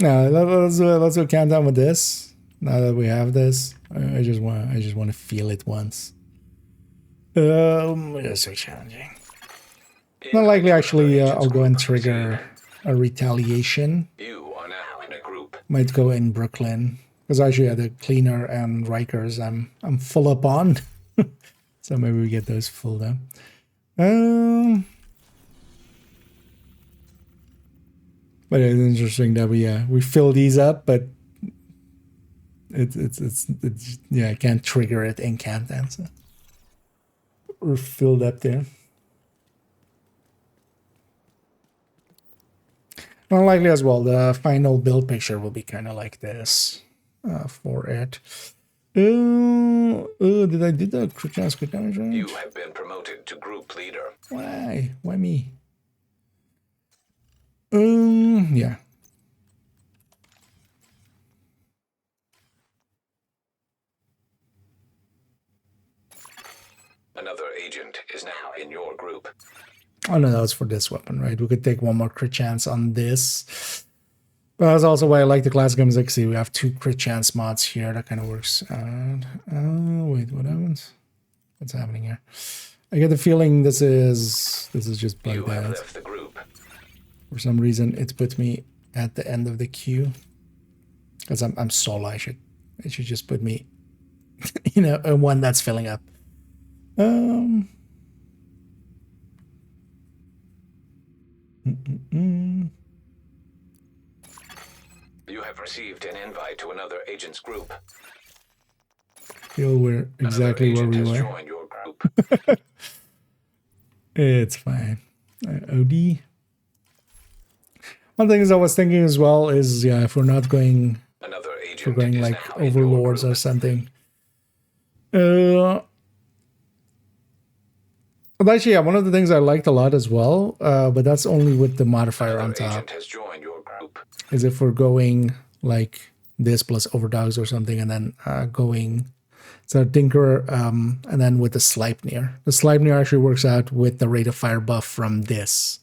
let's go count down with this. Now that we have this, I just want to feel it once. It's so challenging. Not likely, actually. I'll go and trigger a retaliation.
You are now in a group.
Might go in Brooklyn because actually, the cleaner and Rikers, I'm full up on. So maybe we get those full up. But it's interesting that we fill these up, but it's yeah, I can't trigger it in countdown. So we're filled up there. Unlikely as well. The final build picture will be kind of like this for it. Did I do the crit damage right?
You have been promoted to group leader.
Why? Why me? Yeah.
Another agent is now in your group.
Oh no, that was for this weapon, right? We could take one more crit chance on this. But that's also why I like the classic games. Like, see, we have 2 crit chance mods here. That kind of works. Wait, what happens? What's happening here? I get the feeling this is just bugged
You have
out.
left the group.
For some reason, it put me at the end of the queue. Because I'm solo. It should just put me, one that's filling up.
You have received an invite to another agent's group.
Feel we're exactly where we
Another agent
were.
has joined your group.
It's fine. OD. One thing is I was thinking as well is, yeah, if we're not going,
Another agent
if we're going
is
like
now in your
overlords
group.
or something. Well, actually, yeah, one of the things I liked a lot as well, but that's only with the modifier on
Another
top,
agent has joined your group.
is if we're going like this plus overdogs or something, and then going so Tinker, and then with the Sleipnir. The Sleipnir actually works out with the rate of fire buff from this.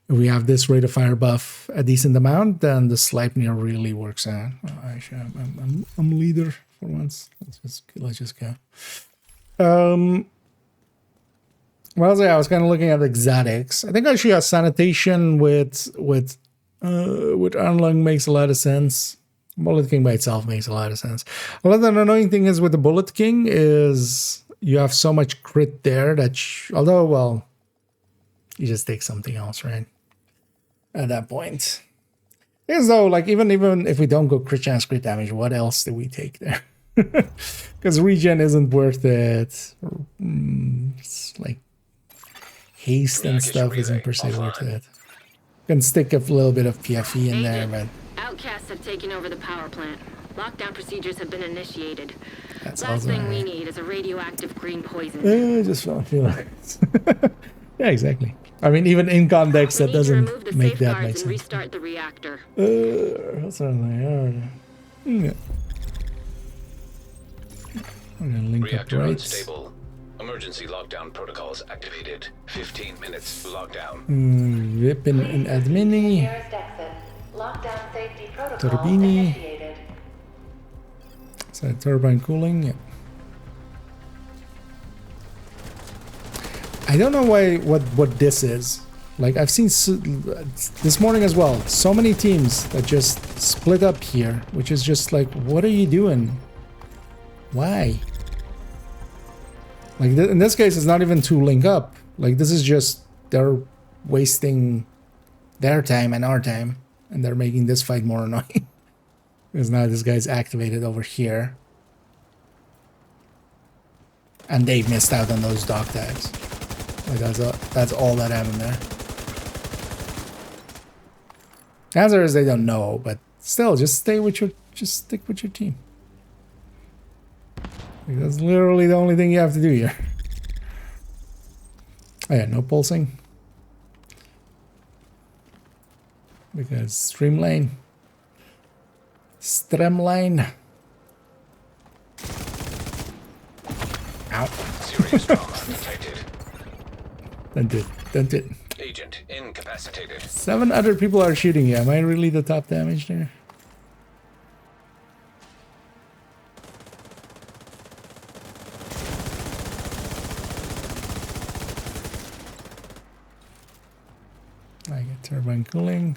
If we have this rate of fire buff a decent amount, then the Sleipnir really works out. Oh, actually, I'm leader for once. Let's just go. Well, yeah, I was kind of looking at exotics. I think actually a sanitation with Arnlung makes a lot of sense. Bullet King by itself makes a lot of sense. Although the annoying thing is with the Bullet King is you have so much crit there that, although, well, you just take something else, right? At that point. Because though, like, even if we don't go crit chance, crit damage, what else do we take there? Because regen isn't worth it. It's like haste and stuff isn't per se worth it. You can stick a little bit of PFE in there, but
outcasts have taken over the power plant. Lockdown procedures have been initiated.
that's
Last
also
thing we
right.
need is a radioactive green poison.
I just don't feel like it. Yeah, exactly. I mean, even in context, that
We need to remove
doesn't
the
make that
safeguards
make
and
sense.
restart the reactor.
What's on there? Yeah. We're gonna link up
Reactor
right.
unstable. Emergency lockdown protocols activated. 15 minutes lockdown.
Rippin and Admini.
Nearest exit. Lockdown safety protocols
Turbini.
initiated.
So turbine cooling. Yeah. I don't know what this is. Like I've seen this morning as well. So many teams that just split up here, which is just like, what are you doing? Why? Like in this case, it's not even to link up. Like this is just they're wasting their time and our time, and they're making this fight more annoying. Because now this guy's activated over here, and they missed out on those dog tags. Like that's all that happened there. Answer is they don't know, but still, just stick with your team. Like, that's literally the only thing you have to do here. Oh yeah, no pulsing. Because streamline. Ow.
Serious trauma detected.
Don't do it.
Agent incapacitated.
7 other people are shooting you. Am I really the top damage there? I get turbine cooling.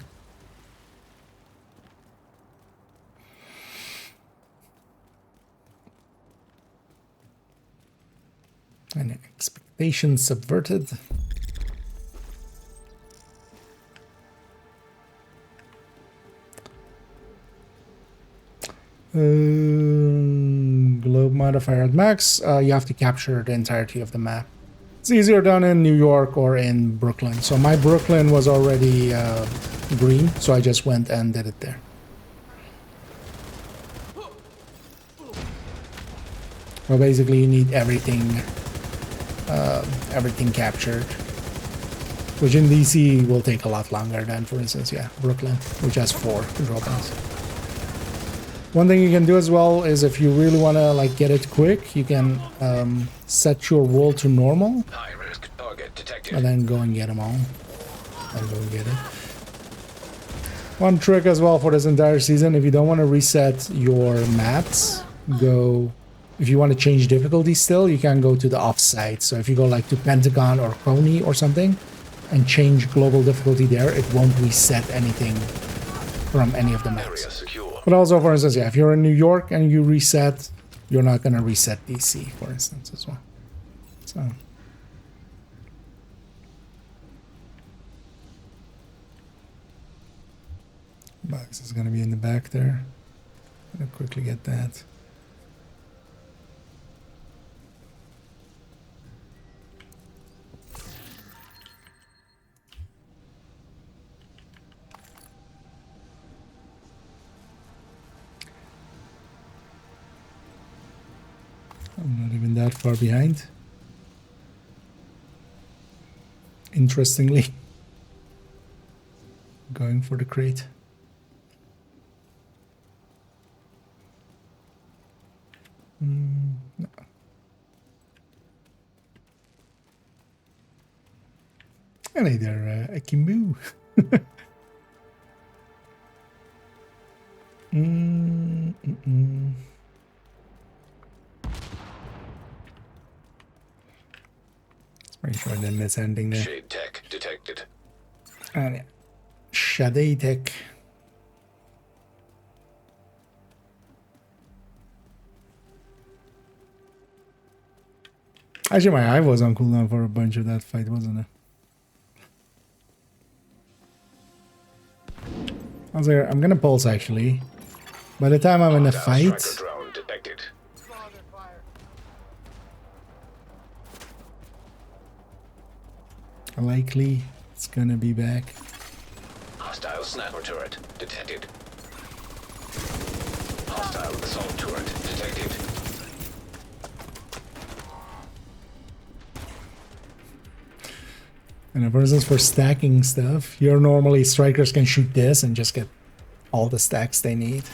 And expectations subverted. Globe modifier at max. You have to capture the entirety of the map. It's easier done in New York or in Brooklyn. So my Brooklyn was already green, so I just went and did it there. Well, basically you need everything captured, which in DC will take a lot longer than, for instance, yeah, Brooklyn, which has 4 control points. One thing you can do as well is if you really want to like get it quick, you can set your roll to normal.
High risk target detected.
And then go and get them all. And go and get it. One trick as well for this entire season, if you don't want to reset your maps, go... If you want to change difficulty still, you can go to the offsite. So if you go like to Pentagon or Coney or something, and change global difficulty there, it won't reset anything from any of the
Area
maps.
secure.
But also, for instance, yeah, if you're in New York and you reset, you're not going to reset DC, for instance, as well. So... Box is going to be in the back there. I'm going to quickly get that. I'm not even that far behind. interestingly. Going for the crate. No. And either a Kimbu. Pretty sure I didn't miss anything there.
Shade tech detected.
And yeah. Shade tech. Actually, my eye was on cooldown for a bunch of that fight, wasn't it? I was like, I'm gonna pulse actually. By the time I'm in a fight,
Drone detected.
likely it's gonna be back.
Hostile sniper turret detected. Hostile assault turret detected.
And for instance, for stacking stuff, here normally strikers can shoot this and just get all the stacks they need.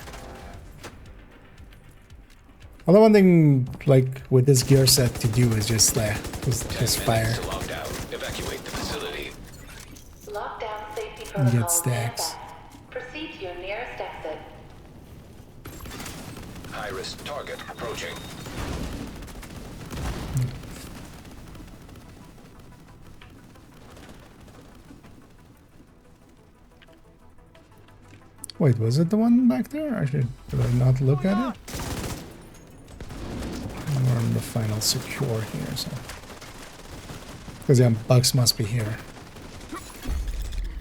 Although one thing, like with this gear set, to do is just fire.
To lock down. Evacuate the facility.
Lockdown safety
And
protocol.
get stacks.
Proceed to your nearest exit.
High-risk target approaching.
Wait, was it the one back there? Did I not look at it? We're on the final secure here, so. Because yeah, bugs must be here.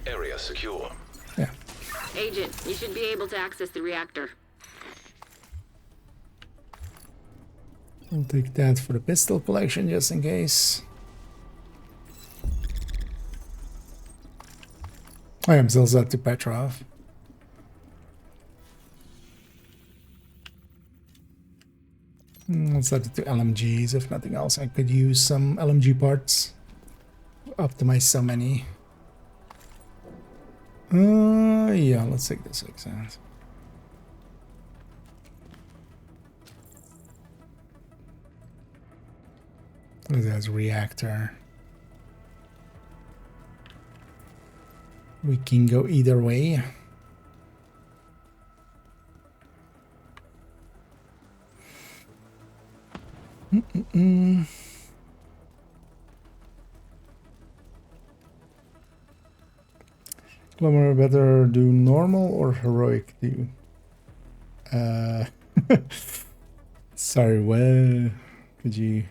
Area secure.
Yeah.
Agent, you should be able to access the reactor.
I'll take that for the pistol collection just in case. I am still set to Petrov. I'll set it to LMGs. If nothing else, I could use some LMG parts. Optimize so many. Yeah, let's take this exam. There's reactor. We can go either way. Plumber better do normal or heroic do? Sorry, what could you?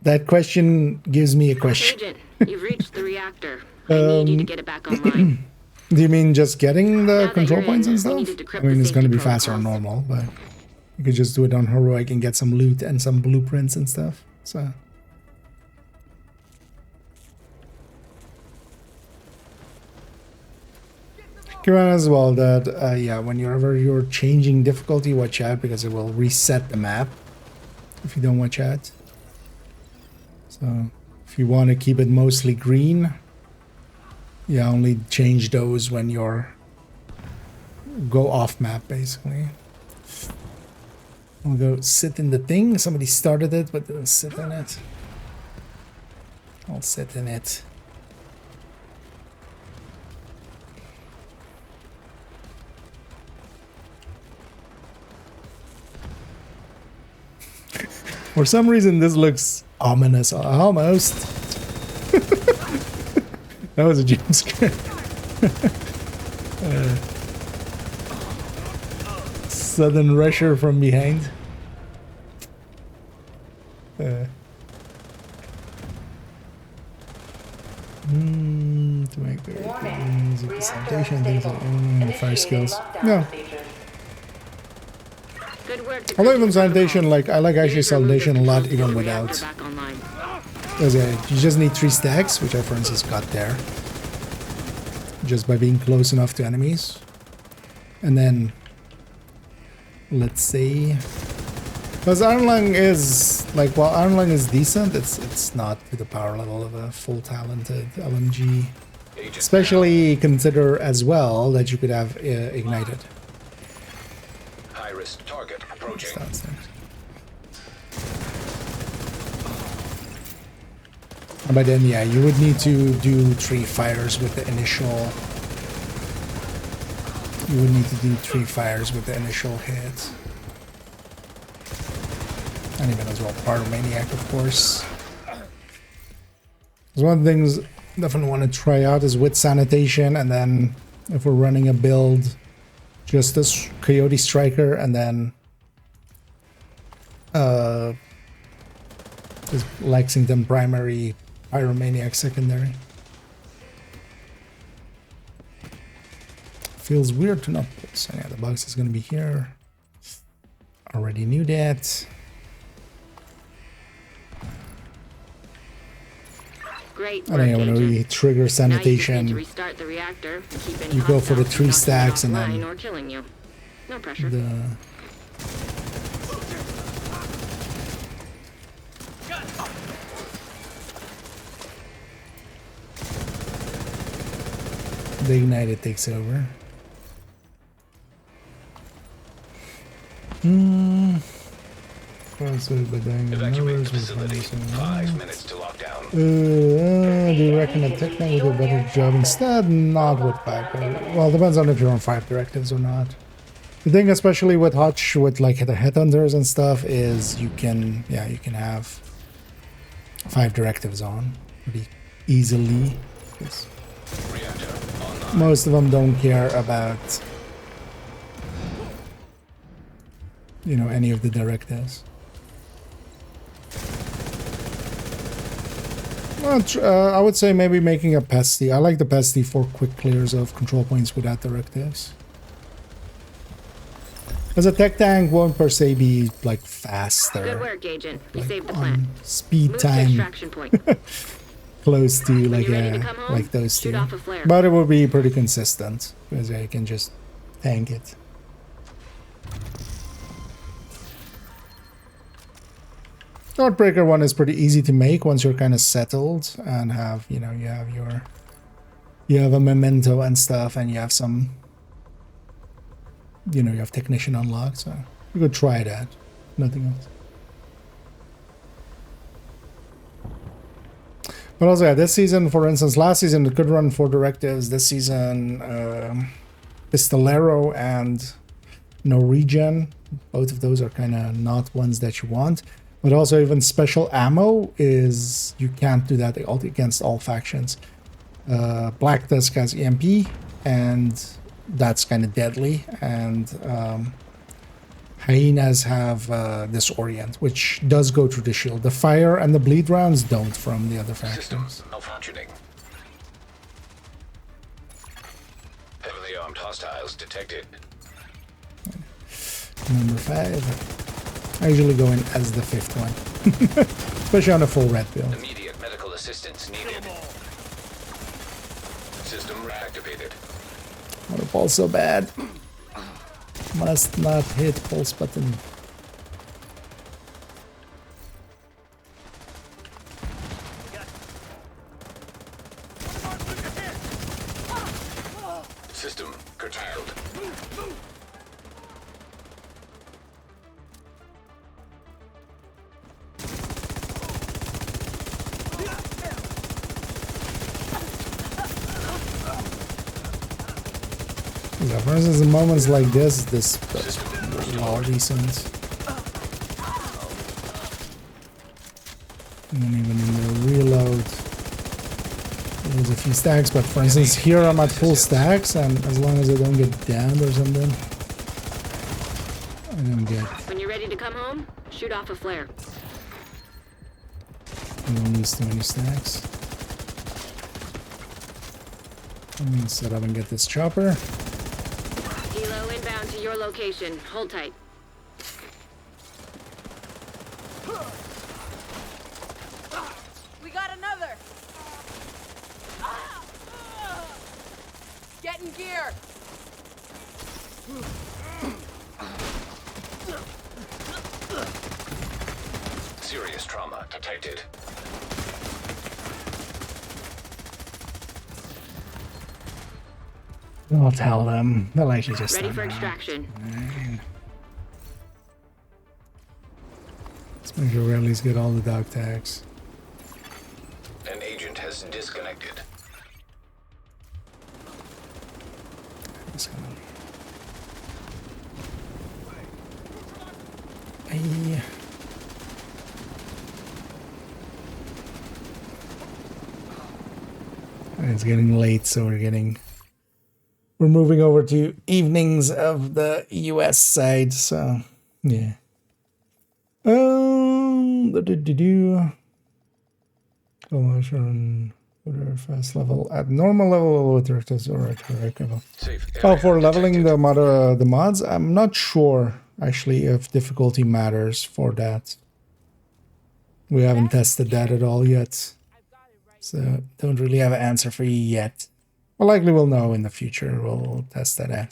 That question gives me a question.
Agent, you've reached the reactor. I need you to get it back online.
Do you mean just getting the
Now that
control
you're
points
in,
and
we
stuff?
need to decrypt
I mean,
the
it's going to be
safety
faster on
protocols.
normal, but you could just do it on heroic and get some loot and some blueprints and stuff. So. Keep on as well that, yeah, whenever you're changing difficulty, watch out because it will reset the map if you don't watch out. So, if you want to keep it mostly green, yeah, only change those when you're go off map, basically. I'll go sit in the thing. Somebody started it, but didn't sit in it. I'll sit in it. For some reason, this looks ominous. Almost. That was a jump scare. Sudden rusher from behind. To make the sanitation things like fire skills. No.
Good work.
I like even sanitation, like I like actually sanitation a lot even without.
Back online.
Because you just need 3 stacks, which I for instance got there. Just by being close enough to enemies. And then let's say Because Iron Lung is like, while Iron Lung is decent, it's not to the power level of a full talented LMG. Especially consider as well that you could have ignited.
High risk target approaching.
And by then, yeah, you would need to do 3 fires with the initial. You would need to do 3 fires with the initial hit. And even as well, Pyromaniac, of course. There's one of the things definitely want to try out is with Sanitation, and then if we're running a build, just this Coyote Striker, and then just Lexington primary, Pyromaniac secondary. Feels weird to not put. So yeah, the box is going to be here. Already knew that.
Great
I think when we trigger Sanitation,
restart the reactor, keep any
you go for the
hostiles
3
from
stacks and
knocking you
then
offline or killing you. No pressure.
The ignited takes over.
Evacuate the facility. 5 minutes to lockdown.
Do you reckon a Technic would do a better job instead? Not with 5. Well, depends on if you're on 5 directives or not. The thing, especially with Hutch, with like the headhunters and stuff, is you can, yeah, you can have 5 directives on pretty easily. Most of them don't care about, you know, any of the directives. Well, I would say maybe making a Pesty. I like the Pesty for quick clears of control points without directives. As a tech tank won't per se be like faster.
Good work, Agent. We
like
saved the plant.
Speed
Move
time.
to extraction point.
Close to like
home,
like those
shoot
two.
off a flare.
But it will be pretty consistent because I can just tank it. Northbreaker one is pretty easy to make once you're kind of settled and have, you know, you have a memento and stuff, and you have some, you know, you have technician unlocked, so you could try that. Nothing else. But also, yeah, this season, for instance, last season it could run 4 directives. This season, Pistolero and Norwegian, both of those are kind of not ones that you want. But also even special ammo is, you can't do that against all factions. Black Tusk has EMP, and that's kind of deadly. And Hyenas have Disorient, which does go through the shield. The fire and the bleed rounds don't from the other factions.
Malfunctioning. Heavily armed hostiles detected.
Number 5. I usually go in as the 5th one. Especially on a full red build.
Immediate medical assistance needed. System reactivated.
Oh, the pulse so bad. Must not hit pulse button.
System curtailed.
Yeah, for instance, in moments like this is all decent. And then even in the reload, there's a few stacks, but for instance, here I'm at full stacks, and as long as I don't get downed or something, I don't get.
When you're ready to come home, shoot off a flare.
I don't use too many stacks. I'm gonna set up and get this chopper.
Helo inbound to your location. Hold tight.
We got another. Get in gear.
Serious trauma detected.
I'll tell them. They'll actually just
Ready for extraction.
Let's make sure we at least get all the dog tags.
An agent has disconnected.
Just gonna... Ay. It's getting late, so we're moving over to evenings of the US side, so yeah. Collision, whatever, fast level at normal level with directors or correct level.
Safe
Oh,
area
for leveling
detected.
the mods, I'm not sure actually if difficulty matters for that. We haven't tested that at all yet, so don't really have an answer for you yet. Well, likely we'll know in the future. We'll test that out.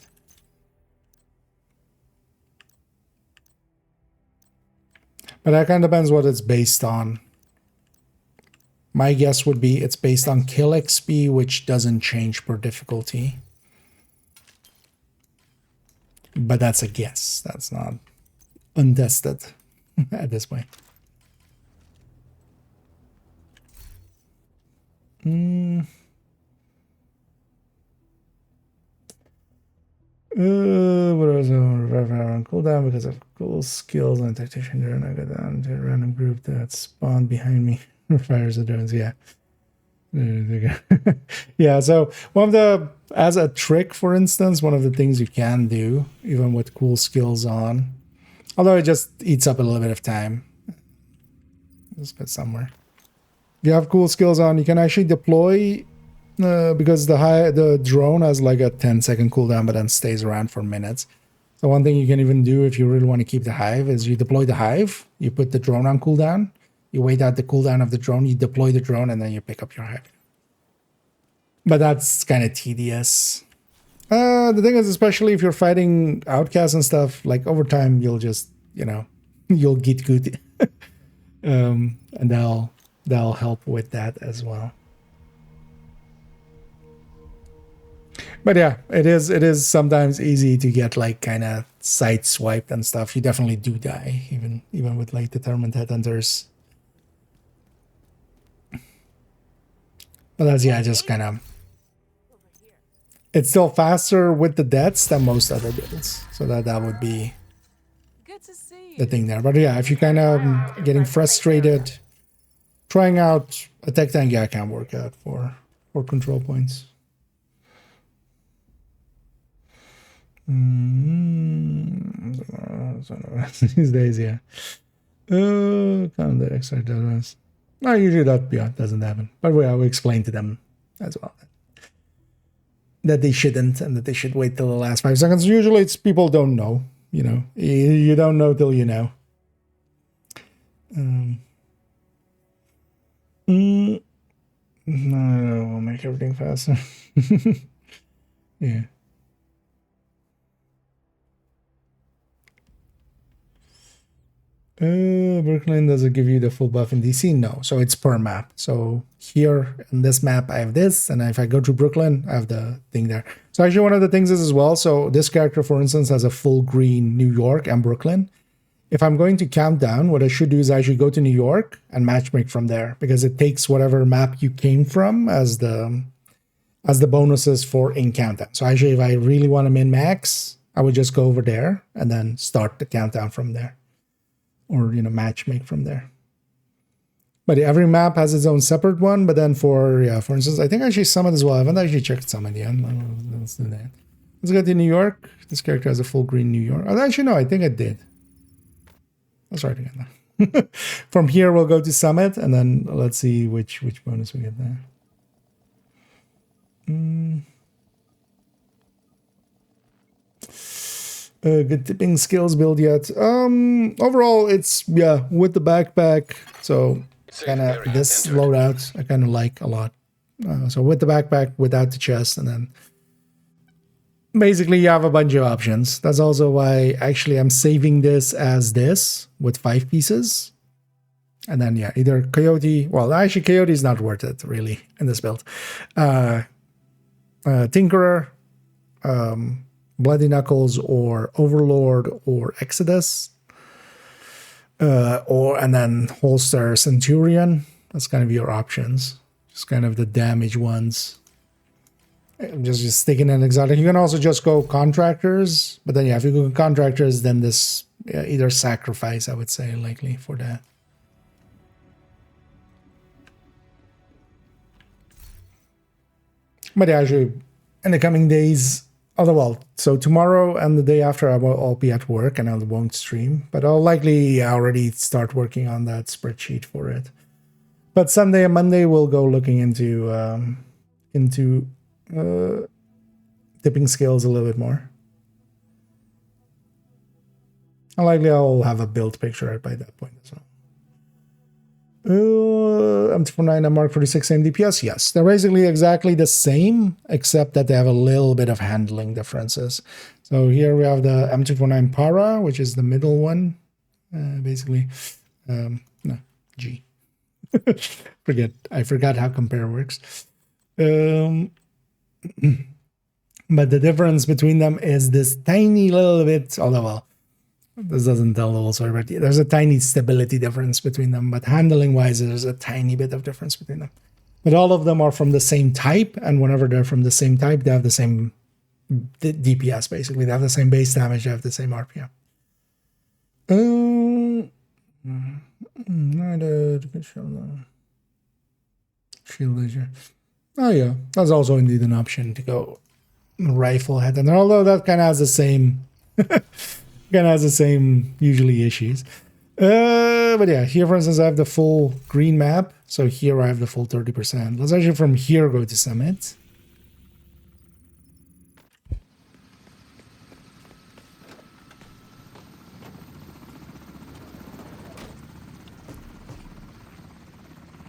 But that kind of depends what it's based on. My guess would be it's based on kill XP, which doesn't change per difficulty. But that's a guess. That's not untested at this point. What was on cooldown because of cool skills on tactician drone. I got down to a random group that spawned behind me. Fires the drones, yeah. Yeah, so one of the, as a trick, for instance, one of the things you can do, even with cool skills on, although it just eats up a little bit of time. Let's put somewhere. If you have cool skills on, you can actually deploy. Because the drone has like a 10-second cooldown, but then stays around for minutes. So one thing you can even do if you really want to keep the hive is you deploy the hive, you put the drone on cooldown, you wait out the cooldown of the drone, you deploy the drone, and then you pick up your hive. But that's kind of tedious. The thing is, especially if you're fighting outcasts and stuff, like over time, you'll just, you'll get good. And that'll help with that as well. But yeah, it is sometimes easy to get like kind of sideswiped and stuff. You definitely do die, even with like determined headhunters. But that's, yeah, just kind of... It's still faster with the deaths than most other builds. So that would be the thing there. But yeah, if you're kind of getting frustrated, trying out a tech tank, yeah, can work out for control points. These days, yeah. Kind of the extra does. No, usually that doesn't happen. But we explain to them as well that they shouldn't, and that they should wait till the last 5 seconds. Usually, it's people don't know. You don't know till you know. No, we'll make everything faster. Yeah. Brooklyn doesn't give you the full buff in DC? No, so it's per map. So here in this map, I have this, and if I go to Brooklyn, I have the thing there. So actually one of the things is as well, so this character, for instance, has a full green New York and Brooklyn. If I'm going to count down, what I should do is actually go to New York and matchmake from there, because it takes whatever map you came from as the bonuses for in countdown. So actually, if I really want to min-max, I would just go over there and then start the countdown from there. Or, matchmake from there. But every map has its own separate one. But then for instance, I think actually Summit as well. I haven't actually checked Summit yet. Let's do that. Let's go to New York. This character has a full green New York. Oh, actually, no, I think I did. Let's try it again. From here, we'll go to Summit, and then let's see which bonus we get there. Good tipping skills build yet. Overall, it's, with the backpack. So kind of this loadout, I kind of like a lot. So with the backpack, without the chest, and then basically you have a bunch of options. That's also why actually I'm saving this as this with 5 pieces. And then, yeah, either Coyote. Well, actually, Coyote is not worth it, really, in this build. Tinkerer, Bloody Knuckles, or Overlord, or Exodus. And then Holster Centurion. That's kind of your options. Just kind of the damage ones. Just sticking in exotic. You can also just go contractors. But then, yeah, if you go contractors, then this either sacrifice, I would say, likely for that. But yeah, actually, in the coming days, so tomorrow and the day after, I'll be at work and I won't stream. But I'll likely already start working on that spreadsheet for it. But Sunday and Monday, we'll go looking into tipping scales a little bit more. And likely I'll have a build picture by that point as well. M249 and Mark 46 same DPS? Yes. They're basically exactly the same, except that they have a little bit of handling differences. So here we have the M249 Para, which is the middle one. Basically, no, G. I forgot how compare works. But the difference between them is this tiny little bit, although, well, this doesn't tell the whole story, but there's a tiny stability difference between them. But handling-wise, there's a tiny bit of difference between them. But all of them are from the same type, and whenever they're from the same type, they have the same DPS, basically. They have the same base damage, they have the same RPM. Shield Leisure. Oh yeah, that's also indeed an option to go rifle head. And although that kind of has the same... kind of has the same usually issues. But yeah, here for instance I have the full green map, so here I have the full 30%. Let's actually from here go to Summit.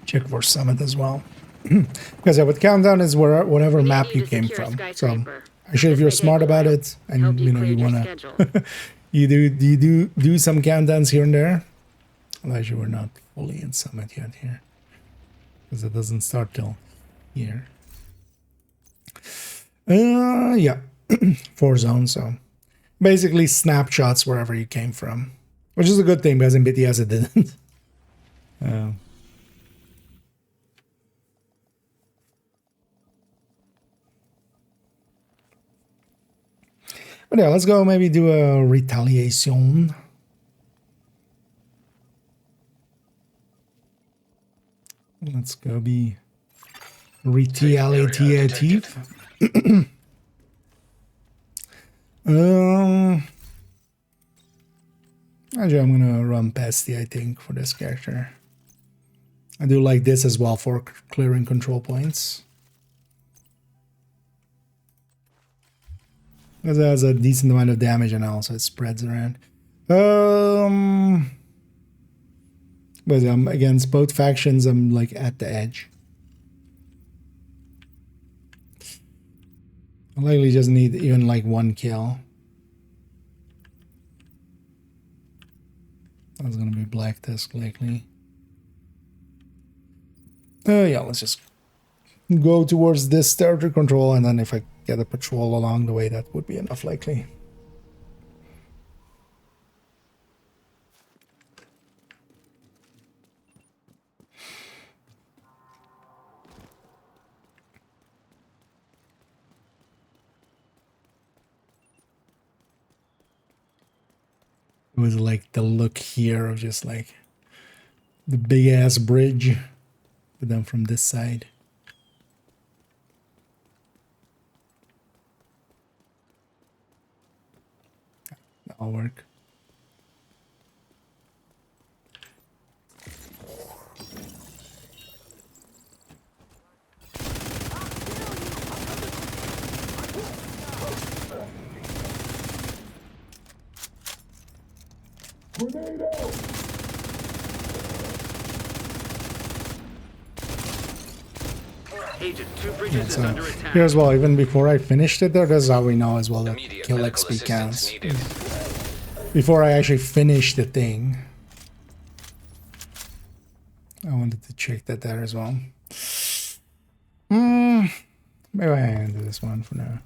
Check for Summit as well. Because yeah, with Countdown is whatever map you came from. So actually if you're smart about it and you know you wanna You do some countdowns here and there. Actually, we're not fully in Summit yet here, because it doesn't start till here. Yeah, 4 zones. So basically snapshots wherever you came from, which is a good thing because in BTS it didn't. But yeah, let's go maybe do a retaliation. Let's go be retaliative. Actually, I'm gonna run Pesty, I think, for this character. I do like this as well for clearing control points. Because it has a decent amount of damage and also it spreads around. But against both factions, I'm like at the edge. I likely just need even like 1 kill. That's gonna be Black Disc likely. Yeah, let's just go towards this territory control, and then if I get a patrol along the way, that would be enough likely. It was like the look here of just like the big ass bridge, but then from this side. That'll work.
Agent, 2 bridges is under attack.
Here as well, even before I finished it there, that's how we know as well that kill XP counts. Before I actually finish the thing. I wanted to check that there as well. Maybe I handle this one for now.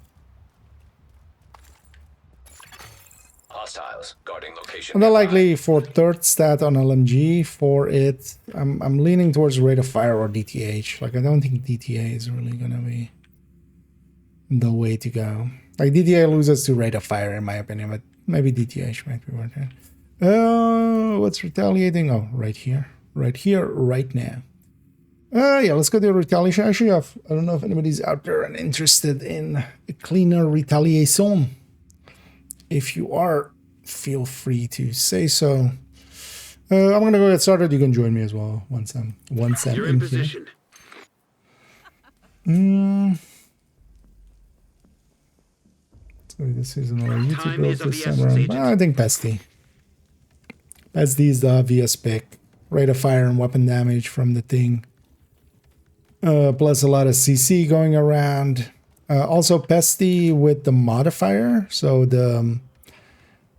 Hostiles guarding location.
And then likely for third stat on LMG for it, I'm leaning towards rate of fire or DTH. Like I don't think DTA is really gonna be the way to go. Like DTA loses to rate of fire in my opinion, but maybe DTH might be worth it. What's retaliating? Oh, right here, right now. Yeah, let's go to retaliation. Actually, I don't know if anybody's out there and interested in a cleaner retaliation. If you are, feel free to say so. I'm gonna go get started. You can join me as well once I'm
You're in position.
So this is another YouTube
Time
build
is of
this
the
time
essence,
around.
Agent.
I think Pesty. Pesty is the obvious pick. Rate of fire and weapon damage from the thing. Plus a lot of CC going around. Also Pesty with the modifier. So the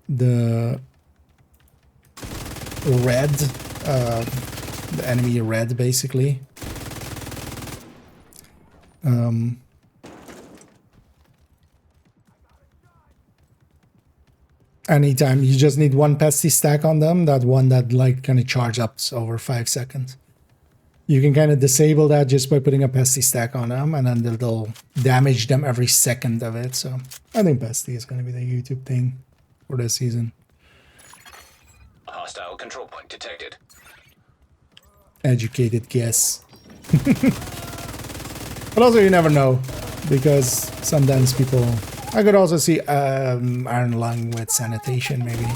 red, the enemy red basically. Anytime you just need one pesty stack on them, that one that like kind of charge ups over 5 seconds. You can kind of disable that just by putting a pesty stack on them, and then they'll damage them every second of it. So I think pesty is going to be the YouTube thing for this season.
Hostile control point detected.
Educated guess. But also you never know, because sometimes people... I could also see Iron Lung with Sanitation, maybe.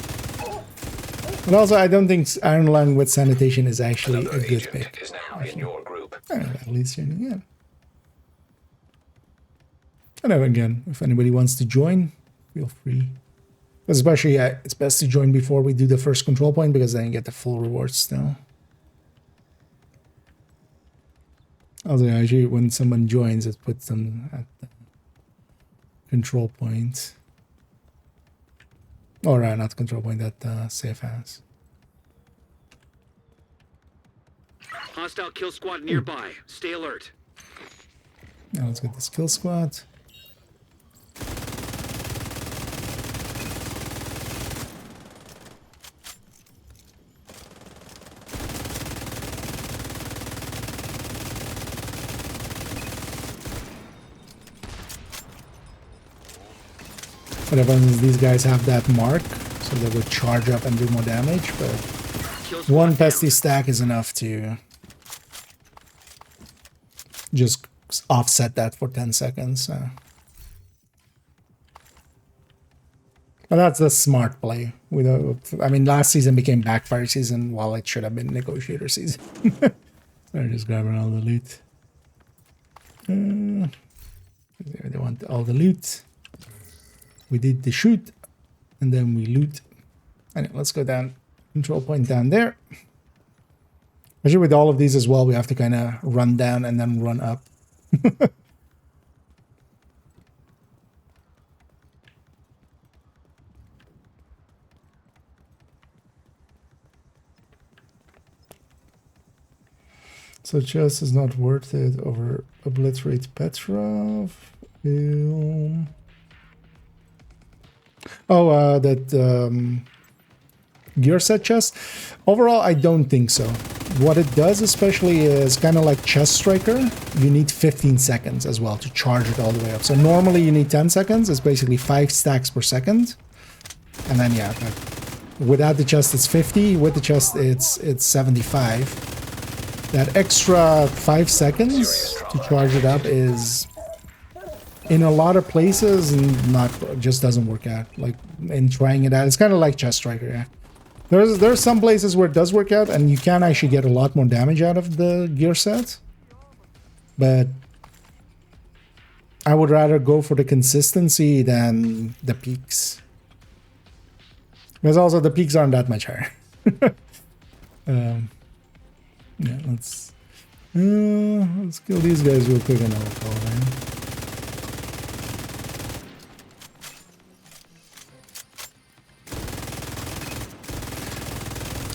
But also, I don't think Iron Lung with Sanitation is actually a good pick.
Is now in your group.
At least, yeah. And then again, if anybody wants to join, feel free. Especially, it's best to join before we do the first control point, because then you get the full rewards still. Also, actually, when someone joins, it puts them at the control point. Or not control point, that safe house.
Hostile kill squad nearby. Stay alert.
Now let's get this kill squad. What happens is these guys have that mark, so they would charge up and do more damage, but one pesty stack is enough to just offset that for 10 seconds. But that's a smart play. I mean, last season became backfire season while it should have been negotiator season. So I'm just grabbing all the loot. They want all the loot. We did the shoot, and then we loot. Anyway, let's go down. Control point down there. Actually, with all of these as well, we have to kind of run down and then run up. So chess is not worth it over obliterate Petrov. That gear set chest. Overall, I don't think so. What it does especially is kind of like chest striker. You need 15 seconds as well to charge it all the way up. So normally you need 10 seconds. It's basically 5 stacks per second. And then yeah, without the chest it's 50. With the chest it's 75. That extra 5 seconds to charge it up is... in a lot of places, just doesn't work out. Like in trying it out, it's kind of like chest striker. Yeah, there's some places where it does work out, and you can actually get a lot more damage out of the gear set. But I would rather go for the consistency than the peaks, because also the peaks aren't that much higher. Yeah, let's kill these guys real quick and I'll call them.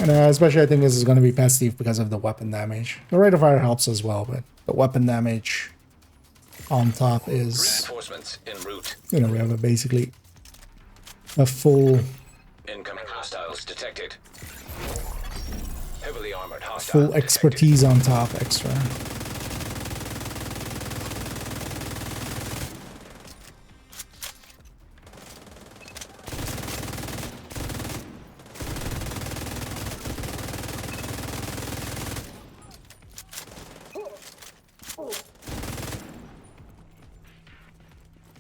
And especially I think this is going to be passive because of the weapon damage. The rate of fire helps as well, but the weapon damage on top is...
Reinforcements en route.
You know, we have basically a full...
Incoming hostiles detected. Heavily armored hostile
full
detected.
expertise on top extra.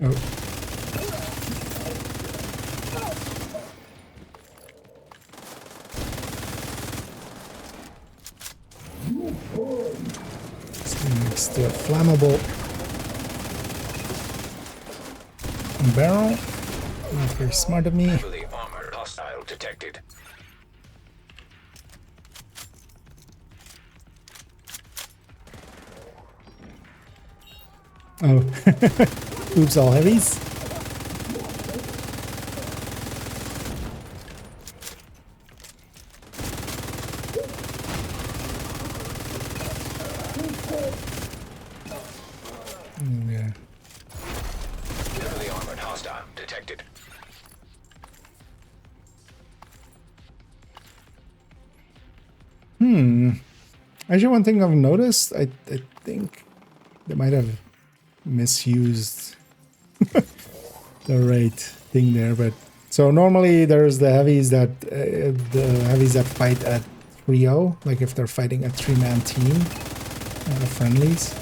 Oh. Next to a flammable barrel. Not very smart of me.
Heavily armored hostile detected.
Oh. Oops, all heavies. Yeah.
Heavily armored hostile detected.
Actually, one thing I've noticed, I think they might have misused the right thing there, but so normally there's the heavies that fight at trio, like if they're fighting a 3-man team, friendlies.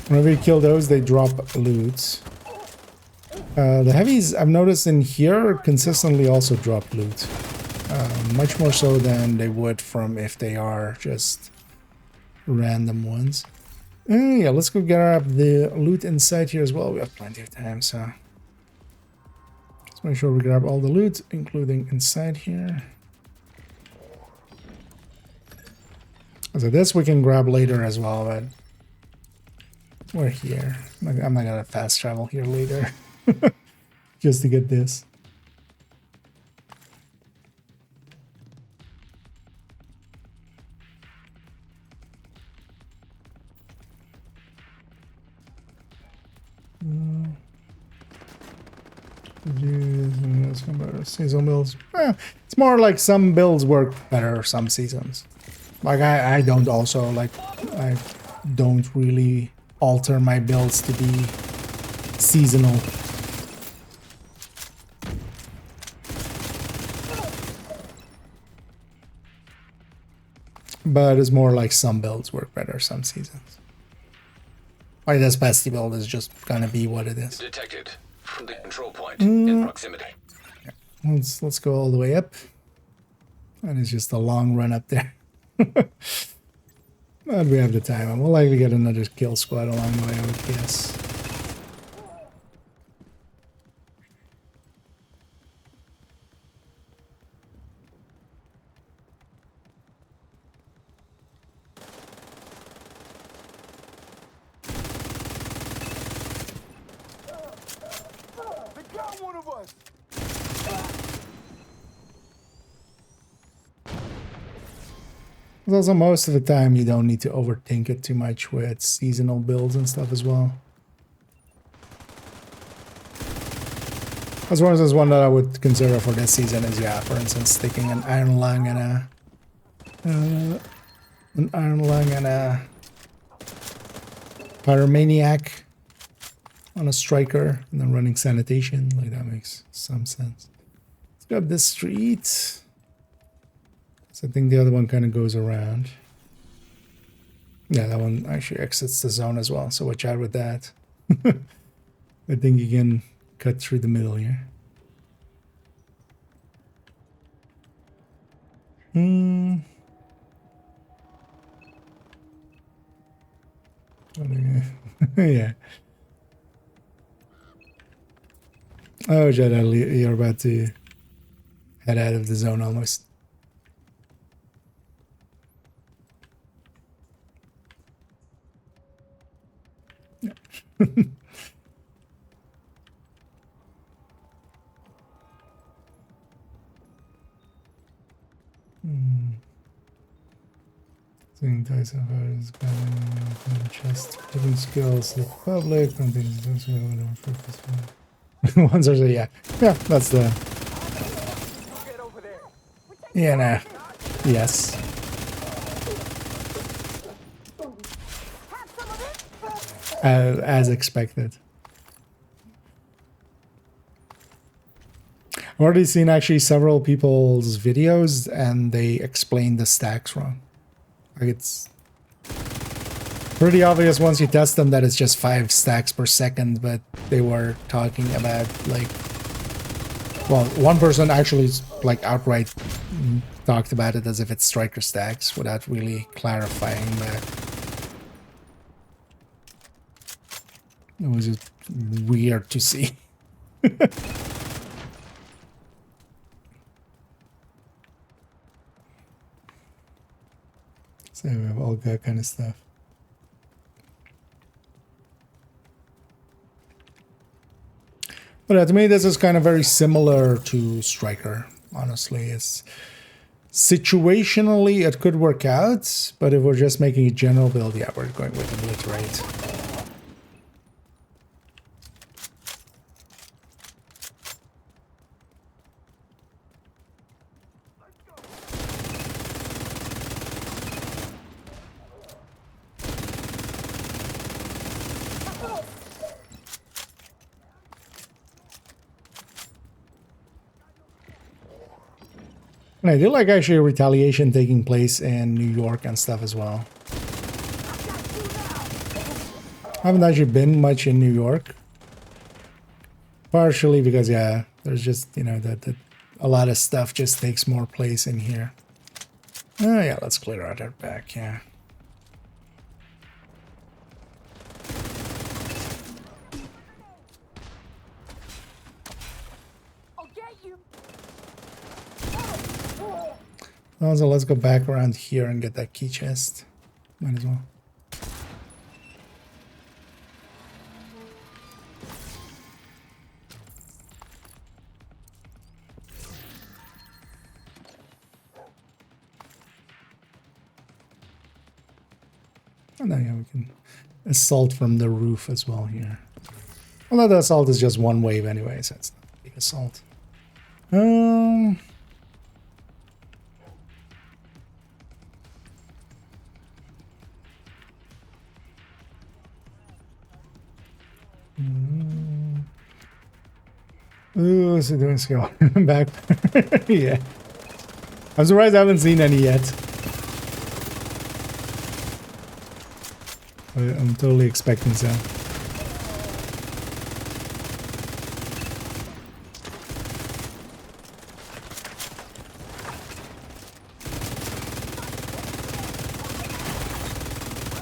Whenever you kill those, they drop loot. The heavies I've noticed in here consistently also drop loot, much more so than they would from if they are just random ones. Yeah, let's go grab the loot inside here as well. We have plenty of time, so let's make sure we grab all the loot, including inside here. So this we can grab later as well, but we're here. I'm not gonna fast travel here later just to get this. Seasonal builds. It's more like some builds work better some seasons. Like I don't also like I don't really alter my builds to be seasonal. But it's more like some builds work better some seasons. Like this pesty build is just gonna be what it is.
Detected. Friendly control point in proximity.
Let's go all the way up. And it's just a long run up there. But we have the time, and we'll likely get another kill squad along the way, I would guess.
They got one of us!
Also, most of the time you don't need to overthink it too much with seasonal builds and stuff as well. As long as there's one that I would consider for this season is, yeah, for instance, sticking an iron lung and a pyromaniac on a striker, and then running sanitation. Like, that makes some sense. Let's grab this street. So I think the other one kind of goes around. Yeah, that one actually exits the zone as well, so watch out with that. I think you can cut through the middle here. Yeah. Oh, Jadal, you're about to head out of the zone almost. Seeing Tyson Fires, chest, different skills, the public, and things. Ones are yeah, that's the. Yeah, nah. Yes. As expected. I've already seen actually several people's videos and they explain the stacks wrong. Like it's pretty obvious once you test them that it's just 5 stacks per second, but they were talking about like, well, one person actually like outright talked about it as if it's striker stacks without really clarifying that. It was just weird to see. So we have all that kind of stuff. But to me, this is kind of very similar to Striker, honestly. It's situationally, it could work out, but if we're just making a general build, yeah, we're going with Obliterate. And I do like actually a retaliation taking place in New York and stuff as well. I haven't actually been much in New York. Partially because, yeah, there's just, you know, that a lot of stuff just takes more place in here. Oh, yeah, let's clear out our back, yeah. Also, let's go back around here and get that key chest. Might as well. And then yeah, we can assault from the roof as well here. Although the assault is just one wave anyway, so it's not a big assault. Ooh, so doing skill. Back. Yeah. I'm surprised I haven't seen any yet. I'm totally expecting some.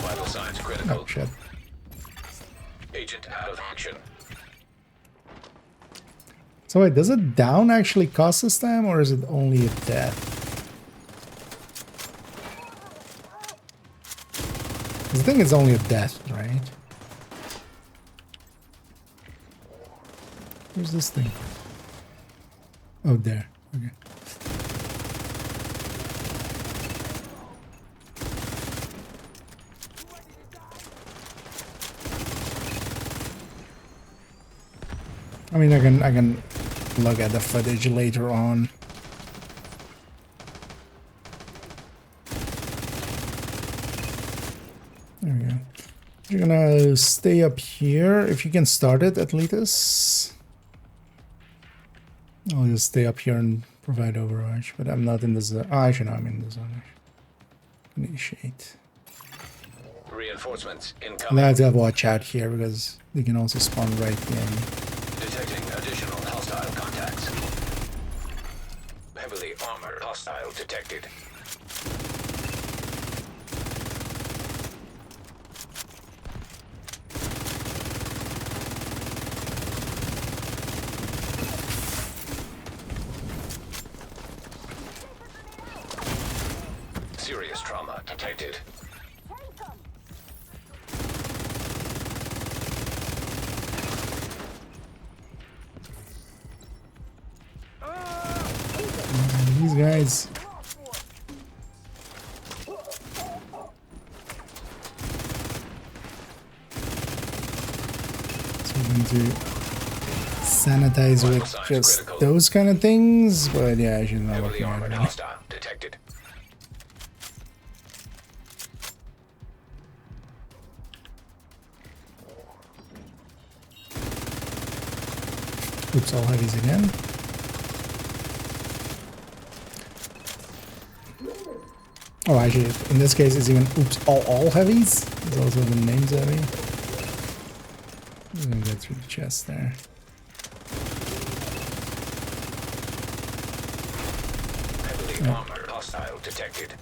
Vital signs critical.
Oh, shit.
Agent out of action.
So wait, does it down actually cost us time, or is it only a death? I think it's only a death, right? Where's this thing? Oh, there. Okay. I mean, I can look at the footage later on. There we go. You're gonna stay up here. If you can start it, Atletus. I'll just stay up here and provide overwatch, but I'm not in the zone. Oh, actually, no, I'm in the zone. Initiate.
Reinforcements
I
incoming.
have to have watch out here because they can also spawn right in.
Detecting additional hostile contacts. Heavily armored hostile detected. Serious trauma detected.
These guys. going to sanitize
Vital
with
signs
just
critical.
those kind of things, but yeah, I should not
Heavily
working on
armored
it.
hostile detected.
Oops, all heavies again. Oh, actually, in this case, it's even oops, all heavies. There's also the names heavy. I'm gonna go through the chest there.
Heavily armored hostile detected.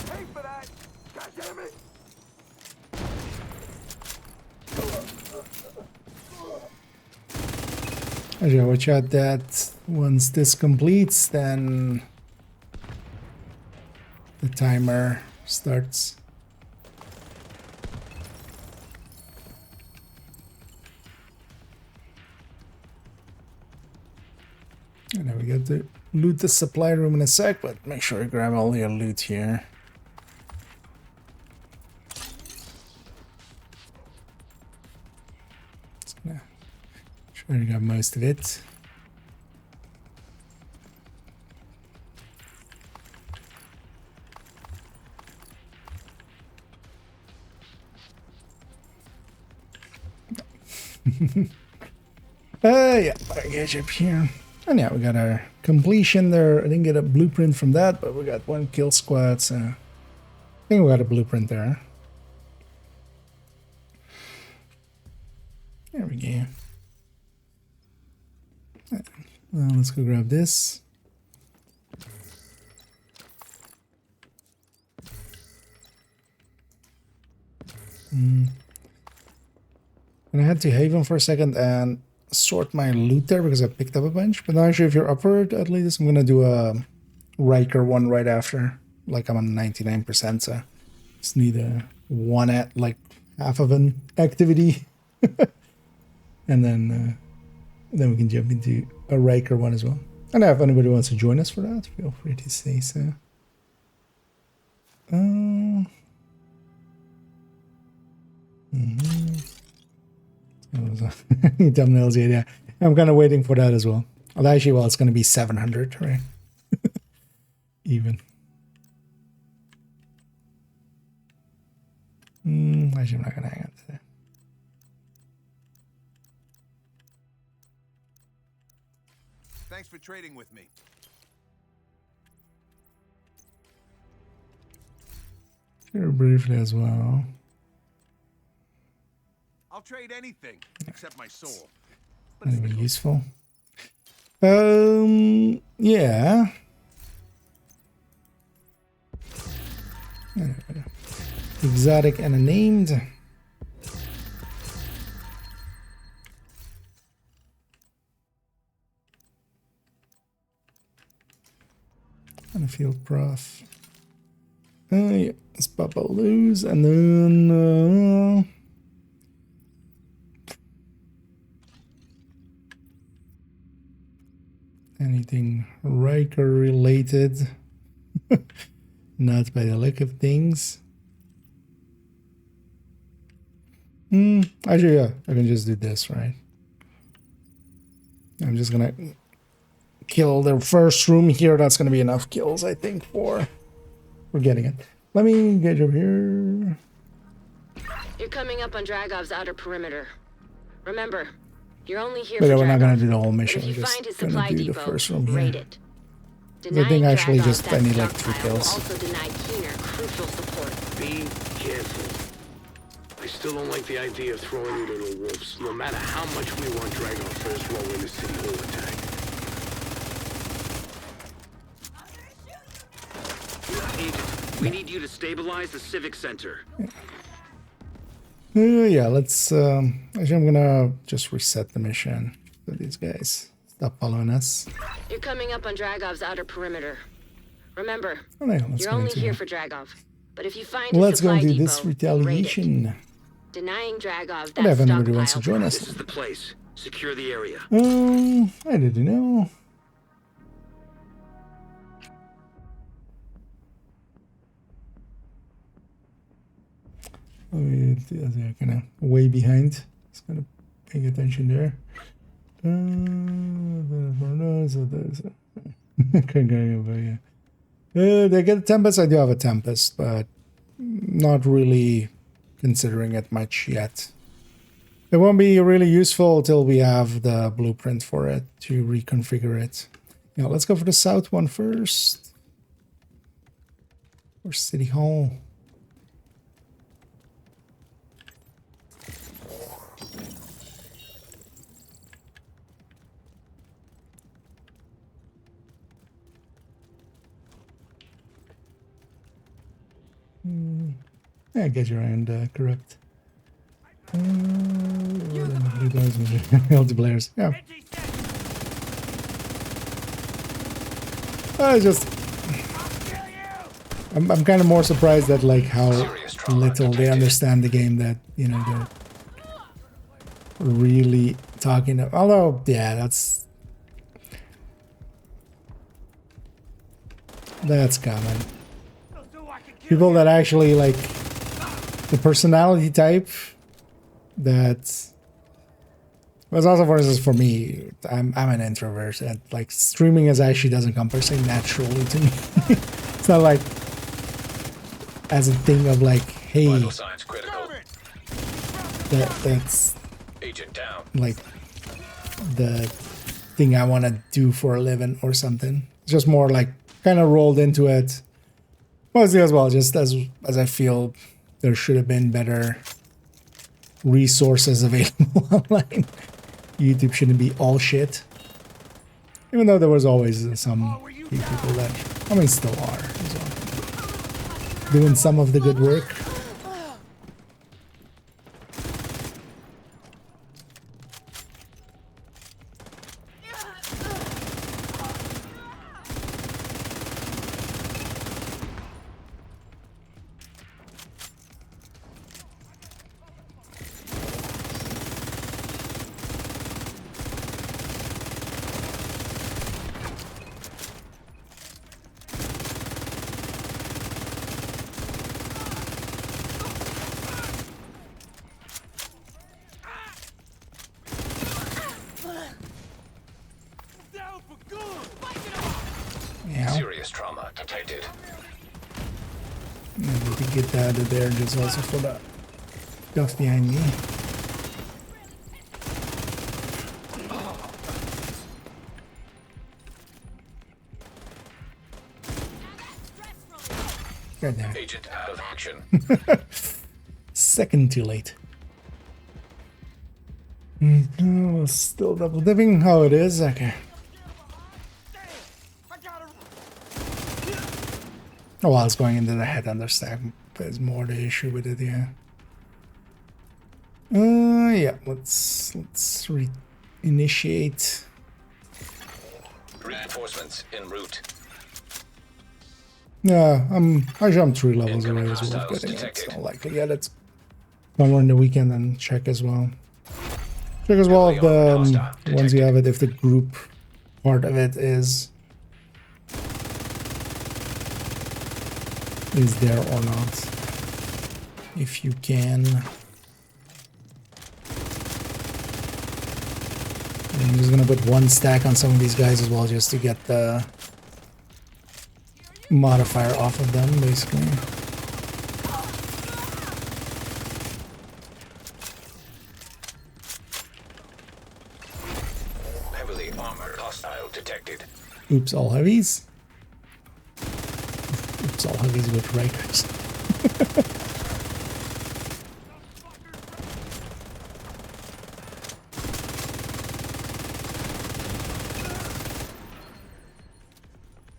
Pay for that! God damn it!
Actually, watch out that once this completes, then the timer starts. And then we got to loot the supply room in a sec, but make sure you grab all your loot here. Just gonna sure you got most of it. Yeah, package up here. And yeah, we got our completion there. I didn't get a blueprint from that, but we got one kill squad, so I think we got a blueprint there. There we go. Well, let's go grab this. And I had to haven for a second and sort my loot there because I picked up a bunch. But now actually, if you're upward at least, I'm gonna do a Riker one right after. Like I'm on 99%, so just need a one at like half of an activity, and then we can jump into a Riker one as well. And if anybody wants to join us for that, feel free to say so. Thumbnails, yeah. I'm kind of waiting for that as well. Well, actually, well, it's going to be 700, right? Even. Actually, I'm not going to hang on to that.
Thanks for trading with me.
Very briefly as well.
I'll trade anything except my soul.
Anybody useful? Yeah. Exotic and unnamed. And a field prof. Yeah, let's pop all those, and then anything Riker related. Not by the look of things. Actually, yeah, I can just do this, right? I'm just gonna kill the first room here. That's gonna be enough kills, I think, for getting it. Let me get over here.
You're coming up on Dragov's outer perimeter. Remember, you're only here
But
for
yeah, we're not
Dragov.
gonna do the whole
But
mission.
if you
We're just
find his
gonna
supply
do the
depot,
first room
raid
here.
it.
I think actually
Dragov
just I
that
need like 3
stockpile will
kills.
also deny Keener crucial support.
Be careful. I still don't like the idea of throwing you to the wolves, no matter how much we want Dragov first row in the City Hall attack. Agent, we need you to stabilize the Civic Center.
Yeah, let's actually I'm gonna just reset the mission so these guys stop following us.
You're coming up on Dragov's outer perimeter. Remember,
Oh, yeah, let's
you're
go
only
into
here
that.
for Dragov. But if you find
Let's
his
go
supply
into
depot,
this
raid it.
retaliation.
Denying Dragov
What
that
if anybody wants to
stockpile.
join
This is
us?
the place. Secure the area.
I didn't know. They're kind of way behind. Just kind of paying attention there. They get a Tempest. I do have a Tempest, but not really considering it much yet. It won't be really useful till we have the blueprint for it to reconfigure it. Now let's go for the south one first. Or City Hall. Yeah, get your hand correct. Multiplayers, yeah. I just, I'm kind of more surprised at like how little they understand the game, that you know they're really talking. Although, yeah, that's common. People that actually like the personality type that was also, for instance, for me, I'm an introvert, and like streaming is actually doesn't come per se naturally to me. It's not like as a thing of like, hey, that's like the thing I want to do for a living or something. It's just more like kind of rolled into it. Mostly as well, just as I feel there should have been better resources available online. YouTube shouldn't be all shit. Even though there was always some people that, I mean, still are, so, doing some of the good work.
Serious trauma detected.
I need to get that out of there just also for the stuff behind me. God damn it.
Agent out of action.
Second too late. Oh, still double dipping how it is. Okay. Oh, while it's going into the head understack, there's more the issue with it, yeah. Yeah, let's reinitiate.
Reinforcements en route.
Yeah, I'm 3 levels away as well. Getting it. It's not likely yet. It's somewhere in the weekend, and check as well. Check as well if the once you have it, if the group part of it is there or not. If you can. I'm just gonna put 1 stack on some of these guys as well, just to get the modifier off of them, basically.
Heavily armored hostile detected.
Oops, all heavies. Oops, all heavies with Rikers.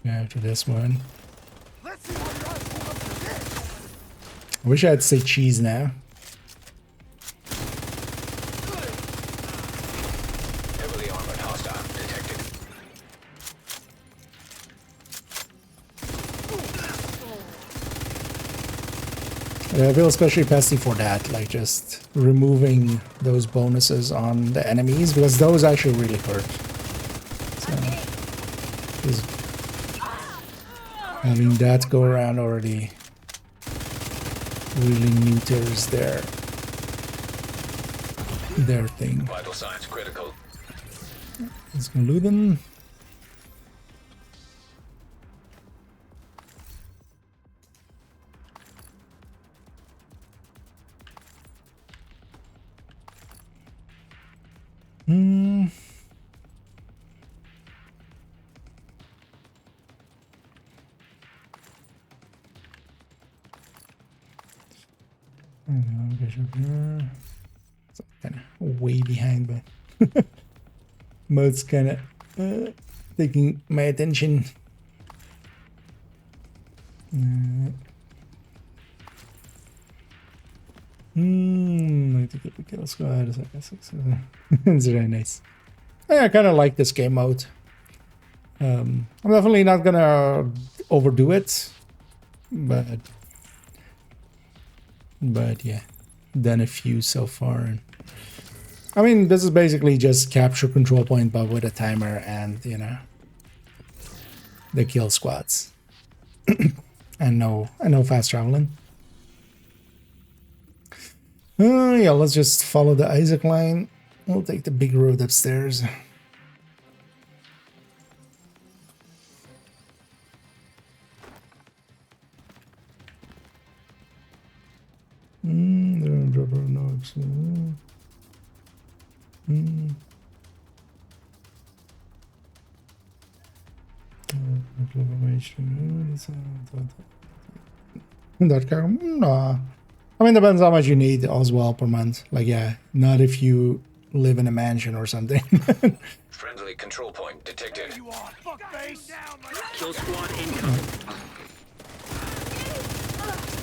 After this one. I wish I had to say cheese now.
Heavily armored hostile detected.
I feel especially pesty for that, like just removing those bonuses on the enemies, because those actually really hurt. So, having that go around already really neuters their thing.
Vital signs critical.
Let's go loot them. I don't know, Bishop here. It's kind of way behind, but mode's kind of taking my attention. I think it kill squad. It's very nice. Yeah, I kind of like this game mode. I'm definitely not gonna overdo it, but yeah, done a few so far. And I mean, this is basically just capture control point, but with a timer and, you know, the kill squads. and no fast traveling. Yeah, let's just follow the Isaac line. We'll take the big road upstairs. No. I mean, depends how much you need as well per month. Like, yeah, not if you live in a mansion or something.
Friendly control point detected.
You are, fuckface!
Kill squad incoming.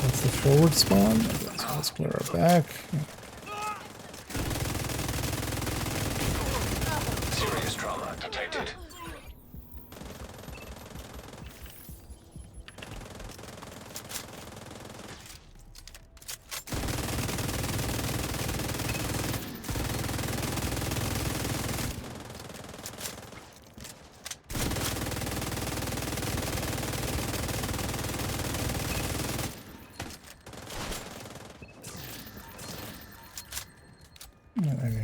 That's the forward spawn. So let's clear our back.
Serious trauma detected.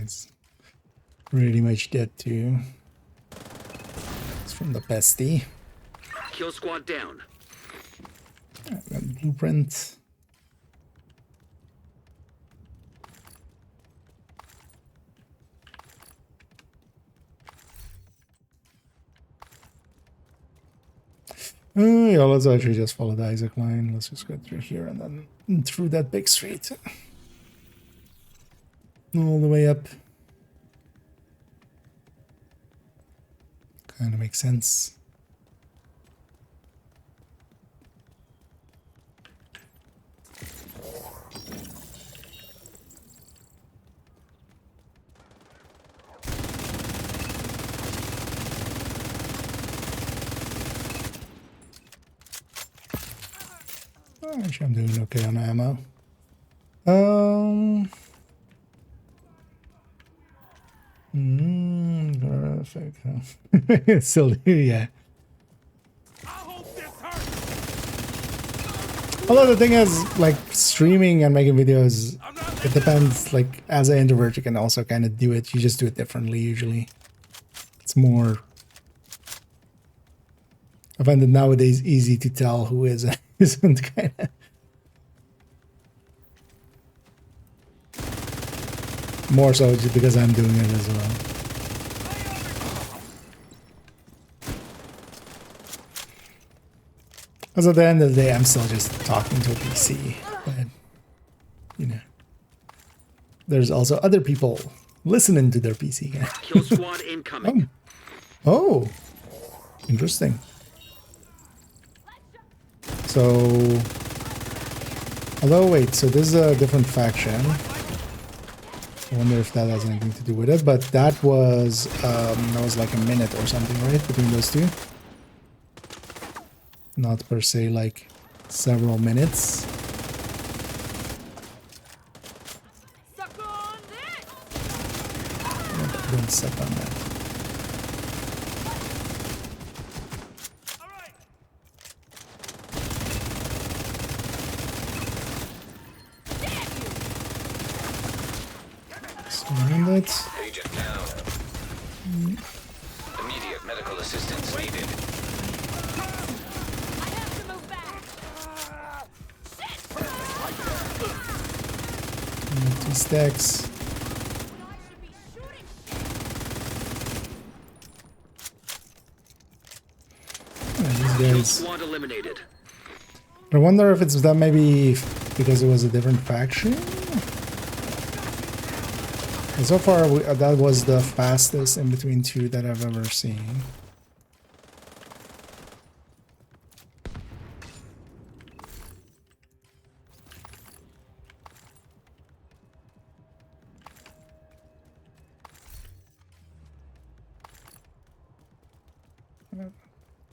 It's pretty much dead too. It's from the bestie.
Kill squad down.
Blueprint. Yeah, let's actually just follow the Isaac line. Let's just go through here and then through that big street. All the way up. Kind of makes sense. Actually, I'm doing okay on ammo. Perfect. Still, yeah. Although the thing is, like, streaming and making videos, it depends. Like, as an introvert, you can also kind of do it. You just do it differently usually. It's more. I find it nowadays easy to tell who is and isn't, kind of. More so just because I'm doing it as well. Because at the end of the day, I'm still just talking to a PC. But, you know, there's also other people listening to their PC.
Kill squad incoming.
Oh, interesting. So, although wait, so this is a different faction. I wonder if that has anything to do with it, but that was like a minute or something, right, between those two? Not per se like several minutes. Don't suck on that. Surround it.
Agent down. Immediate medical assistance needed.
Two stacks. These guys.
Squad eliminated.
I wonder if it's that maybe because it was a different faction. And so far, that was the fastest in between two that I've ever seen.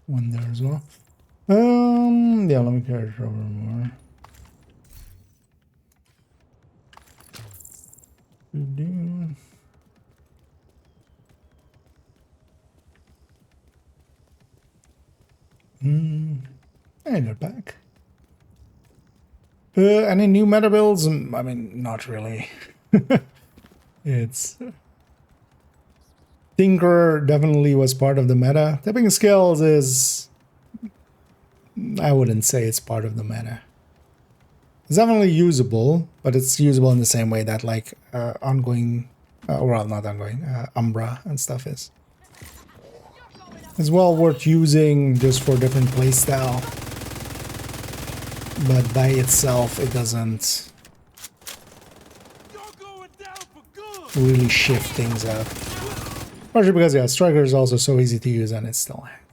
One there as well. Yeah, let me carry it over more. Hey, they're back. Any new meta builds? I mean, not really. It's Tinker definitely was part of the meta. Tipping skills is, I wouldn't say it's part of the meta. It's definitely usable, but it's usable in the same way that like ongoing, well, not ongoing, Umbra and stuff is. It's well worth using just for different playstyle, but by itself it doesn't really shift things up. Partially because, yeah, Striker is also so easy to use and it's still hacked.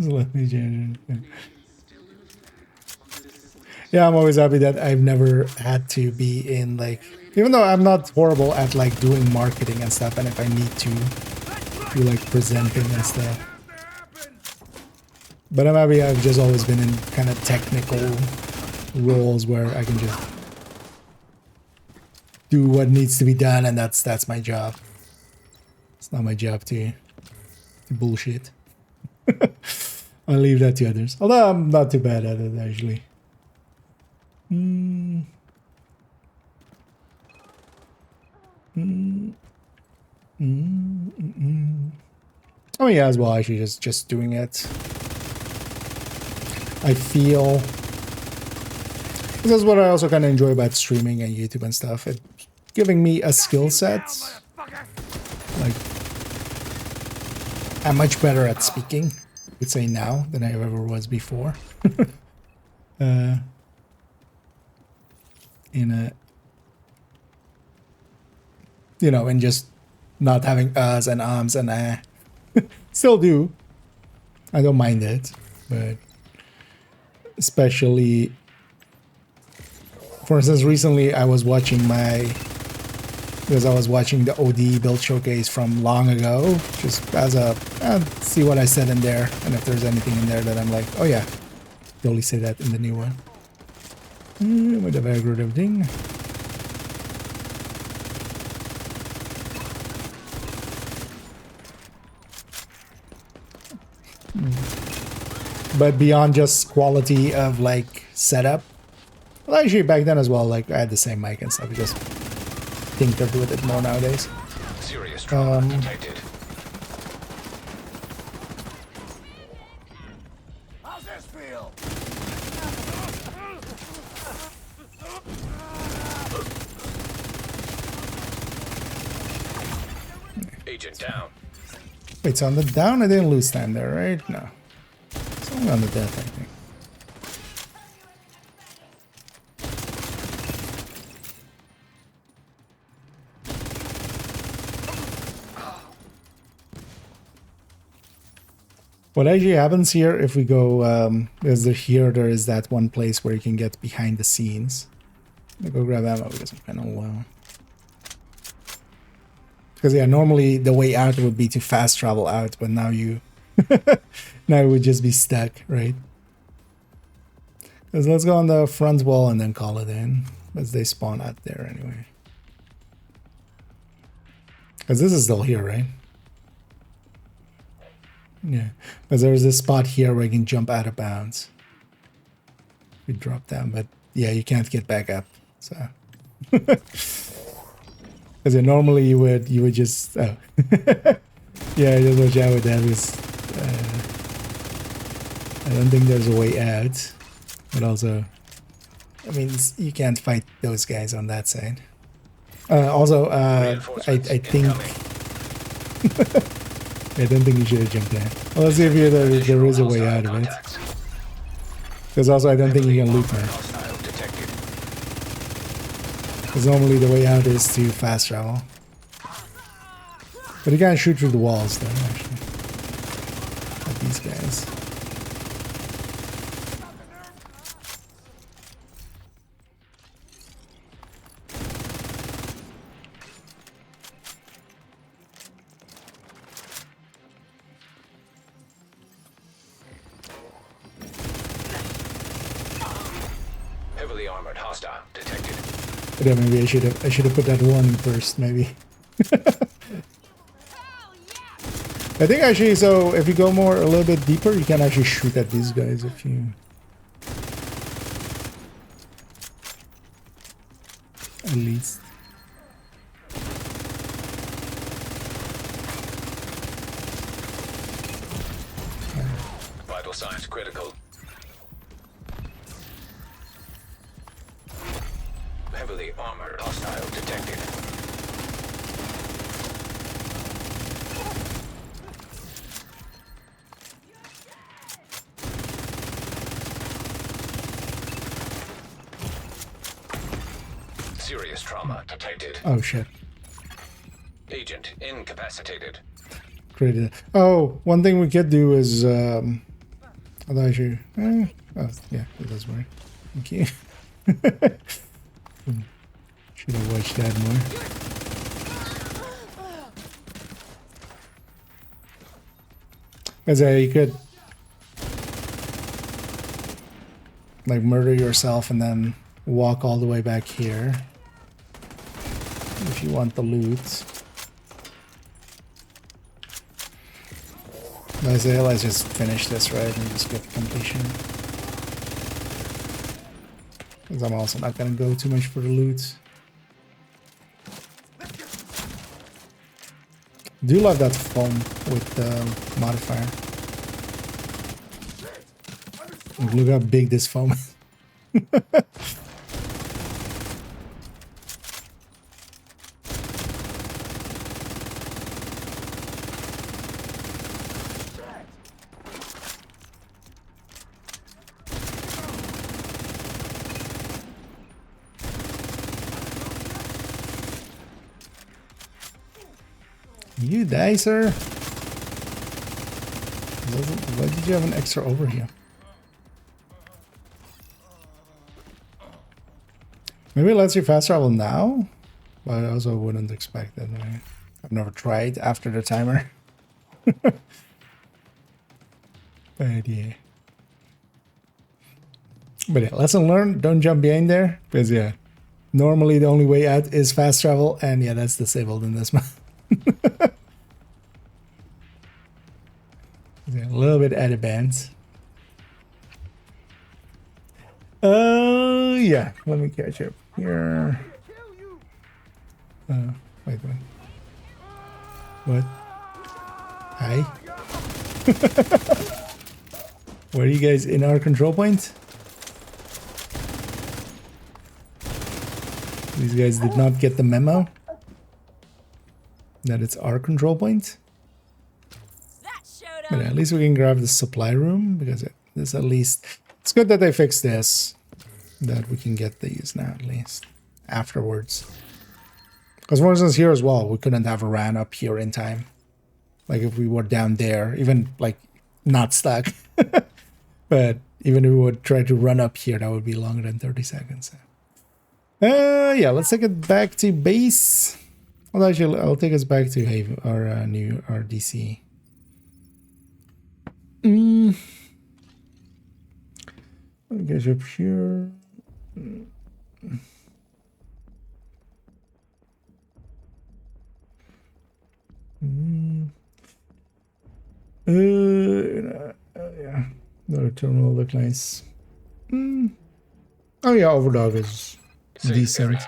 Let me change it. Yeah, I'm always happy that I've never had to be in, like, even though I'm not horrible at like doing marketing and stuff, and if I need to do like presenting and stuff, but I'm happy I've just always been in kind of technical roles where I can just do what needs to be done, and that's my job. It's not my job to bullshit. I'll leave that to others. Although I'm not too bad at it, actually. Oh yeah, as well, actually, just doing it. I feel this is what I also kind of enjoy about streaming and YouTube and stuff. It's giving me a skill set. Like, I'm much better at speaking, I would say now, than I ever was before. In a, you know, in just not having uhs and ums and still do. I don't mind it, but especially, for instance, recently I was watching because I was watching the OD build showcase from long ago, just as a, see what I said in there, and if there's anything in there that I'm like, oh yeah, you only say that in the new one. With the aggro thing. But beyond just quality of like setup, well, actually back then as well, like I had the same mic and stuff. You just tinkered with it more nowadays.
Serious trauma detected.
How's this feel?
Agent down.
Wait, so on the down, I didn't lose time there, right? No. It's only on the death, I think. What actually happens here, if we go, there is that one place where you can get behind the scenes. Let me go grab ammo because I'm kind of low. Because yeah, normally the way out would be to fast travel out, but now you, now it would just be stuck, right? Because let's go on the front wall and then call it in, as they spawn out there anyway. Because this is still here, right? Yeah, because there's this spot here where you can jump out of bounds. we drop down, but yeah, you can't get back up. So, because normally you would just oh yeah, just watch out with that because I don't think there's a way out. But also, I mean, you can't fight those guys on that side. Also, I think I don't think you should have jumped there. Well, let's see if there is a way out of it. Because also, I don't think you can loot now. Because normally the way out is to fast travel. But you can't shoot through the walls though, actually. Like these guys.
Heavily armored hostile detected.
But yeah, maybe I should have put that warning first, maybe. I think actually, so if you go a little bit deeper, you can actually shoot at these guys if you... At least.
Vital signs critical. Heavily armored hostile detected. Serious trauma detected.
Oh shit.
Agent incapacitated.
Created. Oh, one thing we could do is oh yeah, it does work. Thank you. Should have watched that more. As you could like murder yourself and then walk all the way back here if you want the loot. I say let's just finish this right and just get the completion. Because I'm also not gonna go too much for the loot. I do love that foam with the modifier. Look how big this foam is. You die, sir. Why did you have an extra over here? Maybe it lets you fast travel now, but I also wouldn't expect that. Right? I've never tried after the timer. But yeah. But yeah, lesson learned, don't jump behind there, because yeah, normally the only way out is fast travel, and yeah, that's disabled in this map. Yeah, a little bit out of bounds. Yeah, let me catch up here. Wait. What? Hi? Were you guys in our control point? These guys did not get the memo that it's our control point. But at least we can grab the supply room, because this at least... It's good that they fixed this. That we can get these now, at least. Afterwards. Because for instance here as well, we couldn't have a ran up here in time. Like if we were down there, even like not stuck. But even if we would try to run up here, that would be longer than 30 seconds. Yeah, let's take it back to base. Well, actually, I'll take us back to Haven, our new RDC. Let me get up here. Yeah, another terminal look nice. Oh yeah, Overdog is
Safe
decent.
area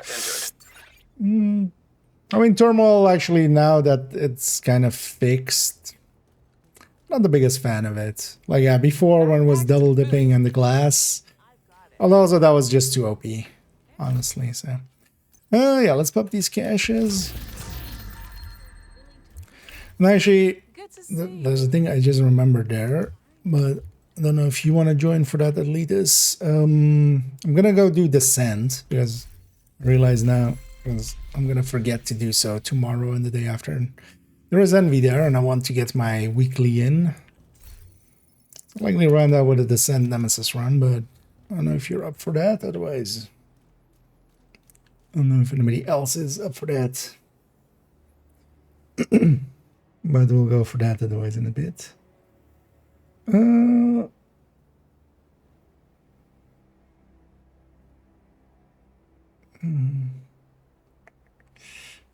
entered.
I mean, Turmoil, actually, now that it's kind of fixed, not the biggest fan of it. Like, yeah, before when it was double dipping on the glass, although also that was just too OP, honestly, so. Yeah, let's pop these caches. And actually, there's a thing I just remembered there, but I don't know if you want to join for that, Atletus. I'm gonna go do Descent, because I realize now, because I'm gonna forget to do so tomorrow and the day after. There is Envy there, and I want to get my weekly in. I'll likely run that with a Descent Nemesis run, but I don't know if you're up for that, otherwise. I don't know if anybody else is up for that. But we'll go for that otherwise in a bit.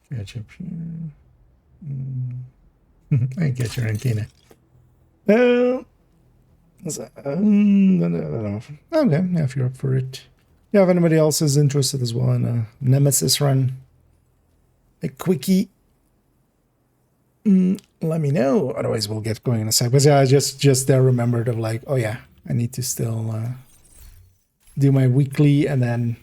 Catch up here. I get your antenna. Okay, yeah, if you're up for it. Yeah, if anybody else is interested as well in a Nemesis run, a quickie, let me know. Otherwise, we'll get going in a sec. But yeah, I just there remembered of like, oh yeah, I need to still do my weekly, and then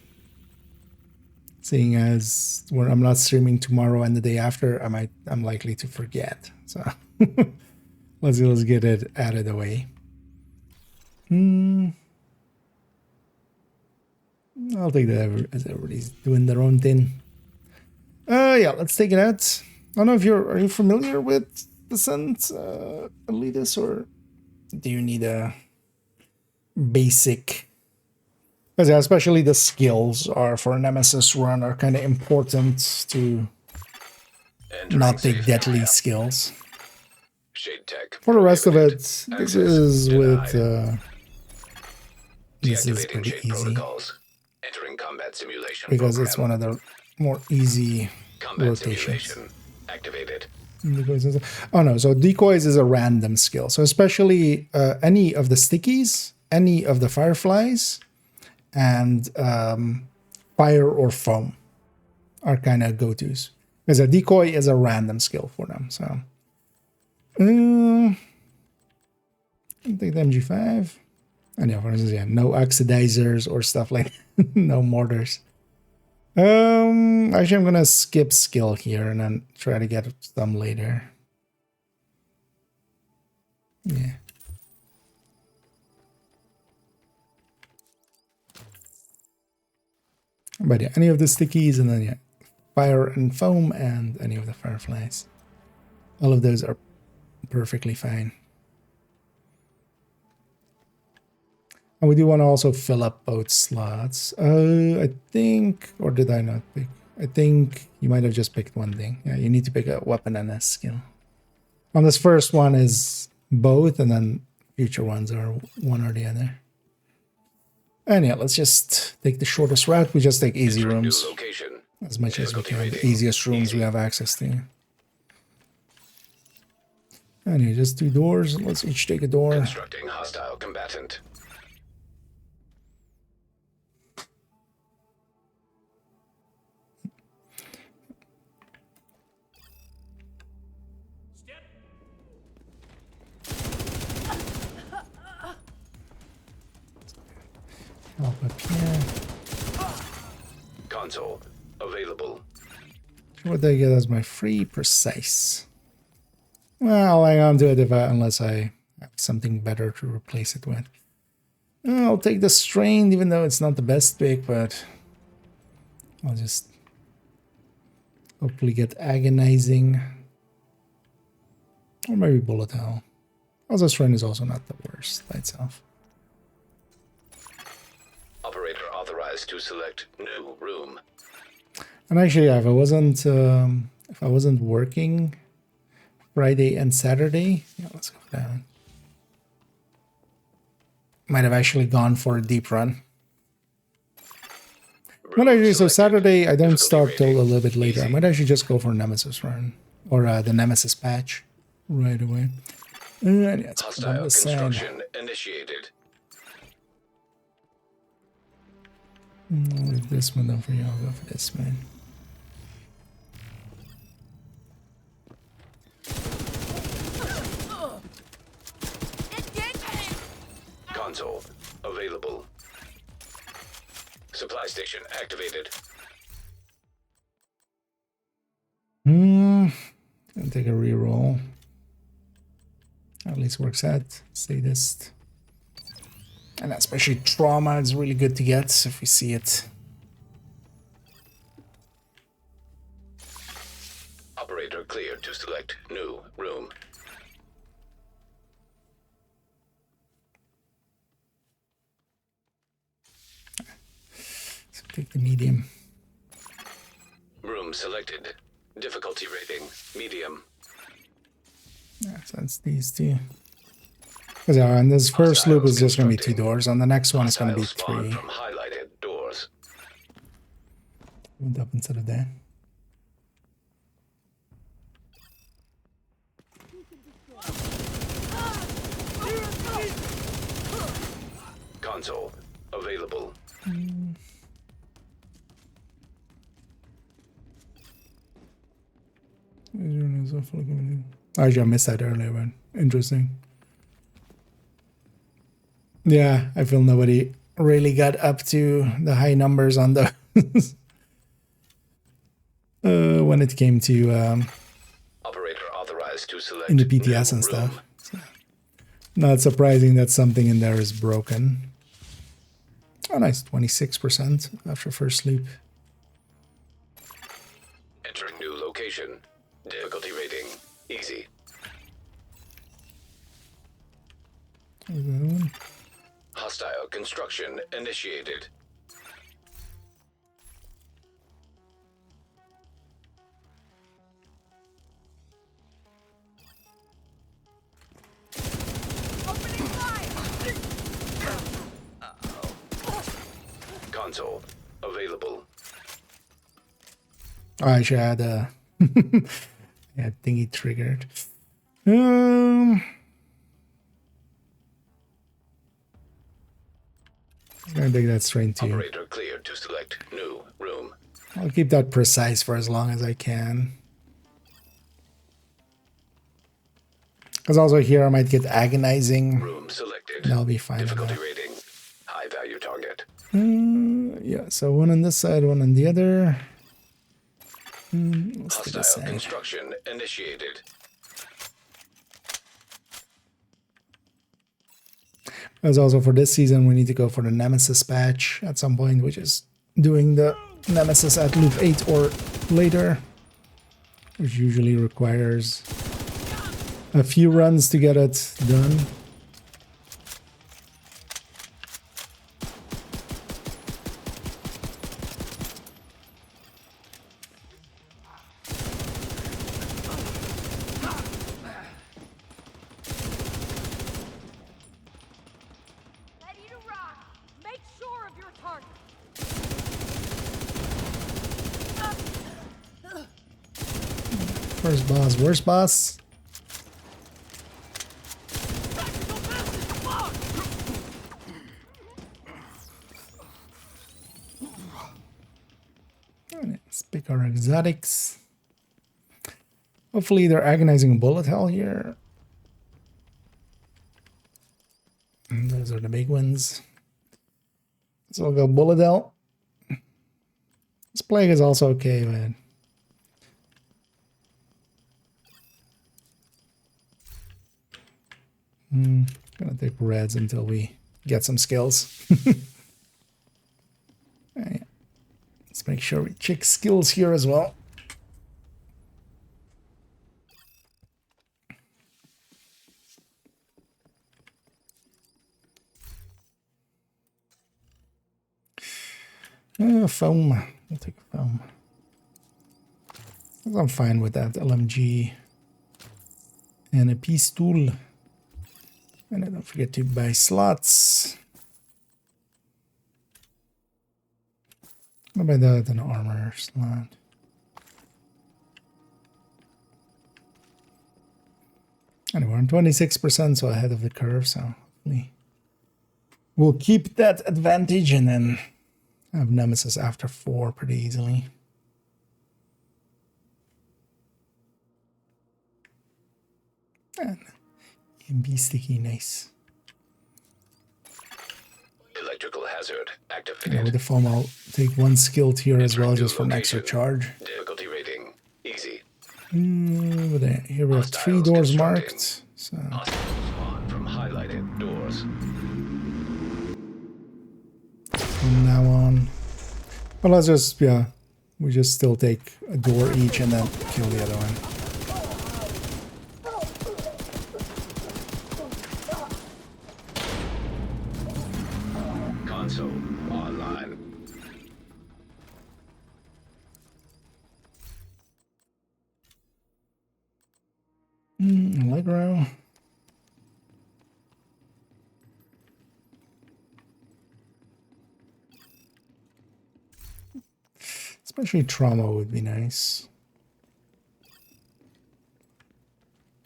seeing as when I'm not streaming tomorrow and the day after, I'm likely to forget. So let's get it out of the way. I'll take that as everybody's doing their own thing. Yeah, let's take it out. I don't know if are you familiar with Descent, Elitist, or do you need a basic? Because yeah, especially the skills are for a Nemesis run are kind of important to not take deadly skills.
Shade tech.
For the rest of it, this
Access
is with this is
Deactivating
pretty
shade
easy
protocols. Entering combat simulation
because
program.
it's one of the more easy
Combat
rotations.
simulation activated.
Oh no, so decoys is a random skill. So especially any of the stickies, any of the fireflies, and fire or foam are kind of go-tos. Because a decoy is a random skill for them. So I'll take the MG5. And yeah, for instance, yeah, no oxidizers or stuff like that. No mortars. Actually, I'm gonna skip skill here and then try to get some later. Yeah. But yeah, any of the stickies, and then yeah, fire and foam, and any of the fireflies. All of those are perfectly fine. And we do want to also fill up both slots. I think, or did I not pick? I think you might have just picked one thing. Yeah, you need to pick a weapon and a skill. On this first one is both, and then future ones are one or the other. And yeah, let's just take the shortest route. We just take easy rooms as much as we can. The easiest rooms we have access to. And yeah, just 2 doors. Let's each take a door.
Constructing hostile combatant.
Help up here.
Console available.
What do I get as my free precise? Well, I'll hang on to it unless I have something better to replace it with. I'll take the strained, even though it's not the best pick, but I'll just hopefully get agonizing. Or maybe bullet hell. Also, strain is also not the worst by itself.
Operator authorized to select new room.
And actually, yeah, if I wasn't working Friday and Saturday, yeah, let's go down. Might have actually gone for a deep run. But actually, so Saturday I don't start till a little bit later. I might actually just go for a Nemesis run or the Nemesis patch right away. Yeah, it's
Hostile construction initiated.
I'll leave this one done for you. I'll go for this man.
Console available. Supply station activated.
Gonna take a reroll. At least works out. Sadist. And especially trauma is really good to get if we see it.
Operator cleared to select new room.
So take the medium.
Room selected. Difficulty rating medium.
Yeah, so that's these two. Because on this first loop is just going to be 2 doors. On the next one, it's going to be 3.
From highlighted doors.
Went up instead of that.
Console available.
Actually, I missed that earlier, but interesting. Yeah, I feel nobody really got up to the high numbers on the when it came to
Operator authorized to select
in the PTS and
new
stuff.
room.
So, not surprising that something in there is broken. Oh, nice, 26% after first sleep.
Entering new location. Difficulty rating easy.
There's the other one.
Hostile construction initiated. Console available.
Oh, I should add a yeah, thingy triggered. I'm gonna take that straight to you.
Operator cleared to select new room.
I'll keep that precise for as long as I can. Because also here I might get agonizing.
Room selected.
That'll be fine.
Difficulty rating high value target.
Yeah, so one on this side, one on the other. Let's do the
Hostile
same.
construction initiated.
As also for this season, we need to go for the Nemesis patch at some point, which is doing the Nemesis at loop 8 or later, which usually requires a few runs to get it done.
Ready to rock. Make sure of your target.
First boss, worst boss. Let's pick our exotics. Hopefully they're agonizing bullet hell here. And those are the big ones. So we'll go bullet hell. This plague is also okay, man. Gonna take reds until we get some skills. Alright. Let's make sure we check skills here as well. Foam. I'll take a foam. I'm fine with that LMG and a pistol. And then don't forget to buy slots. I'll buy that an armor slot. Anyway, we're on 26%, so ahead of the curve, so hopefully we'll keep that advantage and then I have Nemesis after 4 pretty easily. And be sticky, nice.
Electrical hazard activated.
Yeah, with the foam, I'll take 1 skill tier as well, just for an extra charge.
Difficulty rating easy.
Over there. Here we have 3 doors marked. So.
Spawn from highlighted doors.
From now on, well, let's just, yeah, we just still take a door each and then kill the other one.
Console online.
Allegro. Especially trauma would be nice.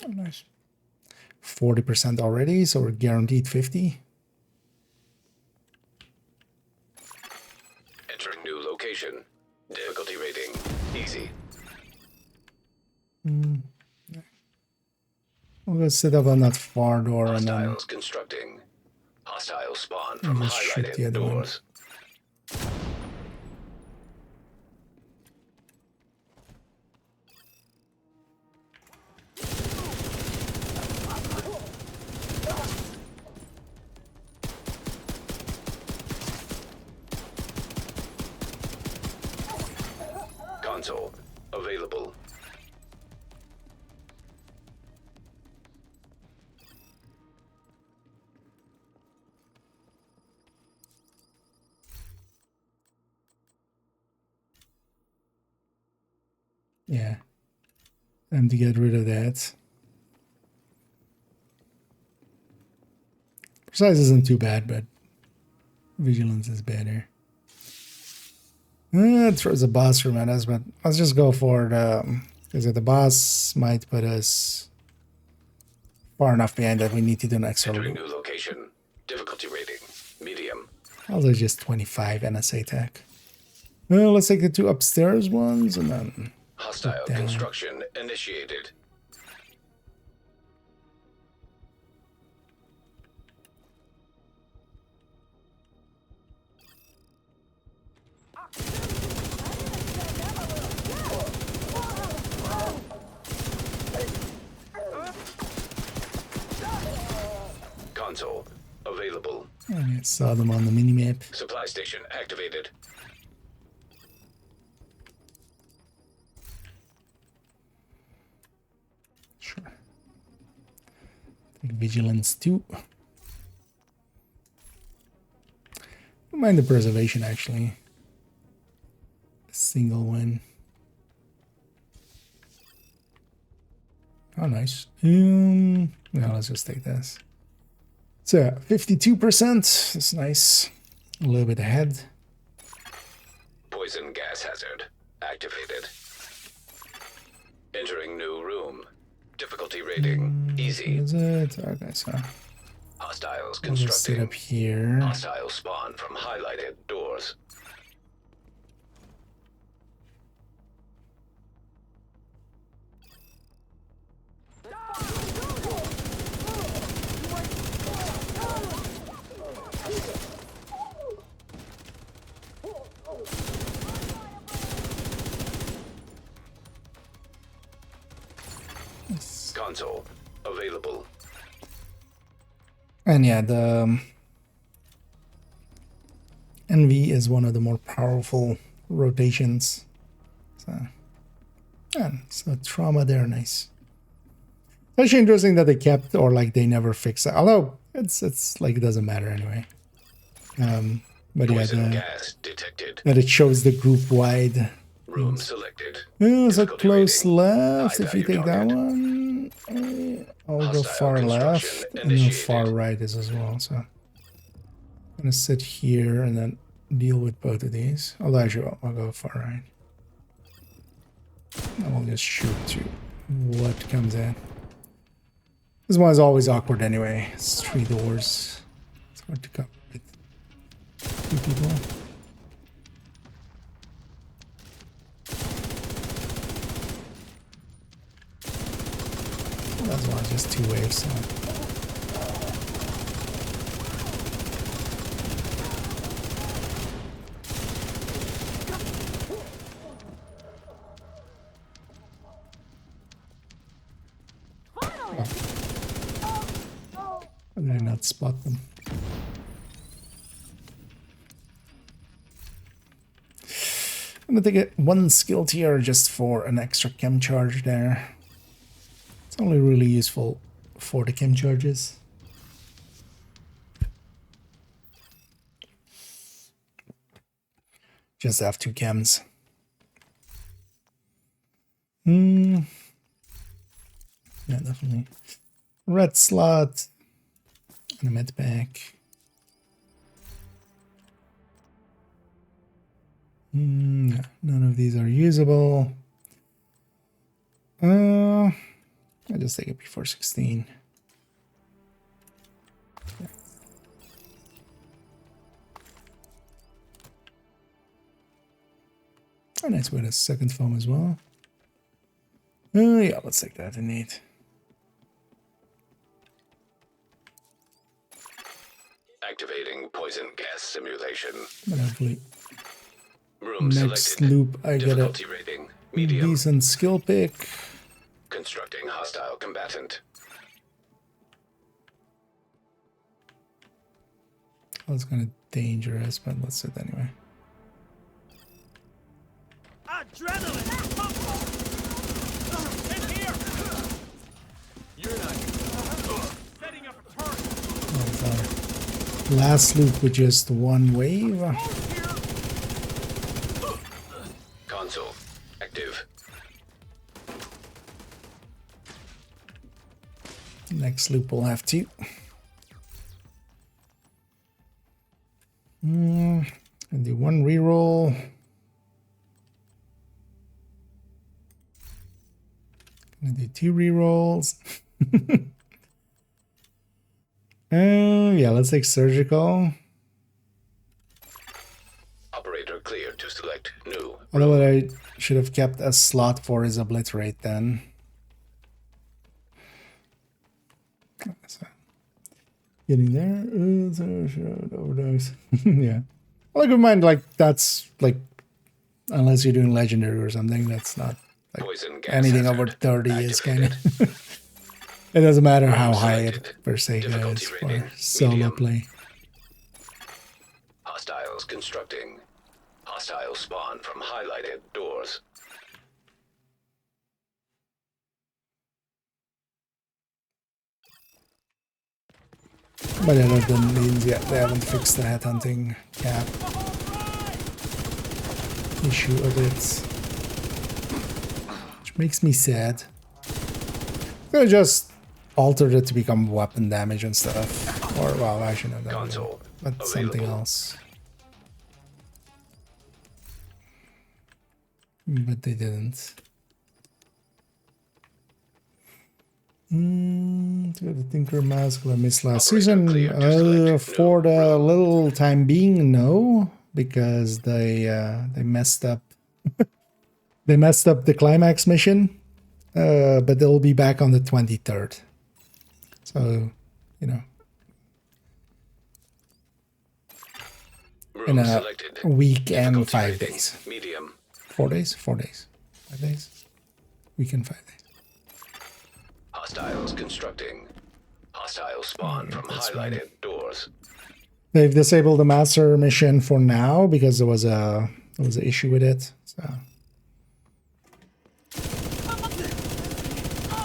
Oh, nice. 40% already, so we're guaranteed 50.
Entering new location. Difficulty rating easy.
We'll go sit up on that far door and then
Hostiles constructing. Hostile spawn
and
from
just shoot the
highlighted
other one.
doors. Console available.
Yeah. Time to get rid of that. Precise isn't too bad, but vigilance is better. It throws a boss room at us, but let's just go for the... Because the boss might put us far enough behind that we need to do an extra
Entering
loop.
new location. Difficulty rating medium.
Also just 25 NSA tech. Well, let's take the 2 upstairs ones and then...
Hostile
down.
construction initiated. Console available.
I saw them on the minimap.
Supply station activated.
Sure. Take vigilance 2. Don't mind the preservation actually. A single one. Oh, nice. No, let's just take this. So 52%. That's nice. A little bit ahead.
Poison gas hazard activated. Entering new room. Difficulty rating easy.
Is it? Okay, so
Hostiles
we'll just sit
constructing.
up here.
Hostile spawn from highlighted doors. Console available.
And yeah, the NV is one of the more powerful rotations. So, yeah, so trauma there, nice. It's actually interesting that they kept, or like they never fixed it. Although it's like it doesn't matter anyway. But yeah,
Poison gas detected.
that it shows the group wide.
Room selected.
Oh, it's a
Difficulty
close
rating,
left.
high
If you
value
take that
target.
one, I'll go
Hostile
far
construction
left, and then
initiated.
far right is as well. So I'm gonna sit here and then deal with both of these. Although actually, I'll go far right. And we'll just shoot to what comes in. This one is always awkward anyway. It's 3 doors. It's hard to cover with 2 people. That's why just 2 waves. So. How did I not spot them? I'm gonna take 1 skill tier just for an extra chem charge there. It's only really useful for the chem charges. Just have 2 chems. Yeah, definitely. Red slot and a med pack. Yeah, none of these are usable. I just take it before 16. Yeah. Oh, nice with a second foam as well. Yeah, let's take that indeed.
Activating poison gas simulation.
But hopefully,
Room
next
selected.
loop I get a
Difficulty rating medium.
decent skill pick.
Constructing hostile combatant.
Well, it's kind of dangerous, but let's do it anyway.
Adrenaline! In here! You're not. Setting up a target.
Oh, sorry. Last loop with just 1 wave.
Console active.
Next loop will have 2. And do 1 reroll. Gonna do 2 rerolls. Yeah, let's take surgical.
Operator cleared to select new.
Although what I should have kept a slot for is obliterate then. So, getting there. Overdose. Yeah. Well, I could mind like that's like unless you're doing legendary or something, that's not like
Poison gas
anything
hazard
over 30 is kind
activated.
of. It doesn't matter how
Room
high it
selected.
per se
Difficulty
goes for
rating,
solo
medium.
play.
Hostiles constructing. Hostile spawn from highlighted doors.
But yeah, that doesn't mean yet they haven't fixed the headhunting cap issue of it. Which makes me sad. They just altered it to become weapon damage and stuff. Or, well, actually, no, that
Console
but something
available.
else. But they didn't. The Tinker Mask I missed last
Operator
season.
cleared to select
For
new
the
room.
little time being, no, because they messed up. They messed up the climax mission, but they'll be back on the 23rd. So, you know, in
Room
a
selected.
week and
Difficulty
5
rating,
days.
Medium.
4 days? 4 days. 5 days? Week and 5 days.
Hostiles constructing. Hostile spawn from
that's
highlighted doors.
They've disabled the master mission for now because there was an issue with it. So,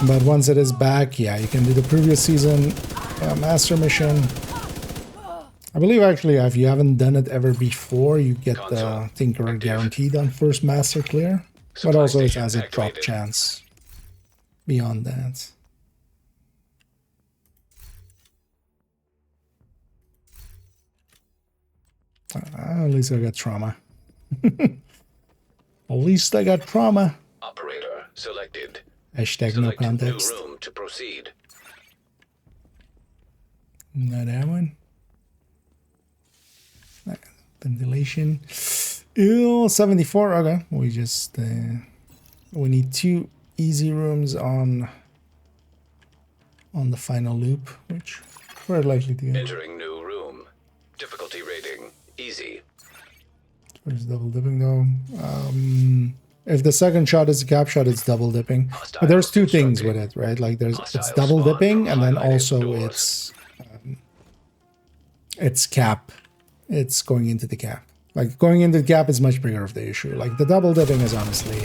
but once it is back, yeah, you can do the previous season master mission. I believe actually, if you haven't done it ever before, you get the Tinkerer guaranteed on first master clear. But
Supply
also it
station
has a drop
activated.
chance beyond that. At least I got trauma. At least I got trauma.
Operator selected.
Hashtag no
Select new
context.
room to proceed.
Not that one. Ventilation. Ew, 74. Okay, we just we need 2 easy rooms on on the final loop, which we're likely to get.
Entering new room. Difficulty rating easy.
Where's double dipping though? If the second shot is a cap shot, it's double dipping. But there's two things with it, right? Like it's double dipping, and then also it's cap. It's going into the cap. Like going into the cap is much bigger of the issue. Like the double dipping is honestly,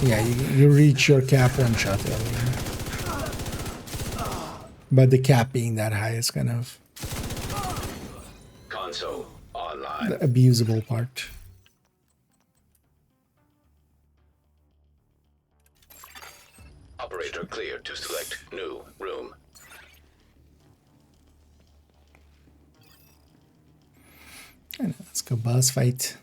yeah, you reach your cap one shot earlier. But the cap being that high is kind of
Console online.
the abusable part.
Operator cleared to select new room.
And let's go boss fight.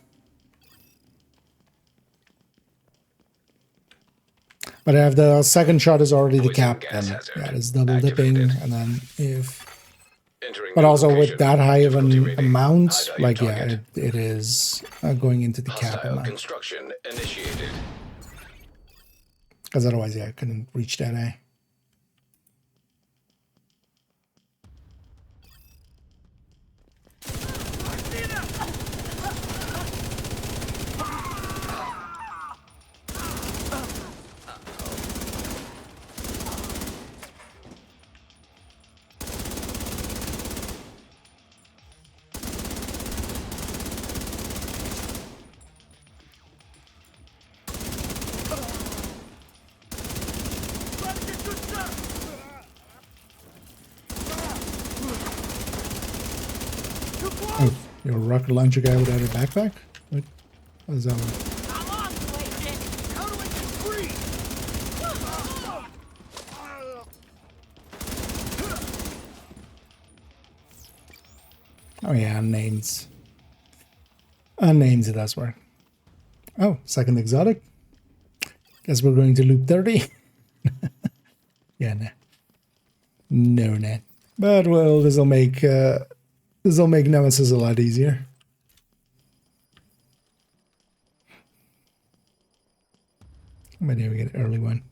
But if the second shot is already the cap, then yeah, it's double dipping, and then if. But also with that high of an amount, like yeah, it is going into the cap amount.
Construction initiated.
Because otherwise, yeah, I couldn't reach that high. Oh, you're a rocket launcher guy without a backpack? What is that one? Oh yeah, names. Names it does work. Oh, second exotic. Guess we're going to loop 30. Yeah, nah. No, nah. But well, this'll make Nemesis a lot easier. Maybe we get an early one.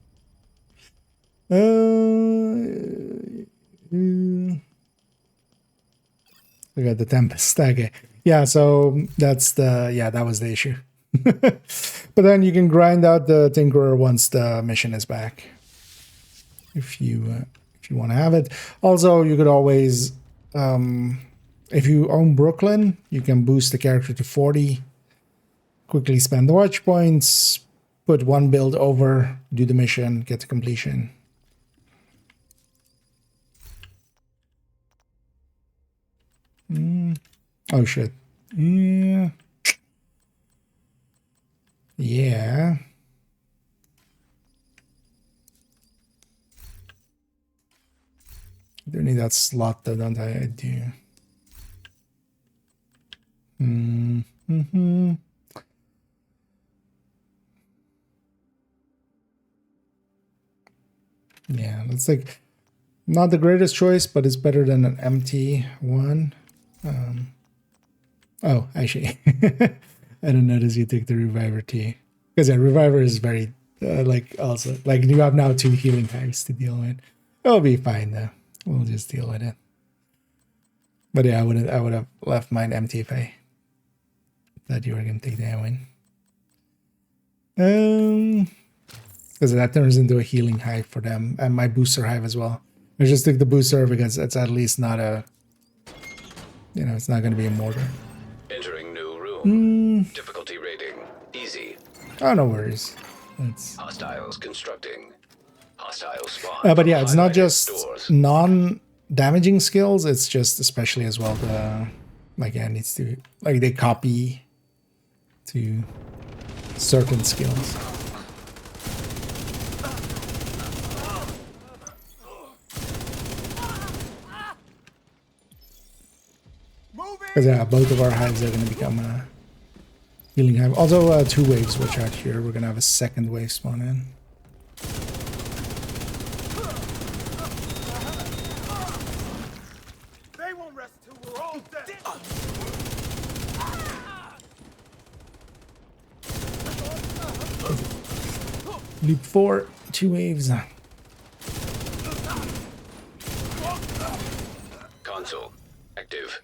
We got the Tempest. Okay. Yeah, so that's that was the issue. But then you can grind out the Tinkerer once the mission is back. If you want to have it. Also, you could always if you own Brooklyn, you can boost the character to 40, quickly spend the watch points, put one build over, do the mission, get to completion. Oh shit. Yeah. Yeah. I do need that slot though, don't I? I do. Yeah, that's like not the greatest choice, but it's better than an empty one. Oh, actually, I didn't notice you took the Reviver T. Because yeah, Reviver is very, also, like you have now 2 healing hives to deal with. It'll be fine though. We'll just deal with it. But yeah, I would have left mine empty if I thought you were going to take that one. Because that turns into a healing hive for them, and my booster hive as well. I just took the booster because it's at least not a, it's not going to be a mortar.
Entering new room. Difficulty rating easy.
Oh, no worries. It's
Hostiles constructing. Hostile spawn.
but yeah, it's not just
doors.
non-damaging skills. It's just especially as well the it needs to they copy to certain skills. Because yeah, both of our hives are going to become a healing hive. Also, 2 waves which are here. We're going to have a second wave spawn in.
They won't rest till we're all dead.
Loop 4, 2 waves.
Console active.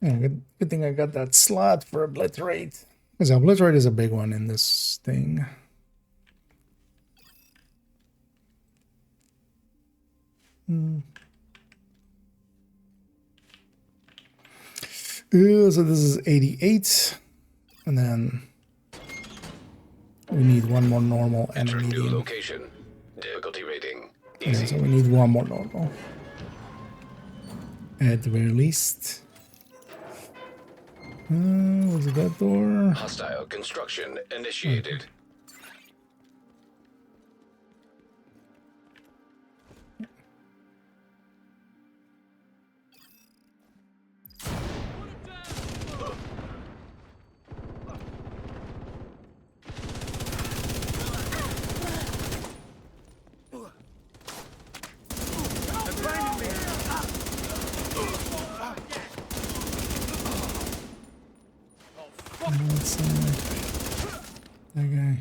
Yeah, good thing I got that slot for obliterate. Because obliterate is a big one in this thing. So this is 88. And then we need one more normal and a
Entering new
medium.
location. Difficulty rating
Yeah,
easy.
so we need one more normal. At the very least. Was it that door?
Hostile construction initiated.
That's, that guy.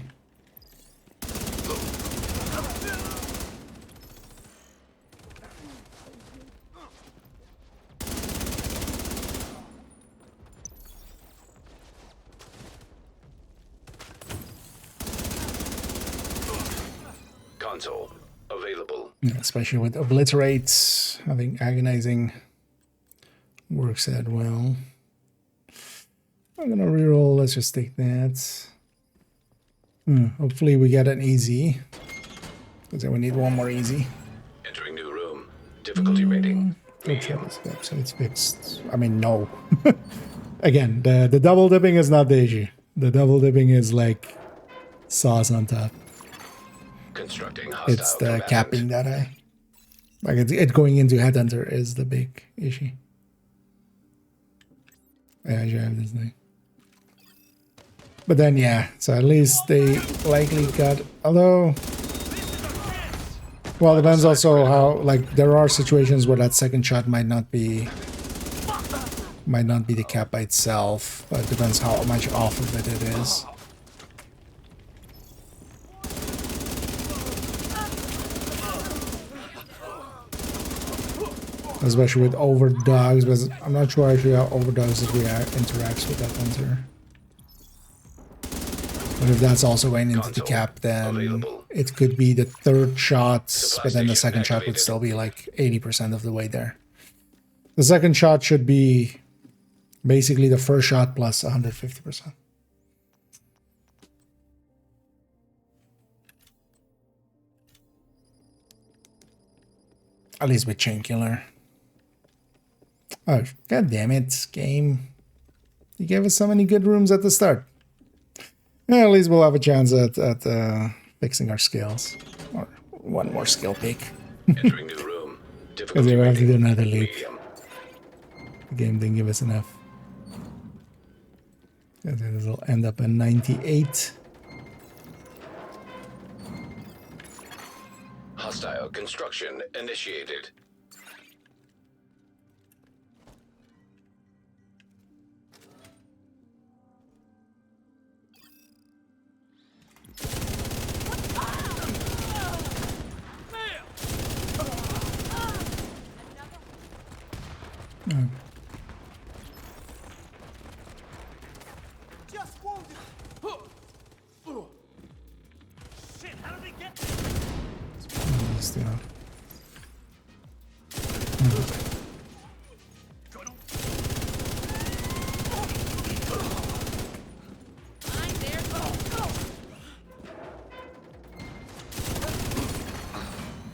Console available.
Yeah, especially with obliterates, I think agonizing works that well. I'm gonna reroll. Let's just take that. Hopefully we get an easy. Because then we need one more easy.
Entering new room. Difficulty rating medium.
So it's fixed. I mean, no. Again, the double dipping is not the issue. The double dipping is like sauce on top.
Constructing hostile
It's the
combatant.
capping that like it going into headhunter is the big issue. Yeah, I should have this thing. But then yeah, so at least they likely got, although well, depends also how, like, there are situations where that second shot might not be the cap by itself, but it depends how much off of it is. Especially with overdogs, but I'm not sure actually how overdogs interacts with that hunter. But if that's also going into the cap, then it could be the third shot, but then the second shot would still be like 80% of the way there. The second shot should be basically the first shot plus 150%. At least with Chain Killer. Oh, god damn it, game. You gave us so many good rooms at the start. Yeah, at least we'll have a chance at fixing our skills. Or one more skill peak.
Entering new room.
Because we
Difficulty
have to do
rating
another loop.
medium.
The game didn't give us enough. This will end up at 98.
Hostile construction initiated.
Just wounded. Shit, how did they get
Still.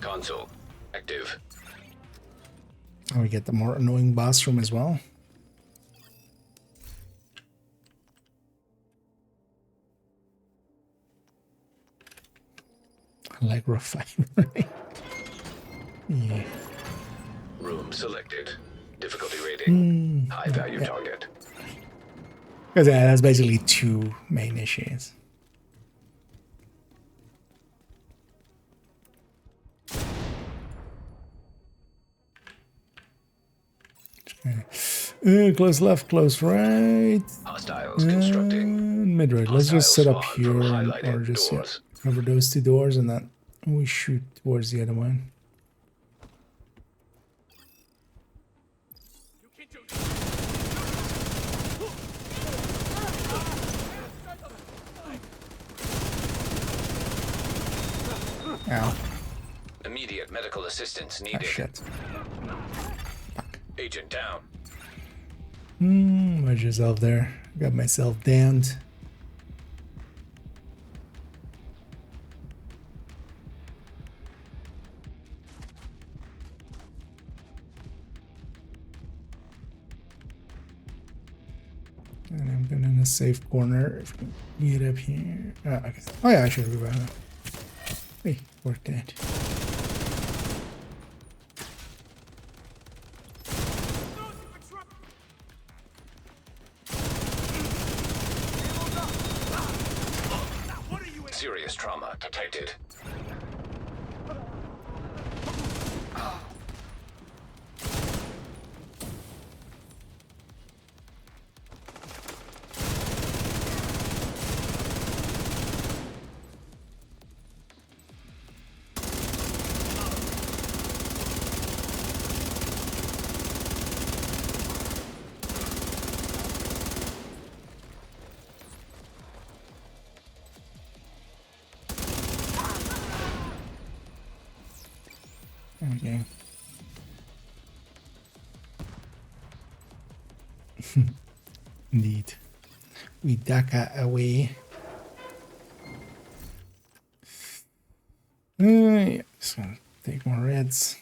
Console active.
And we get the more annoying boss room as well. I like refinery. Yeah.
Room selected. Difficulty rating high value target.
Because yeah, that's basically two main issues. Okay. Close left, close right.
Hostiles constructing.
Mid right. Let's just set up
Hostiles
here
spawn from
and,
highlighted
or just
doors.
cover those 2 doors and then we shoot towards the other one. Ow.
Immediate medical assistance
Ah,
needed.
shit.
Agent down.
Where's yourself there? Got myself damned. And I'm going in a safe corner. If we can get up here. Okay. Oh yeah, I should revive him. Hey, worked that.
Serious trauma detected.
There we go. Indeed. We Daka away. Yeah, just gonna take more reds.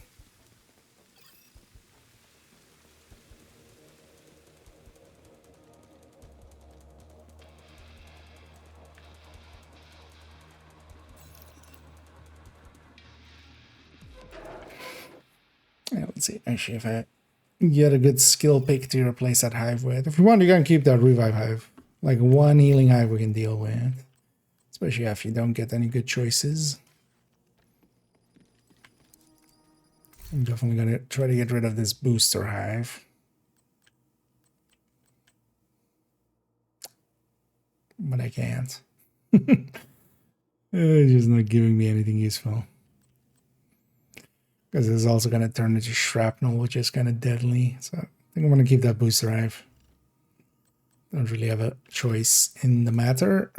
Yeah, let's see. Actually, if I get a good skill pick to replace that hive with, if you want, you can keep that revive hive. Like 1 healing hive we can deal with. Especially if you don't get any good choices. I'm definitely gonna try to get rid of this booster hive. But I can't. It's just not giving me anything useful. Because it's also going to turn into shrapnel, which is kind of deadly. So I think I'm going to keep that booster hive. Don't really have a choice in the matter.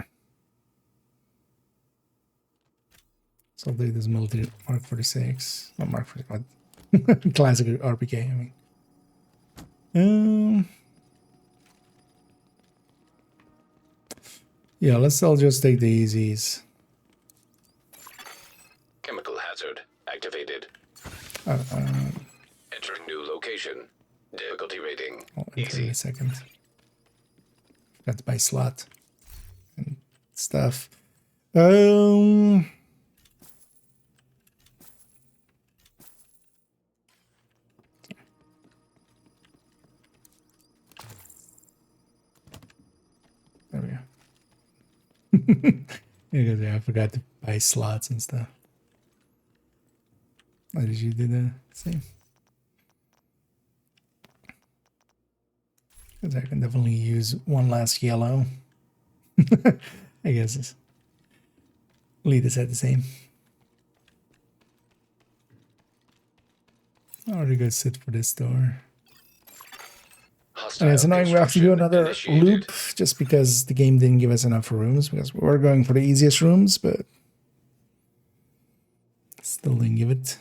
So I'll do this military Mark 46. Not Mark 46, but classic RPK, I mean. Yeah, let's all just take the easies.
Chemical hazard activated. Entering new location. Difficulty rating.
I'll enter in
Easy.
a second. Got to buy slot and stuff. There we go. Because I forgot to buy slots and stuff. Why did you do the same? Because I can definitely use one last yellow. I guess it's lead us at the same. I already go sit for this door. And it's annoying we have to do another loop just because the game didn't give us enough rooms, because we were going for the easiest rooms, but still didn't give it.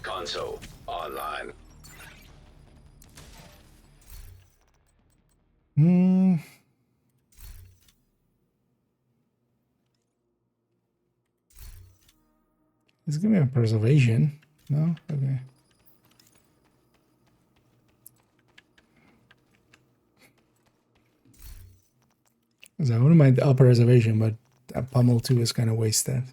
Console online.
It's gonna be a preservation. No? Okay. Because I wouldn't mind the upper reservation, but that pummel 2 is kind of wasted.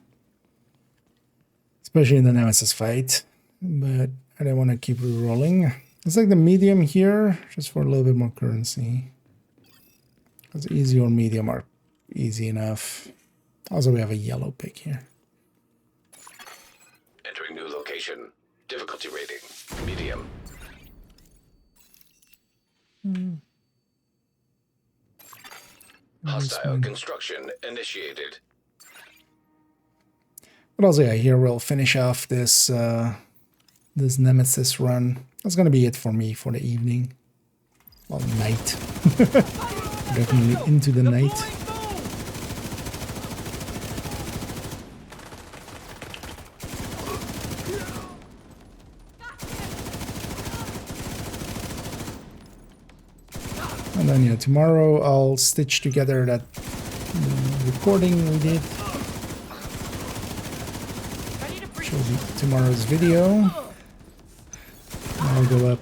especially in the Nemesis fight. But I don't want to keep re-rolling. It's like the medium here, just for a little bit more currency. Because easy or medium are easy enough. Also, we have a yellow pick here.
Entering new location. Difficulty rating. Medium. Hostile construction initiated.
But also, yeah, here we'll finish off this this Nemesis run. That's gonna be it for me for the evening. Well, night. Definitely into the night. And then, yeah, tomorrow I'll stitch together that recording we did. Show tomorrow's video. I'll go up.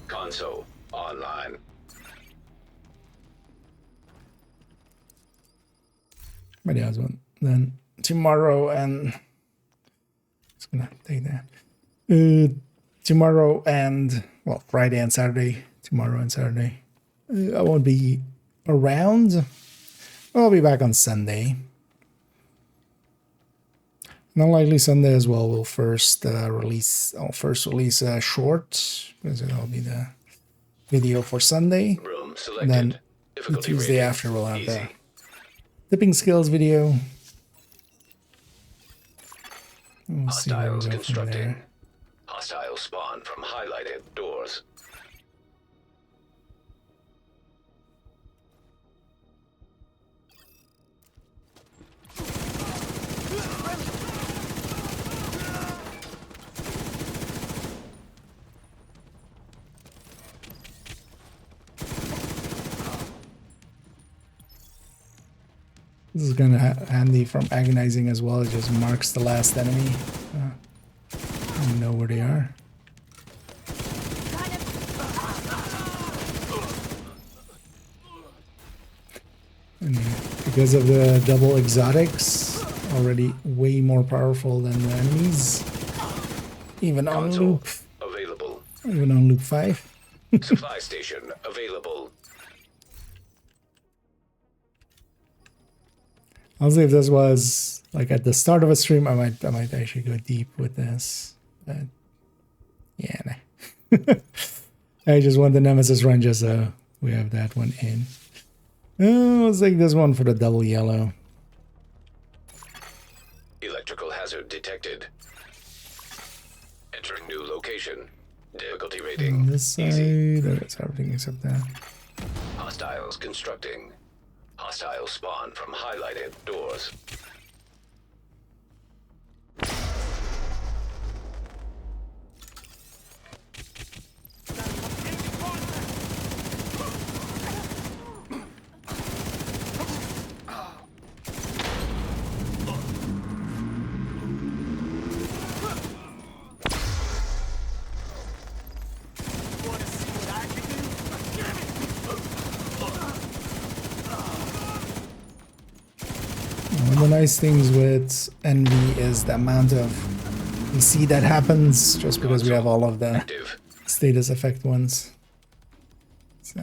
Console online.
But yeah, then tomorrow and it's gonna take that. Tomorrow and well, Friday and Saturday. Tomorrow and Saturday. I won't be around. I'll be back on Sunday. Not likely Sunday as well. We'll first release a short because it'll be the video for Sunday.
Room selected.
And then the
Difficulty
Tuesday
rating.
after we'll have
Easy.
the dipping skills video. We'll see where we
Hostiles
go from
constructing.
there.
Hostile spawn from highlighted doors.
This is kind of handy from agonizing as well. It just marks the last enemy. You know where they are. And because of the double exotics, already way more powerful than the enemies. Even on
Console
loop.
available.
Even on loop 5.
Supply station available.
Honestly, if this was like at the start of a stream, I might actually go deep with this. But yeah, nah. I just want the Nemesis run just so we have that one in. Let's take this one for the double yellow.
Electrical hazard detected. Entering new location. Difficulty
On
rating.
this
Easy.
side, that's everything except that.
Hostiles constructing. Hostile spawn from highlighted doors.
One of the nice things with Envy is the amount of PC that happens just because we have all of the
Active.
status effect ones. So.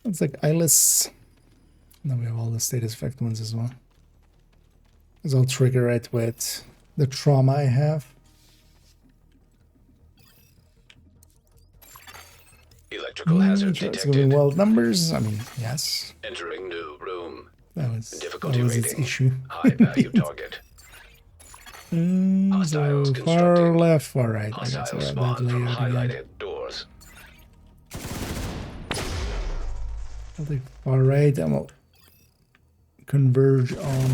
It's like eyeless. And then we have all the status effect ones as well. Because I'll trigger it with the trauma I have.
Electrical hazard
Sure, it's gonna be
detected.
wild numbers. I mean, yes,
Entering new room.
that was
Difficulty
its
rating.
issue.
High value target. Hostiles
So far
constructing.
left, far right. I guess
Hostile
I got
spawn
that
from
layout again.
highlighted doors.
I'll take far right and we'll converge on.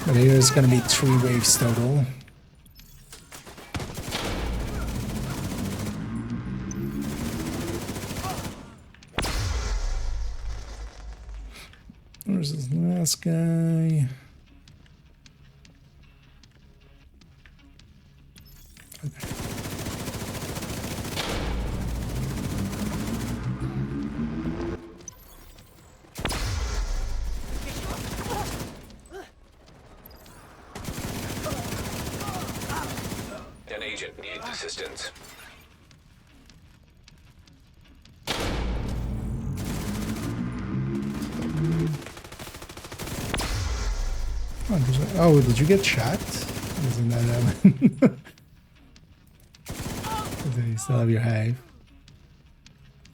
But here it's gonna be 3 waves total. Where's this last guy?
An agent needs assistance.
Oh, did you get shot? Isn't that you still have your hive.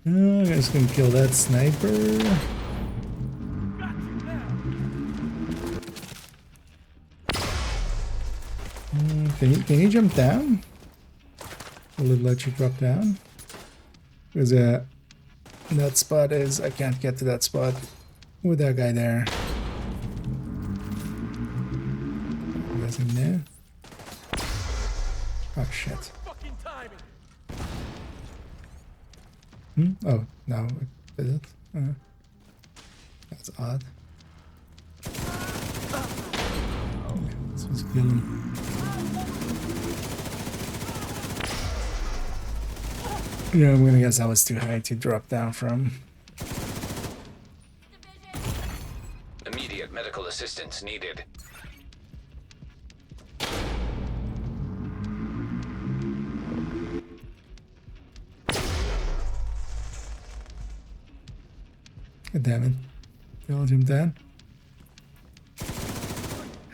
I'm just gonna kill that sniper. Can you jump down? Will it let you drop down? Because that spot is, I can't get to that spot with that guy there. That's in there. Oh shit. Oh, no, is it? That's odd. Let's just kill him. Yeah, I'm gonna guess that was too high to drop down from.
Immediate medical assistance needed.
God damn it. Killed him then.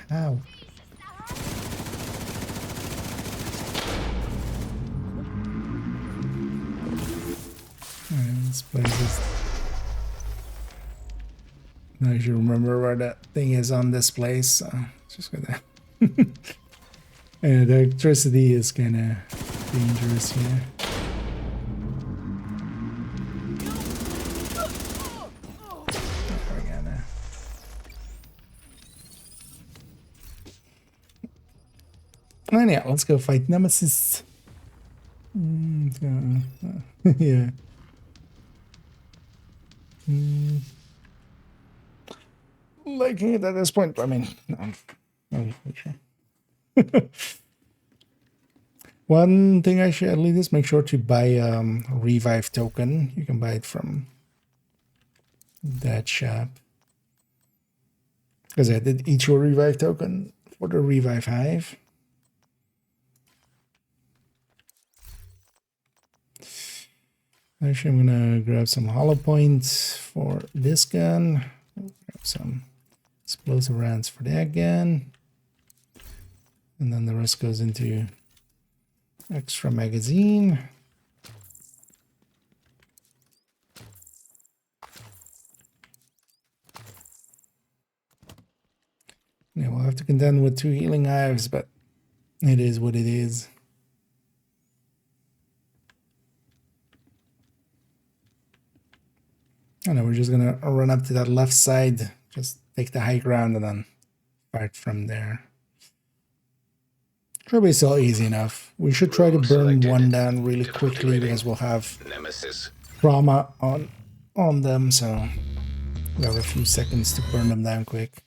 How? This place is... Now you should remember where that thing is on this place. So just gonna... And the electricity is kinda dangerous here. And yeah, let's go fight Nemesis. Yeah. Liking it at this point, I mean, no, sure. One thing I should at least make sure to buy a revive token. You can buy it from that shop. Because I did each your revive token for the revive hive. Actually, I'm gonna grab some hollow points for this gun. Grab some explosive rounds for that gun. And then the rest goes into extra magazine. Yeah, we'll have to contend with 2 healing hives, but it is what it is. I know we're just gonna run up to that left side, just take the high ground and then fight from there. Should be still easy enough. We should try to burn one down really quickly because we'll have
Nemesis.
trauma on them, so we have a few seconds to burn them down quick.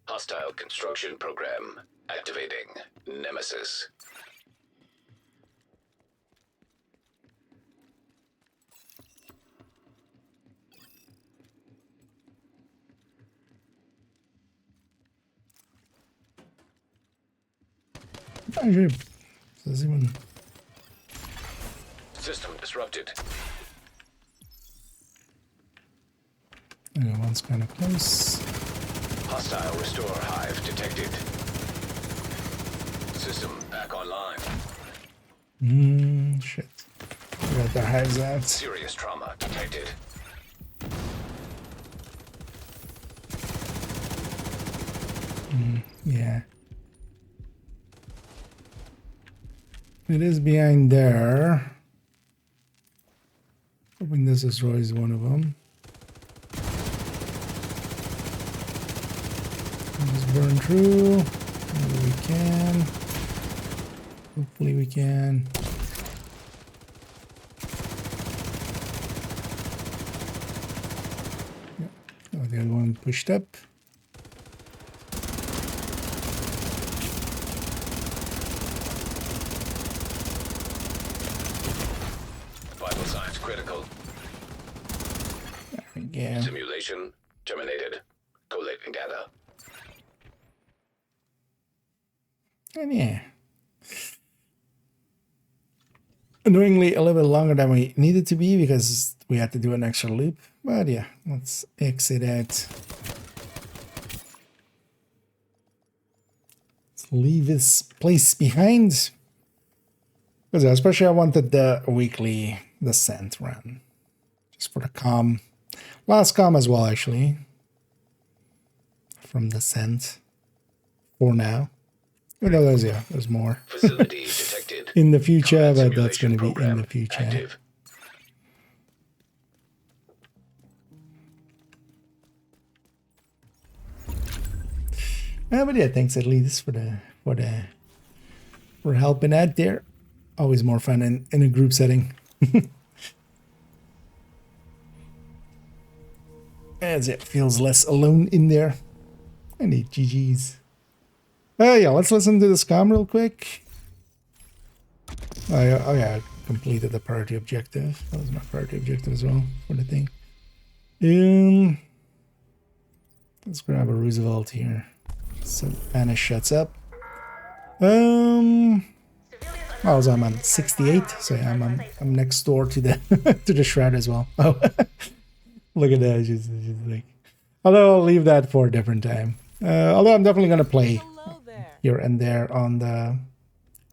Hostile construction program activating. Nemesis.
Actually, does even...
System disrupted.
Okay, one's kind of close.
Hostile restore hive detected. System back online.
Shit. We got the hives out.
Serious trauma detected.
Yeah. It is behind there. Hoping this destroys one of them. Just burn through. Maybe we can. Hopefully we can. Yep. Oh, the other one pushed up. yeah.
Simulation terminated. Collating data.
And yeah. Annoyingly, a little bit longer than we needed to be because we had to do an extra loop. But yeah, let's exit out. Let's leave this place behind. Because especially I wanted the weekly descent run. Just for the calm. Last calm as well, actually. From descent. For now. Even though there's more.
Facility detected.
In the future,
Combat
but that's going to be in
program
the future.
Active.
But yeah, thanks at least for helping out there. Always more fun in a group setting. As it feels less alone in there. I need GG's. Yeah, let's listen to this comm real quick. Oh yeah, I completed the priority objective. That was my priority objective as well for the thing. Let's grab a Roosevelt here. So Anna shuts up. I'm on 68, so yeah, I'm next door to the to the shroud as well. Oh, look at that! Just like, although I'll leave that for a different time. Although I'm definitely gonna play here and there on the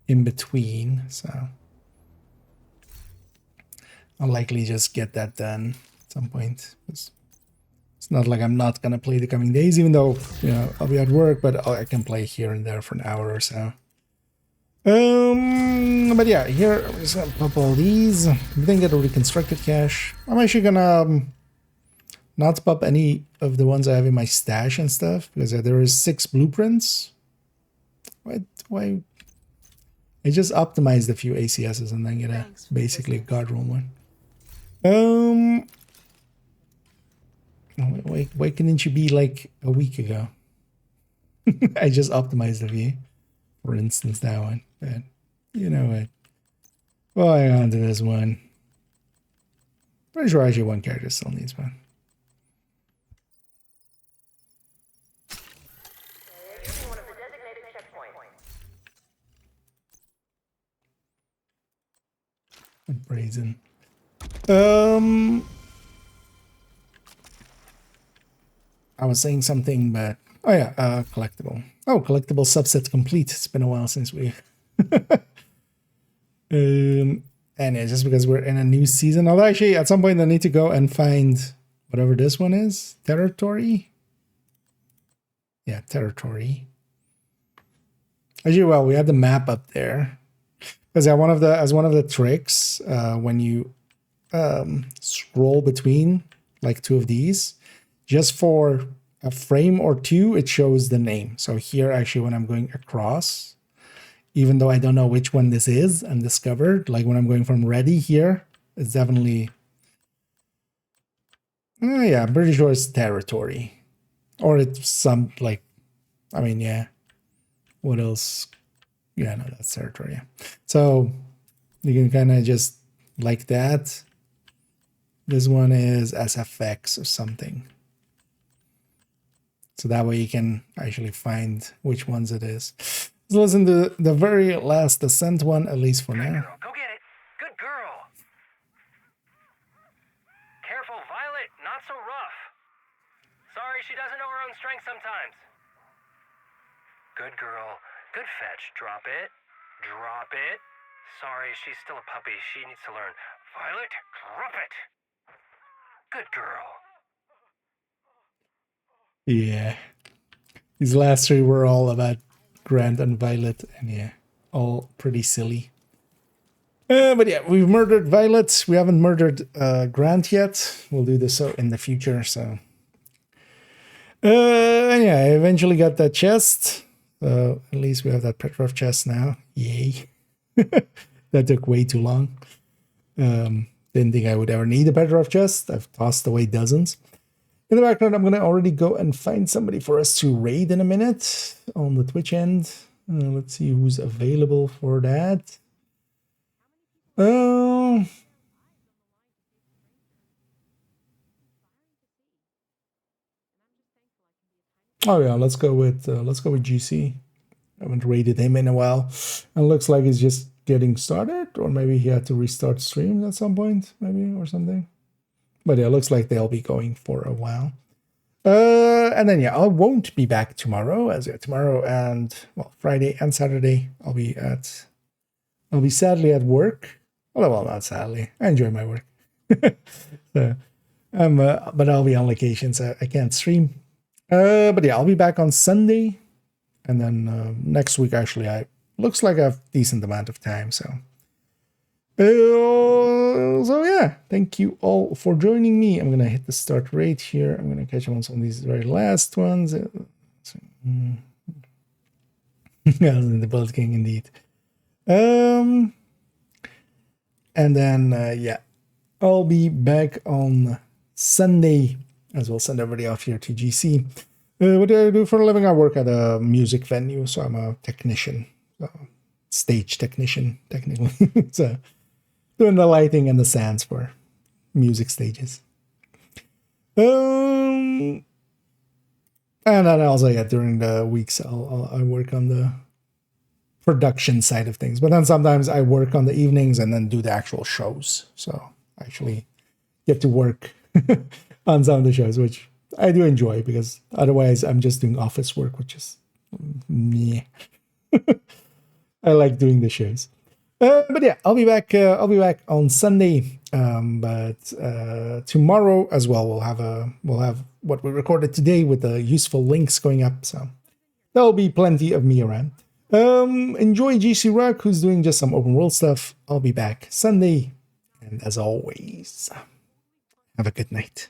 in between, so I'll likely just get that done at some point. It's not like I'm not gonna play the coming days, even though I'll be at work, but I can play here and there for an hour or so. But yeah, here I'm just gonna pop all these. We didn't get a reconstructed cache. I'm actually gonna not pop any of the ones I have in my stash and stuff because there is 6 blueprints. Why? I just optimized a few ACSs and then get basically a guard roll one. Why couldn't you be like a week ago? I just optimized the view. For instance, that one. But you know what? Well, hang on to this one. Pretty sure actually one character still needs one. Brazen. I was saying something, but oh yeah, collectible. Oh, collectible subset complete. It's been a while since we. And yeah, just because we're in a new season. Although actually, at some point I need to go and find whatever this one is. Territory. Yeah, territory. Actually, well, we had the map up there. Because one of the tricks, when you scroll between like 2 of these, just for a frame or 2, it shows the name. So here, actually, when I'm going across, even though I don't know which one this is, undiscovered, like when I'm going from ready here, it's definitely, yeah, I'm pretty sure it's territory, or it's some like, I mean, yeah, what else? Yeah, no, that's territory. Yeah. So you can kind of just like that. This one is SFX or something. So that way you can actually find which ones it is. Let's listen to the very last descent one, at least for now.
Go get it. Good girl. Careful, Violet. Not so rough. Sorry, she doesn't know her own strength sometimes. Good girl. Good fetch. Drop it. Drop it. Sorry, she's still a puppy. She needs to learn. Violet, drop it. Good girl.
Yeah. These last 3 were all about Grant and Violet, and yeah, all pretty silly. But yeah, we've murdered Violet. We haven't murdered Grant yet. We'll do this in the future, so. And yeah, I eventually got that chest. So at least we have that Petrov chest now. Yay. That took way too long. Didn't think I would ever need a Petrov chest. I've tossed away dozens. In the background, I'm going to already go and find somebody for us to raid in a minute on the Twitch end. Let's see who's available for that. Oh yeah, let's go with GC. I haven't rated him in a while, and looks like he's just getting started, or maybe he had to restart streams at some point, maybe, or something. But yeah, it looks like they'll be going for a while. And then yeah, I won't be back tomorrow, as tomorrow and well, Friday and Saturday I'll be sadly at work. Well, not sadly. I enjoy my work. So, but I'll be on location, so I can't stream. But yeah, I'll be back on Sunday, and then next week actually, looks like I have a decent amount of time. So yeah, thank you all for joining me. I'm gonna hit the start rate here. I'm gonna catch up on some of these very last ones. The Bullet King indeed. And then yeah, I'll be back on Sunday as well. Send everybody off here to GC. What do I do for a living? I work at a music venue, so I'm a technician, stage technician, technically. So doing the lighting and the sounds for music stages. And then also, yeah, during the weeks, I work on the production side of things. But then sometimes I work on the evenings and then do the actual shows. So I actually get to work on some of the shows, which I do enjoy, because otherwise I'm just doing office work, which is meh. I like doing the shows. But yeah, I'll be back on Sunday. But tomorrow as well, we'll have what we recorded today with the useful links going up. So there'll be plenty of me around. Enjoy GC Rock, who's doing just some open world stuff. I'll be back Sunday, and as always, have a good night.